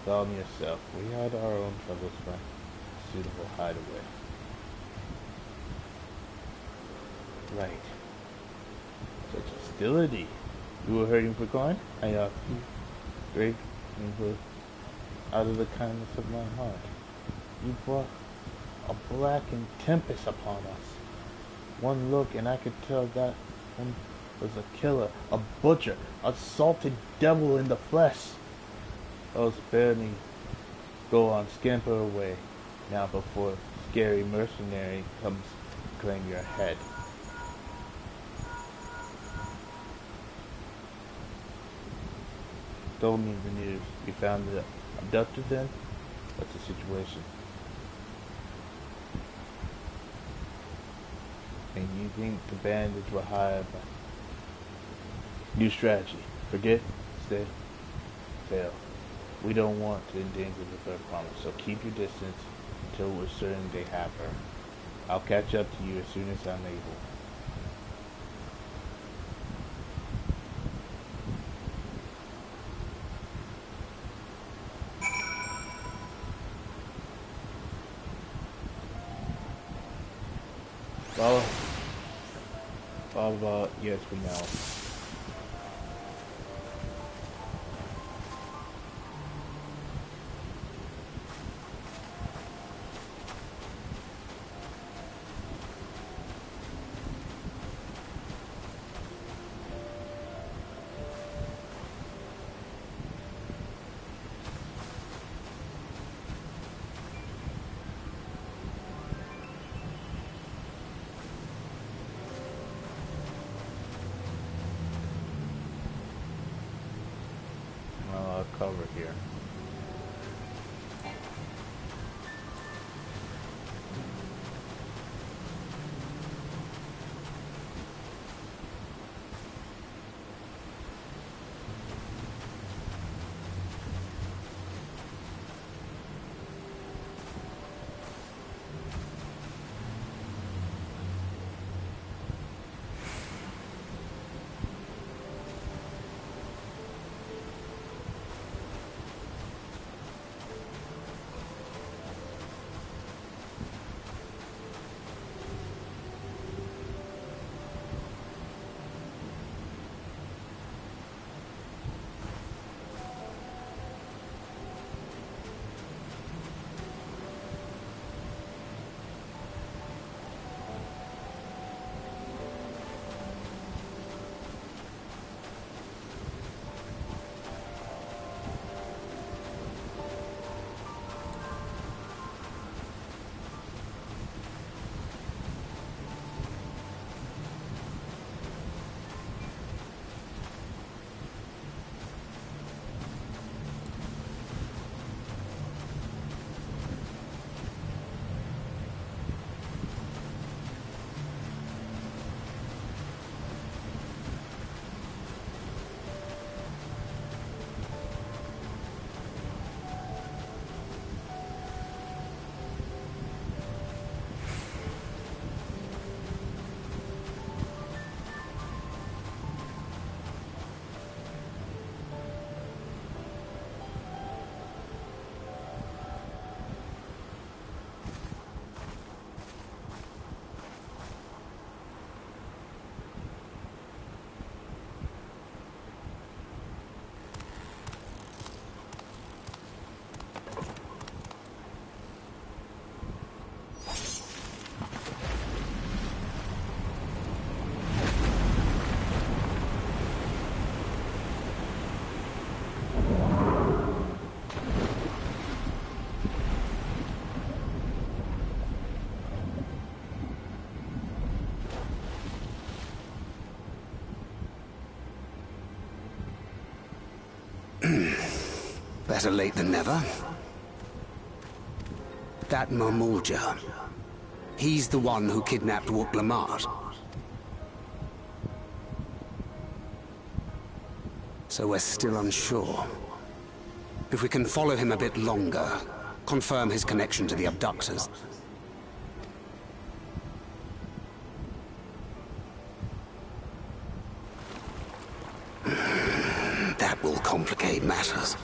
Calm yourself. We had our own troubles for a suitable hideaway. Right. Such hostility. You were hurting for coin? I asked you. Great. Out of the kindness of my heart. You brought a blackened tempest upon us. One look and I could tell that one was a killer, a butcher, a salted devil in the flesh. Oh, spare me. Go on, scamper away. Now before scary mercenary comes to claim your head. Told me the news. You found the abductor then? What's the situation? And you think the bandits were hired by... New strategy. Forget, stay, fail. We don't want to endanger the third promise, so keep your distance until we're certain they have her. I'll catch up to you as soon as I'm able. Follow, yes, we know. Cover here. Better late than never. That Mamulja, he's the one who kidnapped Wuk Lamat. So we're still unsure. If we can follow him a bit longer, confirm his connection to the abductors. will complicate matters.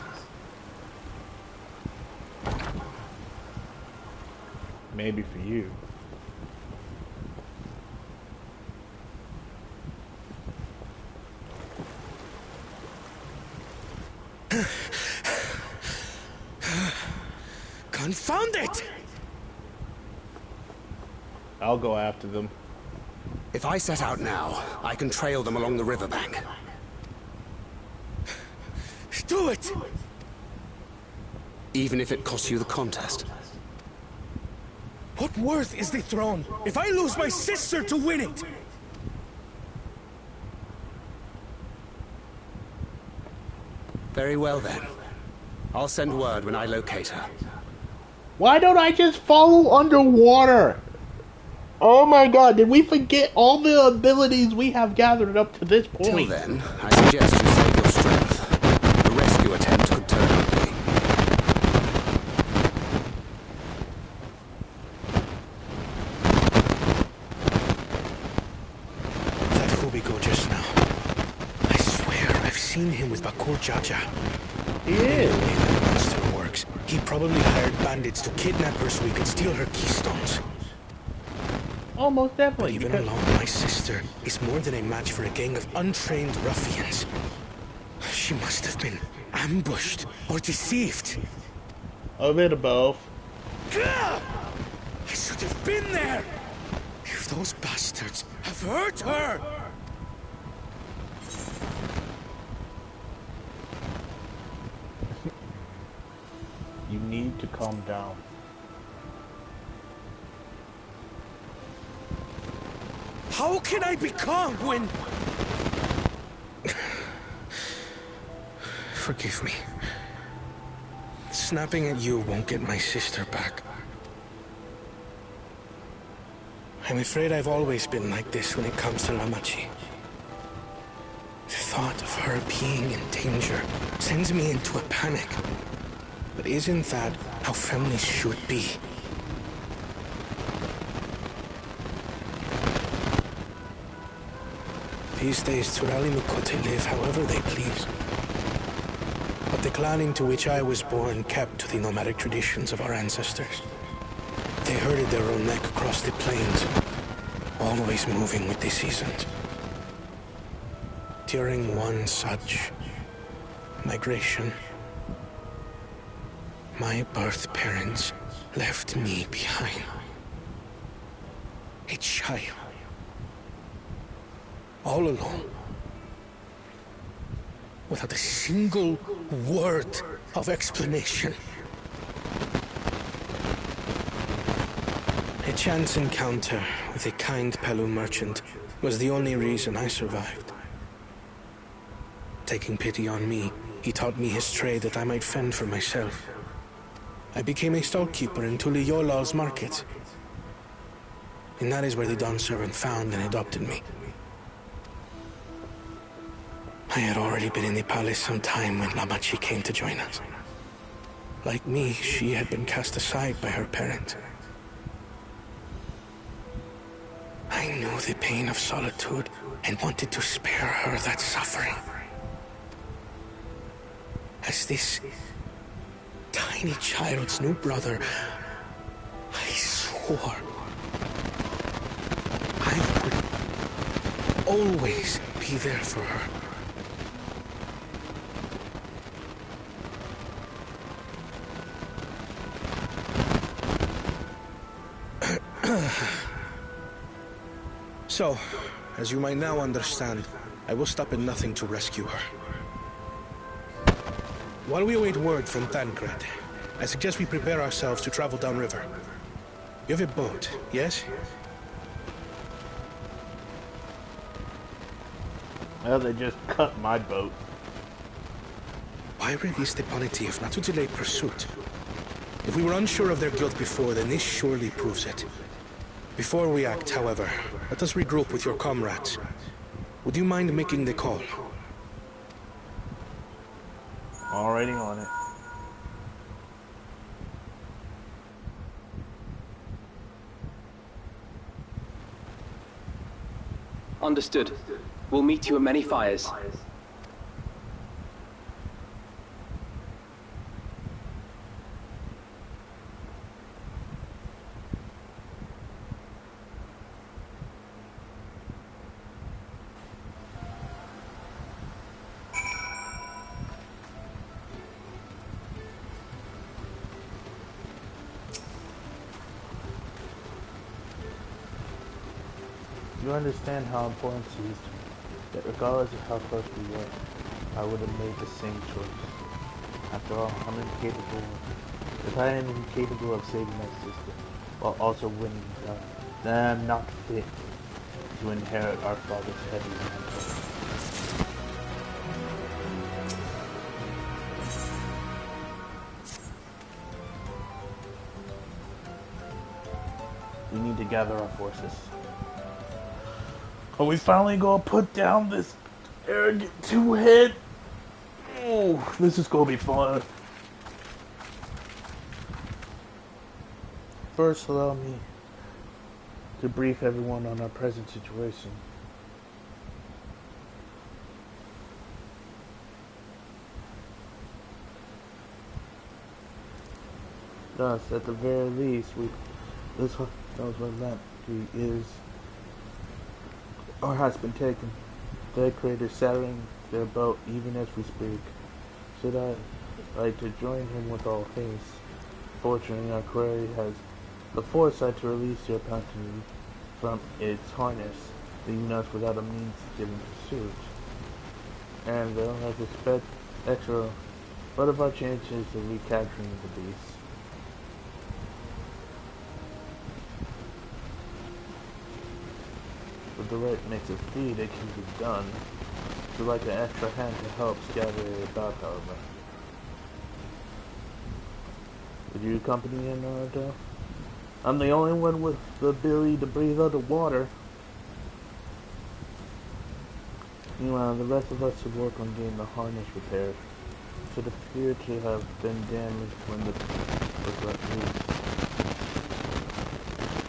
Maybe for you. Confound it! I'll go after them. If I set out now, I can trail them along the riverbank. Do it! Even if it costs you the contest. What worth is the throne if I lose my sister to win it? Very well then. I'll send word when I locate her. Why don't I just follow underwater? Oh my god, did we forget all the abilities we have gathered up to this point? Till then, I suggest you save your strength. The rescue attempt could turn ugly. That Hubigo just now. I swear I've seen him with Bakur Jaja. He is. The way that monster works, he probably hired bandits to kidnap her so he could steal her keystones. Almost definitely. But even alone, my sister is more than a match for a gang of untrained ruffians. She must have been ambushed or deceived. A bit of both. I should have been there! If those bastards have hurt her! You need to calm down. How can I be calm when... Forgive me. Snapping at you won't get my sister back. I'm afraid I've always been like this when it comes to Lamachi. The thought of her being in danger sends me into a panic. But isn't that how families should be? These days, Turali Mukote live however they please. But the clan into which I was born kept to the nomadic traditions of our ancestors. They herded their own neck across the plains, always moving with the seasons. During one such migration, my birth parents left me behind. A child. All alone. Without a single word of explanation. A chance encounter with a kind Pelu merchant was the only reason I survived. Taking pity on me, he taught me his trade that I might fend for myself. I became a stallkeeper in Tuliyolal's market. And that is where the Dawn servant found and adopted me. I had already been in the palace some time when Lamachi came to join us. Like me, she had been cast aside by her parents. I knew the pain of solitude and wanted to spare her that suffering. As this tiny child's new brother, I swore I would always be there for her. So, as you might now understand, I will stop at nothing to rescue her. While we await word from Tancred, I suggest we prepare ourselves to travel downriver. You have a boat, yes? Well, they just cut my boat. Why release the Ponity if not to delay pursuit? If we were unsure of their guilt before, then this surely proves it. Before we act, however, let us regroup with your comrades. Would you mind making the call? Already on it. Understood. We'll meet you at many fires. You understand how important it is that regardless of how close we were, I would have made the same choice. After all, if I am incapable of saving my sister, while also winning the battle, then I am not fit to inherit our father's heavy mantle. We need to gather our forces. Are we finally gonna put down this arrogant two-head? Oh, this is gonna be fun. First, allow me to brief everyone on our present situation. Thus, at the very least, this knows what that is or has been taken. Their creator shattering their boat even as we speak. Should I like to join him with all haste? Fortunately, our quarry has the foresight to release your bounty from its harness, leaving us without a means to give in pursuit. And they'll have to expect extra. What of our chances of recapturing the beast? With the right mix of speed, it can be done. Would like an extra hand to help scatter it about, however. Would you accompany him, Naruto? I'm the only one with the ability to breathe underwater. Meanwhile, the rest of us should work on getting the harness repaired. It should appear to have been damaged when the was let loose.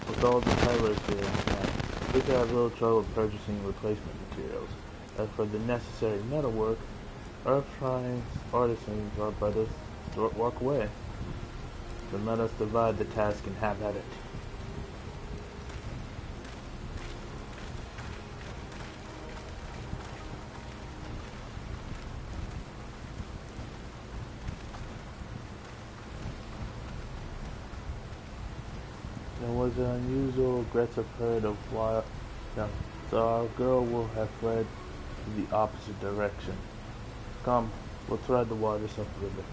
With all the titles here in hand, we could have little trouble purchasing replacement materials. As for the necessary metalwork, our artisans are but a short walk away. Then let us divide the task and have at it. There was an unusual aggressive herd of wild ducks, so our girl will have fled to the opposite direction. Come, we'll thread the waters up the river.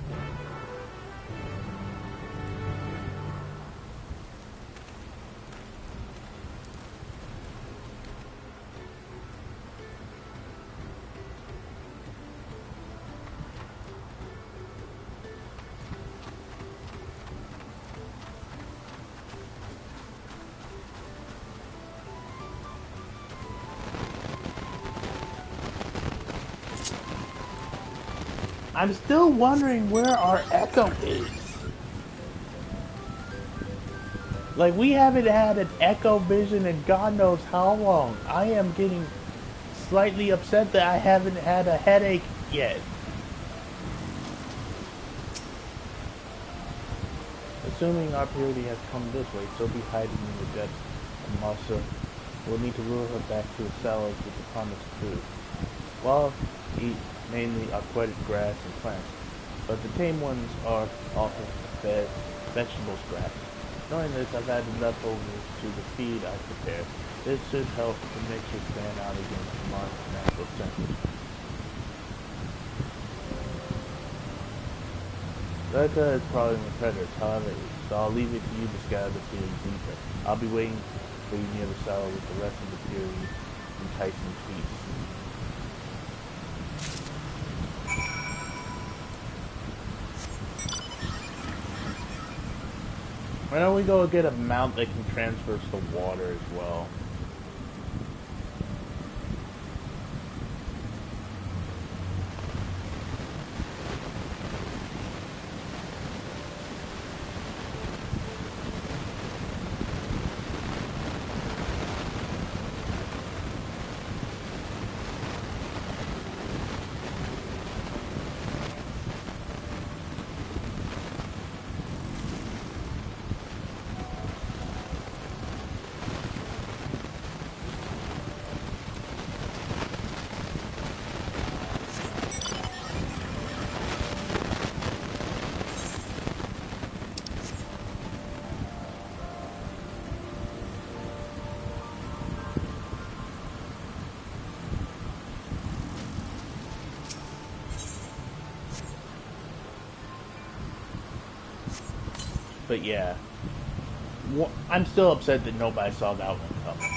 I'm still wondering where our Echo is. Like, we haven't had an Echo vision in God knows how long. I am getting slightly upset that I haven't had a headache yet. Assuming our purity has come this way, she'll be hiding in the depths of Masa. We'll need to lure her back to the sallows with the promised food. While eat mainly aquatic grass and plants, but the tame ones are often fed vegetable scraps. Knowing this, I've added leftovers to the feed I prepare. This should help the mixture stand out against Mars' natural senses. Becca is probably my predators, however, so I'll leave it to you to scatter the feed deeper. I'll be waiting for you near the sallow with the rest of the purity enticing feast. Why don't we go get a mount that can transverse the water as well? But yeah, I'm still upset that nobody saw that one coming.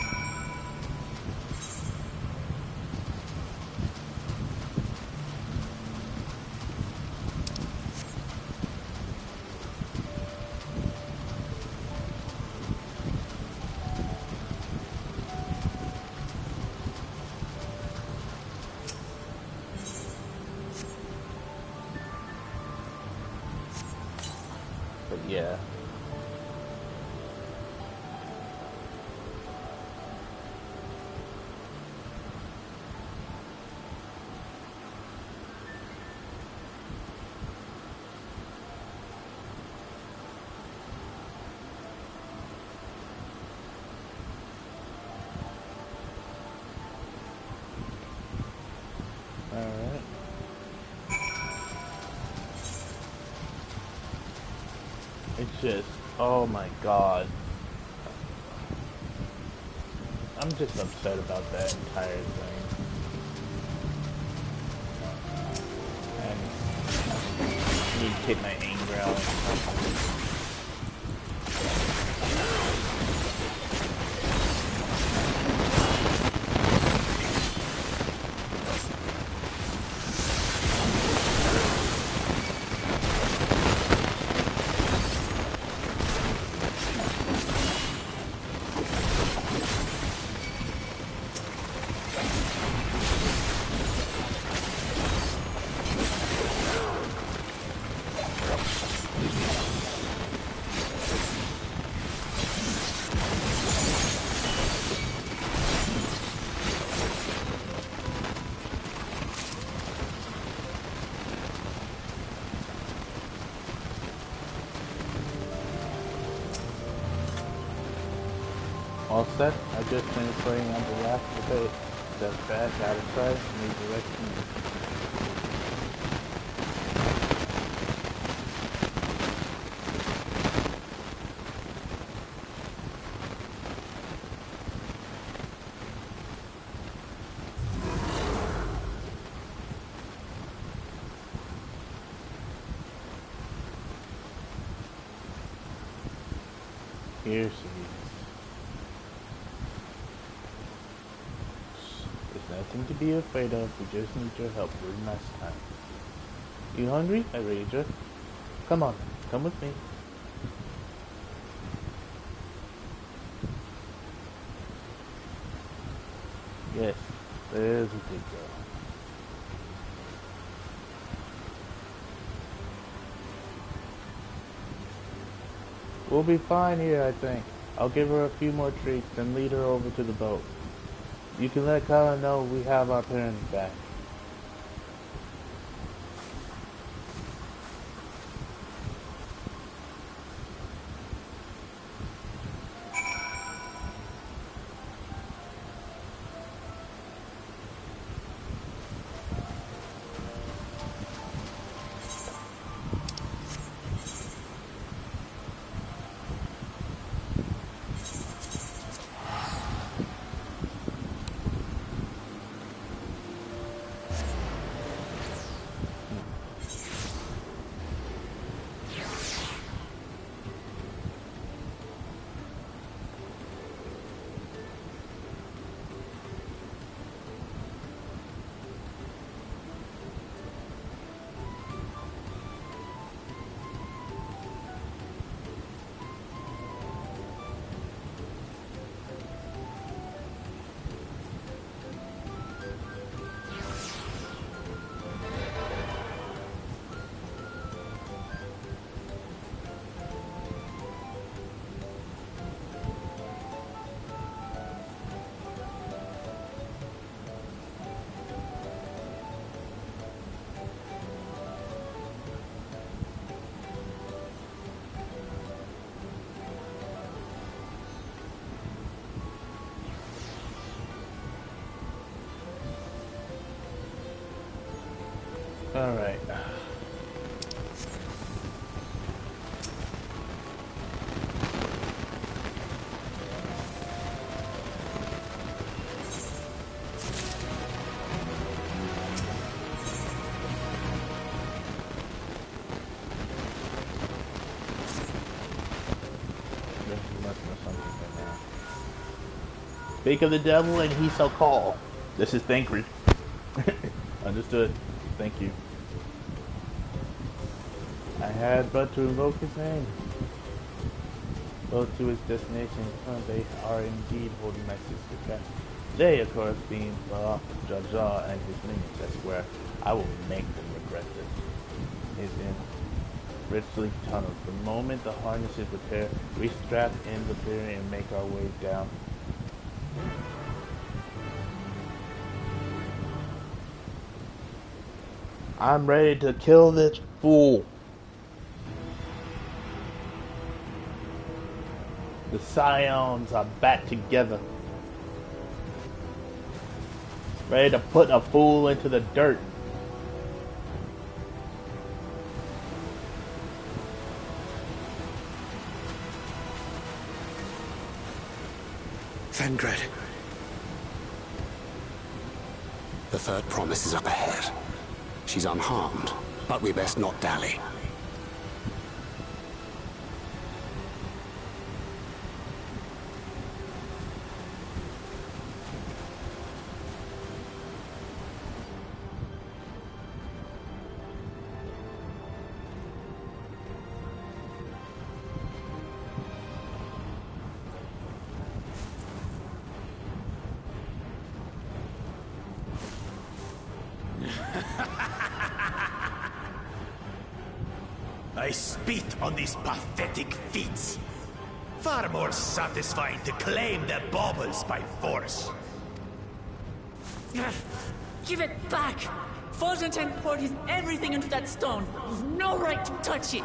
But yeah. Alright. It's just, oh my god. I'm just upset about that entire thing. And I need to take my anger out. All set. I just finished playing on the last debate. That's bad, satisfied, new direction. Here's nothing to be afraid of, we just need your help one last time. You hungry, Ranger? Come on, come with me. Yes, there's a good girl. We'll be fine here, I think. I'll give her a few more treats, then lead her over to the boat. You can let Kala know we have our parents back. Alright. Speak of the devil and he shall call. This is Thancred. Understood. Thank you. I had but to invoke his name. Both to his destination and they are indeed holding my sister captive. They, of course, being off Jaja and his minions. That's where I will make them regret this. Is in richly tunnels. The moment the harness is repaired, we strap in the clearing and make our way down. I'm ready to kill this fool. The Scions are back together. Ready to put a fool into the dirt. Thancred. The third promise is up ahead. She's unharmed, but we best not dally. I spit on these pathetic feats. Far more satisfying to claim their baubles by force. Give it back! Forzenten poured his everything into that stone. You've no right to touch it!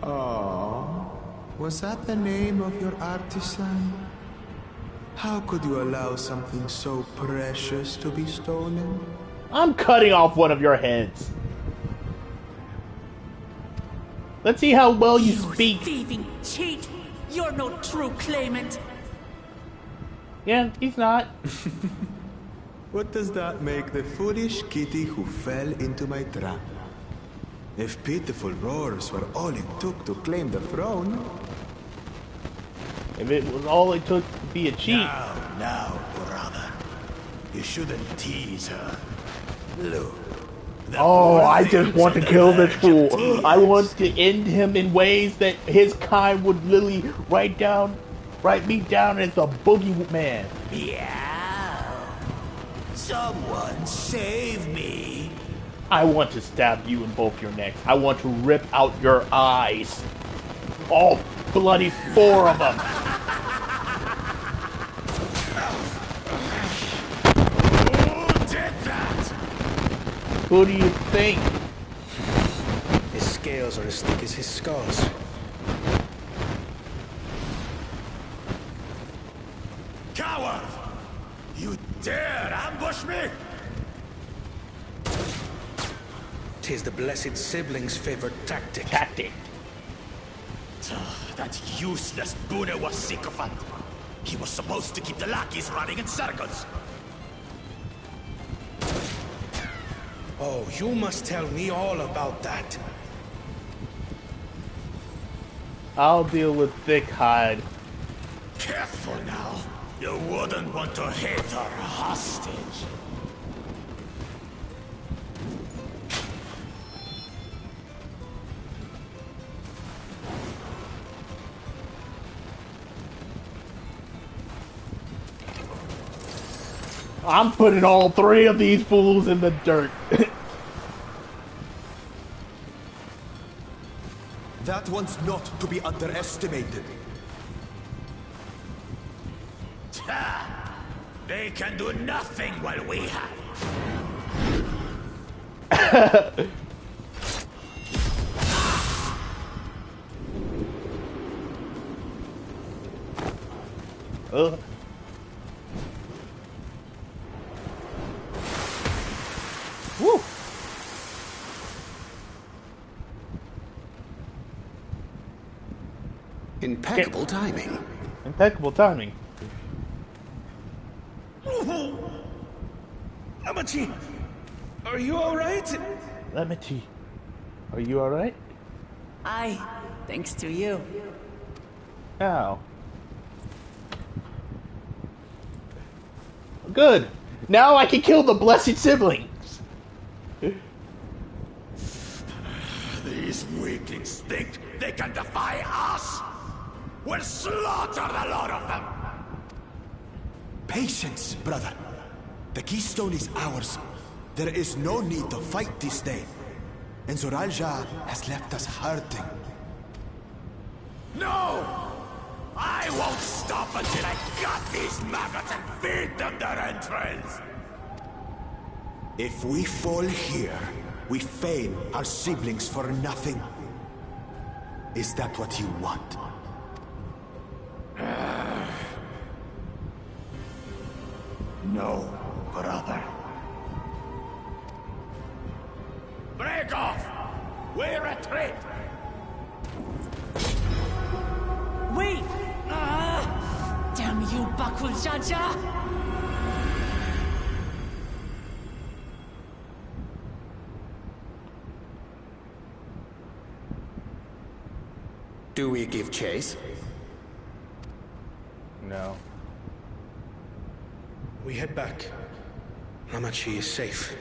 Oh, was that the name of your artisan? How could you allow something so precious to be stolen? I'm cutting off one of your heads. Let's see how well you speak. Thieving cheat! You're no true claimant! Yeah, he's not. What does that make the foolish kitty who fell into my trap? If pitiful roars were all it took to claim the throne... If it was all it took to be a cheat. Now, brother. You shouldn't tease her. Look. Oh, I just want to kill this fool. I want to end him in ways that his kind would literally write me down as a boogeyman. Yeah. Someone save me. I want to stab you in both your necks. I want to rip out your eyes. All bloody 4 of them. Who do you think? His scales are as thick as his skulls. Coward! You dare ambush me? 'Tis the blessed sibling's favorite tactic. That useless Bune was sycophant. He was supposed to keep the lackeys running in circles. Oh, you must tell me all about that. I'll deal with thick hide. Careful now. You wouldn't want to hit her hostage. I'm putting all 3 of these fools in the dirt. That one's not to be underestimated. They can do nothing while we have. Woo! Impeccable timing. Impeccable timing. Amachi, are you alright? Lemity, are you alright? Aye, thanks to you. How? Good. Now I can kill the blessed siblings. These weaklings think they can defy us. We'll slaughter the lot of them. Patience, brother. The keystone is ours. There is no need to fight this day. And Zoralja has left us hurting. No! I won't stop until I gut these maggots and feed them their entrails! If we fall here, we fail our siblings for nothing. Is that what you want? No, brother. Break off! We retreat! Wait! Damn you, Bakul Jaja! Do we give chase? No. We head back. Hamachi is safe.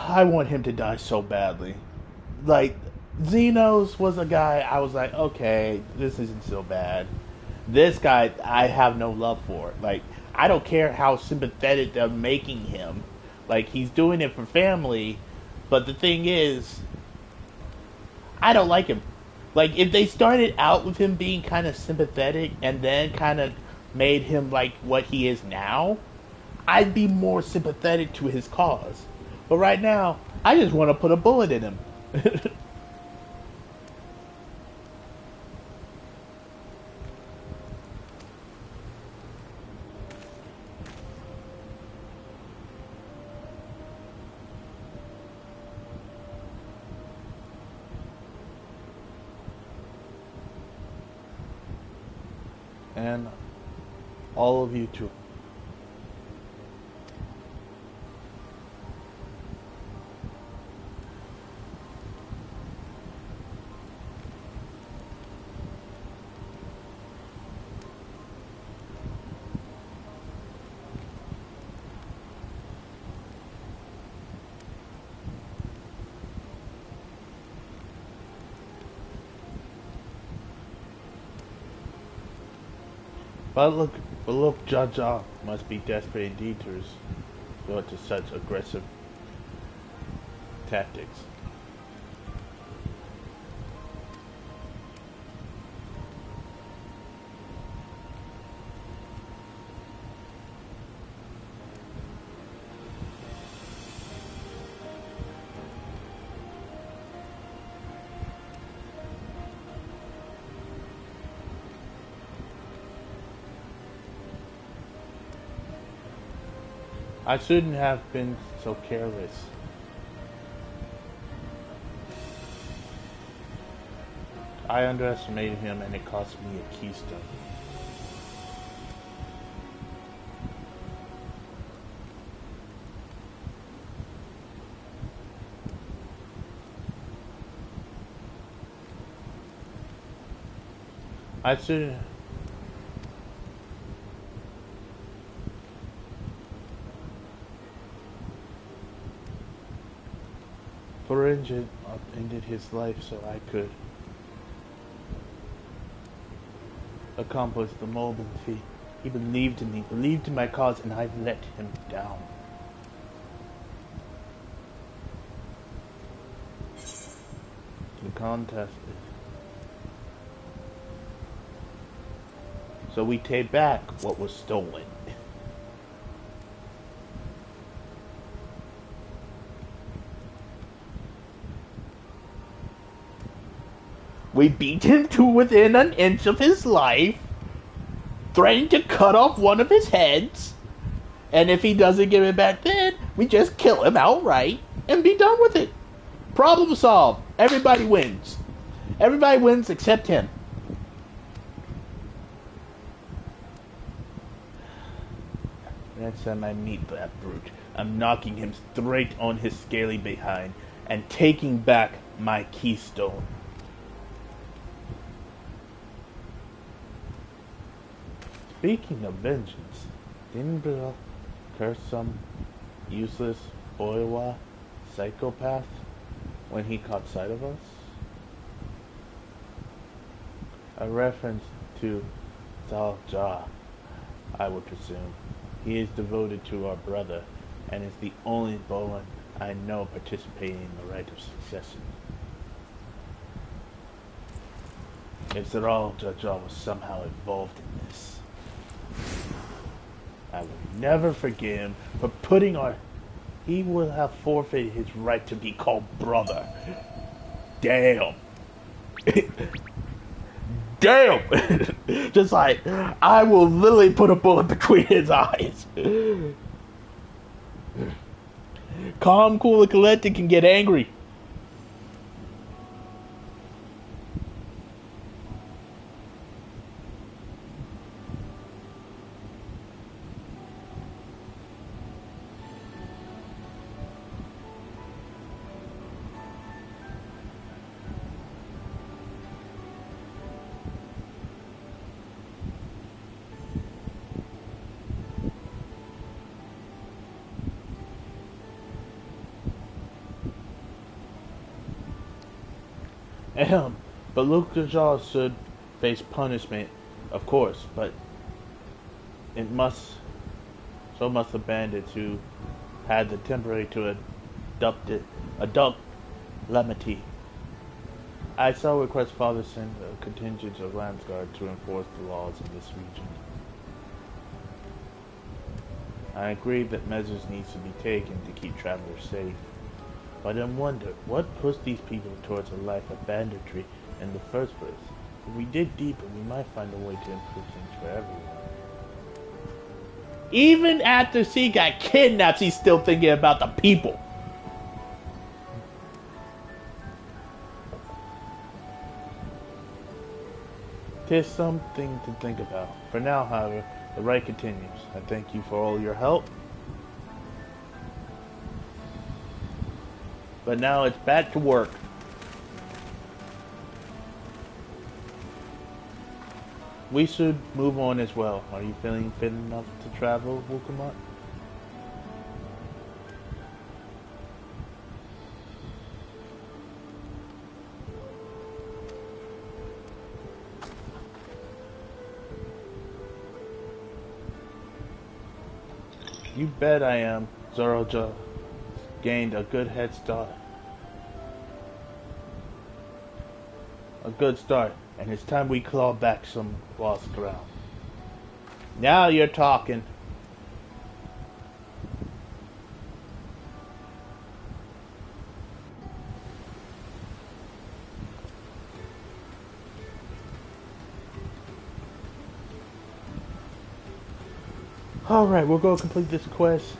I want him to die so badly. Like, Xenos was a guy I was like, okay, this isn't so bad. This guy, I have no love for. Like, I don't care how sympathetic they're making him. Like, he's doing it for family, but the thing is, I don't like him. Like, if they started out with him being kind of sympathetic and then kind of made him like what he is now, I'd be more sympathetic to his cause. But right now, I just want to put a bullet in him. And all of you too. But look, Jaja must be desperate indeed to resort to such aggressive tactics. I shouldn't have been so careless. I underestimated him and it cost me a keystone. I shouldn't. Forensic ended his life so I could accomplish the Moblin feat. He believed in me, believed in my cause, and I let him down. The contest is... So we take back what was stolen. We beat him to within an inch of his life, threatened to cut off one of his heads, and if he doesn't give it back then, we just kill him outright and be done with it. Problem solved. Everybody wins. Everybody wins except him. Next time I meet that brute, I'm knocking him straight on his scaly behind and taking back my keystone. Speaking of vengeance, didn't Bill curse some useless Oiwa psychopath when he caught sight of us? A reference to Zal-Ja, I would presume. He is devoted to our brother, and is the only Bolan I know participating in the rite of succession. If Zal-Ja was somehow involved in this, I will never forgive him for putting our... He will have forfeited his right to be called brother. Damn. Damn! Just like, I will literally put a bullet between his eyes. Calm, cool, and collected can get angry. But Luke Jaw should face punishment, of course, but so must the bandits who had the temporary to adopt Lemity. I shall request Father send a contingent of Landsguard to enforce the laws in this region. I agree that measures need to be taken to keep travelers safe. But I wonder, what pushed these people towards a life of banditry in the first place? If we dig deeper, we might find a way to improve things for everyone. Even after she got kidnapped, she's still thinking about the people. Tis something to think about. For now, however, the rite continues. I thank you for all your help. But now it's back to work. We should move on as well. Are you feeling fit enough to travel, Wukamot? You bet I am. Zoroja gained a good head start. A good start, and it's time we claw back some lost ground. Now you're talking. Alright, we'll go complete this quest.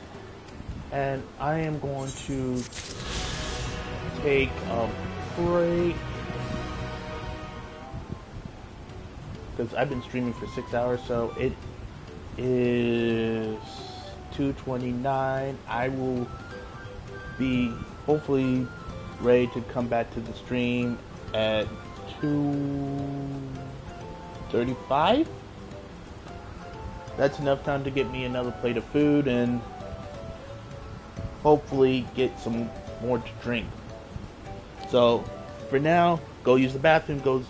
And I am going to take a break. Because I've been streaming for 6 hours, so it is 2:29. I will be hopefully ready to come back to the stream at 2:35. That's enough time to get me another plate of food and hopefully get some more to drink. So for now, go use the bathroom, go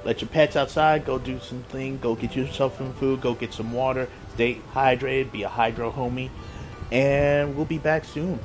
let your pets outside, go do something, go get yourself some food, go get some water, stay hydrated, be a hydro homie, and we'll be back soon.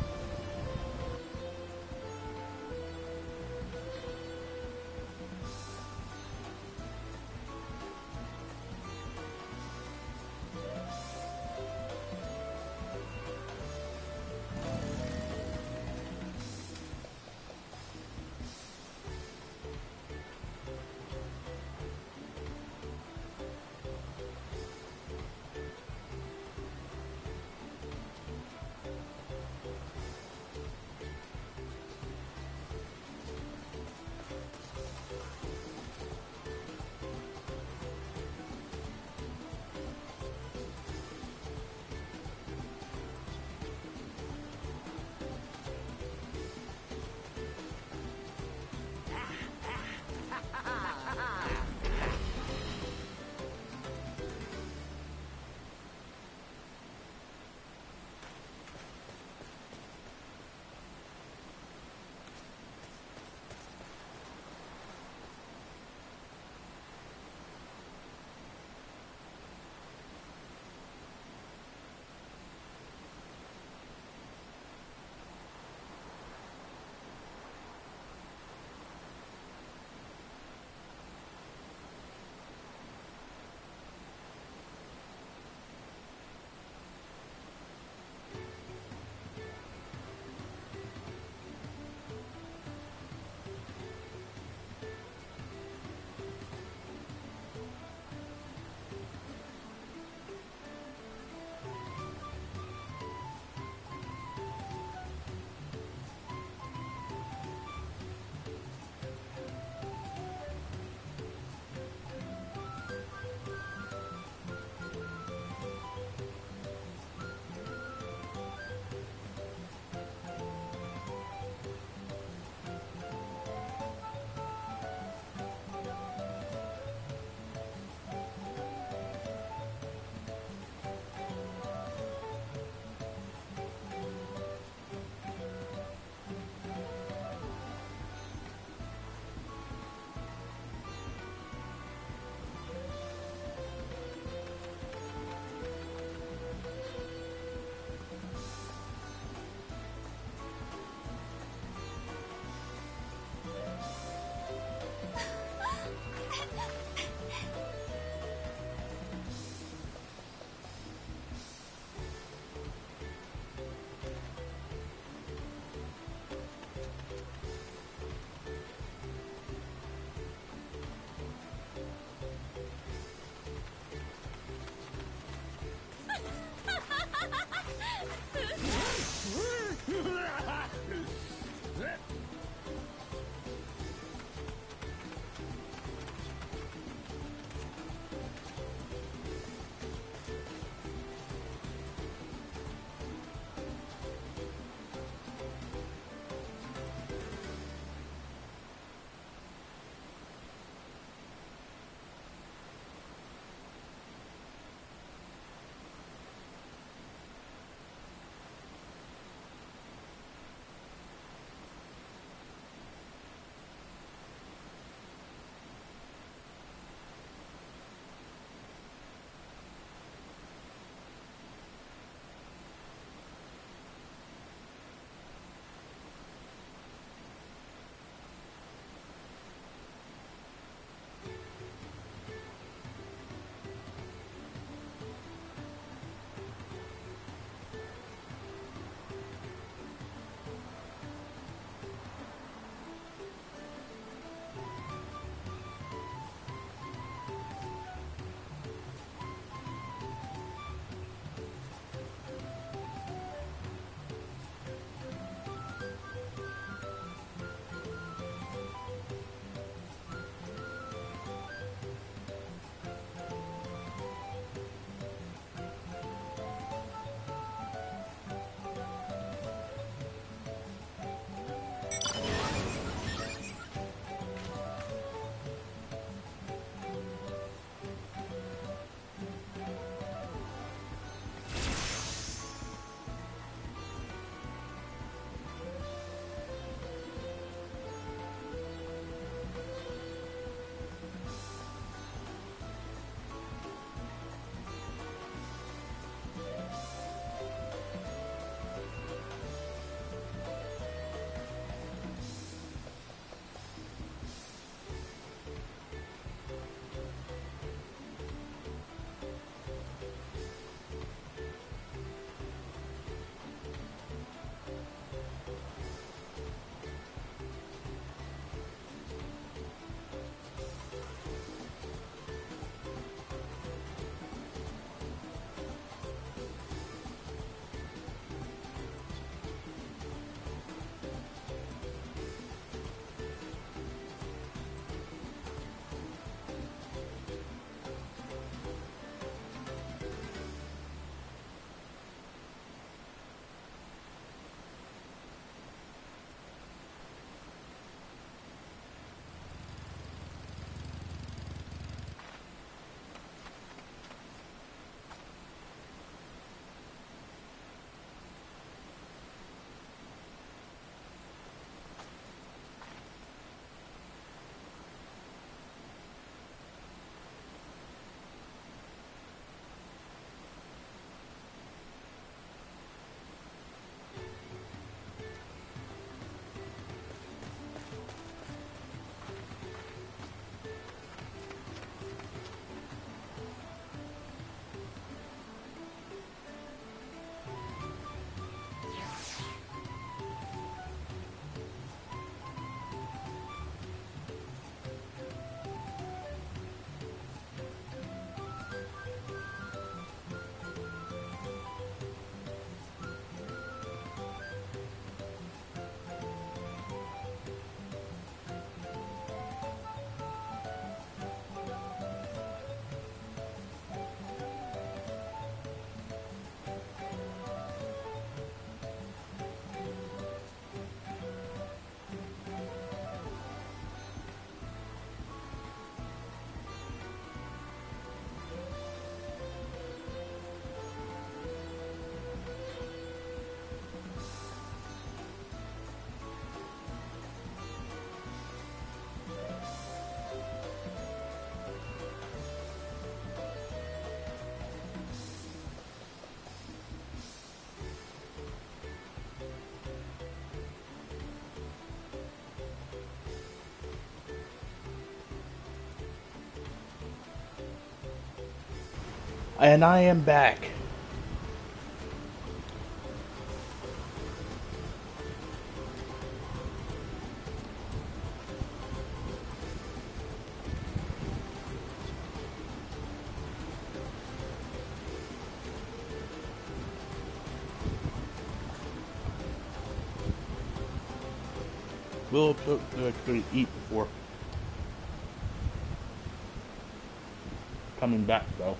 And I am back. We'll actually eat before coming back, though.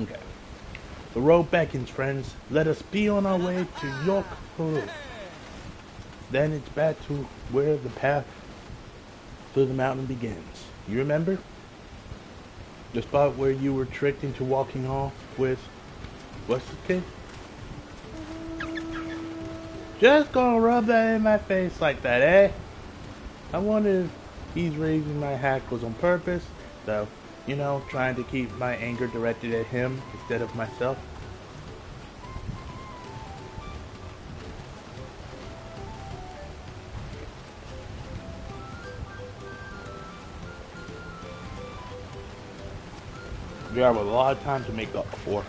Okay. The road beckons, friends. Let us be on our way to York, Peru. Then it's back to where the path to the mountain begins. You remember? The spot where you were tricked into walking off with... what's the kid? Just gonna rub that in my face like that, eh? I wonder if he's raising my hackles on purpose, though, you know, trying to keep my anger directed at him instead of myself. We have a lot of time to make up for.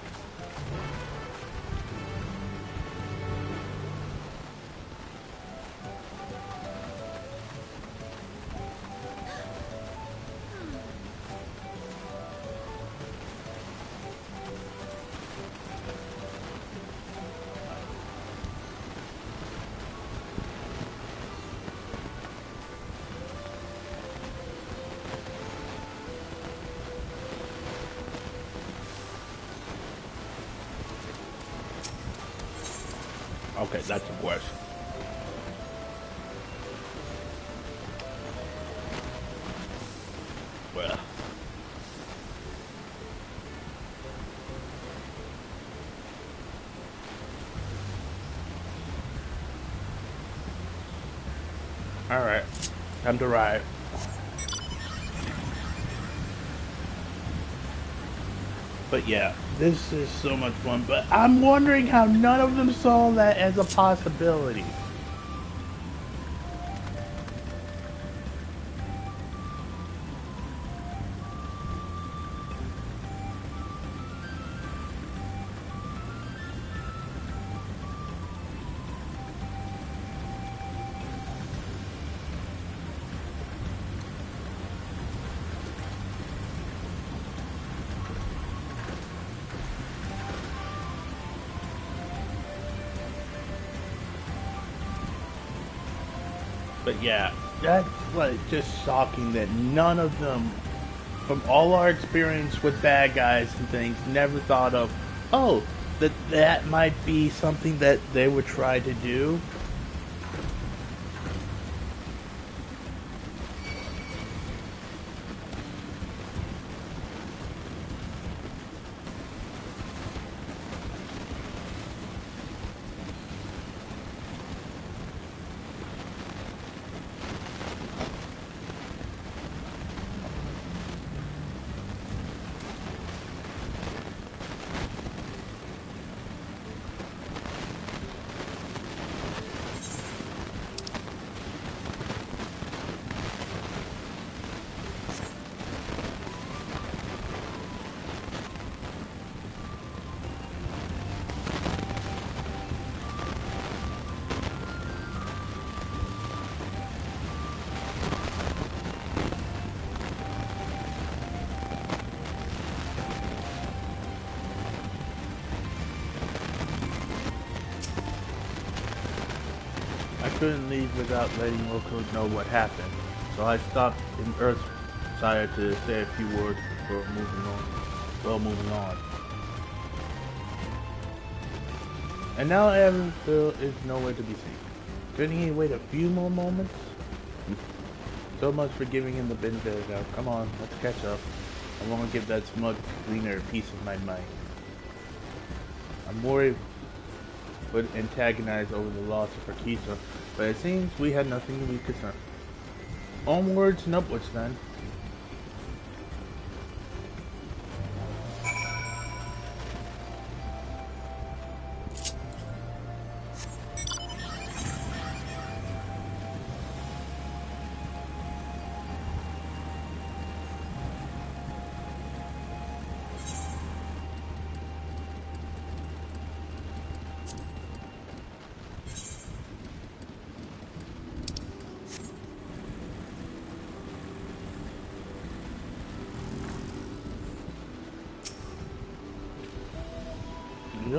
Okay, that's a question. Well. Alright, time to ride. But yeah, this is so much fun, but I'm wondering how none of them saw that as a possibility. But yeah, that's like just shocking that none of them, from all our experience with bad guys and things, never thought of, oh, that might be something that they would try to do. I couldn't leave without letting Loco know what happened, so I stopped in Earthside to say a few words before moving on. And now Evansville is nowhere to be seen. Couldn't he wait a few more moments? So much for giving him the benefit of the doubt. Come on, let's catch up. I want to give that smug cleaner a piece of my mind. I'm worried would antagonize over the loss of Arkisa, but it seems we had nothing to be concerned. Onwards and upwards then.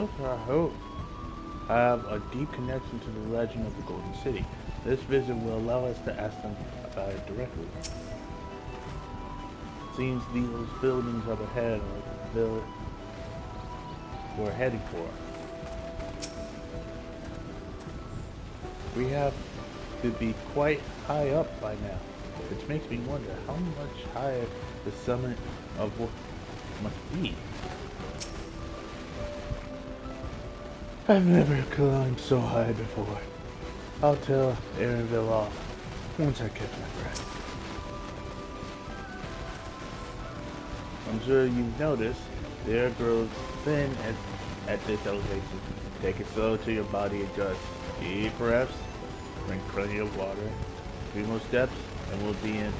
Realtor, I hope, have a deep connection to the legend of the Golden City. This visit will allow us to ask them about it directly. Seems those buildings up ahead are the village we're heading for. We have to be quite high up by now, which makes me wonder how much higher the summit of what must be. I've never climbed so high before. I'll tell Aaronville off once I catch my breath. I'm sure you've noticed the air grows thin at this elevation. Take it slow till your body adjusts. Deep breaths, drink plenty of water. 3 more steps and we'll be in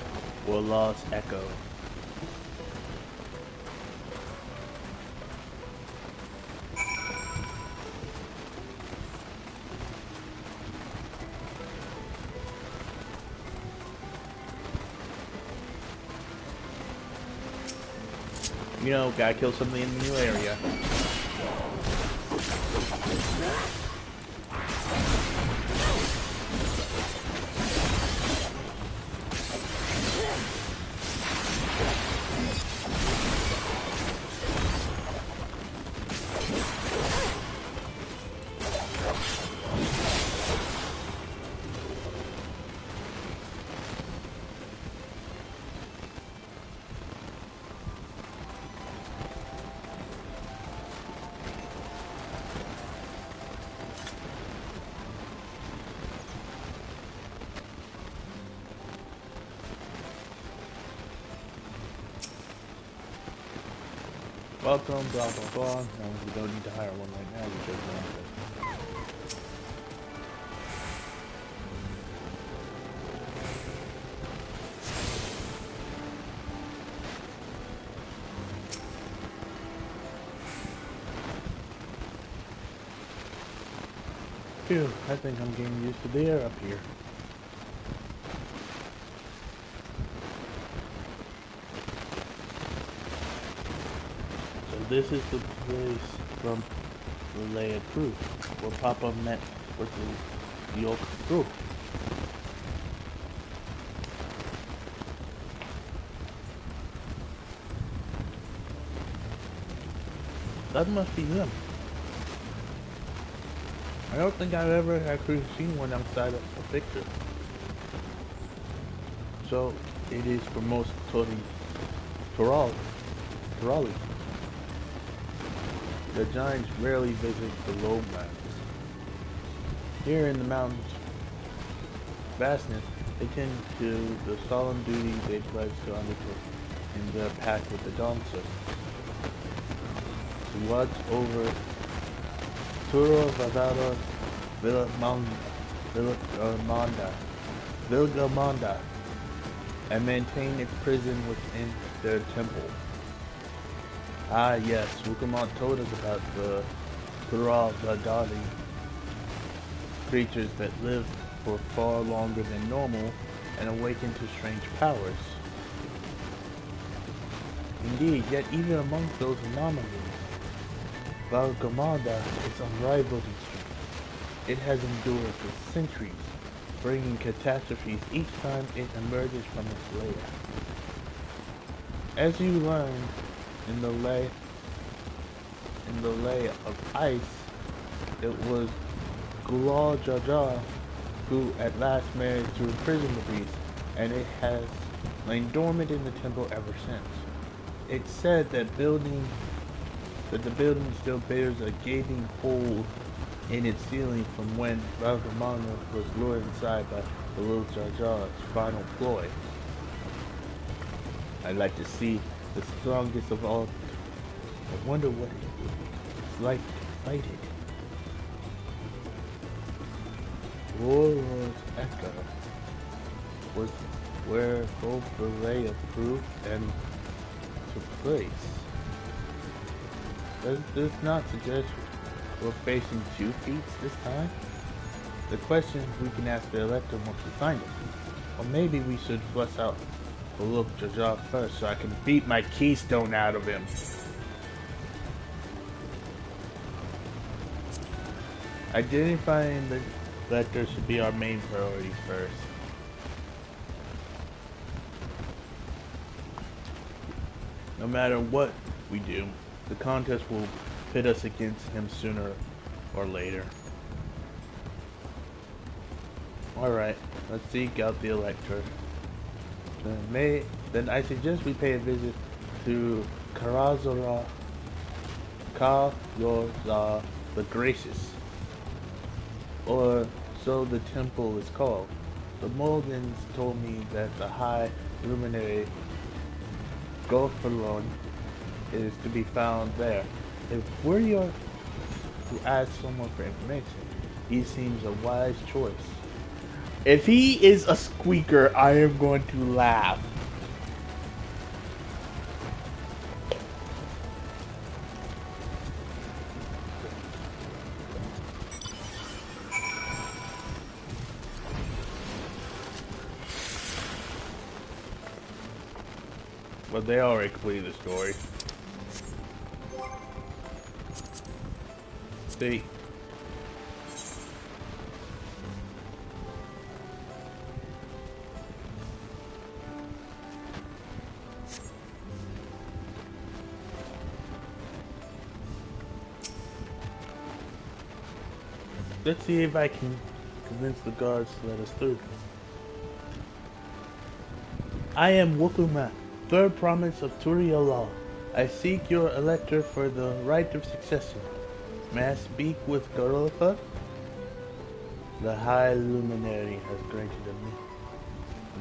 Warlaw's Echo. You know, gotta kill something in the new area. Welcome, blah blah blah. No, we don't need to hire one right now, we just want to. Phew, I think I'm getting used to the air up here. This is the place from the Lay of Proof, where Papa met with the York group. That must be him. I don't think I've ever actually seen one outside of a picture. So it is for most Torali. The giants rarely visit the lowlands. Here in the mountains' vastness, they tend to the solemn duty they pledge to undertake in their pact with the Dawn Circle. To watch over Turo Vavada Vilgamanda and maintain its prison within their temple. Ah yes, Wukamant told us about the Vadali, creatures that live for far longer than normal and awaken to strange powers. Indeed, yet even among those anomalies, Valgamada is unrivaled in strength. It has endured for centuries, bringing catastrophes each time it emerges from its lair. As you learned in the lay of ice, it was Gulal Jaja who at last managed to imprison the beast, and it has lain dormant in the temple ever since. It's said that the building still bears a gaping hole in its ceiling from when Valgamana was lured inside by the little Jaja's final ploy. I'd like to see the strongest of all. I wonder what it's like to fight it. Warlord's Echo was where both the Lay of Proof and took place. Does this not suggest we're facing 2 feats this time? The question we can ask the Elector once we find him. Or maybe we should flush out the little Jaja first so I can beat my keystone out of him. Identifying the collectors should be our main priority first. No matter what we do, the contest will pit us against him sooner or later. Alright, let's seek out the elector. Then I suggest we pay a visit to Karazora the Gracious, or so the temple is called. The Mulligans told me that the High Luminary Gothelon is to be found there. If we're to ask someone for information, he seems a wise choice. If he is a squeaker, I am going to laugh. But they already completed the story. See. Let's see if I can convince the guards to let us through. I am Wukuma, third province of Turiala. I seek your elector for the right of succession. May I speak with Garotha? The High Luminary has granted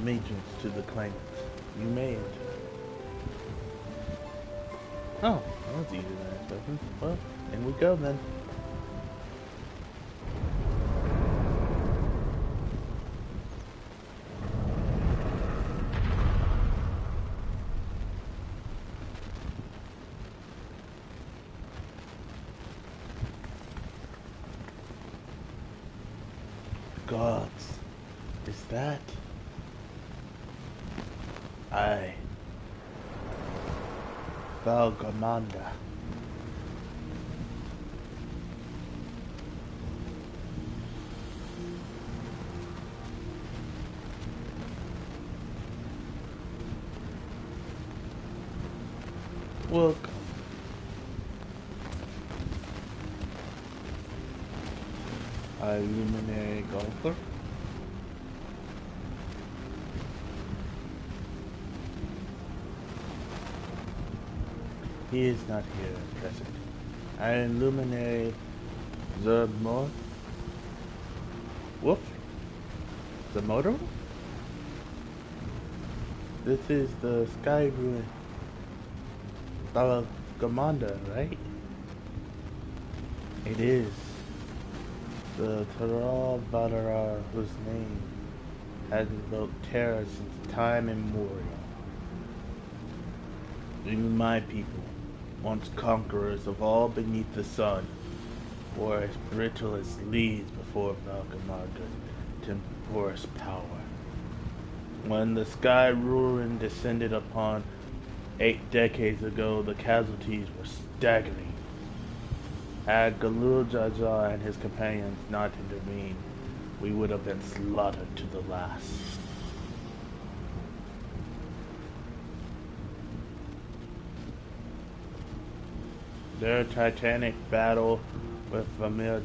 allegiance to the claimant. You may enter. Oh, that was easier than I expected. Well, in we go then. Gods, is that? Valgamanda. Welcome. A luminary golfer. He is not here at present. I am luminary Zermor. Woof. Zemoto? This is the sky ruin. Balagamanda, right? It is. The Taral Badara, whose name has invoked terror since time immemorial. Even my people, once conquerors of all beneath the sun, were as brittle as leaves before Valgamarda's tempestuous power. When the sky ruin descended upon 8 decades ago, the casualties were staggering. Had Galul Jaja and his companions not intervened, we would have been slaughtered to the last. Their titanic battle with Valgamanda,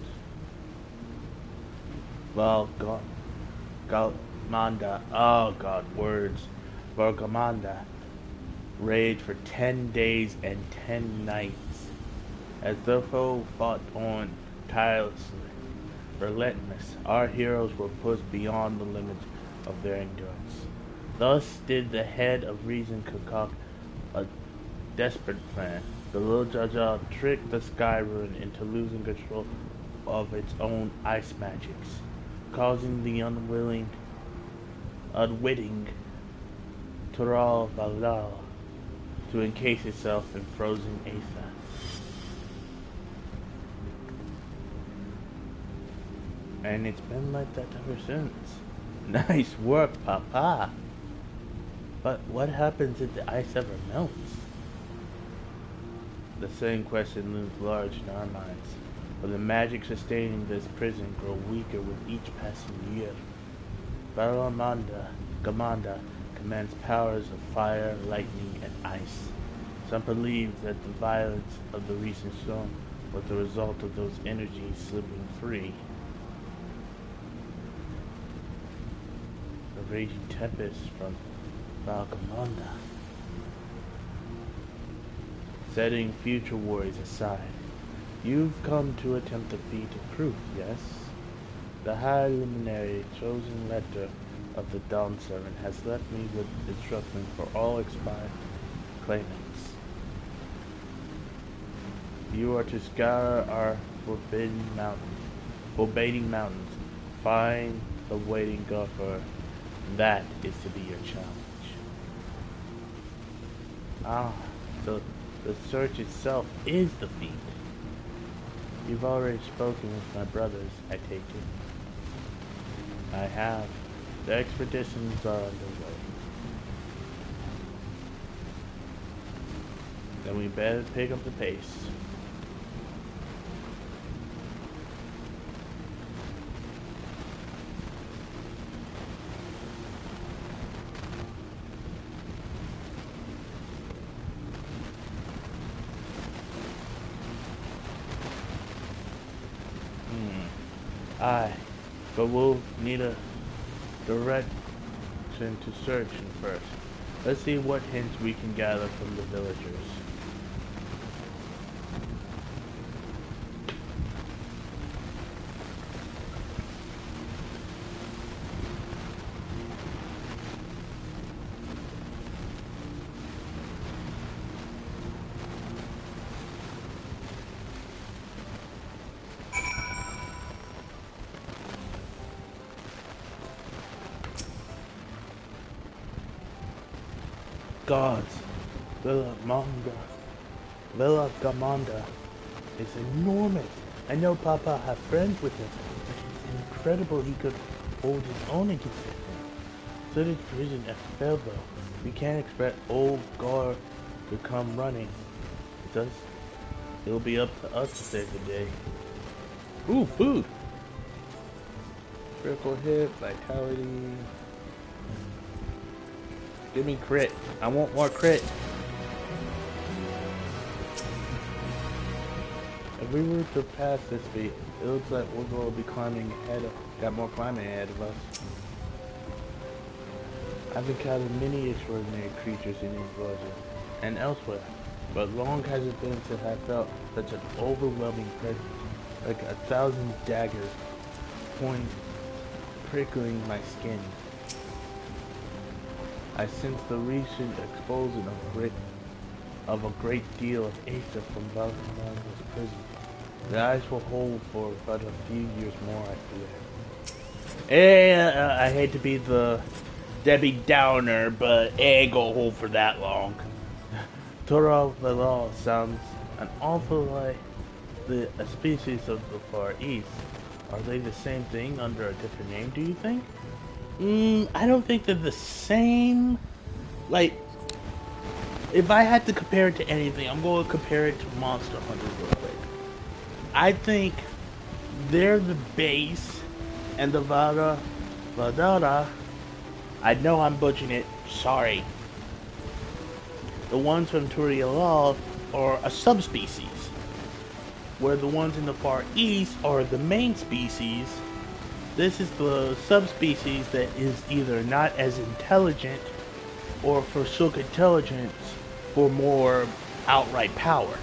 oh god, words, Valgamanda, raged for 10 days and 10 nights. As the foe fought on tirelessly, relentless, our heroes were pushed beyond the limits of their endurance. Thus did the head of reason concoct a desperate plan. The little Jaja tricked the sky ruin into losing control of its own ice magics, causing the unwitting Tural Valal to encase itself in frozen aether. And it's been like that ever since. Nice work, Papa. But what happens if the ice ever melts? The same question looms large in our minds. but the magic sustaining this prison grow weaker with each passing year. Gamanda commands powers of fire, lightning, and ice. Some believe that the violence of the recent storm was the result of those energies slipping free. The raging tempest from Valgamanda. Setting future worries aside, you've come to attempt a feat of proof, yes? The High Luminary chosen letter of the Dawn Servant has left me with instructions for all expired claimants. You are to scour our forbidden mountains, find the waiting gopher. That is to be your challenge. Ah, so the search itself is the feat. You've already spoken with my brothers, I take it. I have. The expeditions are underway. Then we better pick up the pace. Aye, but we'll need a direction to search first. Let's see what hints we can gather from the villagers. Gods, Villa Gamanda is enormous. I know Papa has friends with him, but it's incredible he could hold his own against it. Such a prison at Felbo. We can't expect old Gar to come running. It'll be up to us to save the day. Ooh, food! Critical hit, vitality. Give me crit. I want more crit. If we were to pass this feat, it looks like we're going to be climbing got more climbing ahead of us. I've encountered many extraordinary creatures in Enclosure and elsewhere, but long has it been since I felt such an overwhelming presence, like 1,000 daggers prickling my skin. I sense the recent expulsion of a great deal of Aether from Valgamanda's prison. The ice will hold for but a few years more, I fear. I hate to be the Debbie Downer, but it ain't gonna hold for that long. Toro Valal sounds an awful like a species of the Far East. Are they the same thing under a different name, do you think? I don't think they're the same. Like, if I had to compare it to anything, I'm going to compare it to Monster Hunter real quick. I think they're the base, and the Vadara, I know I'm butchering it, sorry. The ones from Turialal are a subspecies, where the ones in the Far East are the main species. This is the subspecies that is either not as intelligent or forsook intelligence for more outright power.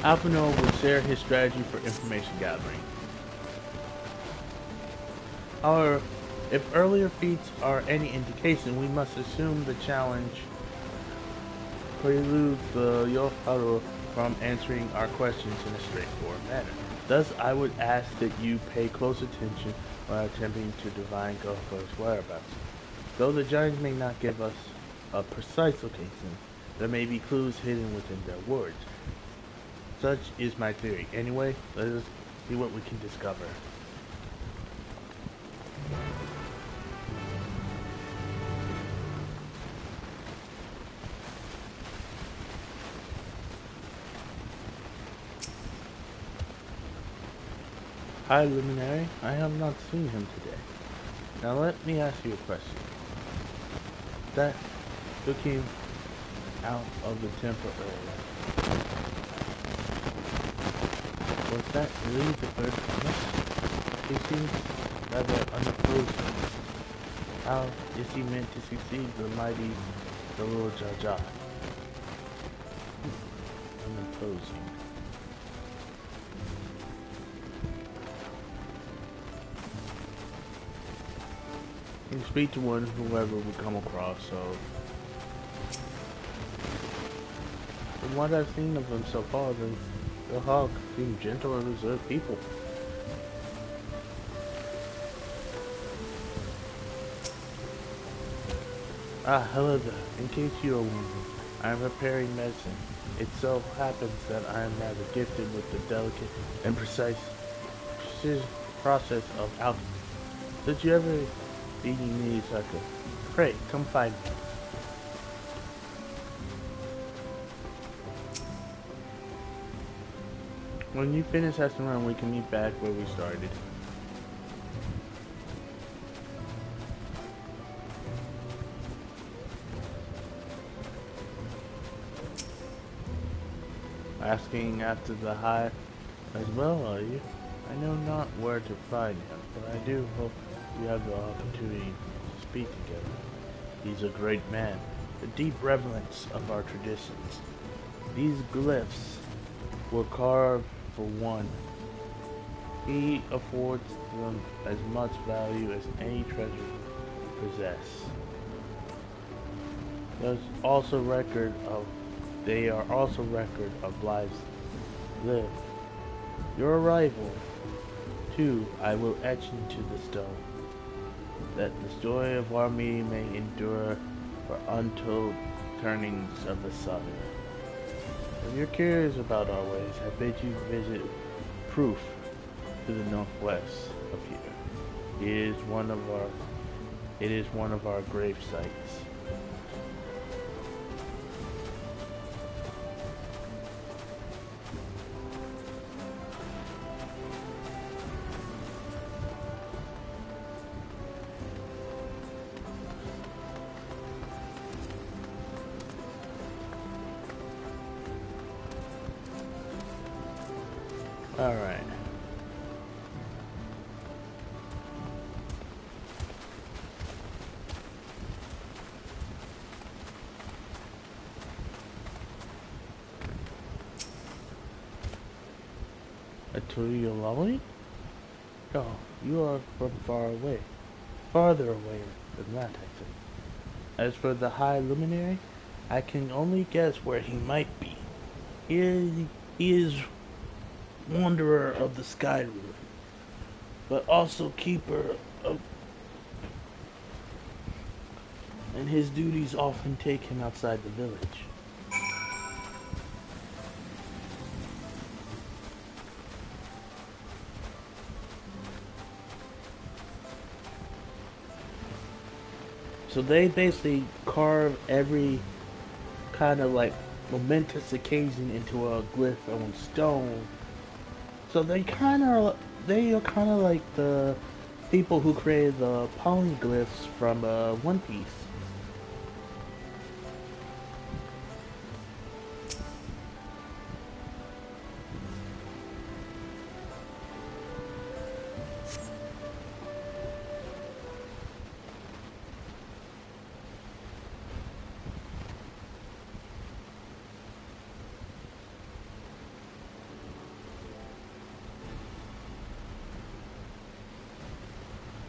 Alphino will share his strategy for information gathering. However, if earlier feats are any indication, we must assume the challenge preludes the Yoharu from answering our questions in a straightforward manner. Thus, I would ask that you pay close attention while attempting to divine Goku's whereabouts. Though the giants may not give us a precise location, there may be clues hidden within their words. Such is my theory. Anyway, let us see what we can discover. Hi, Luminary. I have not seen him today. Now let me ask you a question. That took him out of the temple earlier. Was that really the bird promise? He seems rather unopposing. How is he meant to succeed the mighty, the Lord Jaja? Unopposing. You speak to one whoever we come across, so from what I've seen of them so far, the Hawk seem gentle and reserved people. Ah, hello there. In case you are wondering, I am preparing medicine. It so happens that I am rather gifted with the delicate and precise process of alchemy. Did you ever be need such a pray, come find me. When you finish asking around, we can meet back where we started. Asking after the high as well, are you? I know not where to find him, but I do hope you have the opportunity to speak together. He's a great man, the deep reverence of our traditions. These glyphs were carved for one. He affords them as much value as any treasure we possess. They are also record of lives lived. Your arrival, too, I will etch into the stone, that the story of our meeting may endure for untold turnings of the sun. If you're curious about our ways, I bid you visit Proof to the northwest of here. It is one of our grave sites. Alright. A Turio Lolly? Oh, you are from far away. Farther away than that, I think. As for the High Luminary, I can only guess where he might be. He is wanderer of the Sky Room, but also keeper of, and his duties often take him outside the village. So they basically carve every kind of like momentous occasion into a glyph on stone. So they are kind of like the people who created the polyglyphs from One Piece.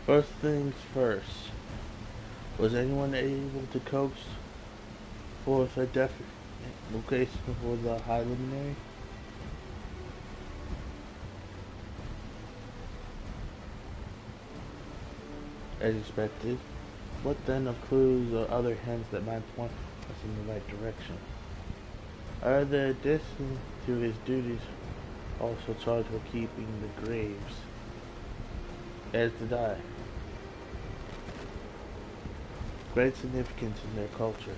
First things first, was anyone able to coax forth a definite location for the High Luminary? As expected. What then of clues or other hints that might point us in the right direction? Are the addition to his duties also charged with keeping the graves? As did I. Great significance in their culture.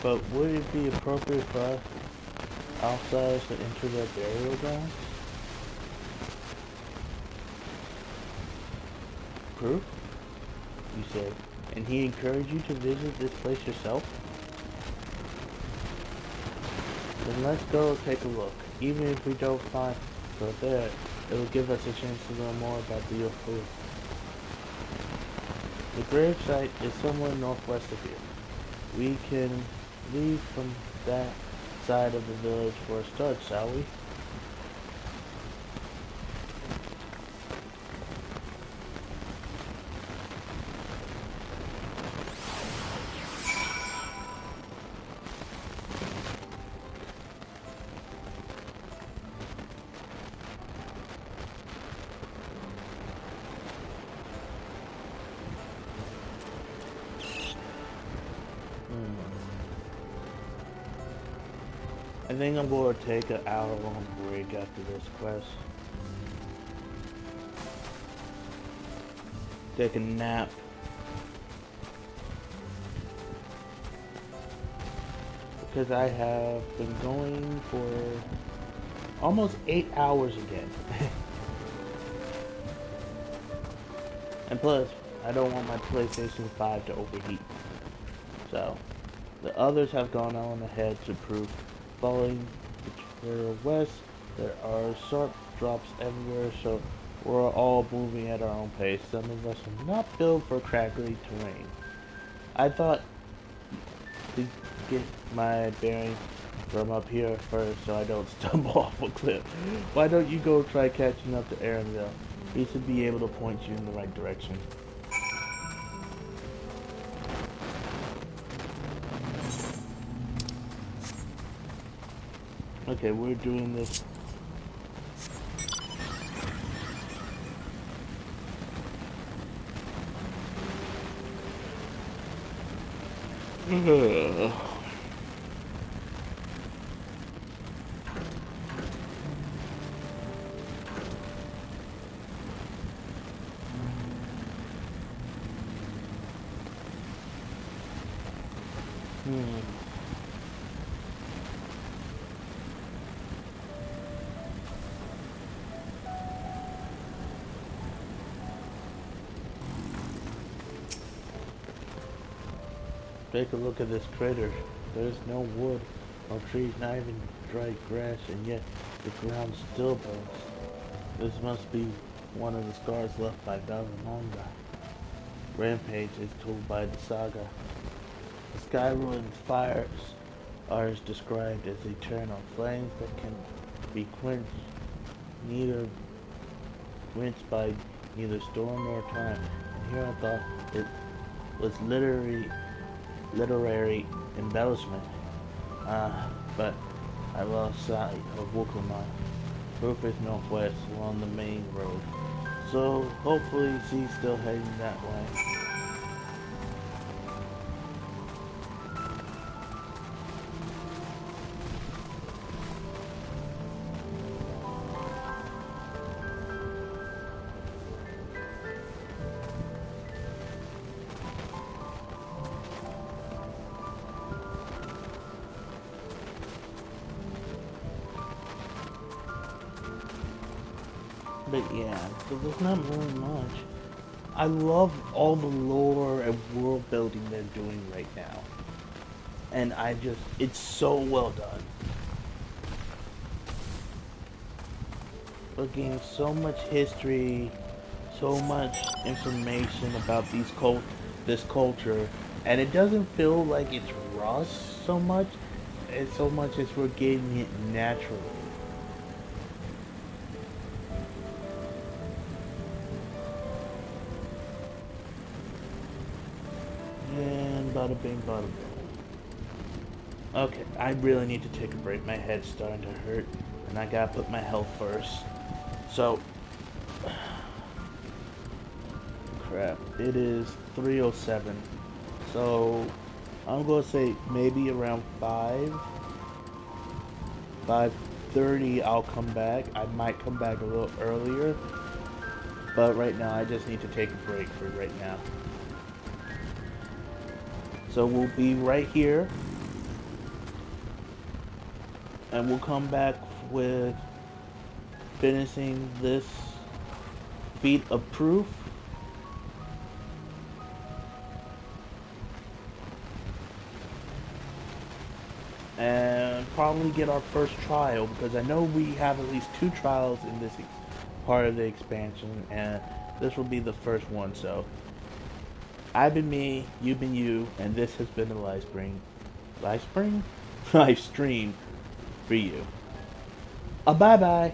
But would it be appropriate for us outsiders to enter their burial grounds? Proof? You said. And he encouraged you to visit this place yourself? Then let's go take a look. Even if we don't find her there, it will give us a chance to learn more about the UFO. The grave site is somewhere northwest of here. We can leave from that side of the village for a start, shall we? I think I'm going to take an hour-long break after this quest. Take a nap. Because I have been going for almost 8 hours again. And plus, I don't want my PlayStation 5 to overheat. So, the others have gone on ahead to prove following the trail west, there are sharp drops everywhere, so we're all moving at our own pace. Some of us are not built for crackly terrain. I thought to get my bearing from up here first so I don't stumble off a cliff. Why don't you go try catching up to Aaronville? He should be able to point you in the right direction. Okay, we're doing this. Take a look at this crater. There's no wood or trees, not even dry grass, and yet the ground still burns. This must be one of the scars left by Valmonga. Rampage is told by the saga. The sky ruined fires are described as eternal flames that can be quenched by neither storm nor time. And here I thought it was literary embellishment. But I lost sight of Wukulma. Proof is northwest along the main road. So hopefully she's still heading that way. But yeah, so there's not really much. I love all the lore and world building they're doing right now. And it's so well done. We're getting so much history, so much information about this culture, and it doesn't feel like it's rushed so much as we're getting it naturally. Bada bing, bada boom. Okay, I really need to take a break. My head's starting to hurt, and I gotta put my health first. So, crap. It is 3:07. So, I'm gonna say maybe around 5:30 I'll come back. I might come back a little earlier, but right now I just need to take a break for right now. So we'll be right here and we'll come back with finishing this feat of proof. And probably get our first trial, because I know we have at least 2 trials in this part of the expansion, and this will be the first one. So I've been me, you've been you, and this has been a live stream for you. Bye bye.